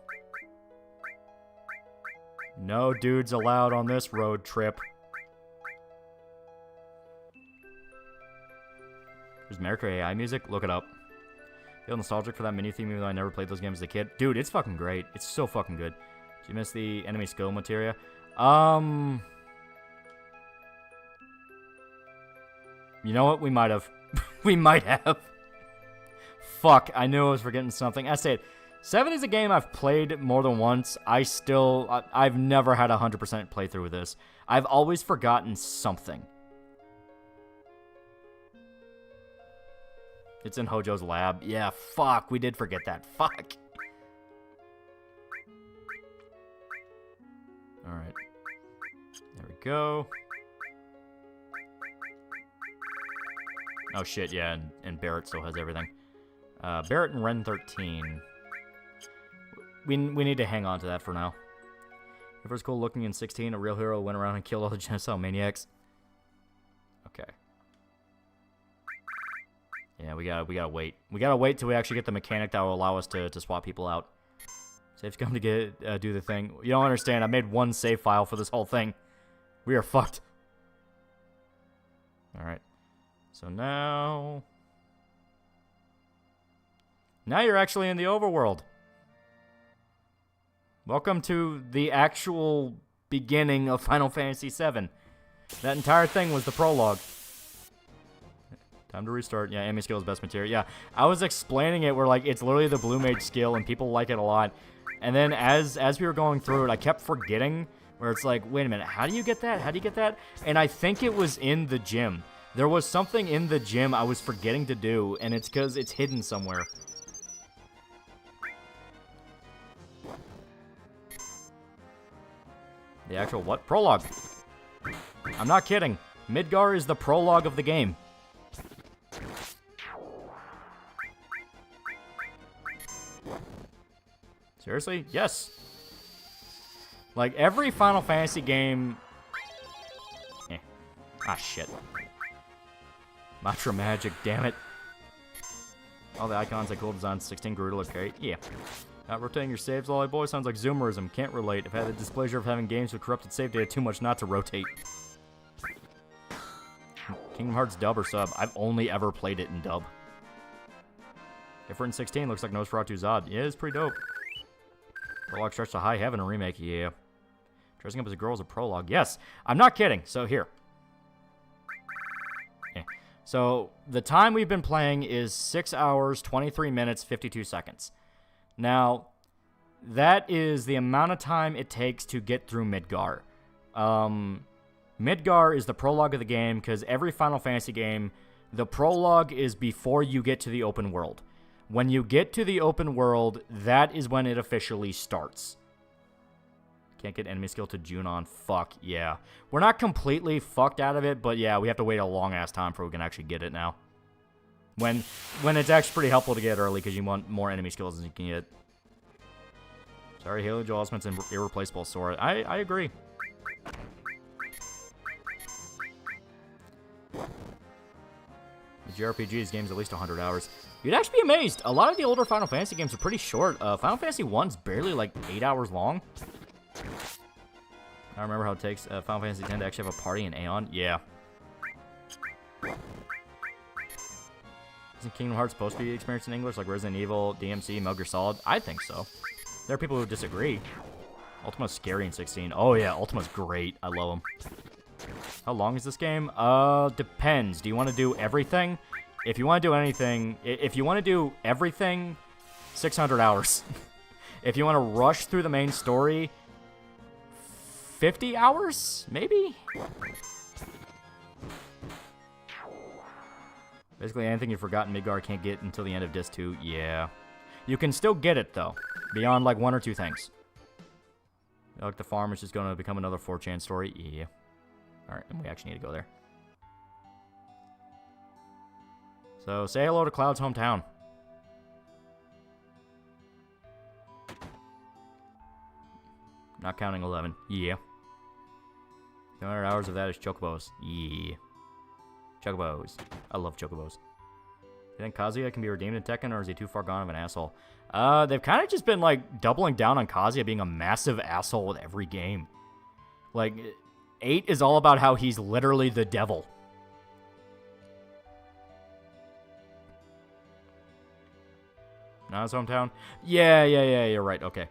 B: no dudes allowed on this road trip. There's Mercury AI music? Look it up. Feel nostalgic for that mini theme even though I never played those games as a kid. Dude, it's fucking great. It's so fucking good. Did you miss the enemy skill materia? You know what? We might have. We might have. Fuck, I knew I was forgetting something. I said, 7 is a game I've played more than once. I've never had a 100% playthrough with this. I've always forgotten something. It's in Hojo's lab. Yeah, fuck, we did forget that. Fuck. Alright. There we go. Oh shit, yeah, and Barrett still has everything. Barrett and Ren 13. We need to hang on to that for now. If it was cool looking in 16, a real hero went around and killed all the genocidal maniacs. Okay. Yeah, we gotta wait. We gotta wait till we actually get the mechanic that will allow us to swap people out. Save's come to do the thing. You don't understand, I made one save file for this whole thing. We are fucked. Alright. So now... now you're actually in the overworld. Welcome to the actual beginning of Final Fantasy VII. That entire thing was the prologue. Time to restart. Yeah, enemy skill is best material. Yeah, I was explaining it where, like, it's literally the Blue Mage skill and people like it a lot. And then as we were going through it, I kept forgetting where it's like, wait a minute, how do you get that? How do you get that? And I think it was in the gym. There was something in the gym I was forgetting to do, and it's because it's hidden somewhere. The actual what? Prologue. I'm not kidding. Midgar is the prologue of the game. Seriously? Yes. Like, every Final Fantasy game... Ah, shit. Mantra Magic, damn it. All the icons and cool designs, 16 grew to look great. Yeah. Rotating your saves, Lolly Boy, sounds like Zoomerism. Can't relate. I've had the displeasure of having games with corrupted save data too much not to rotate. Kingdom Hearts dub or sub? I've only ever played it in dub. Different 16 looks like Nosferatu's odd. Yeah, it's pretty dope. Prologue stretched to high heaven a remake, yeah. Dressing up as a girl is a prologue. Yes, I'm not kidding. So here. So the time we've been playing is 6 hours, 23 minutes, 52 seconds. Now, that is the amount of time it takes to get through Midgar. Midgar is the prologue of the game because every Final Fantasy game, the prologue is before you get to the open world. When you get to the open world, that is when it officially starts. Can't get enemy skill to Junon. Fuck, yeah. We're not completely fucked out of it, but yeah, we have to wait a long-ass time before we can actually get it now. When it's actually pretty helpful to get early because you want more enemy skills than you can get. Sorry, Halo Joel Osment's an irreplaceable sword. I agree. The JRPG's game's at least 100 hours. You'd actually be amazed. A lot of the older Final Fantasy games are pretty short. Final Fantasy 1's barely like 8 hours long. I remember how it takes Final Fantasy X to actually have a party in Aeon. Yeah. Isn't Kingdom Hearts supposed to be experienced in English like Resident Evil, DMC, Metal Gear Solid? I think so. There are people who disagree. Ultima's scary in 16. Oh yeah, Ultima's great. I love him. How long is this game? Depends. Do you want to do everything? If you want to do anything, if you want to do everything, 600 hours. If you want to rush through the main story, 50 hours? Maybe? Basically, anything you've forgotten Midgar can't get until the end of Disc 2. Yeah. You can still get it, though. Beyond, like, 1 or 2 things. Like, the farm is just going to become another 4chan story. Yeah. Alright, and we actually need to go there. So, say hello to Cloud's hometown. Not counting 11. Yeah. 200 hours of that is chocobos. Yeah. Chocobos. I love chocobos. You think Kazuya can be redeemed in Tekken, or is he too far gone of an asshole? They've kind of just been, like, doubling down on Kazuya being a massive asshole with every game. Like, 8 is all about how he's literally the devil. Not his hometown? Yeah, you're right, okay.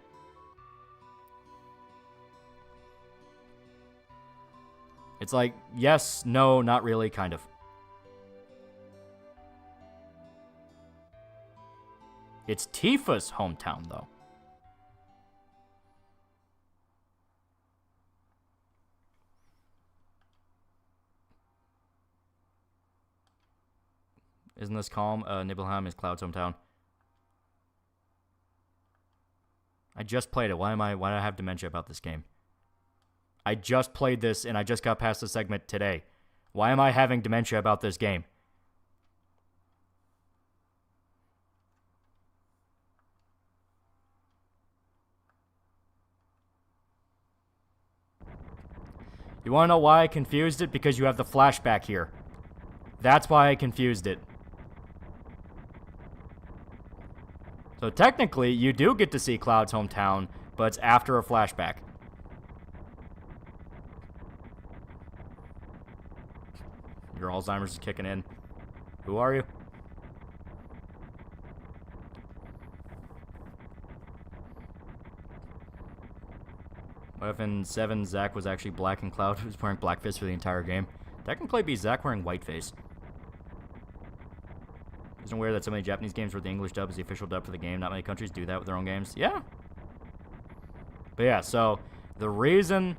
B: It's like, yes, no, not really, kind of. It's Tifa's hometown, though. Isn't this calm? Nibelheim is Cloud's hometown. I just played it. Why do I have dementia about this game? I just played this, and I just got past the segment today. Why am I having dementia about this game? You want to know why I confused it? Because you have the flashback here. That's why I confused it. So technically, you do get to see Cloud's hometown, but it's after a flashback. Your Alzheimer's is kicking in. Who are you? What if in 7, Zack was actually black and Cloud was wearing blackface for the entire game? Technically, be Zack wearing whiteface. Isn't it weird that so many Japanese games where the English dub is the official dub for the game? Not many countries do that with their own games. Yeah. But yeah, so the reason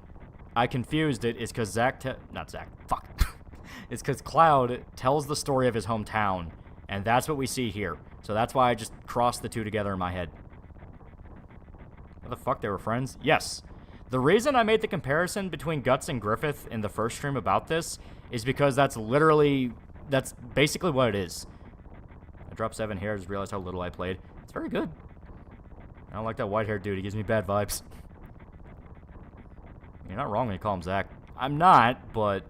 B: I confused it is because it's because Cloud tells the story of his hometown, and that's what we see here. So that's why I just crossed the two together in my head. What the fuck, they were friends? Yes. The reason I made the comparison between Guts and Griffith in the first stream about this is because that's basically what it is. I dropped 7 here, I just realized how little I played. It's very good. I don't like that white-haired dude, he gives me bad vibes. You're not wrong when you call him Zack. I'm not, but...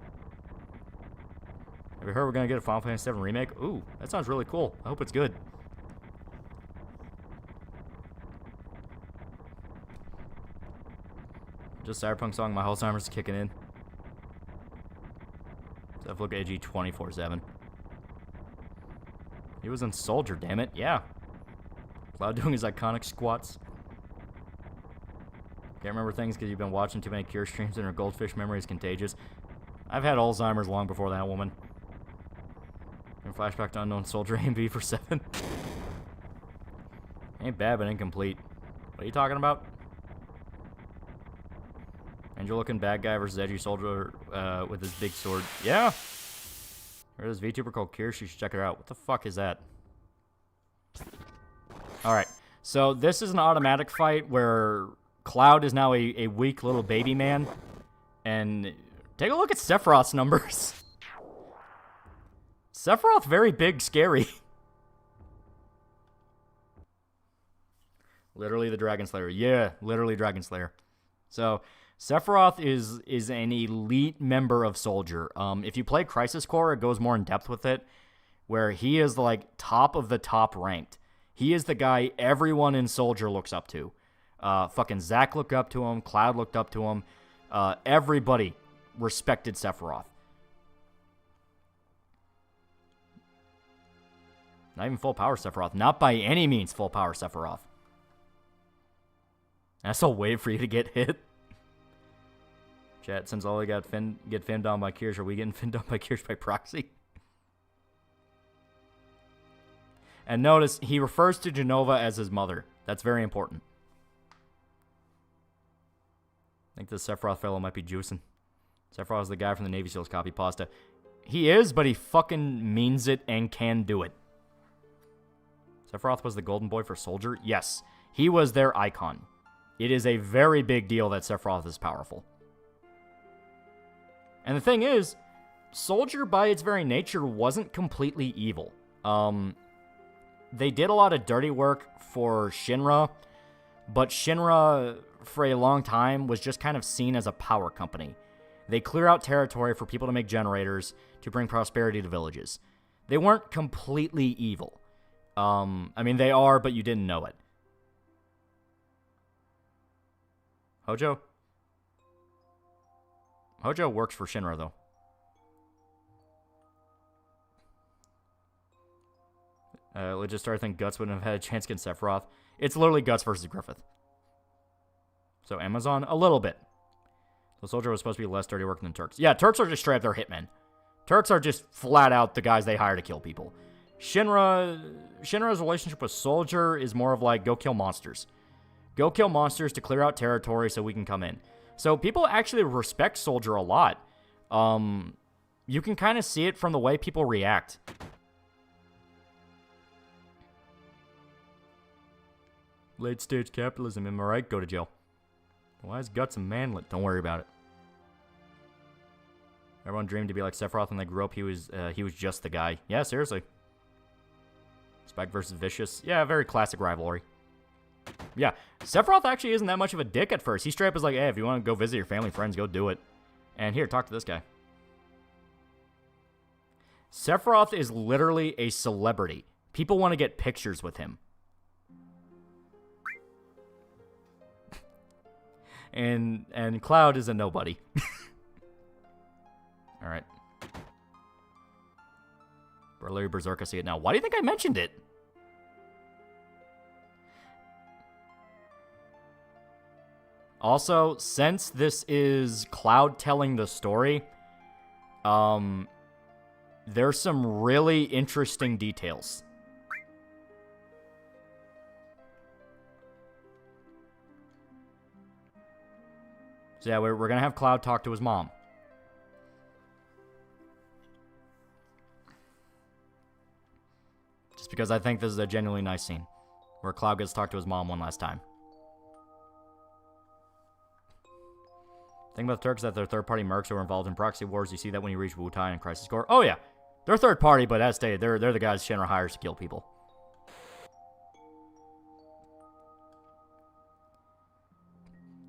B: Have you heard we're gonna get a Final Fantasy VII Remake? Ooh, that sounds really cool. I hope it's good. Just Cyberpunk song, my Alzheimer's is kicking in. Let's look edgy 24/7. He was in Soldier, damn it. Yeah. Cloud doing his iconic squats. Can't remember things because you've been watching too many Cure streams and her goldfish memory is contagious. I've had Alzheimer's long before that woman. And flashback to Unknown Soldier AMV for 7. Ain't bad, but incomplete. What are you talking about? Angel-looking bad guy versus edgy soldier with his big sword. Yeah! There's this VTuber called Kirsch. You should check her out. What the fuck is that? Alright. So, this is an automatic fight where Cloud is now a weak little baby man. And take a look at Sephiroth's numbers. Sephiroth, very big, scary. Literally the Dragon Slayer. Yeah, literally Dragon Slayer. So, Sephiroth is an elite member of Soldier. If you play Crisis Core, it goes more in depth with it, where he is like top of the top ranked. He is the guy everyone in Soldier looks up to. Fucking Zack looked up to him. Cloud looked up to him. Everybody respected Sephiroth. Not even full power Sephiroth. Not by any means full power Sephiroth. That's a way for you to get hit. Chat, since all I get finned on by Kirsch, are we getting finned on by Kirsch by proxy? And notice, he refers to Genova as his mother. That's very important. I think this Sephiroth fellow might be juicing. Sephiroth is the guy from the Navy SEALs copy pasta. He is, but he fucking means it and can do it. Sephiroth was the golden boy for Soldier? Yes. He was their icon. It is a very big deal that Sephiroth is powerful. And the thing is, Soldier, by its very nature, wasn't completely evil. They did a lot of dirty work for Shinra, but Shinra, for a long time, was just kind of seen as a power company. They clear out territory for people to make generators to bring prosperity to villages. They weren't completely evil. I mean, they are, but you didn't know it. Hojo? Hojo works for Shinra, though. Let's just start to think Guts wouldn't have had a chance against Sephiroth. It's literally Guts versus Griffith. So Amazon, a little bit. So Soldier was supposed to be less dirty working than Turks. Yeah, Turks are just straight up their hitmen. Turks are just flat out the guys they hire to kill people. Shinra's relationship with Soldier is more of like, go kill monsters. Go kill monsters to clear out territory so we can come in. So people actually respect Soldier a lot. You can kind of see it from the way people react. Late stage capitalism, am I right? Go to jail. Why is Guts a manlet? Don't worry about it. Everyone dreamed to be like Sephiroth when they grew up. He was just the guy. Yeah, seriously. Spike versus Vicious. Yeah, very classic rivalry. Yeah, Sephiroth actually isn't that much of a dick at first. He straight up is like, hey, if you want to go visit your family friends, go do it. And here, talk to this guy. Sephiroth is literally a celebrity. People want to get pictures with him. And Cloud is a nobody. Alright. Larry Berserk, I see it now. Why do you think I mentioned it? Also, since this is Cloud telling the story, there's some really interesting details. So yeah, we're going to have Cloud talk to his mom. Just because I think this is a genuinely nice scene. Where Cloud gets to talk to his mom one last time. The thing about the Turks is that they're third-party mercs who are involved in proxy wars. You see that when you reach Wutai and Crisis Core. Oh yeah, they're third-party, but as stated, they're the guys Shinra hires to kill people.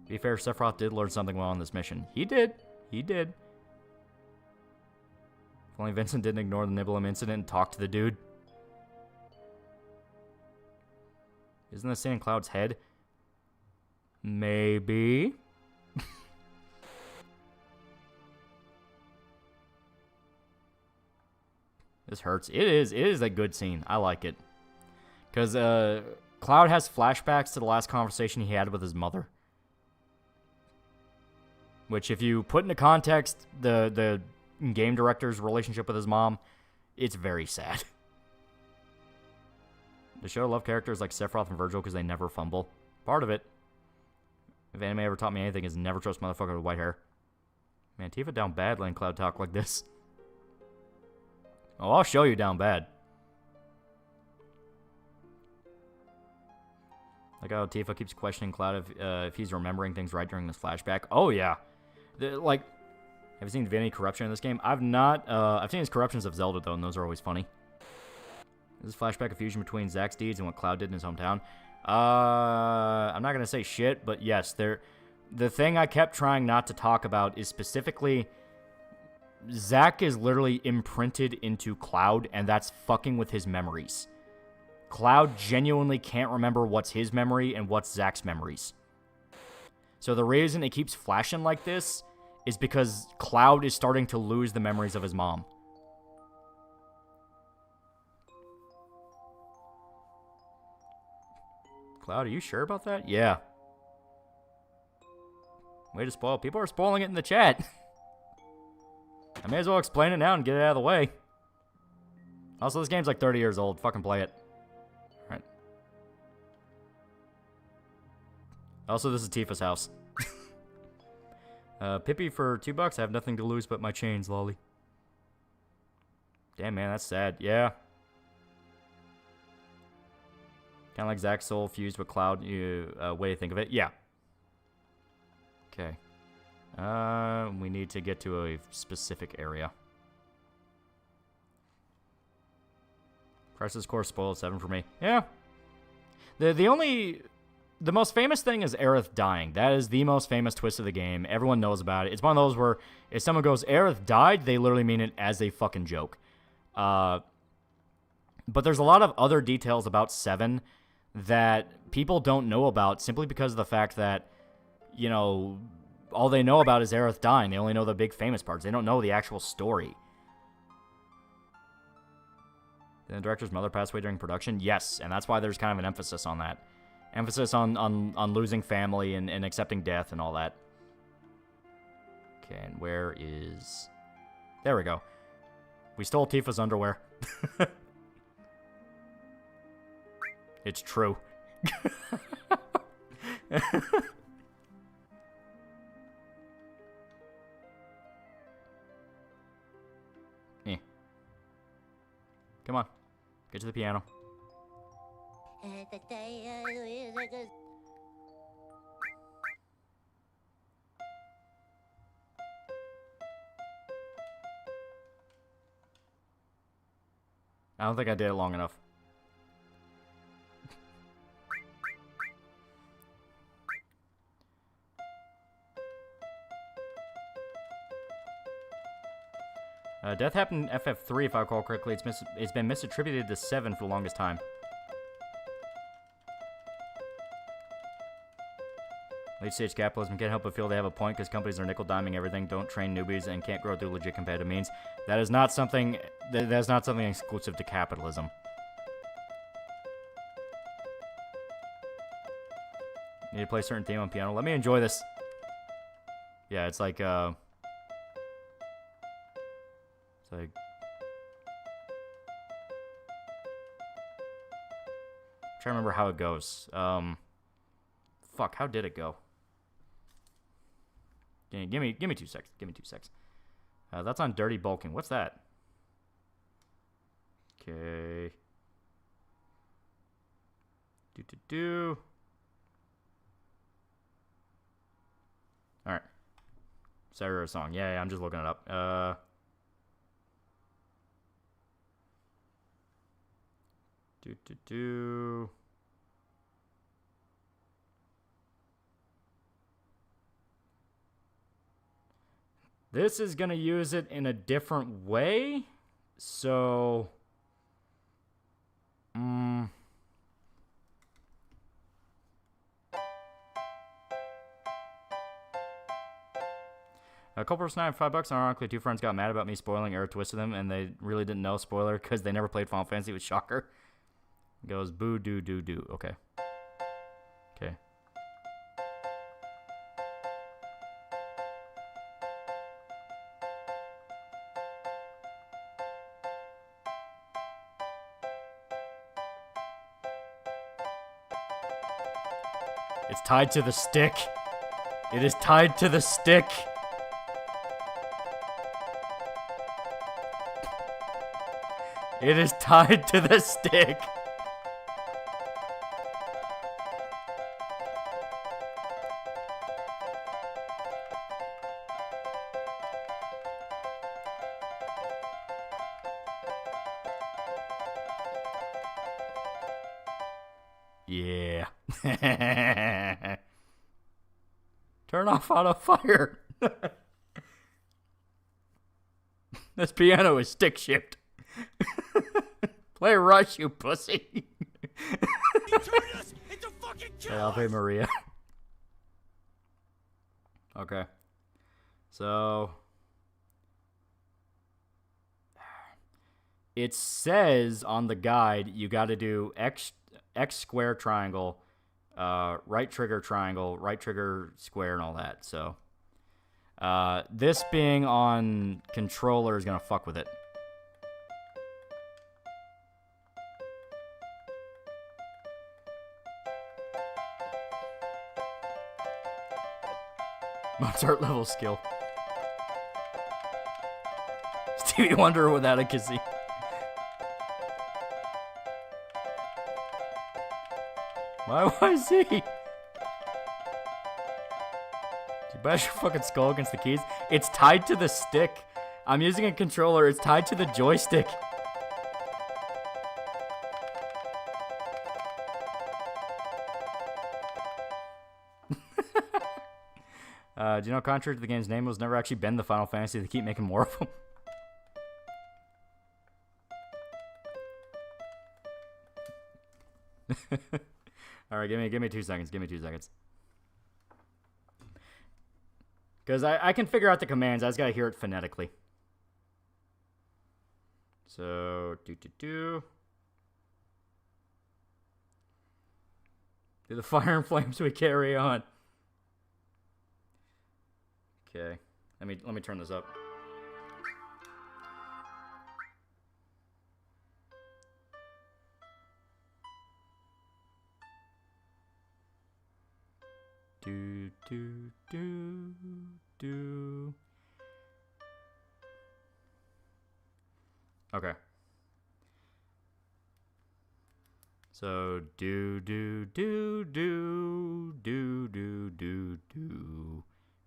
B: To be fair, Sephiroth did learn something well on this mission. He did. He did. If only Vincent didn't ignore the Nibelheim incident and talk to the dude. Isn't this in Cloud's head? Maybe. This hurts. It is a good scene. I like it. Because Cloud has flashbacks to the last conversation he had with his mother. Which, if you put into context the game director's relationship with his mom, it's very sad. The show love characters like Sephiroth and Virgil because they never fumble. Part of it. If anime ever taught me anything, is never trust motherfucker with white hair. Man, Tifa down bad letting Cloud talk like this. Oh, I'll show you down bad. Like how Tifa keeps questioning Cloud if he's remembering things right during this flashback. Oh, yeah. Have you seen any corruption in this game? I've not. I've seen his corruptions of Zelda, though, and those are always funny. Is this flashback a fusion between Zack's deeds and what Cloud did in his hometown? I'm not going to say shit, but yes, the thing I kept trying not to talk about is specifically Zack is literally imprinted into Cloud, and that's fucking with his memories. Cloud genuinely can't remember what's his memory and what's Zack's memories. So the reason it keeps flashing like this is because Cloud is starting to lose the memories of his mom. Cloud, are you sure about that? Yeah. Way to spoil. People are spoiling it in the chat. I may as well explain it now and get it out of the way. Also, this game's like 30 years old. Fucking play it. Alright. Also, this is Tifa's house. Pippi for $2. I have nothing to lose but my chains, Loli. Damn, man, that's sad. Yeah. Kind of like Zack's soul fused with Cloud. Way to think of it. Yeah. Okay. We need to get to a specific area. Crisis Core spoiled 7 for me. Yeah. The most famous thing is Aerith dying. That is the most famous twist of the game. Everyone knows about it. It's one of those where if someone goes, Aerith died, they literally mean it as a fucking joke. But there's a lot of other details about 7 that people don't know about simply because of the fact that, you know, all they know about is Aerith dying. They only know the big famous parts. They don't know the actual story. Did the director's mother pass away during production? Yes, and that's why there's kind of an emphasis on that. Emphasis on losing family and accepting death and all that. Okay, and where is... There we go. We stole Tifa's underwear. It's true. Eh. Come on. Get to the piano. I don't think I did it long enough. Death happened in FF3, if I recall correctly. It's been misattributed to 7 for the longest time. Late stage capitalism can't help but feel they have a point because companies are nickel-diming everything, don't train newbies, and can't grow through legit competitive means. That is not something. That's not something exclusive to capitalism. Need to play a certain theme on piano. Let me enjoy this. Yeah, it's like It's like... I'm trying to remember how it goes. Fuck, how did it go? Give me 2 seconds. Give me 2 seconds. That's on Dirty Bulking. What's that? Okay. Alright. Sarah song. Yeah, I'm just looking it up. This is going to use it in a different way. So... A couple of $5. Ironically, 2 friends got mad about me spoiling Air Twisted them, and they really didn't know spoiler because they never played Final Fantasy with Shocker. It goes boo doo doo doo. Okay. Okay. It's tied to the stick. It is tied to the stick. It is tied to the stick. Yeah. Turn off auto fire. This piano is stick shift. Play Rush, you pussy. Hey, Ave Maria. Okay. So... It says on the guide you gotta do X square triangle, right trigger triangle, right trigger square, and all that, so... This being on controller is gonna fuck with it. Mozart level skill. Stevie Wonder without a kazoo. Why is he? Did you bash your fucking skull against the keys? It's tied to the stick. I'm using a controller. It's tied to the joystick. Do you know, contrary to the game's name, it was never actually been the Final Fantasy. They keep making more of them. All right, give me 2 seconds. Give me 2 seconds. Because I can figure out the commands. I just gotta hear it phonetically. So do the fire and flames we carry on. Okay, let me turn this up. Do. Okay. So do.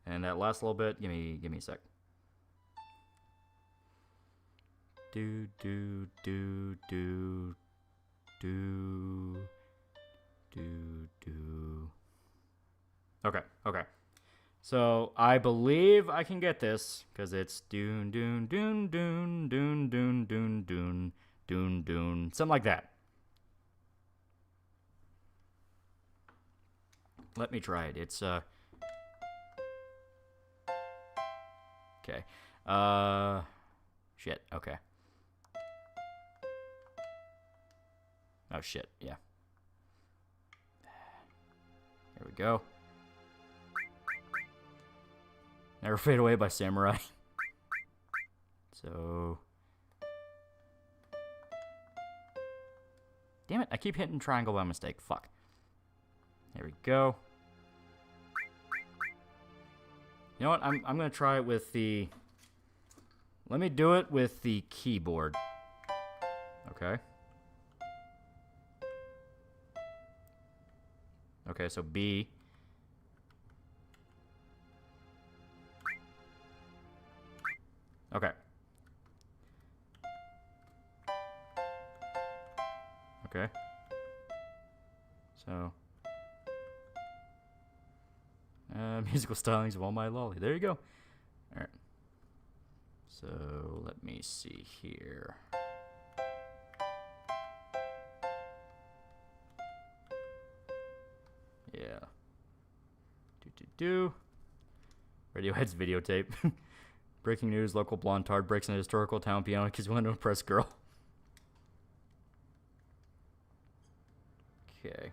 B: And that last little bit, give me a sec. Do. Okay. So I believe I can get this because it's doon, something like that. Let me try it. It's okay. Shit. Okay. Oh shit. Yeah. There we go. Never Fade Away by Samurai. So... Damn it, I keep hitting triangle by mistake. Fuck. There we go. You know what? I'm gonna try it with the... Let me do it with the keyboard. Okay. Okay, so B. Okay. Okay. So. Musical stylings of Almighty Loli. There you go. Alright. So, let me see here. Yeah. Radiohead's videotape. Breaking news, local blonde tard breaks in a historical town piano because he wanted to impress girl. Okay.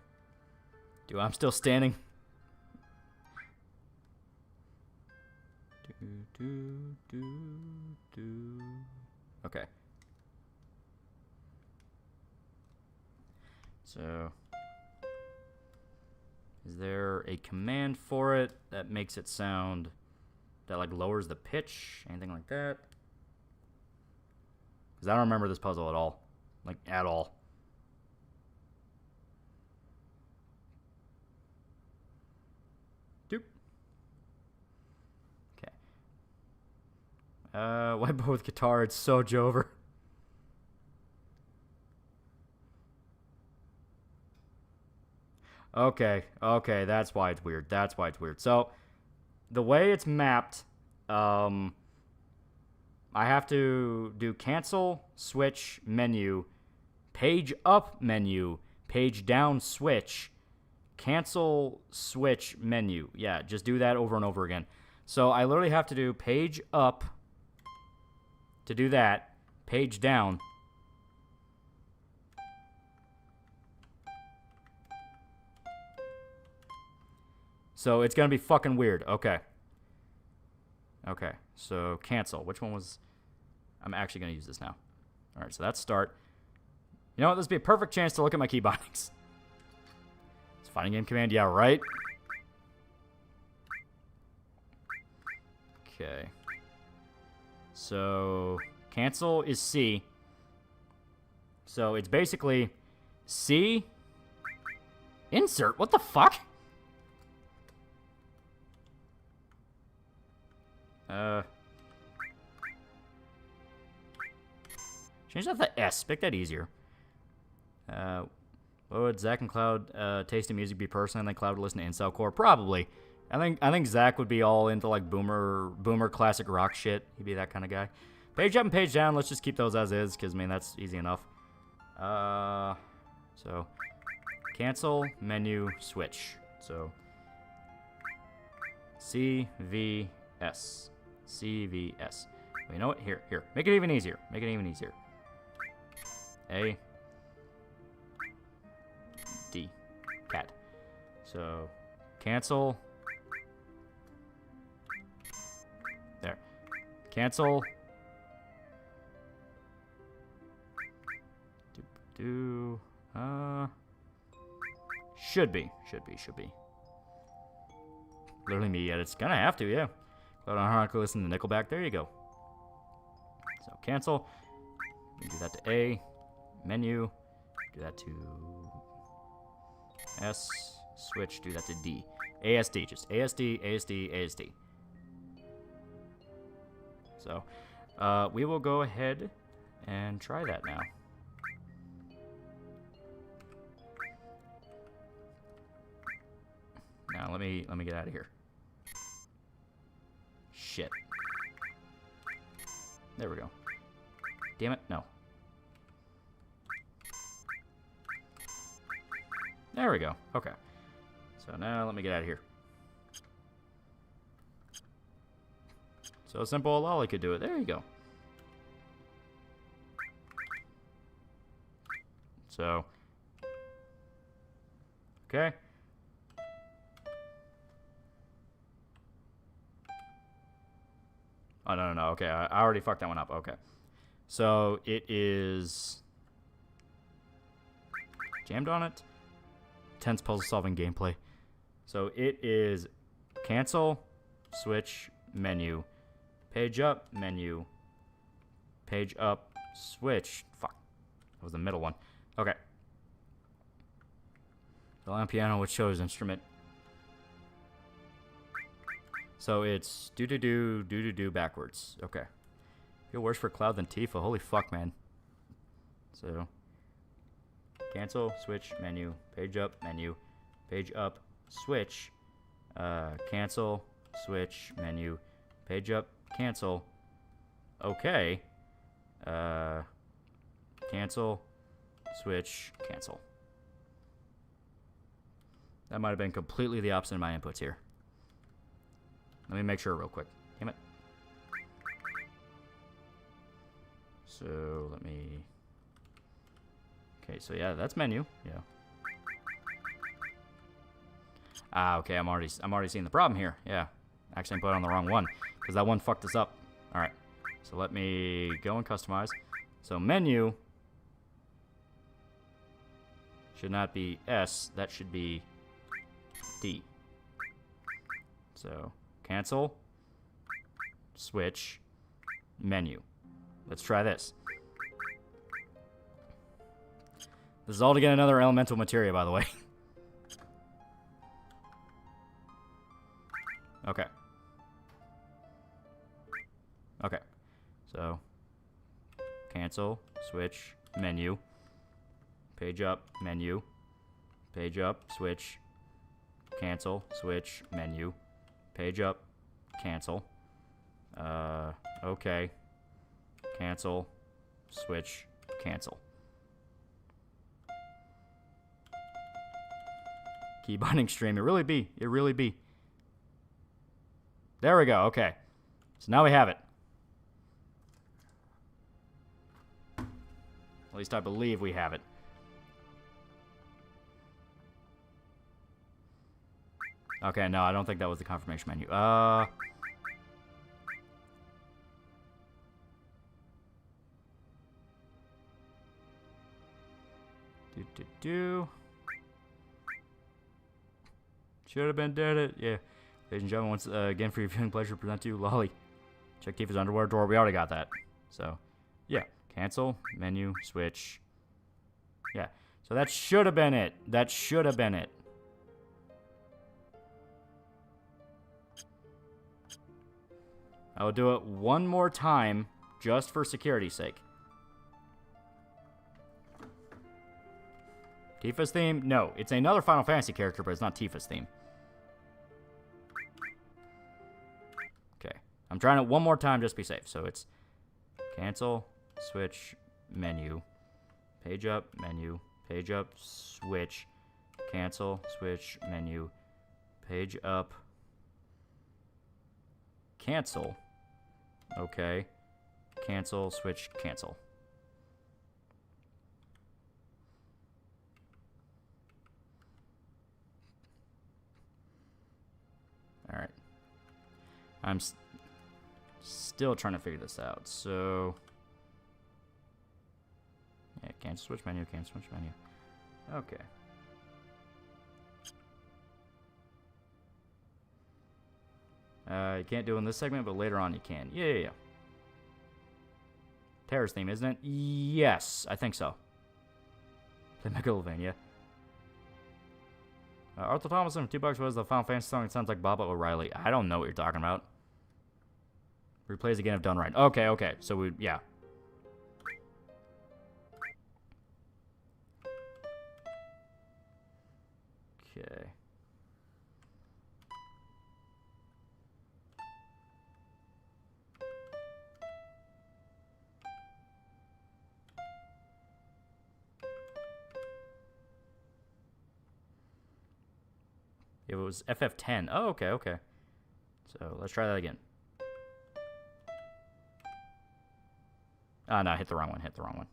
B: I'm still standing. Okay. So, is there a command for it that makes it sound... that, like, lowers the pitch? Anything like that? Because I don't remember this puzzle at all. Like, at all. Doop. Okay. White boy with guitar, it's so Jover. Okay, that's why it's weird. So, the way it's mapped, I have to do cancel, switch, menu, page up, menu, page down, switch, cancel, switch, menu. Yeah, just do that over and over again. So I literally have to do page up to do that, page down. So it's going to be fucking weird. Okay. Okay, so cancel. Which one was... I'm actually going to use this now. All right, so that's start. You know what? This would be a perfect chance to look at my key bindings. It's fighting game command. Yeah, right? Okay. So, cancel is C. So, it's basically C... Insert? What the fuck? Change that to S. Make that easier. What would Zach and Cloud taste in music be personally? I think Cloud would listen to Incel Core. Probably. I think Zach would be all into like boomer classic rock shit. He'd be that kind of guy. Page up and page down. Let's just keep those as is, because I mean that's easy enough. So cancel, menu, switch. So CVS. CVS. You know what? Here. Make it even easier. Make it even easier. A. D. Cat. So, cancel. There. Cancel. Should be. Literally me yet. It's gonna have to, yeah. Cloud on Harmonica, listen to Nickelback. There you go. So, cancel. You can do that to A. Menu. Do that to S. Switch. Do that to D. ASD. Just ASD, ASD, ASD. So, we will go ahead and try that now. Now, let me get out of here. Shit. There we go. Damn it, no. There we go. Okay. So now let me get out of here. So simple, Loli could do it. There you go. So. Okay. Oh, no. Okay, I already fucked that one up. Okay. So it is jammed on it. Tense puzzle solving gameplay. So it is cancel, switch, menu, page up, menu, page up, switch. Fuck. That was the middle one. Okay. The on piano, which shows instrument. So it's do backwards. Okay. Feel worse for Cloud than Tifa. Holy fuck, man. So cancel, switch, menu, page up, switch, cancel, switch, menu, page up, cancel. Okay. Cancel, switch, cancel. That might have been completely the opposite of my inputs here. Let me make sure real quick. Damn it. So let me. Okay, so yeah, that's menu. Yeah. Ah, okay. I'm already seeing the problem here. Yeah. Actually, I put it on the wrong one because that one fucked us up. All right. So let me go and customize. So menu should not be S. That should be D. So cancel, switch, menu. Let's try this. This is all to get another elemental materia, by the way. Okay. Okay. So, cancel, switch, menu, page up, menu, page up, switch, cancel, switch, menu, page up, cancel. Okay. Cancel, switch, cancel. Key binding stream. It really be. There we go. Okay. So now we have it. At least I believe we have it. Okay, no, I don't think that was the confirmation menu. Should have been did it. Yeah. Ladies and gentlemen, once again for your viewing pleasure, to present to you Loli. Check Tifa's underwear drawer. We already got that. So, yeah. Cancel. Menu. Switch. Yeah. So that should have been it. That should have been it. I will do it one more time just for security's sake. Tifa's theme? No. It's another Final Fantasy character, but it's not Tifa's theme. Okay. I'm trying it one more time just to be safe. So it's cancel, switch, menu, page up, menu, page up, switch, cancel, switch, menu, page up, cancel. Okay. Cancel, switch, cancel. Alright. I'm still trying to figure this out. So, yeah, cancel, switch menu, cancel, switch menu. Okay. You can't do it in this segment, but later on you can. Yeah. Terror's theme, isn't it? Yes, I think so. Play Megalovania. Arthur Thomason, $2 was the Final Fantasy song. It sounds like Baba O'Reilly. I don't know what you're talking about. Replays again if done right. Okay. So we, yeah. Okay. It was FF10. Oh, okay. So let's try that again. No, hit the wrong one.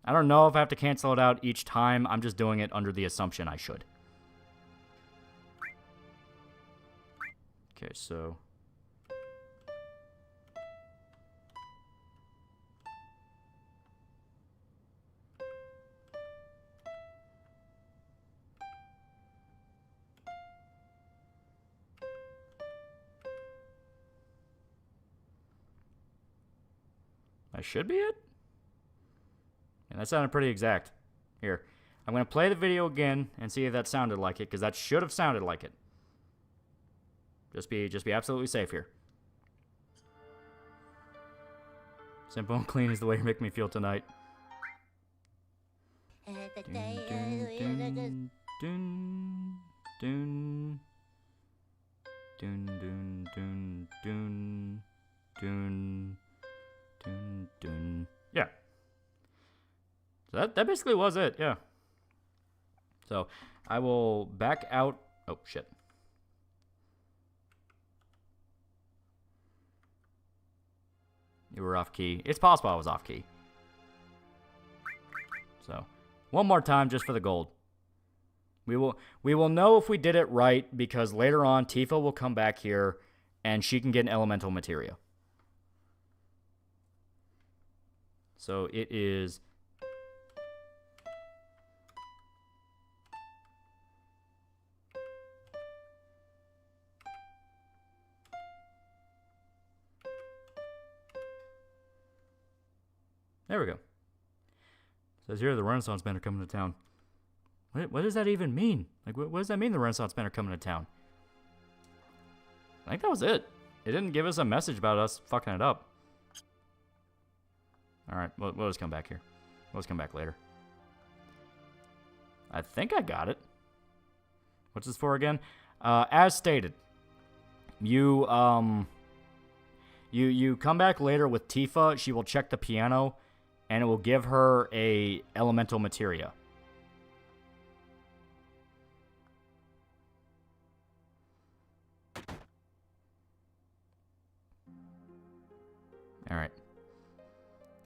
B: I don't know if I have to cancel it out each time. I'm just doing it under the assumption I should. Okay, so... That should be it. And that sounded pretty exact. Here, I'm going to play the video again and see if that sounded like it, because that should have sounded like it. Just be absolutely safe here. Simple and clean is the way you make me feel tonight. Yeah. So that basically was it, yeah. So I will back out. Oh, shit. You were off key. It's possible I was off key. So one more time just for the gold. We will know if we did it right, because later on Tifa will come back here and she can get an elemental materia. So it is... There we go. It says here the Renaissance men are coming to town. What does that even mean? Like, what does that mean, the Renaissance men are coming to town? I think that was it. It didn't give us a message about us fucking it up. Alright, we'll just come back here. We'll just come back later. I think I got it. What's this for again? As stated, you come back later with Tifa. She will check the piano, and it will give her a elemental materia. Alright.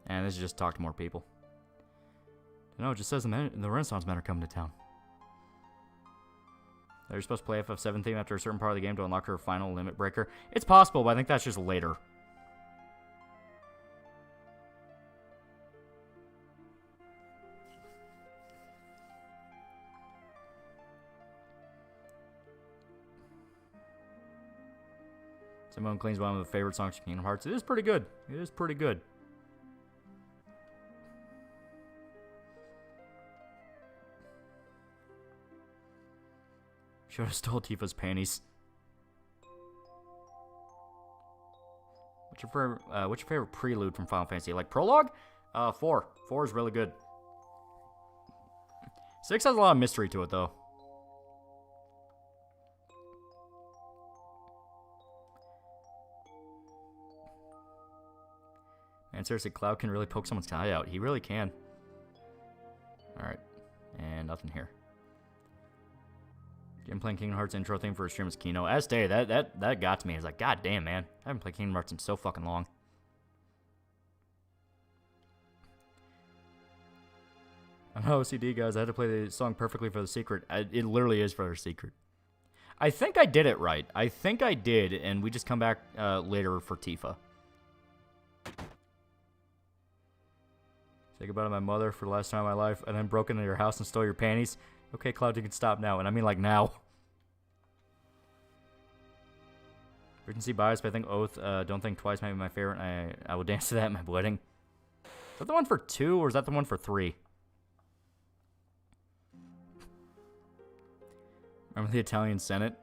B: And this is just talk to more people. No, it just says the Renaissance men are coming to town. They're supposed to play FF7 theme after a certain part of the game to unlock her final limit breaker. It's possible, but I think that's just later. Simone Clean's one of the favorite songs from Kingdom Hearts. It is pretty good. It is pretty good. Should have stole Tifa's panties. What's your favorite prelude from Final Fantasy? Like prologue? 4. 4 is really good. 6 has a lot of mystery to it, though. Man, seriously, Cloud can really poke someone's eye out. He really can. Alright. And nothing here. Jim playing Kingdom Hearts intro theme for a stream as Kino. As day, that got to me. I was like, God damn, man. I haven't played Kingdom Hearts in so fucking long. I'm OCD, guys. I had to play the song perfectly for the secret. It literally is for the secret. I think I did it right. I think I did, and we just come back later for Tifa. Say goodbye to my mother for the last time in my life, and then broke into your house and stole your panties. Okay, Cloud, you can stop now. And I mean, like, now. Regency bias, but I think Oath, Don't Think Twice might be my favorite. I will dance to that at my wedding. Is that the one for 2, or is that the one for 3? Remember the Italian Senate?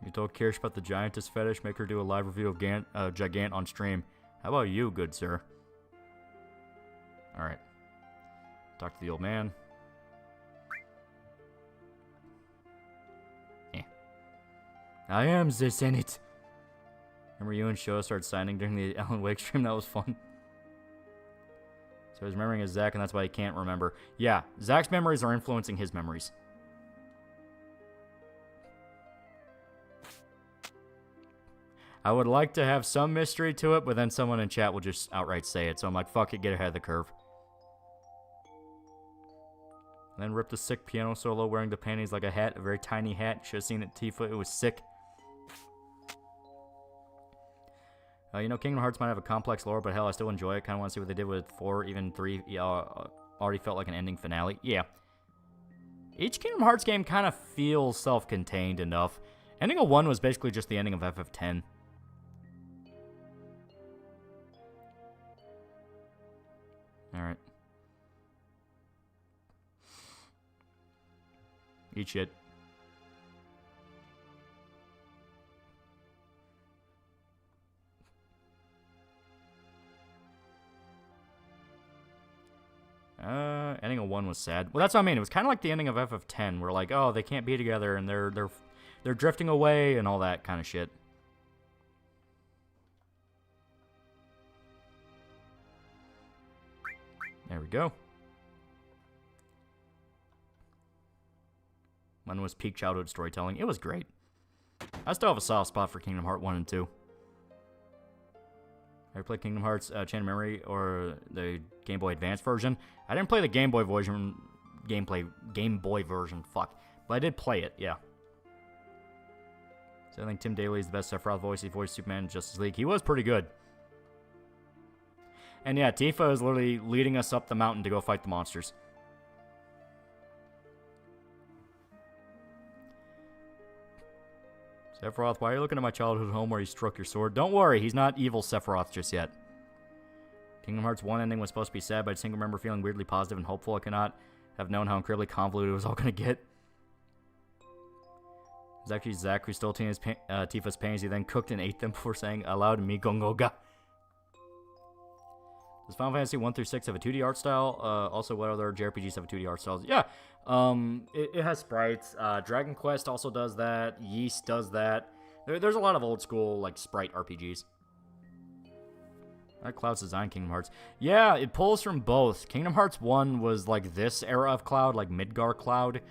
B: You told Kirsch about the giantess fetish. Make her do a live review of Gigant on stream. How about you, good sir? Alright. Talk to the old man. I am the Senate. Remember you and Sho started signing during the Alan Wake stream? That was fun. So he's remembering his Zack, and that's why he can't remember. Yeah, Zack's memories are influencing his memories. I would like to have some mystery to it, but then someone in chat will just outright say it. So I'm like, fuck it, get ahead of the curve. And then rip the sick piano solo wearing the panties like a hat, a very tiny hat. Should have seen it, Tifa. It was sick. You know, Kingdom Hearts might have a complex lore, but hell, I still enjoy it. Kind of want to see what they did with 4, even 3. Already felt like an ending finale. Yeah. Each Kingdom Hearts game kind of feels self-contained enough. Ending of 1 was basically just the ending of FF10. Alright. Eat shit. Ending of 1 was sad. Well, that's what I mean. It was kind of like the ending of FF10. Where like, oh, they can't be together and they're drifting away and all that kind of shit. There we go. When was peak childhood storytelling? It was great. I still have a soft spot for Kingdom Hearts 1 and 2. I played Kingdom Hearts Chain of Memory or the Game Boy Advance version. I didn't play the Game Boy version. Game Boy version. Fuck. But I did play it. Yeah. So I think Tim Daly is the best Sephiroth voice. He voiced Superman in Justice League. He was pretty good. And yeah, Tifa is literally leading us up the mountain to go fight the monsters. Sephiroth, why are you looking at my childhood home where you struck your sword? Don't worry, he's not evil Sephiroth just yet. Kingdom Hearts 1 ending was supposed to be sad, but I just remember feeling weirdly positive and hopeful. I cannot have known how incredibly convoluted it was all going to get. It was actually Zack who stole Tifa's panties. He then cooked and ate them before saying aloud, "Mi gongoga." Does Final Fantasy 1 through 6 have a 2D art style? Also, what other JRPGs have a 2D art style? Yeah, it has sprites. Dragon Quest also does that. Yeast does that. There's a lot of old school like sprite RPGs. That Cloud's design Kingdom Hearts. Yeah, it pulls from both. Kingdom Hearts 1 was like this era of Cloud, like Midgar Cloud.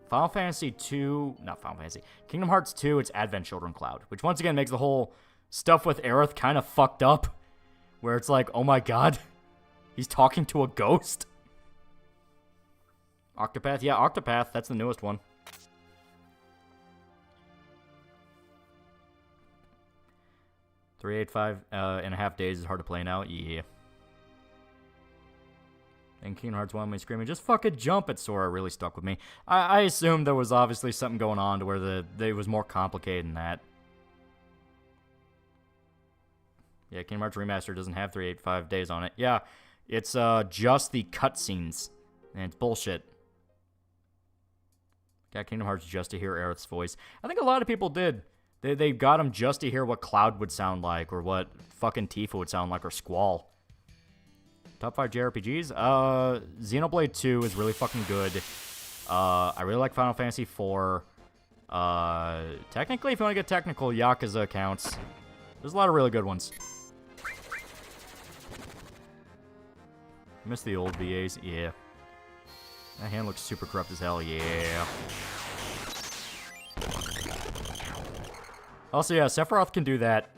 B: Final Fantasy 2, not Final Fantasy. Kingdom Hearts 2, it's Advent Children Cloud, which once again makes the whole stuff with Aerith kind of fucked up. Where it's like, oh my god, he's talking to a ghost? Octopath? Yeah, Octopath, that's the newest one. $385 and a half days is hard to play now. Yeah. And Kingdom Hearts 1 me screaming, just fucking jump at Sora really stuck with me. I assumed there was obviously something going on to where it was more complicated than that. Yeah, Kingdom Hearts Remaster doesn't have 385 days on it. Yeah, it's just the cutscenes. And it's bullshit. Got Kingdom Hearts just to hear Aerith's voice. I think a lot of people did. They got him just to hear what Cloud would sound like, or what fucking Tifa would sound like, or Squall. Top 5 JRPGs? Xenoblade 2 is really fucking good. I really like Final Fantasy 4. Technically, if you want to get technical, Yakuza counts. There's a lot of really good ones. Miss the old VAs? Yeah. That hand looks super corrupt as hell, yeah. Also, yeah, Sephiroth can do that.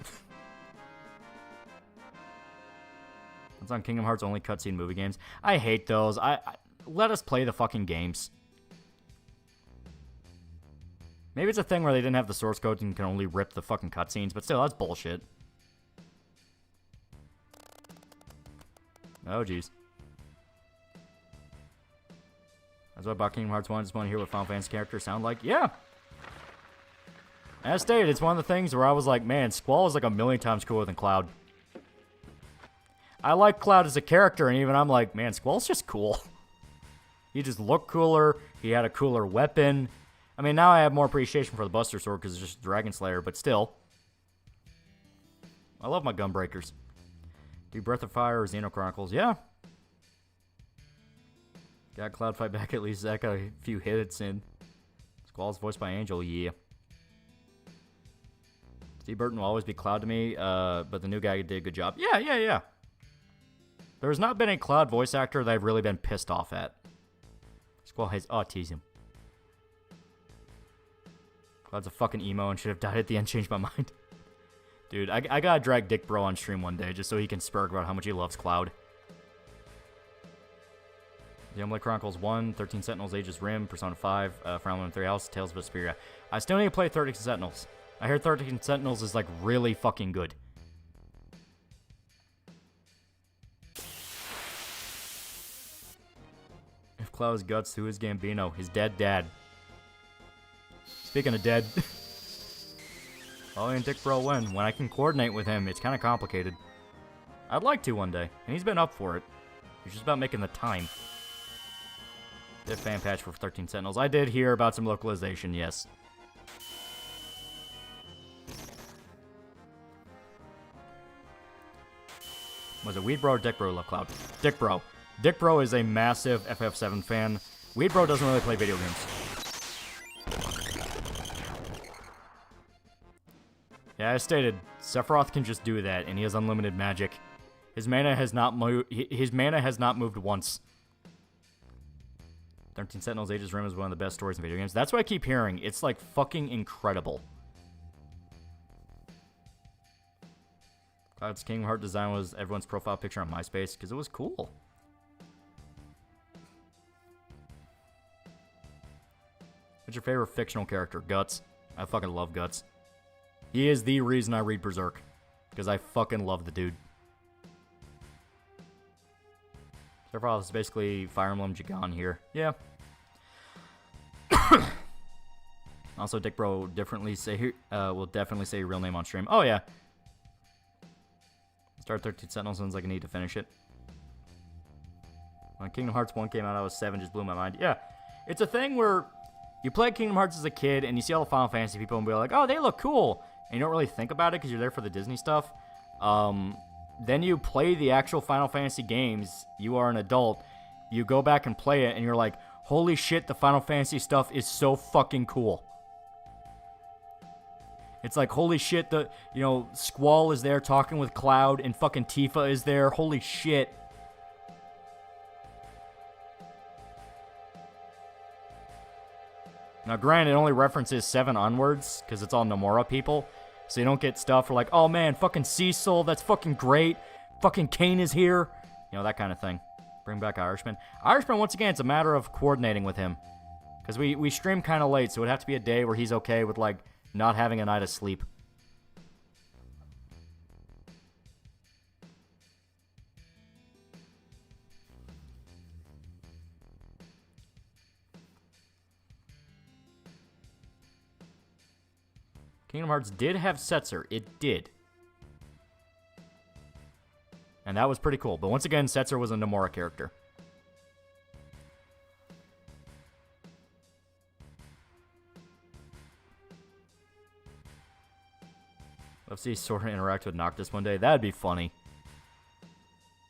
B: It's on Kingdom Hearts only cutscene movie games. I hate those. Let us play the fucking games. Maybe it's a thing where they didn't have the source code and can only rip the fucking cutscenes, but still, that's bullshit. Oh, jeez. That's what about Kingdom Hearts 1. Just want to hear what Final Fantasy characters sound like. Yeah. As stated, it's one of the things where I was like, man, Squall is like a million times cooler than Cloud. I like Cloud as a character, and even I'm like, man, Squall's just cool. He just looked cooler. He had a cooler weapon. I mean, now I have more appreciation for the Buster Sword because it's just Dragon Slayer, but still. I love my Gunbreakers. Do Breath of Fire or Xeno Chronicles? Yeah. Got Cloud fight back at least. That got a few hits in. Squall's voiced by Angel, yeah. Steve Burton will always be Cloud to me, but the new guy did a good job. Yeah. There's not been a Cloud voice actor that I've really been pissed off at. Squall has autism. Cloud's a fucking emo and should have died at the end. Changed my mind. Dude, I gotta drag Dick Bro on stream one day just so he can spurg about how much he loves Cloud. The Umbrella Chronicles 1, 13 Sentinels, Aegis Rim, Persona 5, Fire Emblem 3 House, Tales of Vesperia. I still need to play 13 Sentinels. I heard 13 Sentinels is like really fucking good. If Cloud is guts, who is Gambino? His dead dad. Speaking of dead. Ollie and Dick Bro win. When I can coordinate with him, it's kind of complicated. I'd like to one day, and he's been up for it. It's just about making the time. Did fan patch for 13 Sentinels. I did hear about some localization, yes. Was it Weed Bro or Dick Bro love Cloud? Dick Bro. Dick Bro is a massive FF7 fan. Weed Bro doesn't really play video games. Yeah, as stated, Sephiroth can just do that, and he has unlimited magic. His mana has not moved once. 13 Sentinels Aegis Rim is one of the best stories in video games. That's what I keep hearing. It's like fucking incredible. Cloud's Kingdom Heart design was everyone's profile picture on MySpace because it was cool. What's your favorite fictional character? Guts. I fucking love Guts. He is the reason I read Berserk. Because I fucking love the dude. Sephiroth is basically Fire Emblem Jigan here. Yeah. Also, Dick Bro will definitely say your real name on stream. Oh, yeah. Start 13 Sentinels sounds like I need to finish it. When Kingdom Hearts 1 came out, I was 7, just blew my mind. Yeah. It's a thing where you play Kingdom Hearts as a kid, and you see all the Final Fantasy people and be like, oh, they look cool. And you don't really think about it because you're there for the Disney stuff. Then you play the actual Final Fantasy games. You are an adult. You go back and play it, and you're like, holy shit, the Final Fantasy stuff is so fucking cool. It's like, holy shit, Squall is there talking with Cloud, and fucking Tifa is there. Holy shit. Now, granted, it only references 7 onwards, because it's all Nomura people. So you don't get stuff for like, oh man, fucking Cecil, that's fucking great. Fucking Kane is here. You know, that kind of thing. Bring back Irishman. Irishman, once again, it's a matter of coordinating with him. Because we stream kind of late, so it would have to be a day where he's okay with, like, not having a night of sleep. Kingdom Hearts did have Setzer. It did. And that was pretty cool. But once again, Setzer was a Nomura character. Let's see Sora interact with Noctis one day. That'd be funny.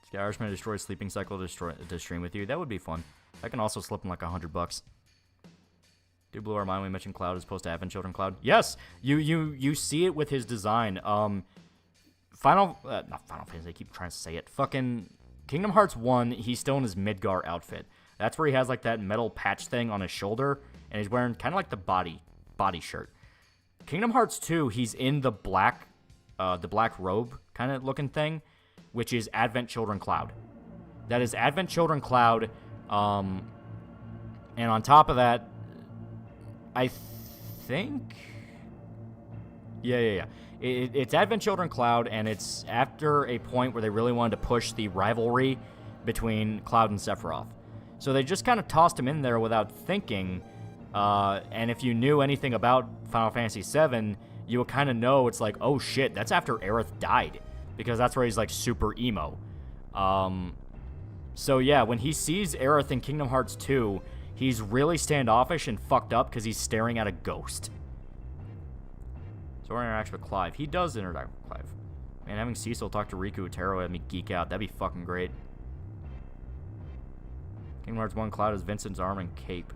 B: Sky Irishman destroy Sleeping Cycle to stream with you. That would be fun. I can also slip him like $100. Dude blew our mind when we mentioned Cloud as opposed to Advent Children Cloud. Yes, you see it with his design. Not Final Fantasy, I keep trying to say it. Fucking Kingdom Hearts 1, he's still in his Midgar outfit. That's where he has like that metal patch thing on his shoulder, and he's wearing kind of like the body shirt. Kingdom Hearts 2, he's in the black robe kind of looking thing, which is Advent Children Cloud. That is Advent Children Cloud, and on top of that, I think... Yeah. It's Advent Children Cloud, and it's after a point where they really wanted to push the rivalry between Cloud and Sephiroth. So they just kind of tossed him in there without thinking, and if you knew anything about Final Fantasy VII, you would kind of know it's like, oh shit, that's after Aerith died, because that's where he's like super emo. So yeah, when he sees Aerith in Kingdom Hearts 2, he's really standoffish and fucked up because he's staring at a ghost. Sora interacts with Clive. He does interact with Clive. Man, having Cecil talk to Riku Utaro had me geek out. That'd be fucking great. Kingdom Hearts 1 Cloud is Vincent's arm and cape.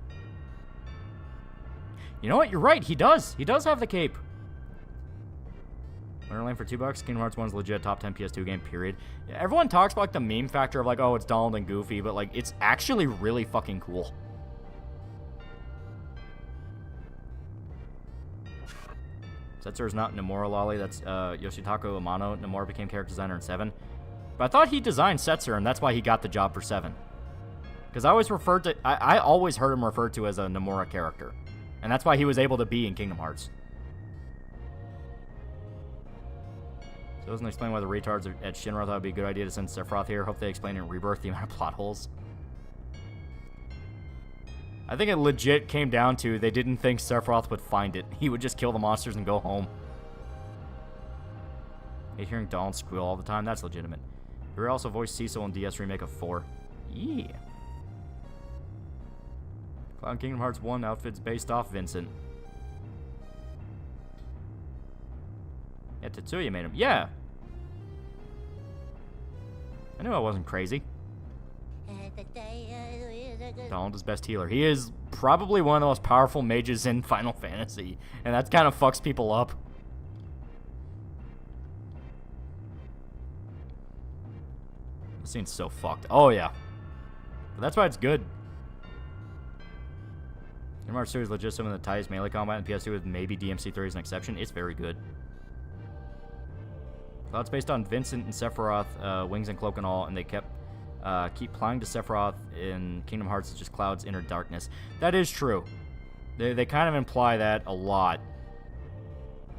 B: You know what? You're right. He does. He does have the cape. Winter Lane for $2. Kingdom Hearts 1's legit top 10 PS2 game, period. Yeah, everyone talks about like the meme factor of like, oh, it's Donald and Goofy, but like, it's actually really fucking cool. Setzer is not Nomura Loli, that's Yoshitaka Amano. Nomura became character designer in 7. But I thought he designed Setzer, and that's why he got the job for 7. Because I always heard him referred to as a Nomura character. And that's why he was able to be in Kingdom Hearts. So it doesn't explain why the retards at Shinra thought it would be a good idea to send Sephiroth here. Hope they explain in Rebirth the amount of plot holes. I think it legit came down to they didn't think Sephiroth would find it. He would just kill the monsters and go home. I hate hearing Donald squeal all the time. That's legitimate. We also voiced Cecil in DS Remake of 4. Yeah. Cloud Kingdom Hearts 1 outfits based off Vincent. Yeah, Tetsuya made him. Yeah. I knew I wasn't crazy. Donald is best healer. He is probably one of the most powerful mages in Final Fantasy, and that kind of fucks people up. This scene's so fucked. Oh, yeah. But that's why it's good. Kingdom Hearts 2 is legit some of the tightest melee combat in PS2 with maybe DMC3 as an exception. It's very good. Cloud's based on Vincent and Sephiroth, Wings and Cloak and all, and they keep plying to Sephiroth in Kingdom Hearts is just Cloud's inner darkness. That is true. They kind of imply that a lot.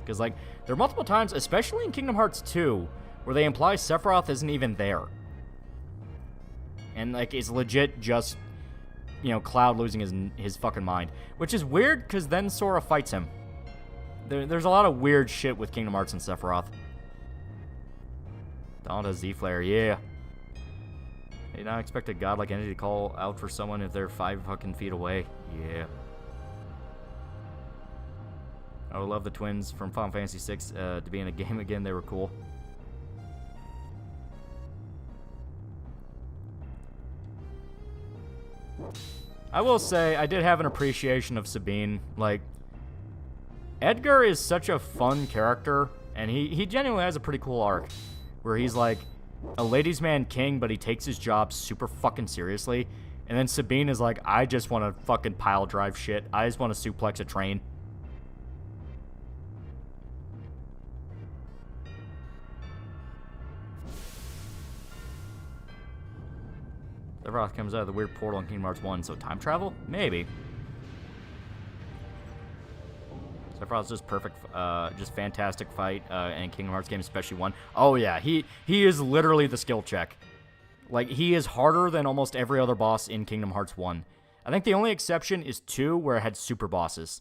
B: Because, like, there are multiple times, especially in Kingdom Hearts 2, where they imply Sephiroth isn't even there. And, like, it's legit just, you know, Cloud losing his fucking mind. Which is weird, because then Sora fights him. There's a lot of weird shit with Kingdom Hearts and Sephiroth. Donald has Z-Flare, yeah. You not expect a godlike entity to call out for someone if they're 5 fucking feet away. Yeah. I would love the twins from Final Fantasy VI to be in a game again. They were cool. I will say, I did have an appreciation of Sabine. Like, Edgar is such a fun character, and he genuinely has a pretty cool arc. Where he's like a ladies' man king, but he takes his job super fucking seriously. And then Sabine is like, I just want to fucking pile drive shit. I just want to suplex a train. Sephiroth comes out of the weird portal in Kingdom Hearts 1, so time travel? Maybe. Sephiroth's just perfect, just fantastic fight in Kingdom Hearts games, especially 1. Oh yeah, he is literally the skill check. Like, he is harder than almost every other boss in Kingdom Hearts 1. I think the only exception is 2, where it had super bosses.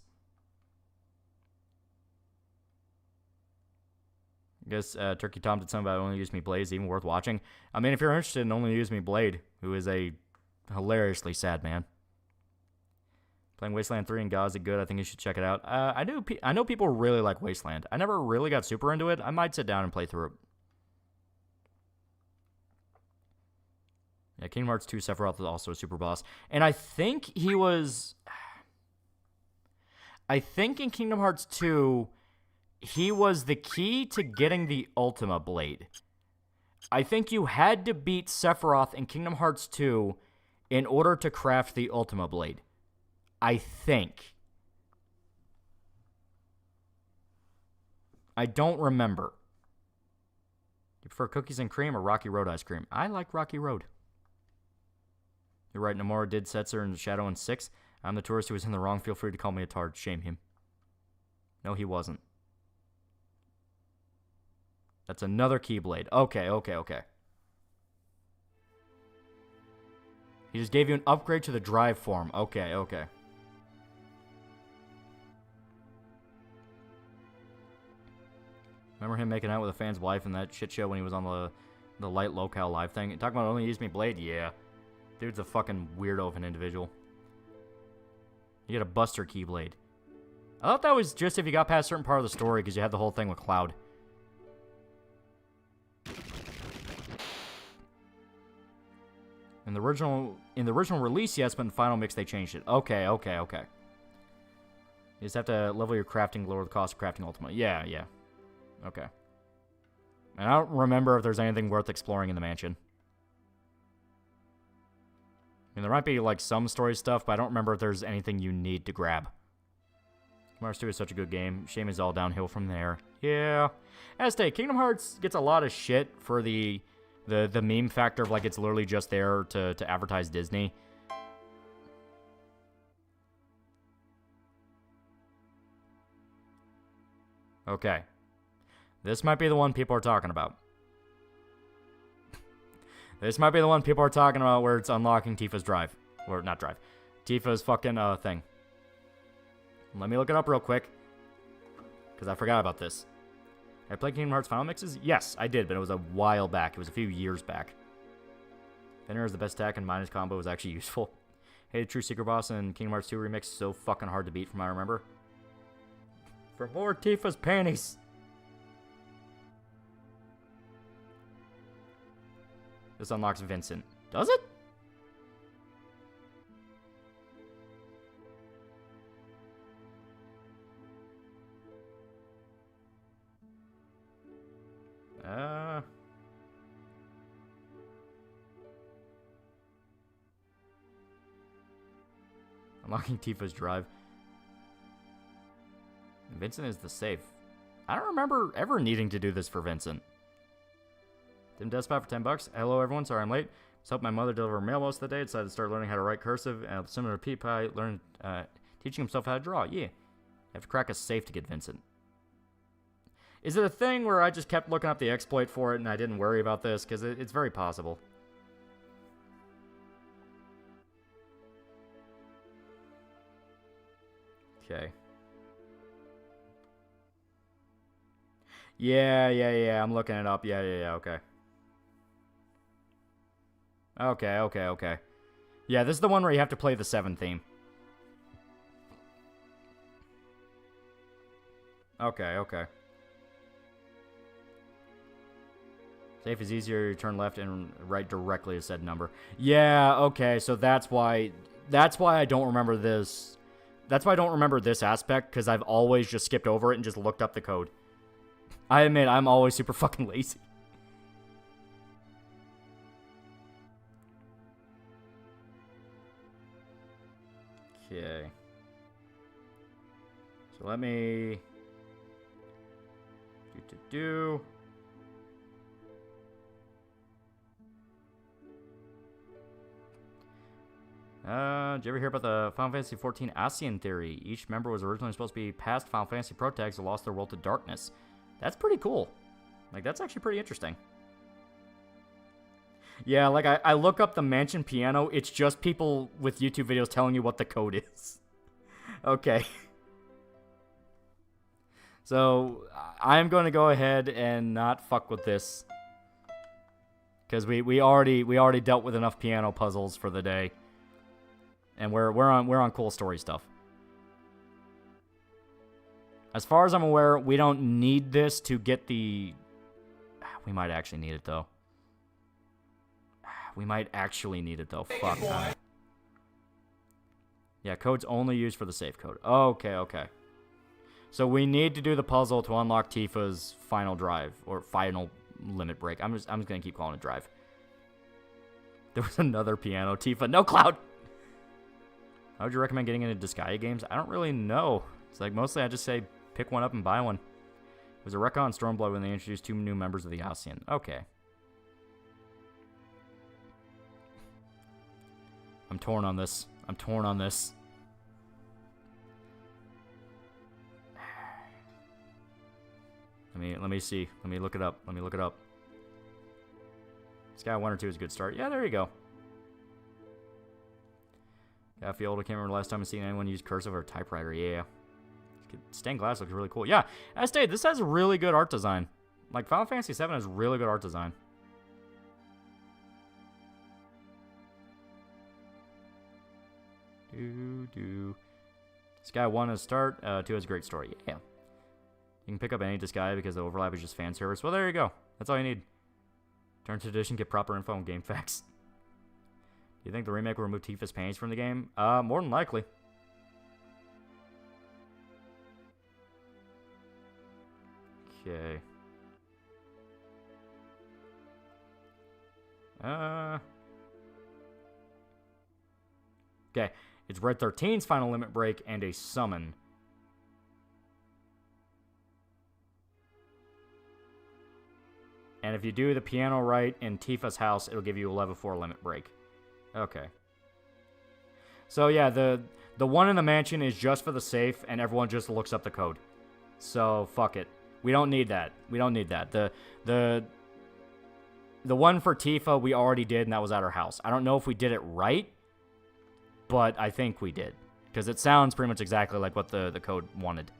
B: I guess Turkey Tom did something about Only Use Me Blade is even worth watching. I mean, if you're interested in Only Use Me Blade, who is a hilariously sad man. Playing Wasteland 3 and Gaza good. I think you should check it out. I know people really like Wasteland. I never really got super into it. I might sit down and play through it. Yeah, Kingdom Hearts 2 Sephiroth was also a super boss. And I think he was... I think in Kingdom Hearts 2, he was the key to getting the Ultima Blade. I think you had to beat Sephiroth in Kingdom Hearts 2 in order to craft the Ultima Blade. I think. I don't remember. You prefer cookies and cream or Rocky Road ice cream? I like Rocky Road. You're right, Nomura did Setzer in Shadow in 6. I'm the tourist who was in the wrong. Feel free to call me a tard. Shame him. No, he wasn't. That's another Keyblade. Okay. He just gave you an upgrade to the drive form. Okay. Remember him making out with a fan's wife in that shit show when he was on the Light Locale live thing? Talking about Only Use Me Blade? Yeah. Dude's a fucking weirdo of an individual. You get a Buster Keyblade. I thought that was just if you got past a certain part of the story because you had the whole thing with Cloud. In the original release, yes, but in the final mix they changed it. Okay. You just have to level your crafting, lower the cost of crafting Ultima. Yeah. Okay. And I don't remember if there's anything worth exploring in the mansion. I mean, there might be, like, some story stuff, but I don't remember if there's anything you need to grab. Mars 2 is such a good game. Shame is all downhill from there. Yeah. As to Kingdom Hearts gets a lot of shit for the meme factor of, like, it's literally just there to advertise Disney. Okay. This might be the one people are talking about. This might be the one people are talking about where it's unlocking Tifa's drive. Or, not drive. Tifa's fucking, thing. Let me look it up real quick. Because I forgot about this. I played Kingdom Hearts Final Mixes? Yes, I did, but it was a while back. It was a few years back. Fenrir is the best attack, and minus combo was actually useful. Hey, the True Secret Boss in Kingdom Hearts 2 Remix is so fucking hard to beat from what I remember. For more Tifa's panties! This unlocks Vincent. Does it? Unlocking Tifa's drive. Vincent is the safe. I don't remember ever needing to do this for Vincent. Dim Despot for $10. Hello, everyone. Sorry I'm late. Just helped my mother deliver mail most of the day. Decided to start learning how to write cursive. And similar to PewDiePie, learned teaching himself how to draw. Yeah. You have to crack a safe to get Vincent. Is it a thing where I just kept looking up the exploit for it and I didn't worry about this? Because it's very possible. Okay. Yeah. I'm looking it up. Yeah, okay. Okay. Yeah, this is the one where you have to play the 7 theme. Okay. Safe is easier, you turn left and right directly to said number. Yeah, okay, so that's why I don't remember this. That's why I don't remember this aspect, because I've always just skipped over it and just looked up the code. I admit, I'm always super fucking lazy. Okay. So let me... Do. Did you ever hear about the Final Fantasy XIV ASEAN theory? Each member was originally supposed to be past Final Fantasy protags who lost their world to darkness. That's pretty cool. Like, that's actually pretty interesting. Yeah, like, I look up the Mansion Piano. It's just people with YouTube videos telling you what the code is. Okay. So I'm going to go ahead and not fuck with this. Because we already dealt with enough piano puzzles for the day. And we're on cool story stuff. As far as I'm aware, we don't need this to get the... We might actually need it, though. We might actually need it, though. Fuck. Yeah, code's only used for the safe code. Okay, okay. So we need to do the puzzle to unlock Tifa's final drive, or final limit break. I'm just gonna keep calling it drive. There was another piano. Tifa, no Cloud! How would you recommend getting into Disgaea games? I don't really know. It's like, mostly I just say, pick one up and buy one. It was a Rekka on Stormblood when they introduced 2 new members of the Elysium. Okay. I'm torn on this. I'm torn on this. Let me see. Let me look it up. Let me look it up. Sky 1 or 2 is a good start. Yeah, there you go. Yeah, I feel old. I can't remember the last time I've seen anyone use cursive or typewriter. Yeah. Stained glass looks really cool. Yeah, as stated, this has really good art design. Like, Final Fantasy VII has really good art design. Sky 1 is start. 2 has a great story. Yeah. You can pick up any Disgaea because the overlap is just fan service. Well, there you go. That's all you need. Turn to edition, get proper info and game facts. Do you think the remake will remove Tifa's panties from the game? More than likely. Okay. Okay. It's Red 13's final limit break and a summon. And if you do the piano right in Tifa's house, it'll give you a level 4 limit break. Okay. So yeah, the one in the mansion is just for the safe, and everyone just looks up the code. So fuck it. We don't need that. We don't need that. The one for Tifa we already did, and that was at her house. I don't know if we did it right, but I think we did. Because it sounds pretty much exactly like what the code wanted.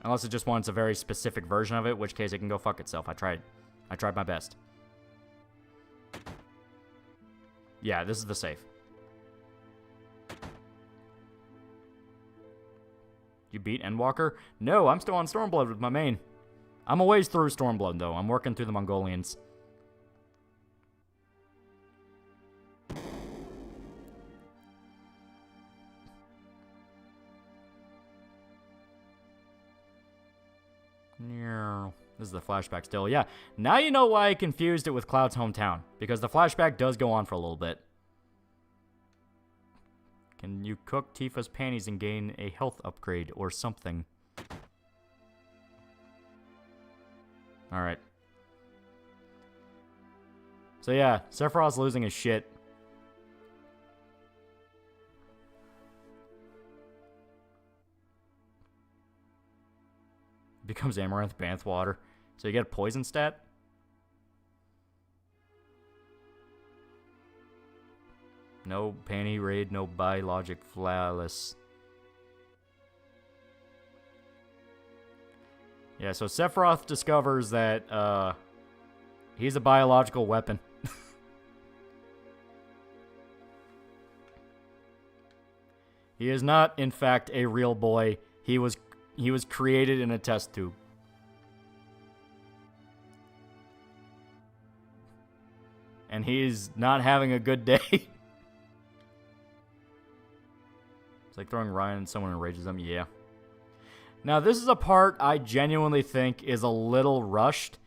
B: Unless it just wants a very specific version of it, in which case it can go fuck itself. I tried my best. Yeah, this is the safe. You beat Endwalker? No, I'm still on Stormblood with my main. I'm a ways through Stormblood, though. I'm working through the Mongolians. This is the flashback still. Yeah, now you know why I confused it with Cloud's hometown. Because the flashback does go on for a little bit. Can you cook Tifa's panties and gain a health upgrade or something? Alright. So yeah, Sephiroth's losing his shit. Becomes Amaranth Bathwater. So you get a poison stat? No panty raid, no biologic flawless. Yeah, so Sephiroth discovers that he's a biological weapon. He is not, in fact, a real boy. He was created in a test tube. And he's not having a good day. It's like throwing Ryan and someone enrages them. Yeah. Now, this is a part I genuinely think is a little rushed.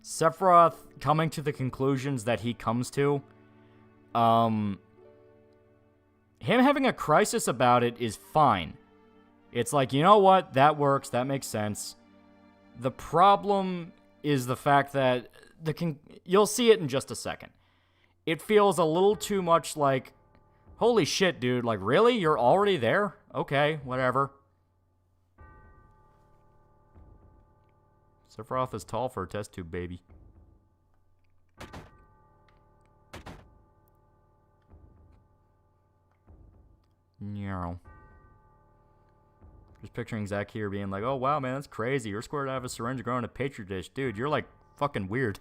B: Sephiroth coming to the conclusions that he comes to. Him having a crisis about it is fine. It's like, you know what? That works. That makes sense. The problem is the fact that you'll see it in just a second. It feels a little too much like, holy shit, dude. Like, really? You're already there? Okay, whatever. Sephiroth is tall for a test tube, baby. No. Just picturing Zach here being like, oh, wow, man, that's crazy. You're squared out of a syringe growing a petri dish. Dude, you're, like, fucking weird.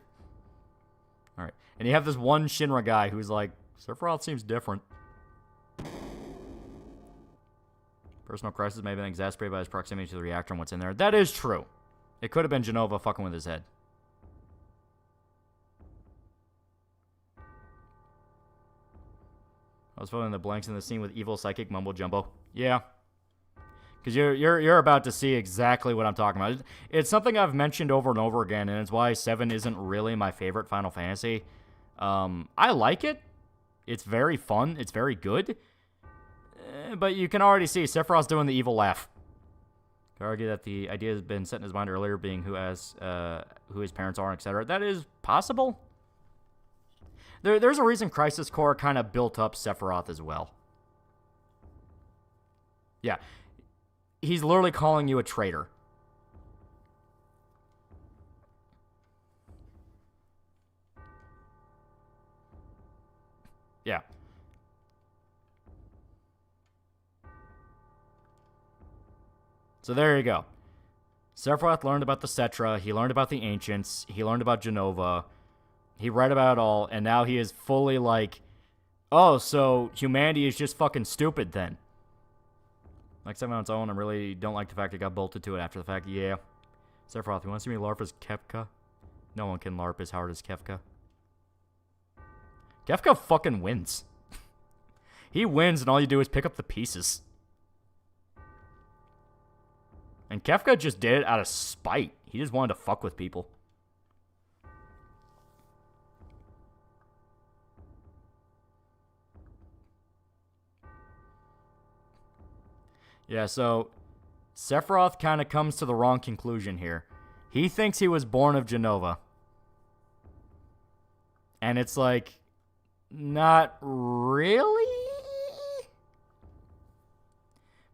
B: All right. And you have this one Shinra guy who's like, Sephiroth seems different. Personal crisis may have been exacerbated by his proximity to the reactor and what's in there. That is true. It could have been Genova fucking with his head. I was filling in the blanks in the scene with evil psychic mumbo jumbo. Yeah. Because you're about to see exactly what I'm talking about. It's something I've mentioned over and over again, and it's why 7 isn't really my favorite Final Fantasy. I like it. It's very fun. It's very good. But you can already see Sephiroth's doing the evil laugh. I could argue that the idea has been set in his mind earlier, being who his parents are, etc. That is possible. There's a reason Crisis Core kind of built up Sephiroth as well. Yeah. He's literally calling you a traitor. Yeah. So there you go. Sephiroth learned about the Cetra. He learned about the Ancients. He learned about Genova. He read about it all, and now he is fully like, oh, so humanity is just fucking stupid then. Like 7 on its own, I really don't like the fact it got bolted to it after the fact. Yeah. Sephiroth, you want to see me LARP as Kefka? No one can LARP as hard as Kefka. Kefka fucking wins. He wins, and all you do is pick up the pieces. And Kefka just did it out of spite. He just wanted to fuck with people. Yeah, so Sephiroth kind of comes to the wrong conclusion here. He thinks he was born of Genova. And it's like, not really?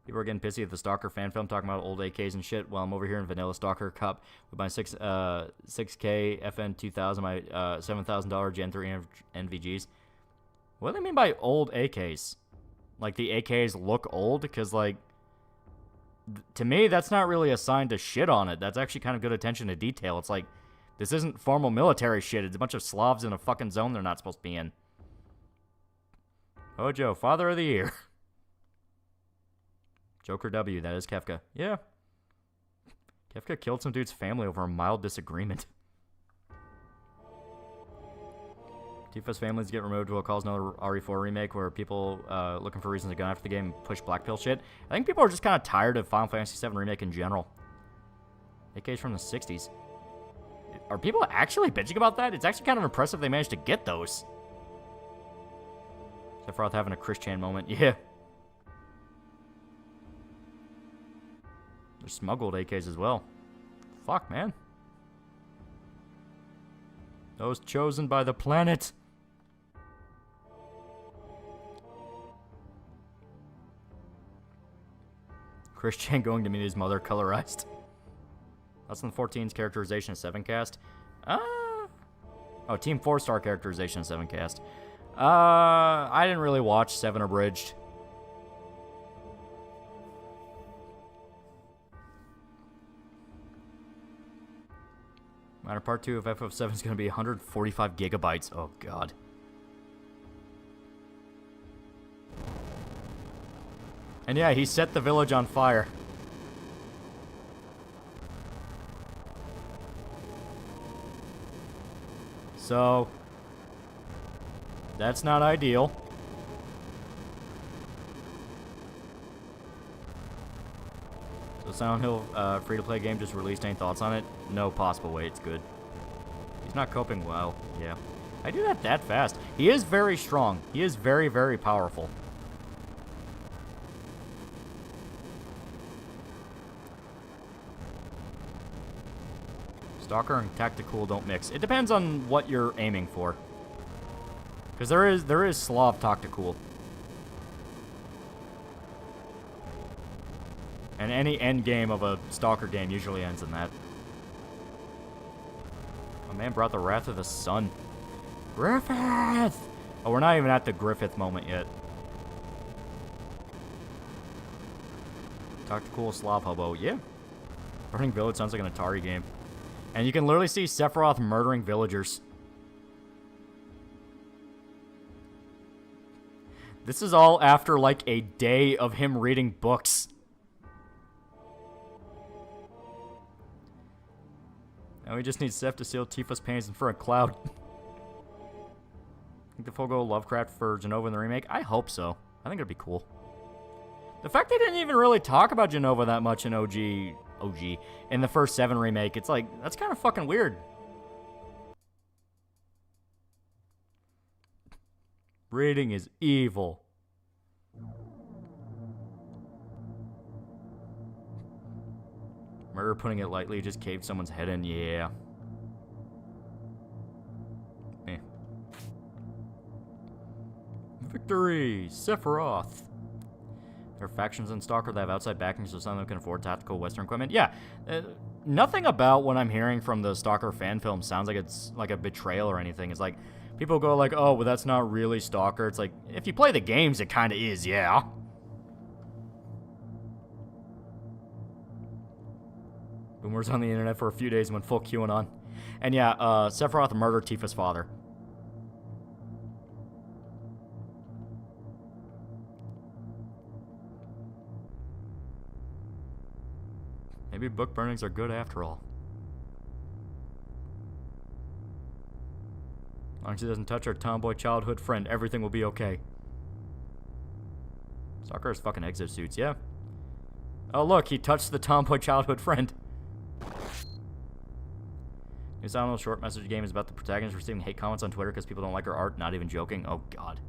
B: People are getting pissy at the Stalker fan film talking about old AKs and shit while I'm over here in Vanilla Stalker Cup with my 6K FN 2000, my $7,000 Gen 3 NVGs. What do they mean by old AKs? Like the AKs look old? Because like, to me, that's not really a sign to shit on it. That's actually kind of good attention to detail. It's like, this isn't formal military shit. It's a bunch of Slavs in a fucking zone they're not supposed to be in. Hojo, Father of the Year. Joker W, that is Kefka. Yeah. Kefka killed some dude's family over a mild disagreement. Tifa's families get removed will cause another RE4 remake where people looking for reasons to go after the game push black pill shit. I think people are just kind of tired of Final Fantasy VII Remake in general. AK's from the 60s. Are people actually bitching about that? It's actually kind of impressive they managed to get those. Sephiroth having a Christian moment. Yeah. There's smuggled AKs as well. Fuck, man. Those chosen by the planet. Christian going to meet his mother colorized. That's in 14's characterization of 7 cast. Oh, Team 4-star characterization of 7 cast. I didn't really watch 7 abridged. Minor Part 2 of FF7 is going to be 145 gigabytes. Oh, God. And yeah, he set the village on fire. So, that's not ideal. So Silent Hill free-to-play game just released. Any thoughts on it? No possible way it's good. He's not coping well. Yeah. I do that fast. He is very strong. He is very, very powerful. Stalker and Tactical don't mix. It depends on what you're aiming for. Because there is Slav Tactical. And any end game of a Stalker game usually ends in that. My man brought the Wrath of the Sun. Griffith! Oh, we're not even at the Griffith moment yet. Talk to cool Slav hobo. Yeah. Burning Village sounds like an Atari game. And you can literally see Sephiroth murdering villagers. This is all after like a day of him reading books. Now we just need Seth to seal Tifa's panties in front of Cloud. Think the full go Lovecraft for Jenova in the remake? I hope so. I think it'd be cool. The fact they didn't even really talk about Jenova that much in OG, in the first 7 remake, it's like, that's kind of fucking weird. Reading is evil. Murder, putting it lightly, just caved someone's head in, yeah. Eh. Victory! Sephiroth! There are factions in Stalker that have outside backing so some of them can afford tactical Western equipment. Yeah, nothing about what I'm hearing from the Stalker fan film sounds like it's like a betrayal or anything. It's like, people go like, oh, well, that's not really Stalker. It's like, if you play the games, it kind of is, yeah. Boomers on the internet for a few days and went full QAnon. And yeah, Sephiroth murdered Tifa's father. Maybe book burnings are good after all. As long as he doesn't touch our tomboy childhood friend, everything will be okay. Stalker has fucking exosuits, yeah. Oh look, he touched the tomboy childhood friend. New Silent short message game is about the protagonist receiving hate comments on Twitter because people don't like her art. Not even joking. Oh god.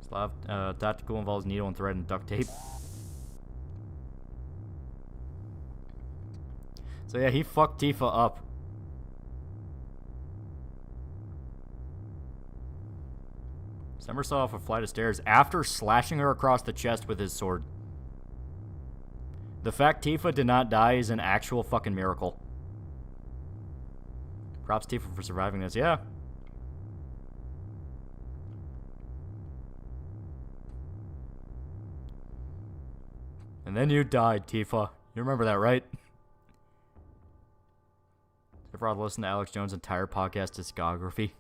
B: Slav tactical involves needle and thread and duct tape. So yeah, he fucked Tifa up. Somersault off a flight of stairs after slashing her across the chest with his sword. The fact Tifa did not die is an actual fucking miracle. Props Tifa for surviving this, yeah. And then you died, Tifa. You remember that, right? Sephiroth listened to Alex Jones' entire podcast discography.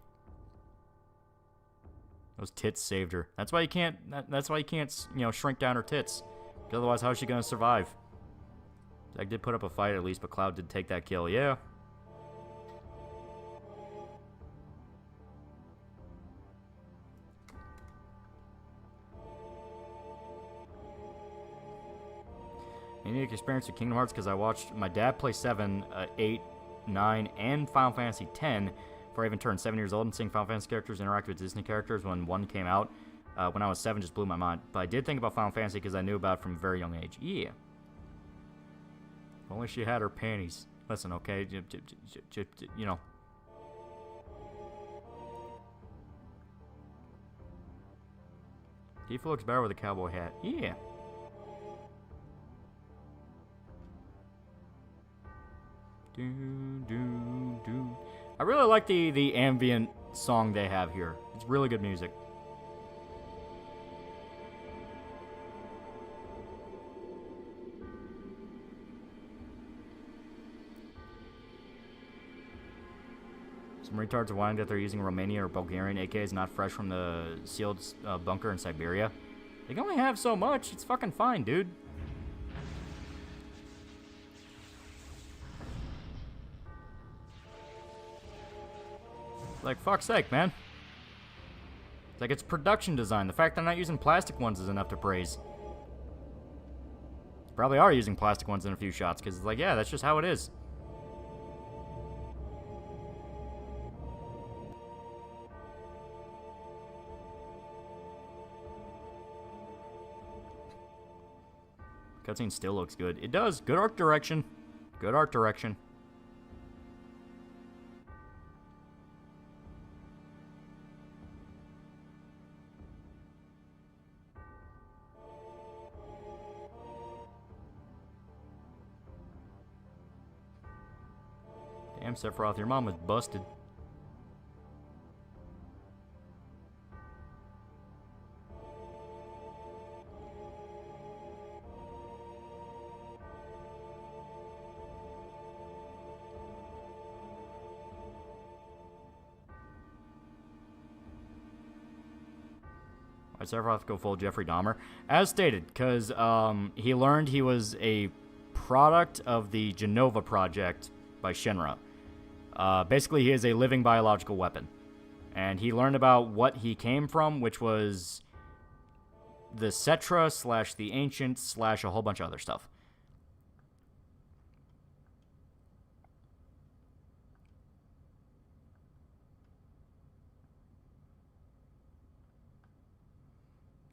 B: Those tits saved her. That's why you can't. That's why you can't, you know, shrink down her tits. Otherwise, how is she gonna survive? I did put up a fight at least, but Cloud did take that kill. Yeah. Unique experience with Kingdom Hearts because I watched my dad play 7, 8, 9, and Final Fantasy 10 before I even turned 7 years old, and seeing Final Fantasy characters interact with Disney characters when 1 came out when I was 7 just blew my mind. But I did think about Final Fantasy because I knew about it from a very young age. Yeah. If only she had her panties. Listen, okay? You know. Tifa looks better with a cowboy hat. Yeah. I really like the ambient song they have here. It's really good music. Some retards are whining that they're using Romanian or Bulgarian AKs not fresh from the sealed bunker in Siberia. They can only have so much. It's fucking fine, dude. Like, fuck's sake, man. It's like, it's production design. The fact they're not using plastic ones is enough to praise. Probably are using plastic ones in a few shots, because it's like, yeah, that's just how it is. Cutscene still looks good. It does. Good art direction. Good art direction. Damn, Sephiroth, your mom was busted. Why'd Sephiroth go full Jeffrey Dahmer? As stated, because he learned he was a product of the Genova Project by Shinra. Basically, he is a living biological weapon. And he learned about what he came from, which was the Cetra / the Ancients / a whole bunch of other stuff.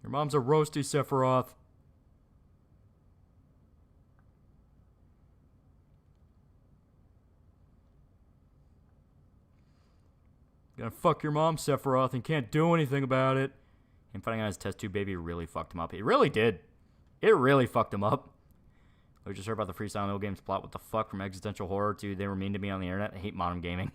B: Your mom's a roasty, Sephiroth. Gonna fuck your mom, Sephiroth, and can't do anything about it. Him finding out his test tube baby really fucked him up. It really did. It really fucked him up. We just heard about the Freestyle No Games plot. What the fuck? From existential horror to they were mean to me on the internet. I hate modern gaming.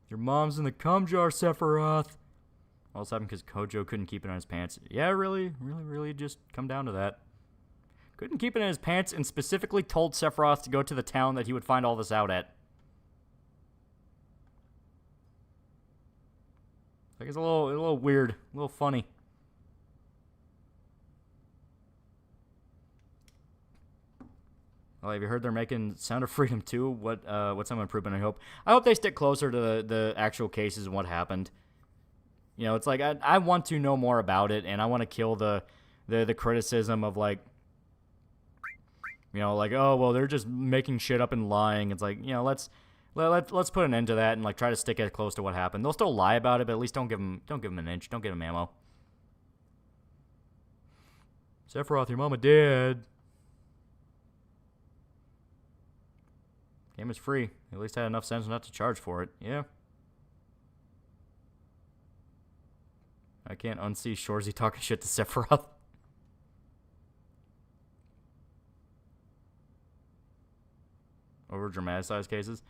B: Your mom's in the cum jar, Sephiroth. All this happened because Kojo couldn't keep it on his pants. Yeah, really just come down to that. Couldn't keep it in his pants and specifically told Sephiroth to go to the town that he would find all this out at. Like, it's a little weird, a little funny. Well, have you heard they're making Sound of Freedom 2? What's some improvement, I hope? I hope they stick closer to the actual cases and what happened. You know, it's like, I want to know more about it, and I want to kill the criticism of, like, you know, like, oh, well, they're just making shit up and lying. It's like, you know, let's put an end to that and, like, try to stick it close to what happened. They'll still lie about it, but at least don't give them an inch. Don't give them ammo. Sephiroth, your mama dead. Game is free. At least had enough sense not to charge for it. Yeah. I can't unsee Shorzy talking shit to Sephiroth. Over dramatized cases.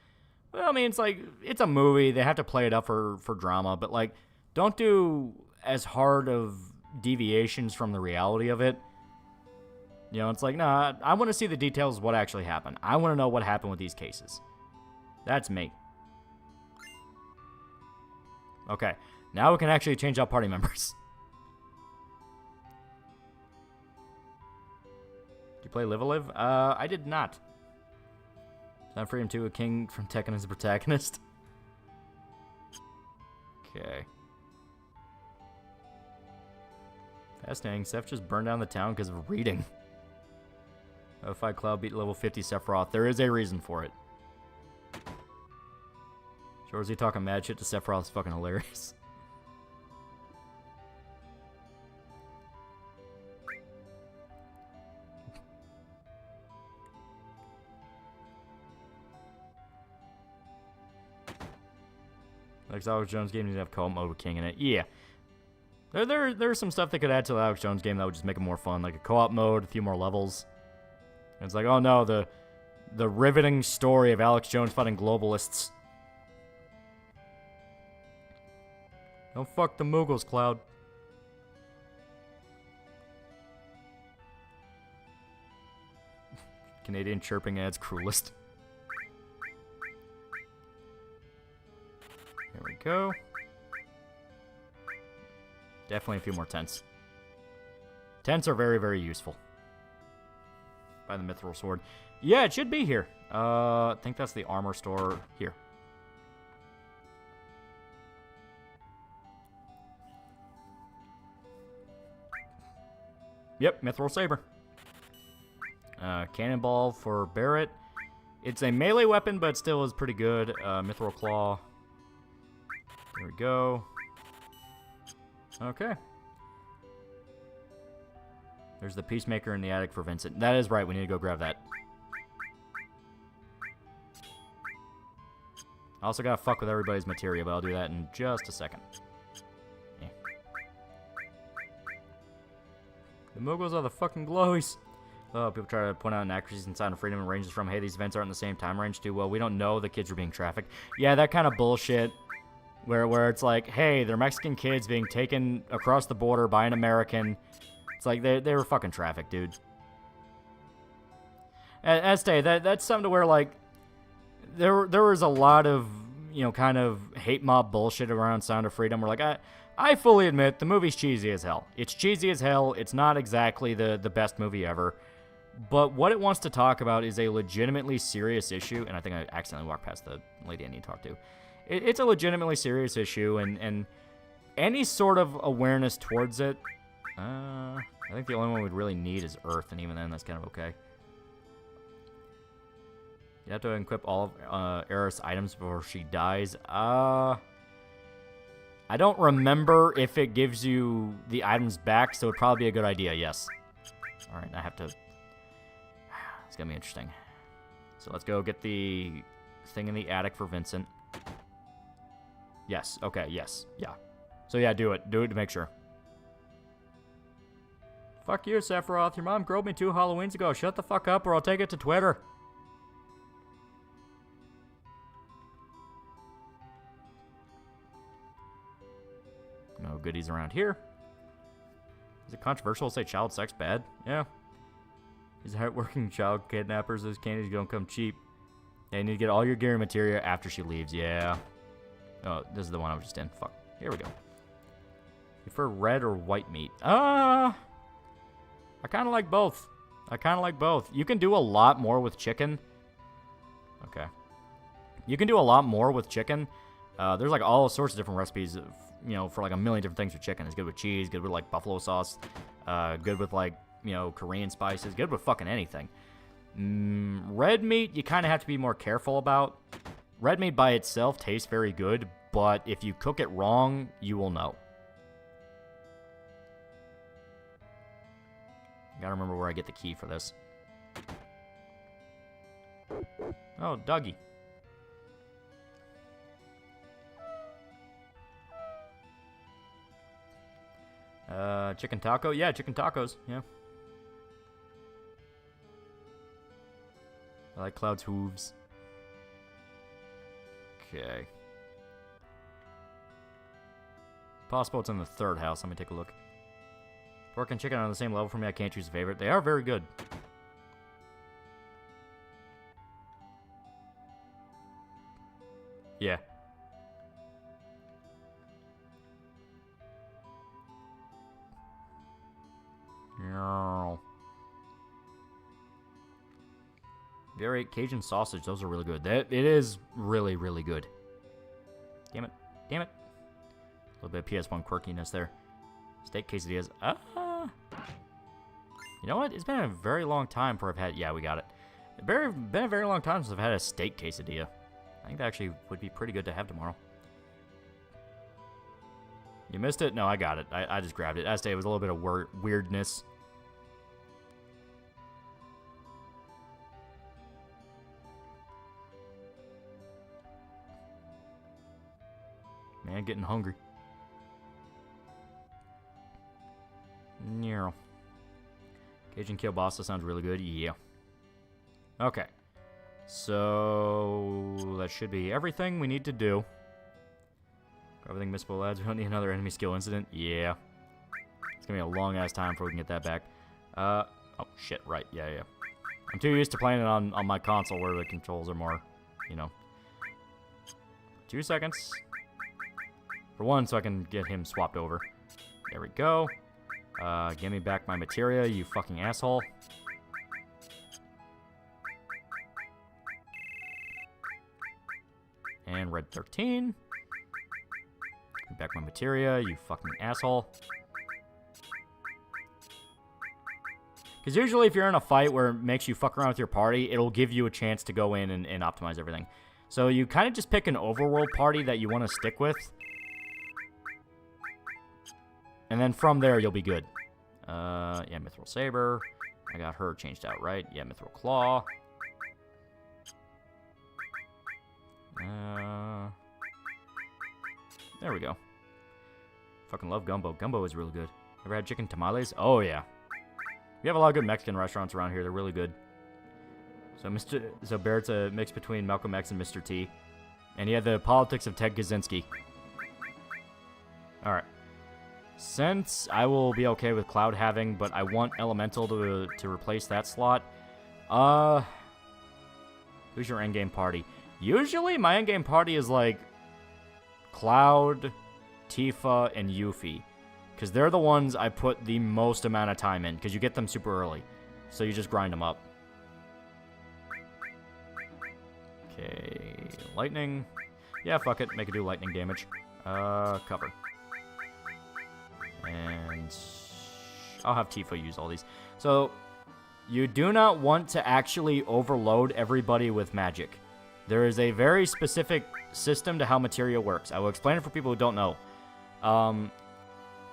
B: Well, I mean, it's like, it's a movie. They have to play it up for drama. But, like, don't do as hard of deviations from the reality of it. You know, it's like, nah, I want to see the details of what actually happened. I want to know what happened with these cases. That's me. Okay, now we can actually change out party members. Did you play Live a Live? I did not. Sound Freedom 2, a king from Tekken is the protagonist. Okay. Fascinating. Seph just burned down the town because of reading. Fight Cloud beat level 50 Sephiroth. There is a reason for it. Shorzy talking mad shit to Sephiroth is fucking hilarious. Like Alex Jones game doesn't have co-op mode with King in it. Yeah. There's some stuff they could add to the Alex Jones game that would just make it more fun. Like a co-op mode, a few more levels. And it's like, oh no, the riveting story of Alex Jones fighting globalists. Don't fuck the Mughals, Cloud. Canadian chirping adds cruelest. There we go. Definitely a few more tents. Tents are very, very useful. By the Mithril Sword. Yeah, it should be here. I think that's the armor store here. Yep, Mithril Saber. Cannonball for Barrett. It's a melee weapon, but still is pretty good. Mithril Claw. There we go. Okay. There's the Peacemaker in the attic for Vincent. That is right, we need to go grab that. I also gotta fuck with everybody's materia, but I'll do that in just a second. Yeah. The Mughals are the fucking glowies. Oh, people try to point out inaccuracies in Sound of Freedom and ranges from, hey, these events aren't in the same time range too. Well, we don't know the kids are being trafficked. Yeah, that kind of bullshit. Where it's like, hey, they're Mexican kids being taken across the border by an American. It's like, they were fucking trafficked, dude. Este, that's something to where, like, there was a lot of, you know, kind of hate mob bullshit around Sound of Freedom. We're like, I fully admit the movie's cheesy as hell. It's cheesy as hell. It's not exactly the best movie ever. But what it wants to talk about is a legitimately serious issue, and I think I accidentally walked past the lady I need to talk to. It's a legitimately serious issue, and any sort of awareness towards it, I think the only one we'd really need is Earth, and even then, that's kind of okay. You have to equip all of Eris items before she dies. I don't remember if it gives you the items back, so it'd probably be a good idea, yes. Alright, I have to... It's gonna be interesting. So let's go get the thing in the attic for Vincent. Yes, okay, yes, yeah. So yeah, do it. Do it to make sure. Fuck you, Sephiroth. Your mom grilled me 2 Halloweens ago. Shut the fuck up or I'll take it to Twitter. No goodies around here. Is it controversial to say child sex bad? Yeah. These hardworking child kidnappers, those candies don't come cheap. They need to get all your gear material after she leaves. Yeah. Oh, this is the one I was just in. Fuck. Here we go. You prefer red or white meat? I kind of like both. I kind of like both. You can do a lot more with chicken. Okay. You can do a lot more with chicken. There's like all sorts of different recipes, you know, for like a million different things with chicken. It's good with cheese, good with like buffalo sauce, good with like, you know, Korean spices, good with fucking anything. Red meat, you kind of have to be more careful about. Red meat by itself tastes very good, but if you cook it wrong, you will know. Gotta remember where I get the key for this. Oh, Dougie. Chicken taco? Yeah, chicken tacos. Yeah. I like Cloud's hooves. Okay. Possible it's in the 3rd house. Let me take a look. Pork and chicken are on the same level for me. I can't choose a favorite. They are very good. Yeah. Very Cajun sausage. Those are really good. It is really, really good. Damn it. Damn it. A little bit of PS1 quirkiness there. Steak quesadillas. You know what? It's been a very long time for I've had... Yeah, we got it. It's been a very long time since I've had a steak quesadilla. I think that actually would be pretty good to have tomorrow. You missed it? No, I got it. I just grabbed it. As it was a little bit of weirdness. Man, getting hungry. Yeah. Cajun kielbasa sounds really good. Yeah. Okay. So that should be everything we need to do. Everything missable lads. We don't need another enemy skill incident. Yeah. It's gonna be a long ass time before we can get that back. Oh shit, right. Yeah. I'm too used to playing it on my console where the controls are more, you know. 2 seconds. For one, so I can get him swapped over. There we go. Give me back my materia, you fucking asshole. And red 13. Give me back my materia, you fucking asshole. Because usually if you're in a fight where it makes you fuck around with your party, it'll give you a chance to go in and optimize everything. So you kind of just pick an overworld party that you want to stick with. And then from there, you'll be good. Yeah, Mithril Saber. I got her changed out, right? Yeah, Mithril Claw. There we go. Fucking love gumbo. Gumbo is really good. Ever had chicken tamales? Oh, yeah. We have a lot of good Mexican restaurants around here. They're really good. So Barrett's a mix between Malcolm X and Mr. T. And he had the politics of Ted Kaczynski. Alright. Since I will be okay with Cloud having, but I want Elemental to replace that slot, Who's your endgame party? Usually, my endgame party is like Cloud, Tifa, and Yuffie. Because they're the ones I put the most amount of time in. Because you get them super early. So you just grind them up. Okay. Lightning. Yeah, fuck it. Make it do lightning damage. Cover. And I'll have Tifa use all these. So, you do not want to actually overload everybody with magic. There is a very specific system to how materia works. I will explain it for people who don't know.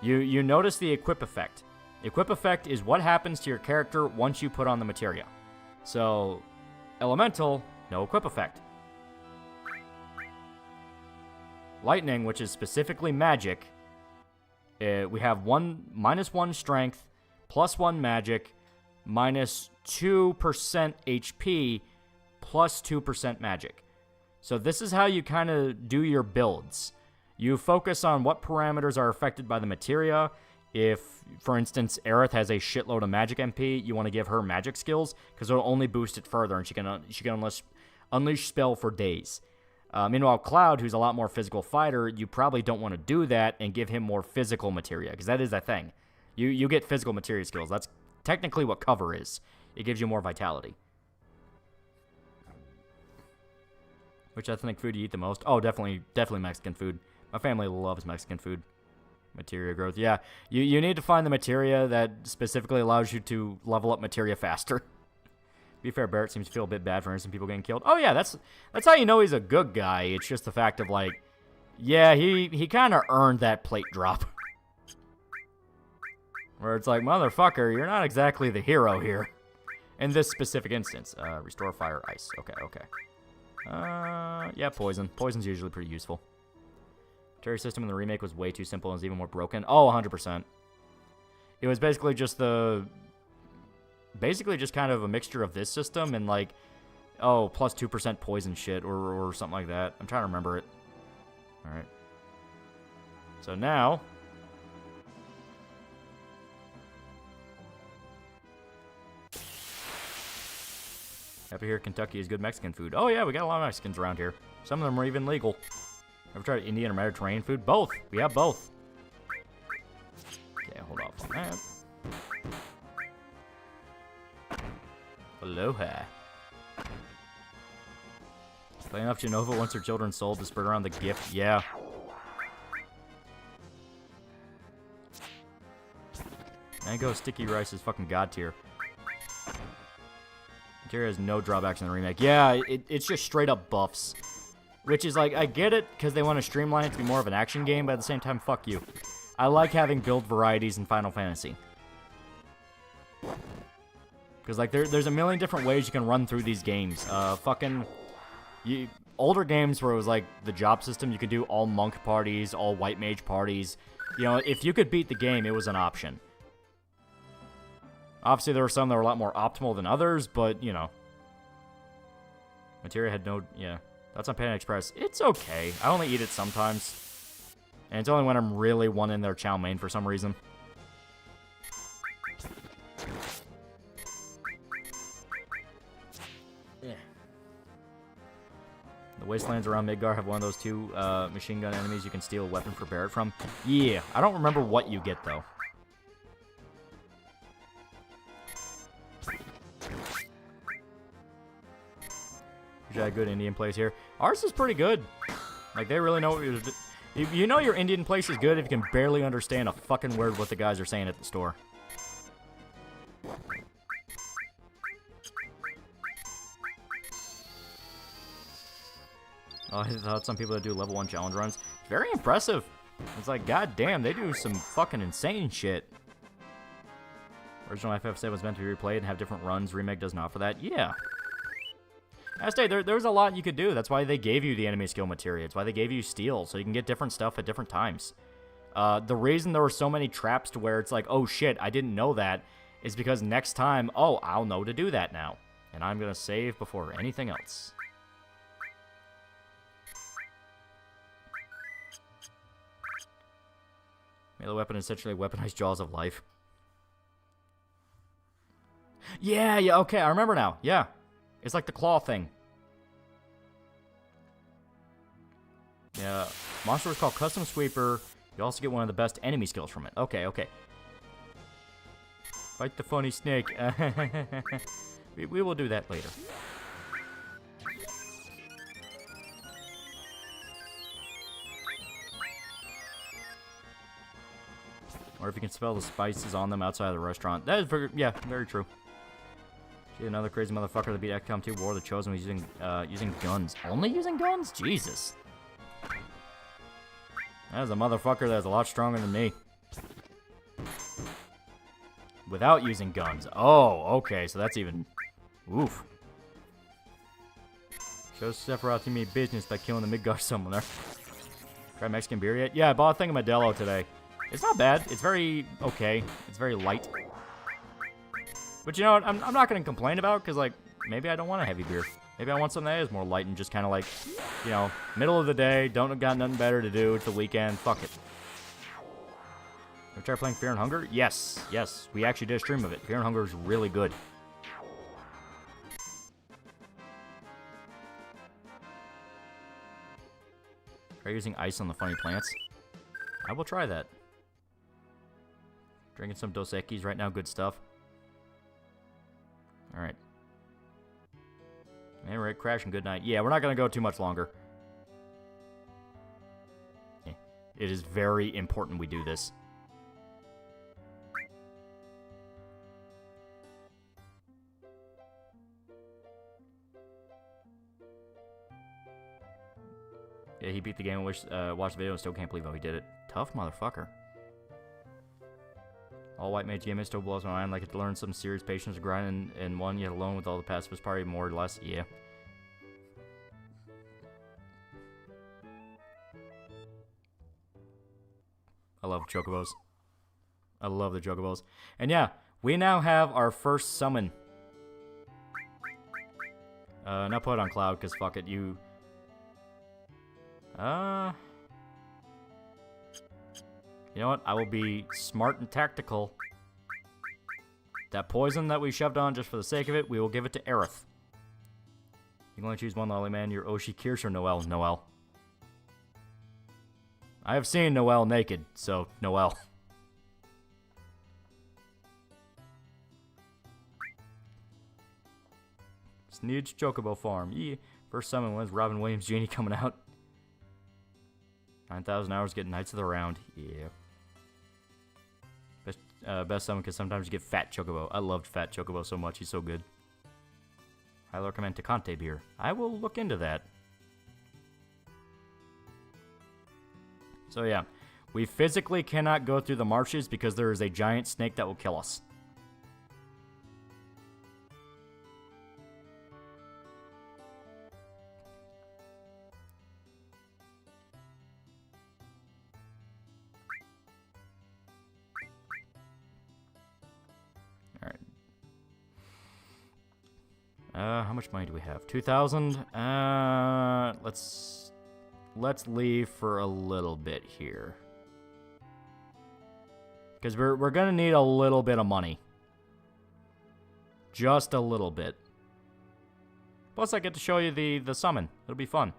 B: You notice the equip effect. Equip effect is what happens to your character once you put on the materia. So, elemental, no equip effect. Lightning, which is specifically magic, we have -1 strength, +1 magic, -2% HP, +2% magic. So this is how you kind of do your builds. You focus on what parameters are affected by the materia. If, for instance, Aerith has a shitload of magic MP, you want to give her magic skills, because it'll only boost it further, and she can unleash spell for days. Meanwhile, Cloud, who's a lot more physical fighter, you probably don't want to do that and give him more physical materia, because that is a thing. You get physical materia skills. That's technically what cover is. It gives you more vitality. Which ethnic food do you eat the most? Oh, definitely Mexican food. My family loves Mexican food. Materia growth. Yeah, you need to find the materia that specifically allows you to level up materia faster. To be fair, Barrett seems to feel a bit bad for innocent people getting killed. Oh yeah, that's how you know he's a good guy. It's just the fact of like, yeah, he kind of earned that plate drop. Where it's like, motherfucker, you're not exactly the hero here. In this specific instance. Restore fire, ice. Okay. Yeah, poison. Poison's usually pretty useful. Materia system in the remake was way too simple and was even more broken. Oh, 100%. It was basically just kind of a mixture of this system and like, oh, +2% poison shit or something like that. I'm trying to remember it. Alright. So now... Happy to hear Kentucky is good Mexican food. Oh yeah, we got a lot of Mexicans around here. Some of them are even legal. Ever tried Indian or Mediterranean food? Both. We have both. Okay, hold off on that. Aloha. Play enough Genova wants her children sold to spread around the gift. Yeah. Mango sticky rice is fucking god tier. Materia has no drawbacks in the remake. Yeah, it's just straight up buffs. Which is like, I get it, because they want to streamline it to be more of an action game, but at the same time, fuck you. I like having build varieties in Final Fantasy. Because, like, there's a million different ways you can run through these games. Older games where it was, like, the job system, you could do all monk parties, all white mage parties. You know, if you could beat the game, it was an option. Obviously, there were some that were a lot more optimal than others, but, you know. Materia had no... Yeah. That's on Panda Express. It's okay. I only eat it sometimes. And it's only when I'm really wanting their chow mein for some reason. Yeah. The wastelands around Midgar have one of those two machine gun enemies you can steal a weapon for Barrett from. Yeah. I don't remember what you get, though. You got a good Indian place here. Ours is pretty good. Like, they really know what you're... You know your Indian place is good if you can barely understand a fucking word what the guys are saying at the store. Oh, I thought some people that do level 1 challenge runs. Very impressive. It's like, god damn, they do some fucking insane shit. Original FF7 was meant to be replayed and have different runs. Remake doesn't offer that. Yeah. I say there's a lot you could do. That's why they gave you the enemy skill materia. It's why they gave you steel, so you can get different stuff at different times. The reason there were so many traps to where it's like, oh shit, I didn't know that, is because next time, oh, I'll know to do that now. And I'm going to save before anything else. Melee weapon is essentially weaponized jaws of life. Yeah, yeah, okay, I remember now. Yeah. It's like the claw thing. Yeah. Monster is called Custom Sweeper. You also get one of the best enemy skills from it. Okay, okay. Fight the funny snake. we will do that later. Or if you can smell the spices on them outside of the restaurant. That is very, yeah, very true. See, another crazy motherfucker that beat XCOM 2 War of the Chosen was using guns. Only using guns? Jesus. That is a motherfucker that's a lot stronger than me. Without using guns. Oh, okay, so that's even... Oof. Show Sephiroth to me business by killing the Midgar summoner. Try Mexican beer yet? Yeah, I bought a thing of Modelo today. It's not bad. It's very okay. It's very light. But you know what? I'm not going to complain about it because, like, maybe I don't want a heavy beer. Maybe I want something that is more light and just kind of like, you know, middle of the day, don't got nothing better to do. It's the weekend. Fuck it. Ever try playing Fear and Hunger? Yes. Yes. We actually did a stream of it. Fear and Hunger is really good. Try using ice on the funny plants. I will try that. Drinking some Dos Equis right now. Good stuff. Alright. Alright, crash and good night. Yeah, we're not going to go too much longer. Yeah, it is very important we do this. Yeah, he beat the game and watched the video and still can't believe how he did it. Tough motherfucker. All white mage GM still blows my mind. Like, to learn some serious patience to grind in one, yet alone with all the pacifist party, more or less. Yeah. I love chocobos. I love the chocobos. And yeah, we now have our first summon. Not put it on Cloud, because fuck it, you... You know what? I will be smart and tactical. That poison that we shoved on just for the sake of it, we will give it to Aerith. You can only choose one lolly man. Your Oshi, Kirsch, or Noelle? Noelle. I have seen Noelle naked, so Noelle. Sneed's Chocobo Farm. Yeah. First summon was Robin Williams Genie coming out. 9,000 hours getting Knights of the Round. Yeah. Best summon because sometimes you get Fat Chocobo. I loved Fat Chocobo so much. He's so good. Highly recommend Tecate beer. I will look into that. So yeah. We physically cannot go through the marshes because there is a giant snake that will kill us. How much money do we have? 2,000? Let's leave for a little bit here. Because we're gonna need a little bit of money. Just a little bit. Plus I get to show you the summon. It'll be fun.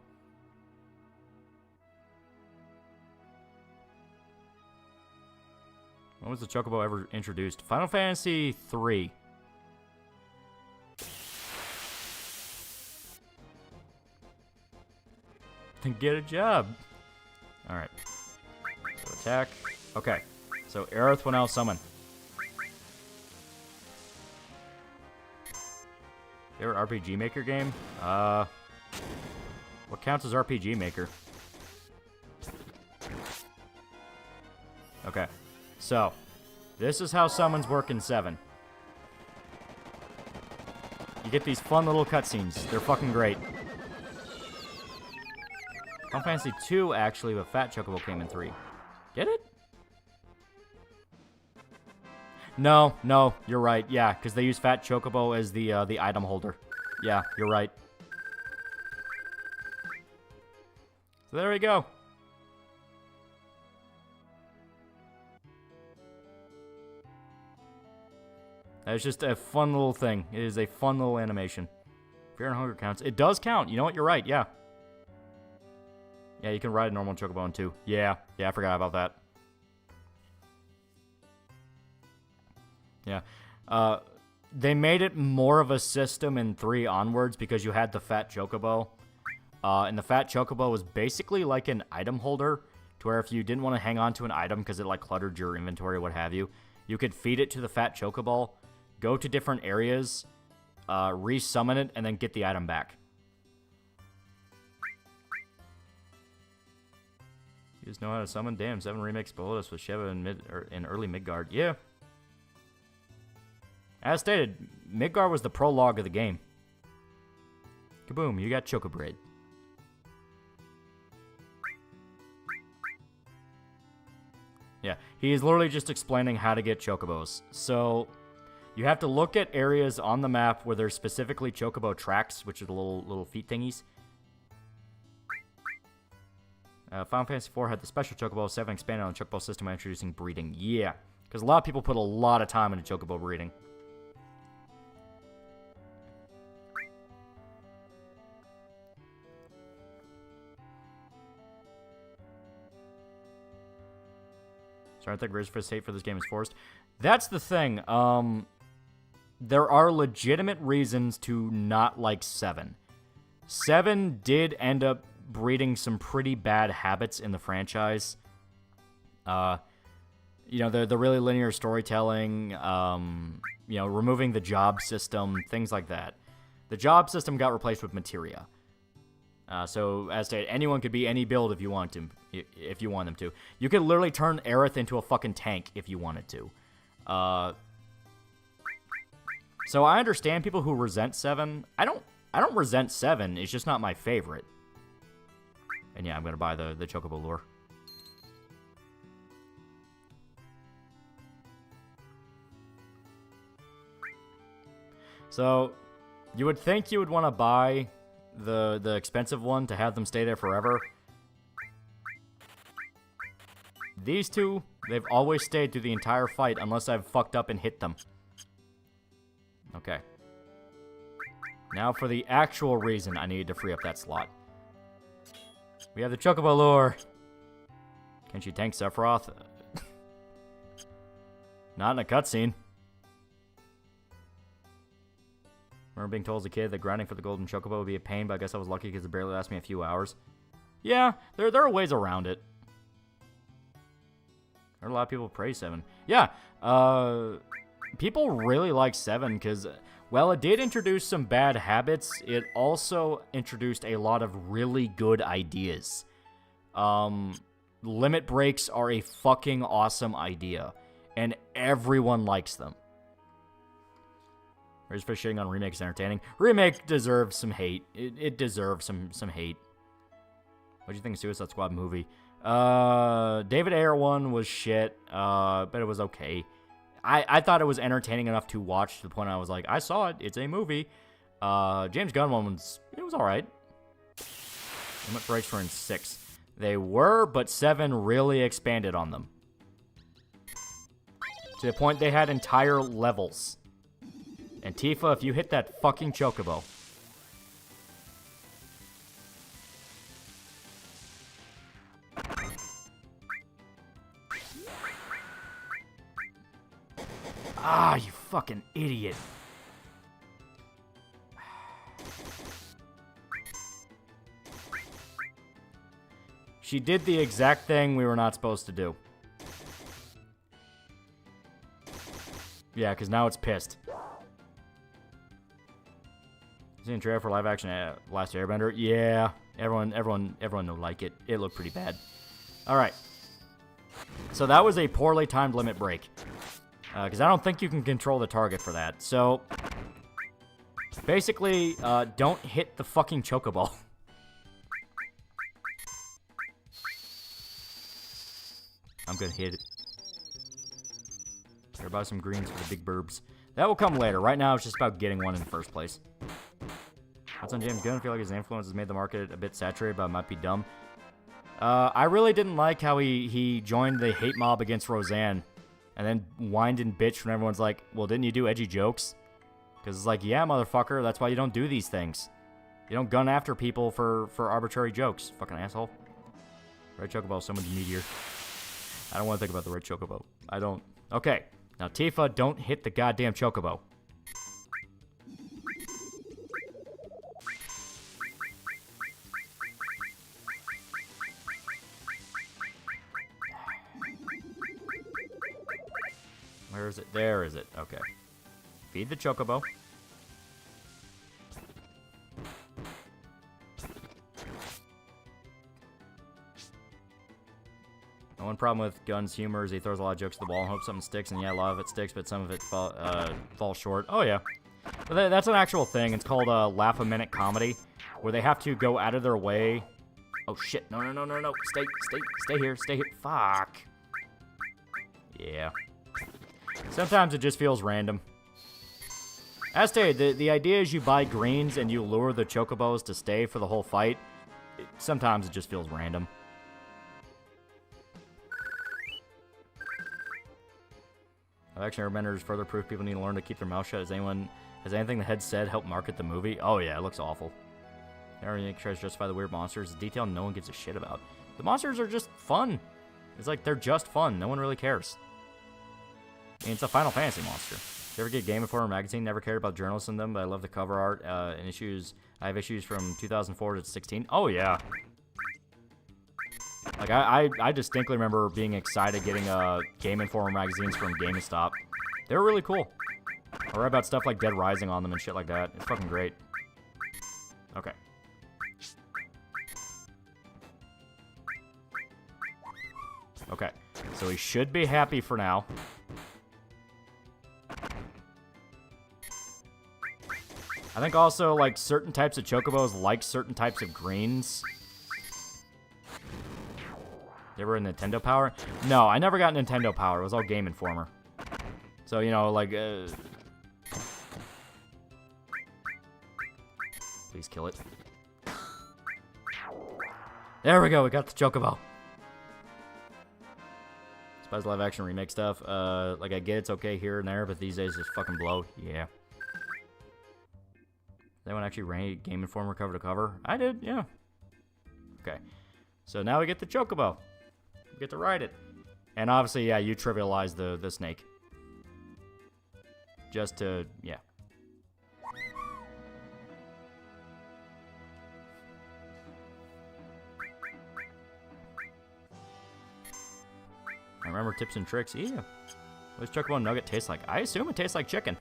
B: When was the Chocobo ever introduced? Final Fantasy 3. Get a job. Alright. So attack. Okay. So Aerith will now summon. Favorite RPG Maker game? What counts as RPG Maker? Okay. So, this is how summons work in 7. You get these fun little cutscenes. They're fucking great. Final Fantasy 2, actually, but Fat Chocobo came in 3. Get it? No, you're right. Yeah, because they use Fat Chocobo as the item holder. Yeah, you're right. So there we go. It's just a fun little thing. It is a fun little animation. Fear and hunger counts. It does count. You know what? You're right. Yeah. Yeah, you can ride a normal chocobo too. Yeah. Yeah, I forgot about that. Yeah. They made it more of a system in 3 onwards because you had the fat chocobo. And the fat chocobo was basically like an item holder, to where if you didn't want to hang on to an item because it like cluttered your inventory or what have you, you could feed it to the fat chocobo, go to different areas, resummon it, and then get the item back. You just know how to summon? Damn, 7 remakes bullet us with Sheva in early Midgard. Yeah. As stated, Midgard was the prologue of the game. Kaboom, you got Chocobread. Yeah, he is literally just explaining how to get chocobos. So, you have to look at areas on the map where there's specifically chocobo tracks, which are the little feet thingies. Final Fantasy IV had the special chocobo, 7 expanded on the chocobo system by introducing breeding. Yeah, because a lot of people put a lot of time into chocobo breeding. So I think Razorfist hate for this game is forced. That's the thing. There are legitimate reasons to not like 7. 7 did end up breeding some pretty bad habits in the franchise. You know, the really linear storytelling, you know, removing the job system, things like that. The job system got replaced with materia. So, as stated, anyone could be any build if you want to, if you want them to. You could literally turn Aerith into a fucking tank if you wanted to. So I understand people who resent 7. I don't resent 7. It's just not my favorite. And yeah, I'm gonna buy the Chocobo lure. So, you would think you would want to buy the expensive one to have them stay there forever. These two, they've always stayed through the entire fight unless I've fucked up and hit them. Okay. Now for the actual reason I needed to free up that slot. We have the Chocobo lure. Can she tank Sephiroth? Not in a cutscene. Remember being told as a kid that grinding for the golden chocobo would be a pain, but I guess I was lucky because it barely lasted me a few hours. Yeah, there are ways around it. There are a lot of people who praise 7. Yeah, people really like 7 because, well, it did introduce some bad habits. It also introduced a lot of really good ideas. Limit breaks are a fucking awesome idea, and everyone likes them. Where's for shitting on remakes entertaining? Remake deserves some hate. It deserves some hate. What do you think of Suicide Squad movie? David Ayer one was shit, but it was okay. I thought it was entertaining enough to watch to the point I was like, I saw it. It's a movie. James Gunn one it was alright. Limit breaks were in 6. They were, but 7 really expanded on them. To the point they had entire levels. And Tifa, if you hit that fucking chocobo. Ah, you fucking idiot. She did the exact thing we were not supposed to do. Yeah, because now it's pissed. Seen a trailer for live action Last Airbender? Yeah, everyone will like it. It looked pretty bad. All right. So that was a poorly timed limit break. Because I don't think you can control the target for that. So, basically, don't hit the fucking chocobo. I'm gonna hit it. Better buy some greens for the big burbs. That will come later. Right now, it's just about getting one in the first place. What's on James Gunn? I feel like his influence has made the market a bit saturated, but it might be dumb. I really didn't like how he joined the hate mob against Roseanne. And then whined and bitched when everyone's like, well, didn't you do edgy jokes? Because it's like, yeah, motherfucker, that's why you don't do these things. You don't gun after people for arbitrary jokes. Fucking asshole. Red Chocobo, so much needier. I don't want to think about the Red Chocobo. I don't. Okay. Now, Tifa, don't hit the goddamn Chocobo. Where is it? There is it. Okay. Feed the Chocobo. The one problem with Gun's humor is he throws a lot of jokes at the wall and hopes something sticks, and yeah, a lot of it sticks, but some of it falls short. Oh, yeah. But that's an actual thing. It's called laugh-a-minute comedy, where they have to go out of their way. Oh, shit. No. Stay here. Fuck. Yeah. Sometimes it just feels random. As stated, the idea is you buy greens and you lure the Chocobos to stay for the whole fight. Sometimes it just feels random. Action Airbenders further proof people need to learn to keep their mouth shut. Has anything the head said helped market the movie? Oh yeah, it looks awful. Everything tries to justify the weird monsters. The detail no one gives a shit about. The monsters are just fun. It's like they're just fun. No one really cares. I mean, it's a Final Fantasy monster. Did you ever get Game Informer magazine? Never cared about journalists in them, but I love the cover art and issues. I have issues from 2004 to 16. Oh yeah. Like, I distinctly remember being excited getting Game Informer magazines from GameStop. They were really cool. I read about stuff like Dead Rising on them and shit like that. It's fucking great. Okay. Okay. So he should be happy for now. I think also, like, certain types of Chocobos like certain types of greens. They were in Nintendo Power? No, I never got Nintendo Power. It was all Game Informer. So, you know, like, please kill it. There we go. We got the Chocobo. Spice live action remake stuff. Like, I get it's okay here and there, but these days just fucking blow. Yeah. Did anyone actually rate Game Informer cover to cover? I did, yeah. Okay. So now we get the Chocobo. We get to ride it. And obviously, yeah, you trivialize the snake. Just to, yeah. I remember tips and tricks. Yeah. What does Chocobo Nugget taste like? I assume it tastes like chicken.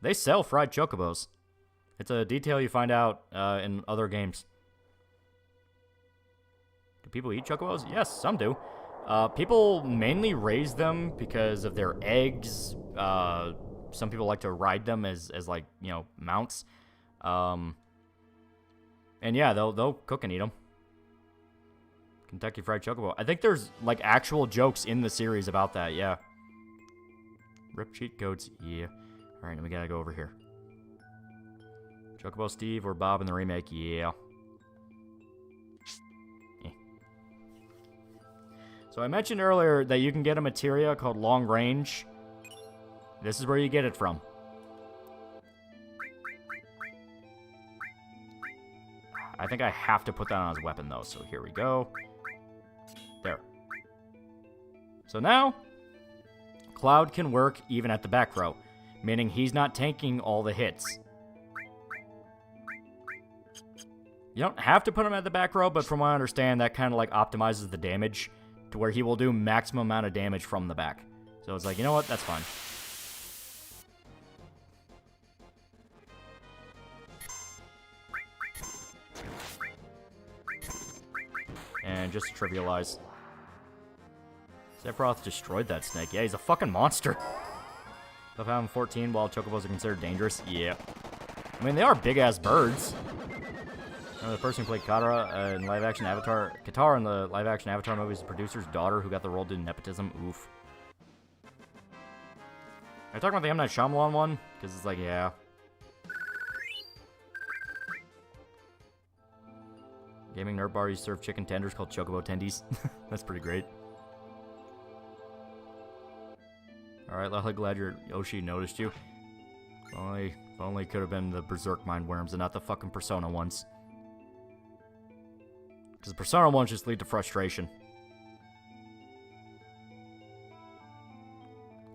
B: They sell fried Chocobos. It's a detail you find out in other games. Do people eat Chocobos? Yes, some do. People mainly raise them because of their eggs. Some people like to ride them as like, you know, mounts. And yeah, they'll cook and eat them. Kentucky Fried Chocobo. I think there's, like, actual jokes in the series about that, yeah. Rip cheat codes, yeah. Alright, we gotta go over here. Chocobo Steve or Bob in the remake, yeah. So I mentioned earlier that you can get a materia called Long Range. This is where you get it from. I think I have to put that on his weapon, though, so here we go. There. So now, Cloud can work even at the back row, meaning he's not tanking all the hits. You don't have to put him at the back row, but from what I understand, that kind of like optimizes the damage to where he will do maximum amount of damage from the back. So it's like, you know what? That's fine. And just to trivialize, Sephiroth destroyed that snake. Yeah, he's a fucking monster. Love having 14 wild Chocobos are considered dangerous. Yeah. I mean, they are big-ass birds. The person who played Katara in live-action Avatar... Katara in the live-action Avatar movie is the producer's daughter who got the role due to nepotism. Oof. Are you talking about the M. Night Shyamalan one? Because it's like, yeah. Gaming Nerd Bar, you serve chicken tenders called Chocobo Tendies. That's pretty great. Alright, Lolly, glad your Yoshi noticed you. If only it could have been the Berserk mind worms and not the fucking Persona ones. Because the Persona ones just lead to frustration.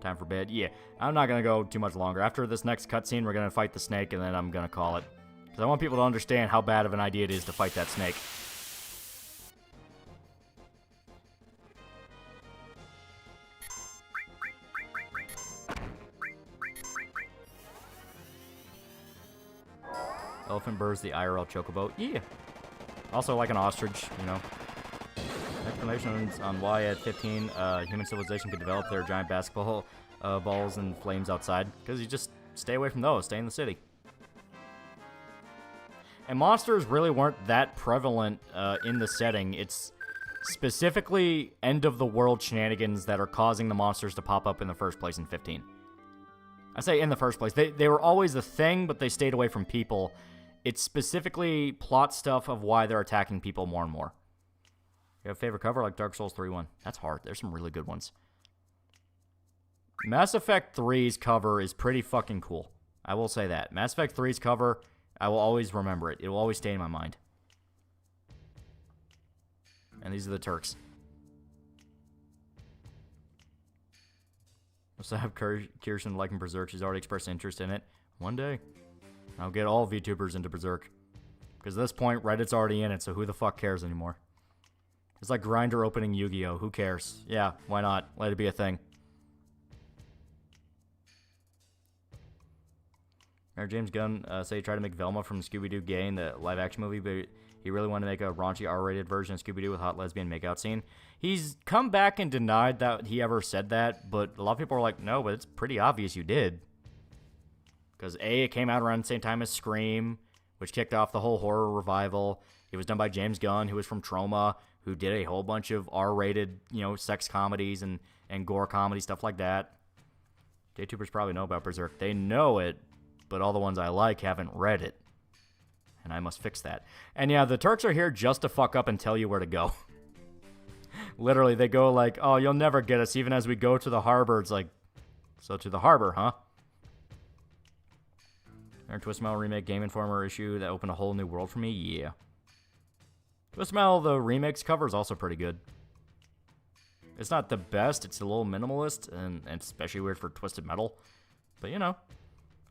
B: Time for bed. Yeah, I'm not going to go too much longer. After this next cutscene, we're going to fight the snake, and then I'm going to call it. Because I want people to understand how bad of an idea it is to fight that snake. Elephant birds, the IRL chocobo. Yeah. Also like an ostrich, you know. Explanations on why at 15 human civilization could develop their giant basketball balls and flames outside. Because you just stay away from those. Stay in the city. And monsters really weren't that prevalent in the setting. It's specifically end-of-the-world shenanigans that are causing the monsters to pop up in the first place in 15. I say in the first place. They were always a thing, but they stayed away from people. It's specifically plot stuff of why they're attacking people more and more. You have a favorite cover like Dark Souls 3-1? That's hard. There's some really good ones. Mass Effect 3's cover is pretty fucking cool. I will say that. Mass Effect 3's cover, I will always remember it. It will always stay in my mind. And these are the Turks. So I have Kirsten liking Berserk. She's already expressed interest in it. One day, I'll get all VTubers into Berserk. Because at this point, Reddit's already in it, so who the fuck cares anymore? It's like Grindr opening Yu-Gi-Oh! Who cares? Yeah, why not? Let it be a thing. James Gunn say he tried to make Velma from Scooby-Doo gay in the live-action movie, but he really wanted to make a raunchy R-rated version of Scooby-Doo with hot lesbian makeout scene. He's come back and denied that he ever said that, but a lot of people are like, no, but it's pretty obvious you did. Because A, it came out around the same time as Scream, which kicked off the whole horror revival. It was done by James Gunn, who was from Troma, who did a whole bunch of R-rated, you know, sex comedies and gore comedy, stuff like that. JTubers probably know about Berserk. They know it, but all the ones I like haven't read it. And I must fix that. And yeah, the Turks are here just to fuck up and tell you where to go. Literally, they go like, oh, you'll never get us, even as we go to the harbor. It's like, so to the harbor, huh? Twistmail remake Game Informer issue that opened a whole new world for me? Yeah. Twistmail, the remix cover is also pretty good. It's not the best, it's a little minimalist, and especially weird for Twisted Metal. But, you know,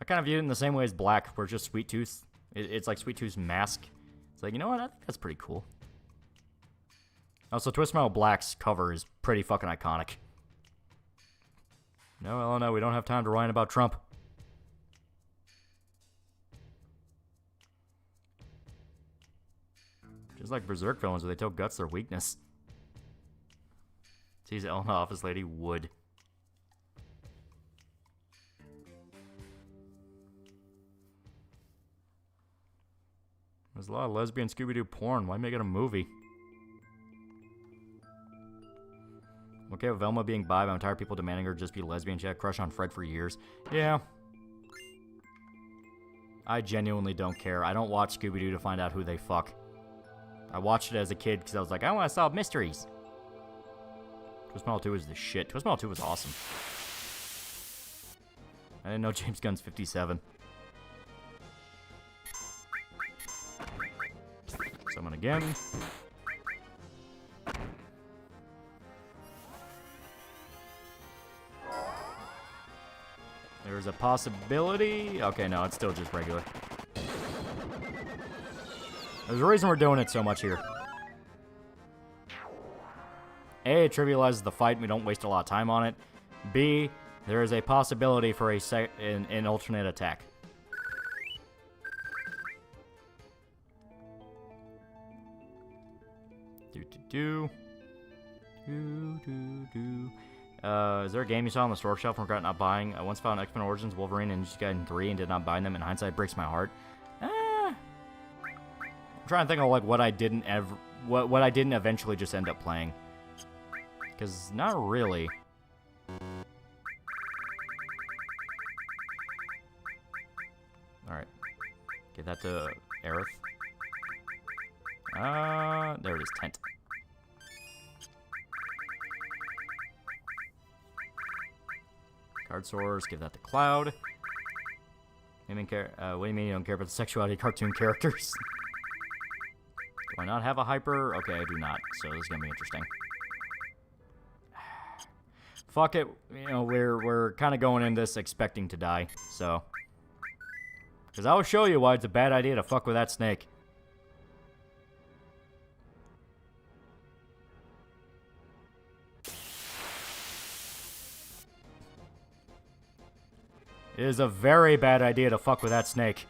B: I kind of view it in the same way as Black, where it's just Sweet Tooth. It's like Sweet Tooth's mask. It's like, you know what, I think that's pretty cool. Also, Twistmail Black's cover is pretty fucking iconic. No, Elena, we don't have time to whine about Trump. Just like Berserk villains where they tell Guts their weakness. Sees Elena Office Lady would. There's a lot of lesbian Scooby-Doo porn. Why make it a movie? Okay with Velma being bi, but I'm tired of people demanding her just be lesbian. She had a crush on Fred for years. Yeah. I genuinely don't care. I don't watch Scooby-Doo to find out who they fuck. I watched it as a kid because I was like, I want to solve mysteries. Twistmail 2 is the shit. Twistmail 2 was awesome. I didn't know James Gunn's 57. Summon again. There's a possibility. Okay, no, it's still just regular. There's a reason we're doing it so much here. A, it trivializes the fight and we don't waste a lot of time on it. B, there is a possibility for an alternate attack. Is there a game you saw on the store shelf and regret not buying? I once found X-Men Origins, Wolverine, and Ninja Gaiden 3 and did not buy them. In hindsight, it breaks my heart. I'm trying to think of like what I didn't what I didn't eventually just end up playing. Because not really. Alright. Get that to Aerith. There it is, Tent. Card source, give that to Cloud. What do you mean you don't care about the sexuality of cartoon characters? Do I not have a hyper? Okay, I do not, so this is gonna be interesting. Fuck it, you know, we're kind of going in this expecting to die, so. Because I will show you why it's a bad idea to fuck with that snake. It is a very bad idea to fuck with that snake.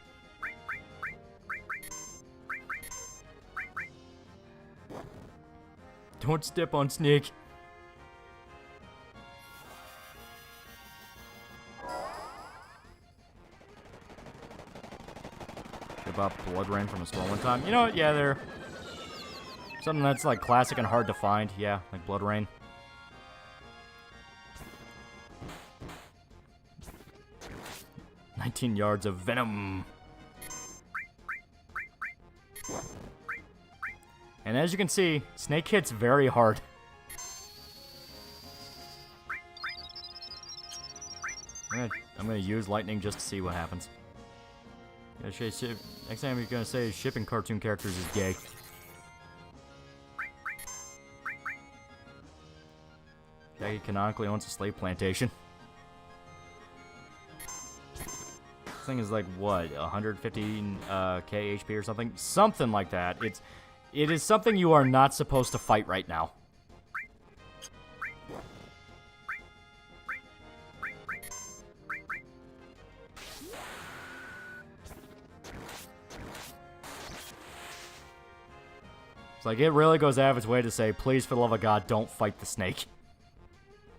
B: Don't step on snake. About blood rain from a storm one time. You know what? Yeah, they're something that's like classic and hard to find. Yeah, like blood rain. "19 yards of venom." And as you can see, snake hits very hard. I'm gonna use lightning just to see what happens. Yeah, next time you're gonna say shipping cartoon characters is gay. Shaggy canonically owns a slave plantation. This thing is like what, 115 k HP or something? Something like that. It is something you are not supposed to fight right now. It's like, it really goes out of its way to say, please, for the love of God, don't fight the snake.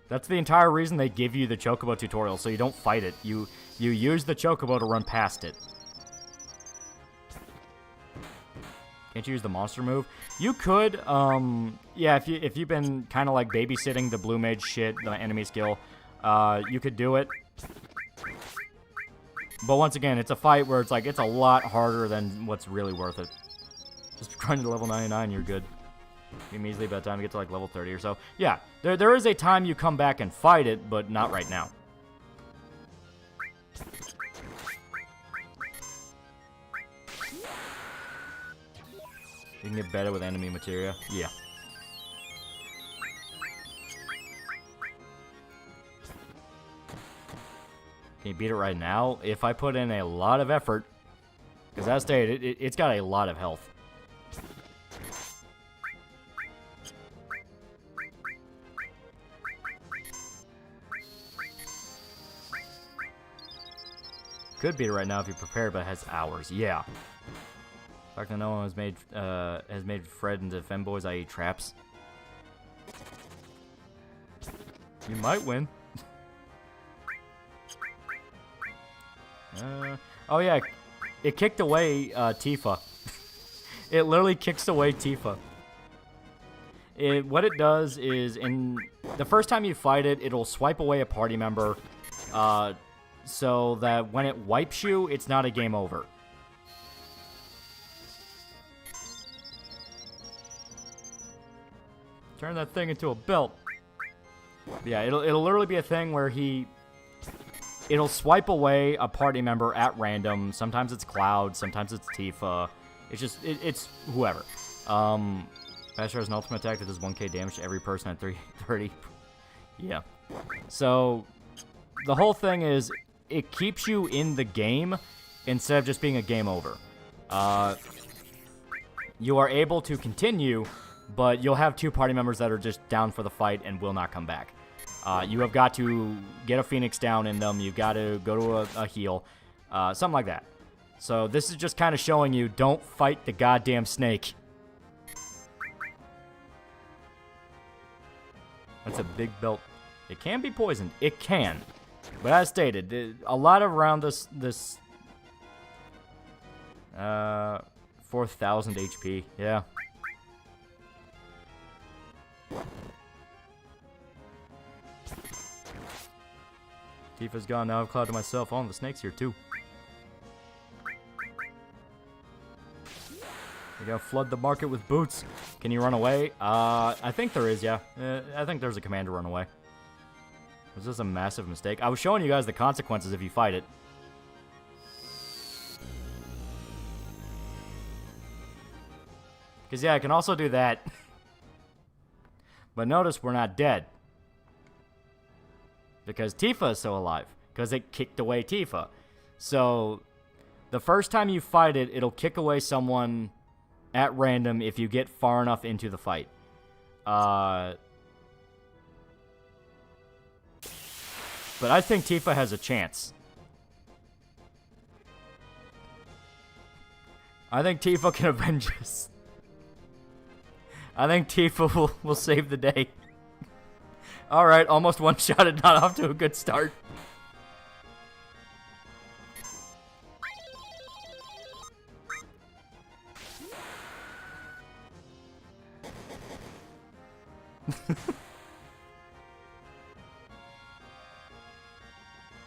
B: That's the entire reason they give you the Chocobo tutorial, so you don't fight it. You use the Chocobo to run past it. Can't you use the monster move? You could, yeah, if you've been kind of like babysitting the blue mage shit, the enemy skill, you could do it. But once again, it's a fight where it's like, it's a lot harder than what's really worth it. Just grind to level 99, you're good. Be measly by the time you get to like level 30 or so. Yeah, there is a time you come back and fight it, but not right now. You can get better with enemy materia. Yeah. Can you beat it right now? If I put in a lot of effort, because as stated, it's got a lot of health. Could beat it right now if you prepare, but it has hours. Yeah. In fact, no one has made Fred into femboys, i.e. traps. You might win. Oh yeah, it kicked away Tifa. It literally kicks away Tifa. What it does is, in the first time you fight it, it'll swipe away a party member, so that when it wipes you, it's not a game over. Turn that thing into a belt. Yeah, it'll literally be a thing where it'll swipe away a party member at random. Sometimes it's Cloud, sometimes it's Tifa. It's whoever. Basher has an ultimate attack that does 1k damage to every person at 330. Yeah. So the whole thing is, it keeps you in the game instead of just being a game over. You are able to continue, but you'll have two party members that are just down for the fight and will not come back. You have got to get a Phoenix down in them. You've got to go to a heal. Something like that. So this is just kind of showing you, don't fight the goddamn snake. That's a big belt. It can be poisoned. It can. But as stated, a lot around this 4,000 HP. Yeah. Tifa's gone now. I've Cloud to myself. Oh, the snake's here too. We gotta flood the market with boots. Can you run away? I think there is, yeah. I think there's a command to run away. Was this a massive mistake? I was showing you guys the consequences if you fight it. Because, yeah, I can also do that. But notice we're not dead. Because Tifa is still alive. Because it kicked away Tifa. So, the first time you fight it, it'll kick away someone at random if you get far enough into the fight. But I think Tifa has a chance. I think Tifa can avenge us. I think Tifa will save the day. Alright, almost one-shotted, not off to a good start.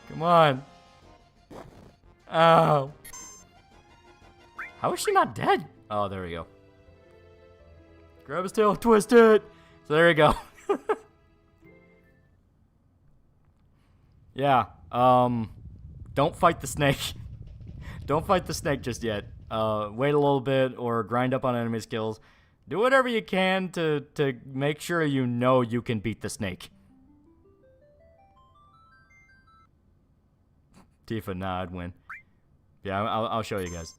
B: Come on. Oh. How is she not dead? Oh, there we go. Grab his tail, twist it. So there you go. Yeah. Don't fight the snake. Don't fight the snake just yet. Wait a little bit or grind up on enemy skills. Do whatever you can to make sure you know you can beat the snake. Tifa, nah, I'd win. Yeah, I'll show you guys.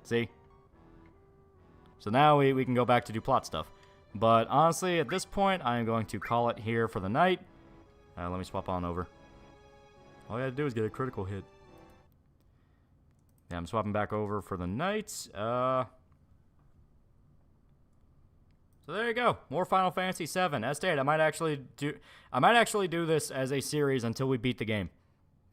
B: See? So now we can go back to do plot stuff. But honestly, at this point, I am going to call it here for the night. Let me swap on over. All you gotta do is get a critical hit. Yeah, I'm swapping back over for the night. So there you go. More Final Fantasy VII. As stated, I might actually do this as a series until we beat the game.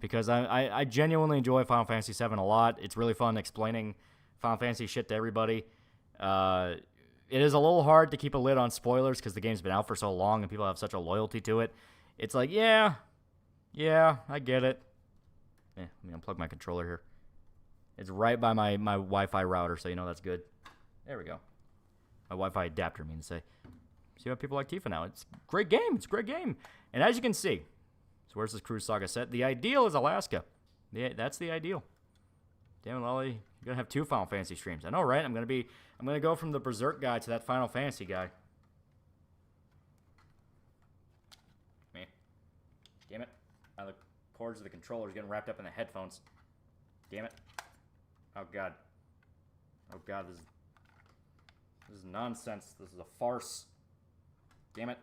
B: Because I genuinely enjoy Final Fantasy VII a lot. It's really fun explaining Final Fantasy shit to everybody. It is a little hard to keep a lid on spoilers because the game's been out for so long and people have such a loyalty to it. It's like, yeah, I get it. Let me unplug my controller here. It's right by my Wi-Fi router, so you know that's good. There we go. My Wi-Fi adapter, I mean to say. See why people like Tifa now. It's a great game. It's a great game. And as you can see, so where's this Cruise Saga set? The ideal is Alaska. Yeah, that's the ideal. Damn it, Lolly. You're going to have 2 Final Fantasy streams. I know, right? I'm going to go from the Berserk guy to that Final Fantasy guy. Me. Damn it. Now the cords of the controller is getting wrapped up in the headphones. Damn it. Oh, God. Oh, God. This is nonsense. This is a farce. Damn it.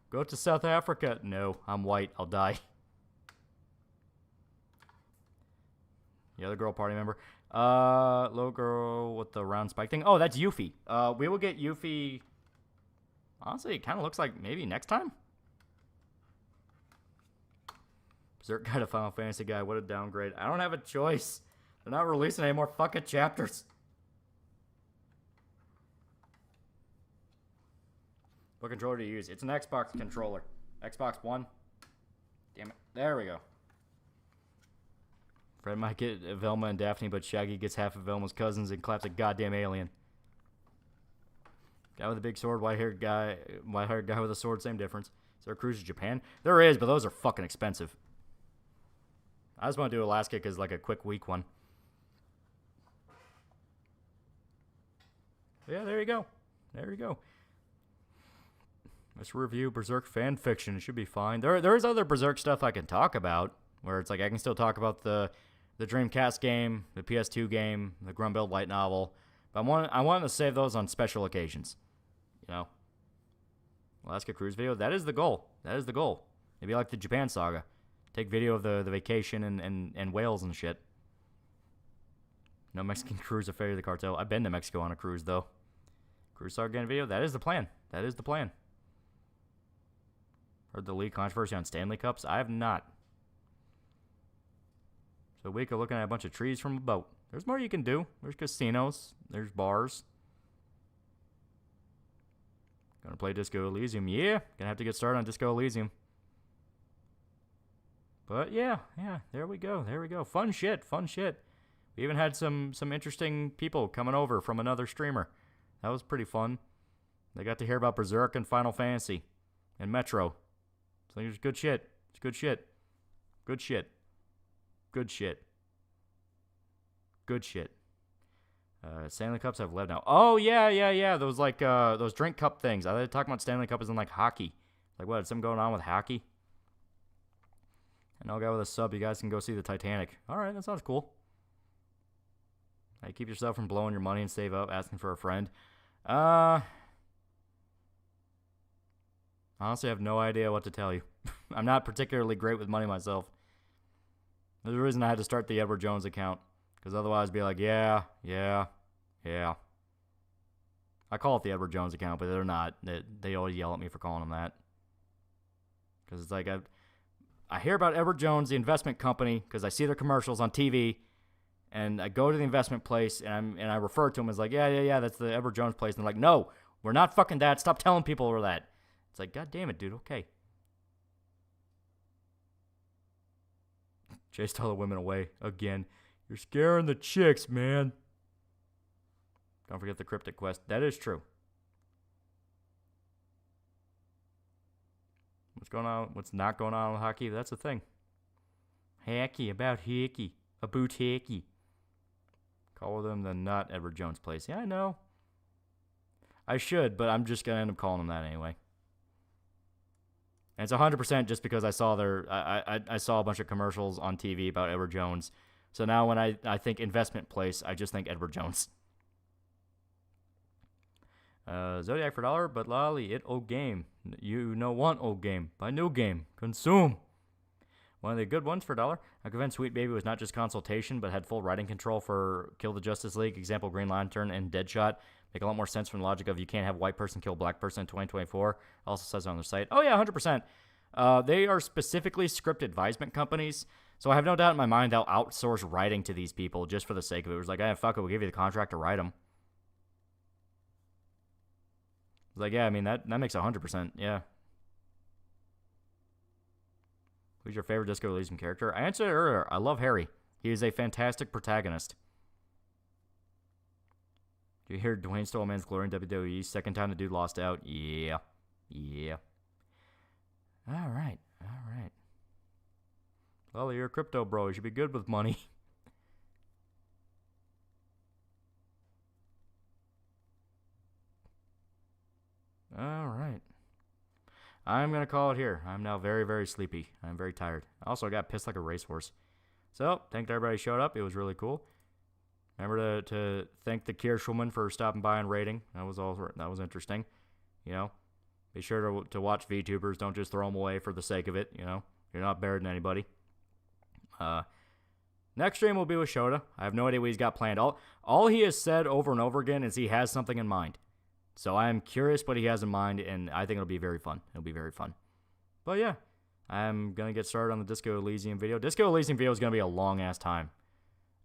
B: Go to South Africa. No, I'm white. I'll die. The other girl party member. Little girl with the round spike thing. Oh, that's Yuffie. We will get Yuffie. Honestly, it kind of looks like maybe next time. Berserk guy to Final Fantasy guy. What a downgrade. I don't have a choice. They're not releasing any more fucking chapters. What controller do you use? It's an Xbox controller. Xbox One. Damn it. There we go. Fred might get Velma and Daphne, but Shaggy gets half of Velma's cousins and claps a goddamn alien. Guy with a big sword, white-haired guy with a sword, same difference. Is there a cruise to Japan? There is, but those are fucking expensive. I just want to do Alaska because like a quick week one. Yeah, there you go. There you go. Let's review Berserk fan fiction. It should be fine. There is other Berserk stuff I can talk about, where it's like I can still talk about the Dreamcast game, the PS2 game, the Grumbuild light novel. But I want to save those on special occasions. You know? Alaska cruise video. That is the goal. That is the goal. Maybe like the Japan saga. Take video of the vacation and whales and shit. No Mexican cruise affair of the cartel. I've been to Mexico on a cruise, though. Cruise saga again video. That is the plan. That is the plan. Heard the league controversy on Stanley Cups? I have not. So a week of looking at a bunch of trees from a boat. There's more you can do. There's casinos. There's bars. Gonna play Disco Elysium. Yeah, gonna have to get started on Disco Elysium. But yeah, there we go. There we go. Fun shit. Fun shit. We even had some interesting people coming over from another streamer. That was pretty fun. They got to hear about Berserk and Final Fantasy and Metro. So it's good shit. It's good shit. Good shit. Good shit. Good shit. Stanley Cups have led now. Oh, yeah. Those, like, those drink cup things. I thought talking about Stanley Cup as in, like, hockey. Like, what? Is something going on with hockey? And I'll go with a sub. You guys can go see the Titanic. All right, that sounds cool. Hey, keep yourself from blowing your money and save up, asking for a friend. Honestly, I have no idea what to tell you. I'm not particularly great with money myself. There's a reason I had to start the Edward Jones account. Because otherwise, I'd be like, yeah. I call it the Edward Jones account, but they're not. They always yell at me for calling them that. Because it's like, I hear about Edward Jones, the investment company, because I see their commercials on TV. And I go to the investment place, and I refer to them as like, yeah, that's the Edward Jones place. And they're like, no, we're not fucking that. Stop telling people we're that. It's like, God damn it, dude. Okay. Chased all the women away again. You're scaring the chicks, man. Don't forget the cryptic quest. That is true. What's going on? What's not going on with hockey? That's the thing. Hacky about hickey. About hickey. Call them the not Edward Jones place. Yeah, I know. I should, but I'm just going to end up calling them that anyway. And it's 100% just because I saw I saw a bunch of commercials on TV about Edward Jones. So now when I think investment place, I just think Edward Jones. Zodiac for $1, but Lolly, it old game. You no want old game. Buy new game. Consume. One of the good ones for $1. I convinced Sweet Baby was not just consultation, but had full writing control for Kill the Justice League, example Green Lantern, and Deadshot. Make a lot more sense from the logic of you can't have white person kill black person in 2024. Also says it on their site. Oh, yeah, 100%. They are specifically script advisement companies, so I have no doubt in my mind they'll outsource writing to these people just for the sake of it. It was like, fuck it, we'll give you the contract to write them. It's like, yeah, I mean, that makes 100%, yeah. Who's your favorite Disco Elysium character? I answered it earlier. I love Harry. He is a fantastic protagonist. Did you hear Dwayne stole a man's glory in WWE? Second time the dude lost out? Yeah. All right. Well, you're a crypto bro. You should be good with money. All right. I'm going to call it here. I'm now very, very sleepy. I'm very tired. Also, I got pissed like a racehorse. So, thank everybody who showed up. It was really cool. Remember to thank the Kirschwoman for stopping by and rating. That was interesting. You know, be sure to watch VTubers. Don't just throw them away for the sake of it. You know, you're not better than anybody. Next stream will be with Shota. I have no idea what he's got planned. All he has said over and over again is he has something in mind. So I am curious what he has in mind, and I think it'll be very fun. It'll be very fun. But yeah, I'm going to get started on the Disco Elysium video. Disco Elysium video is going to be a long-ass time.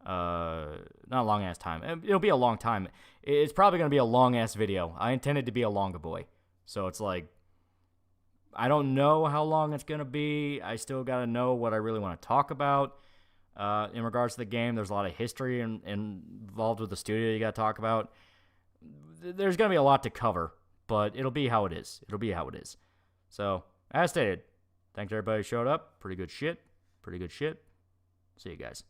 B: Not a long-ass time. It'll be a long time. It's probably going to be a long-ass video. I intended to be a longa boy. So it's like, I don't know how long it's going to be. I still got to know what I really want to talk about. In regards to the game, there's a lot of history involved with the studio you got to talk about. There's going to be a lot to cover, but it'll be how it is. So, as stated, thanks everybody who showed up. Pretty good shit. See you guys.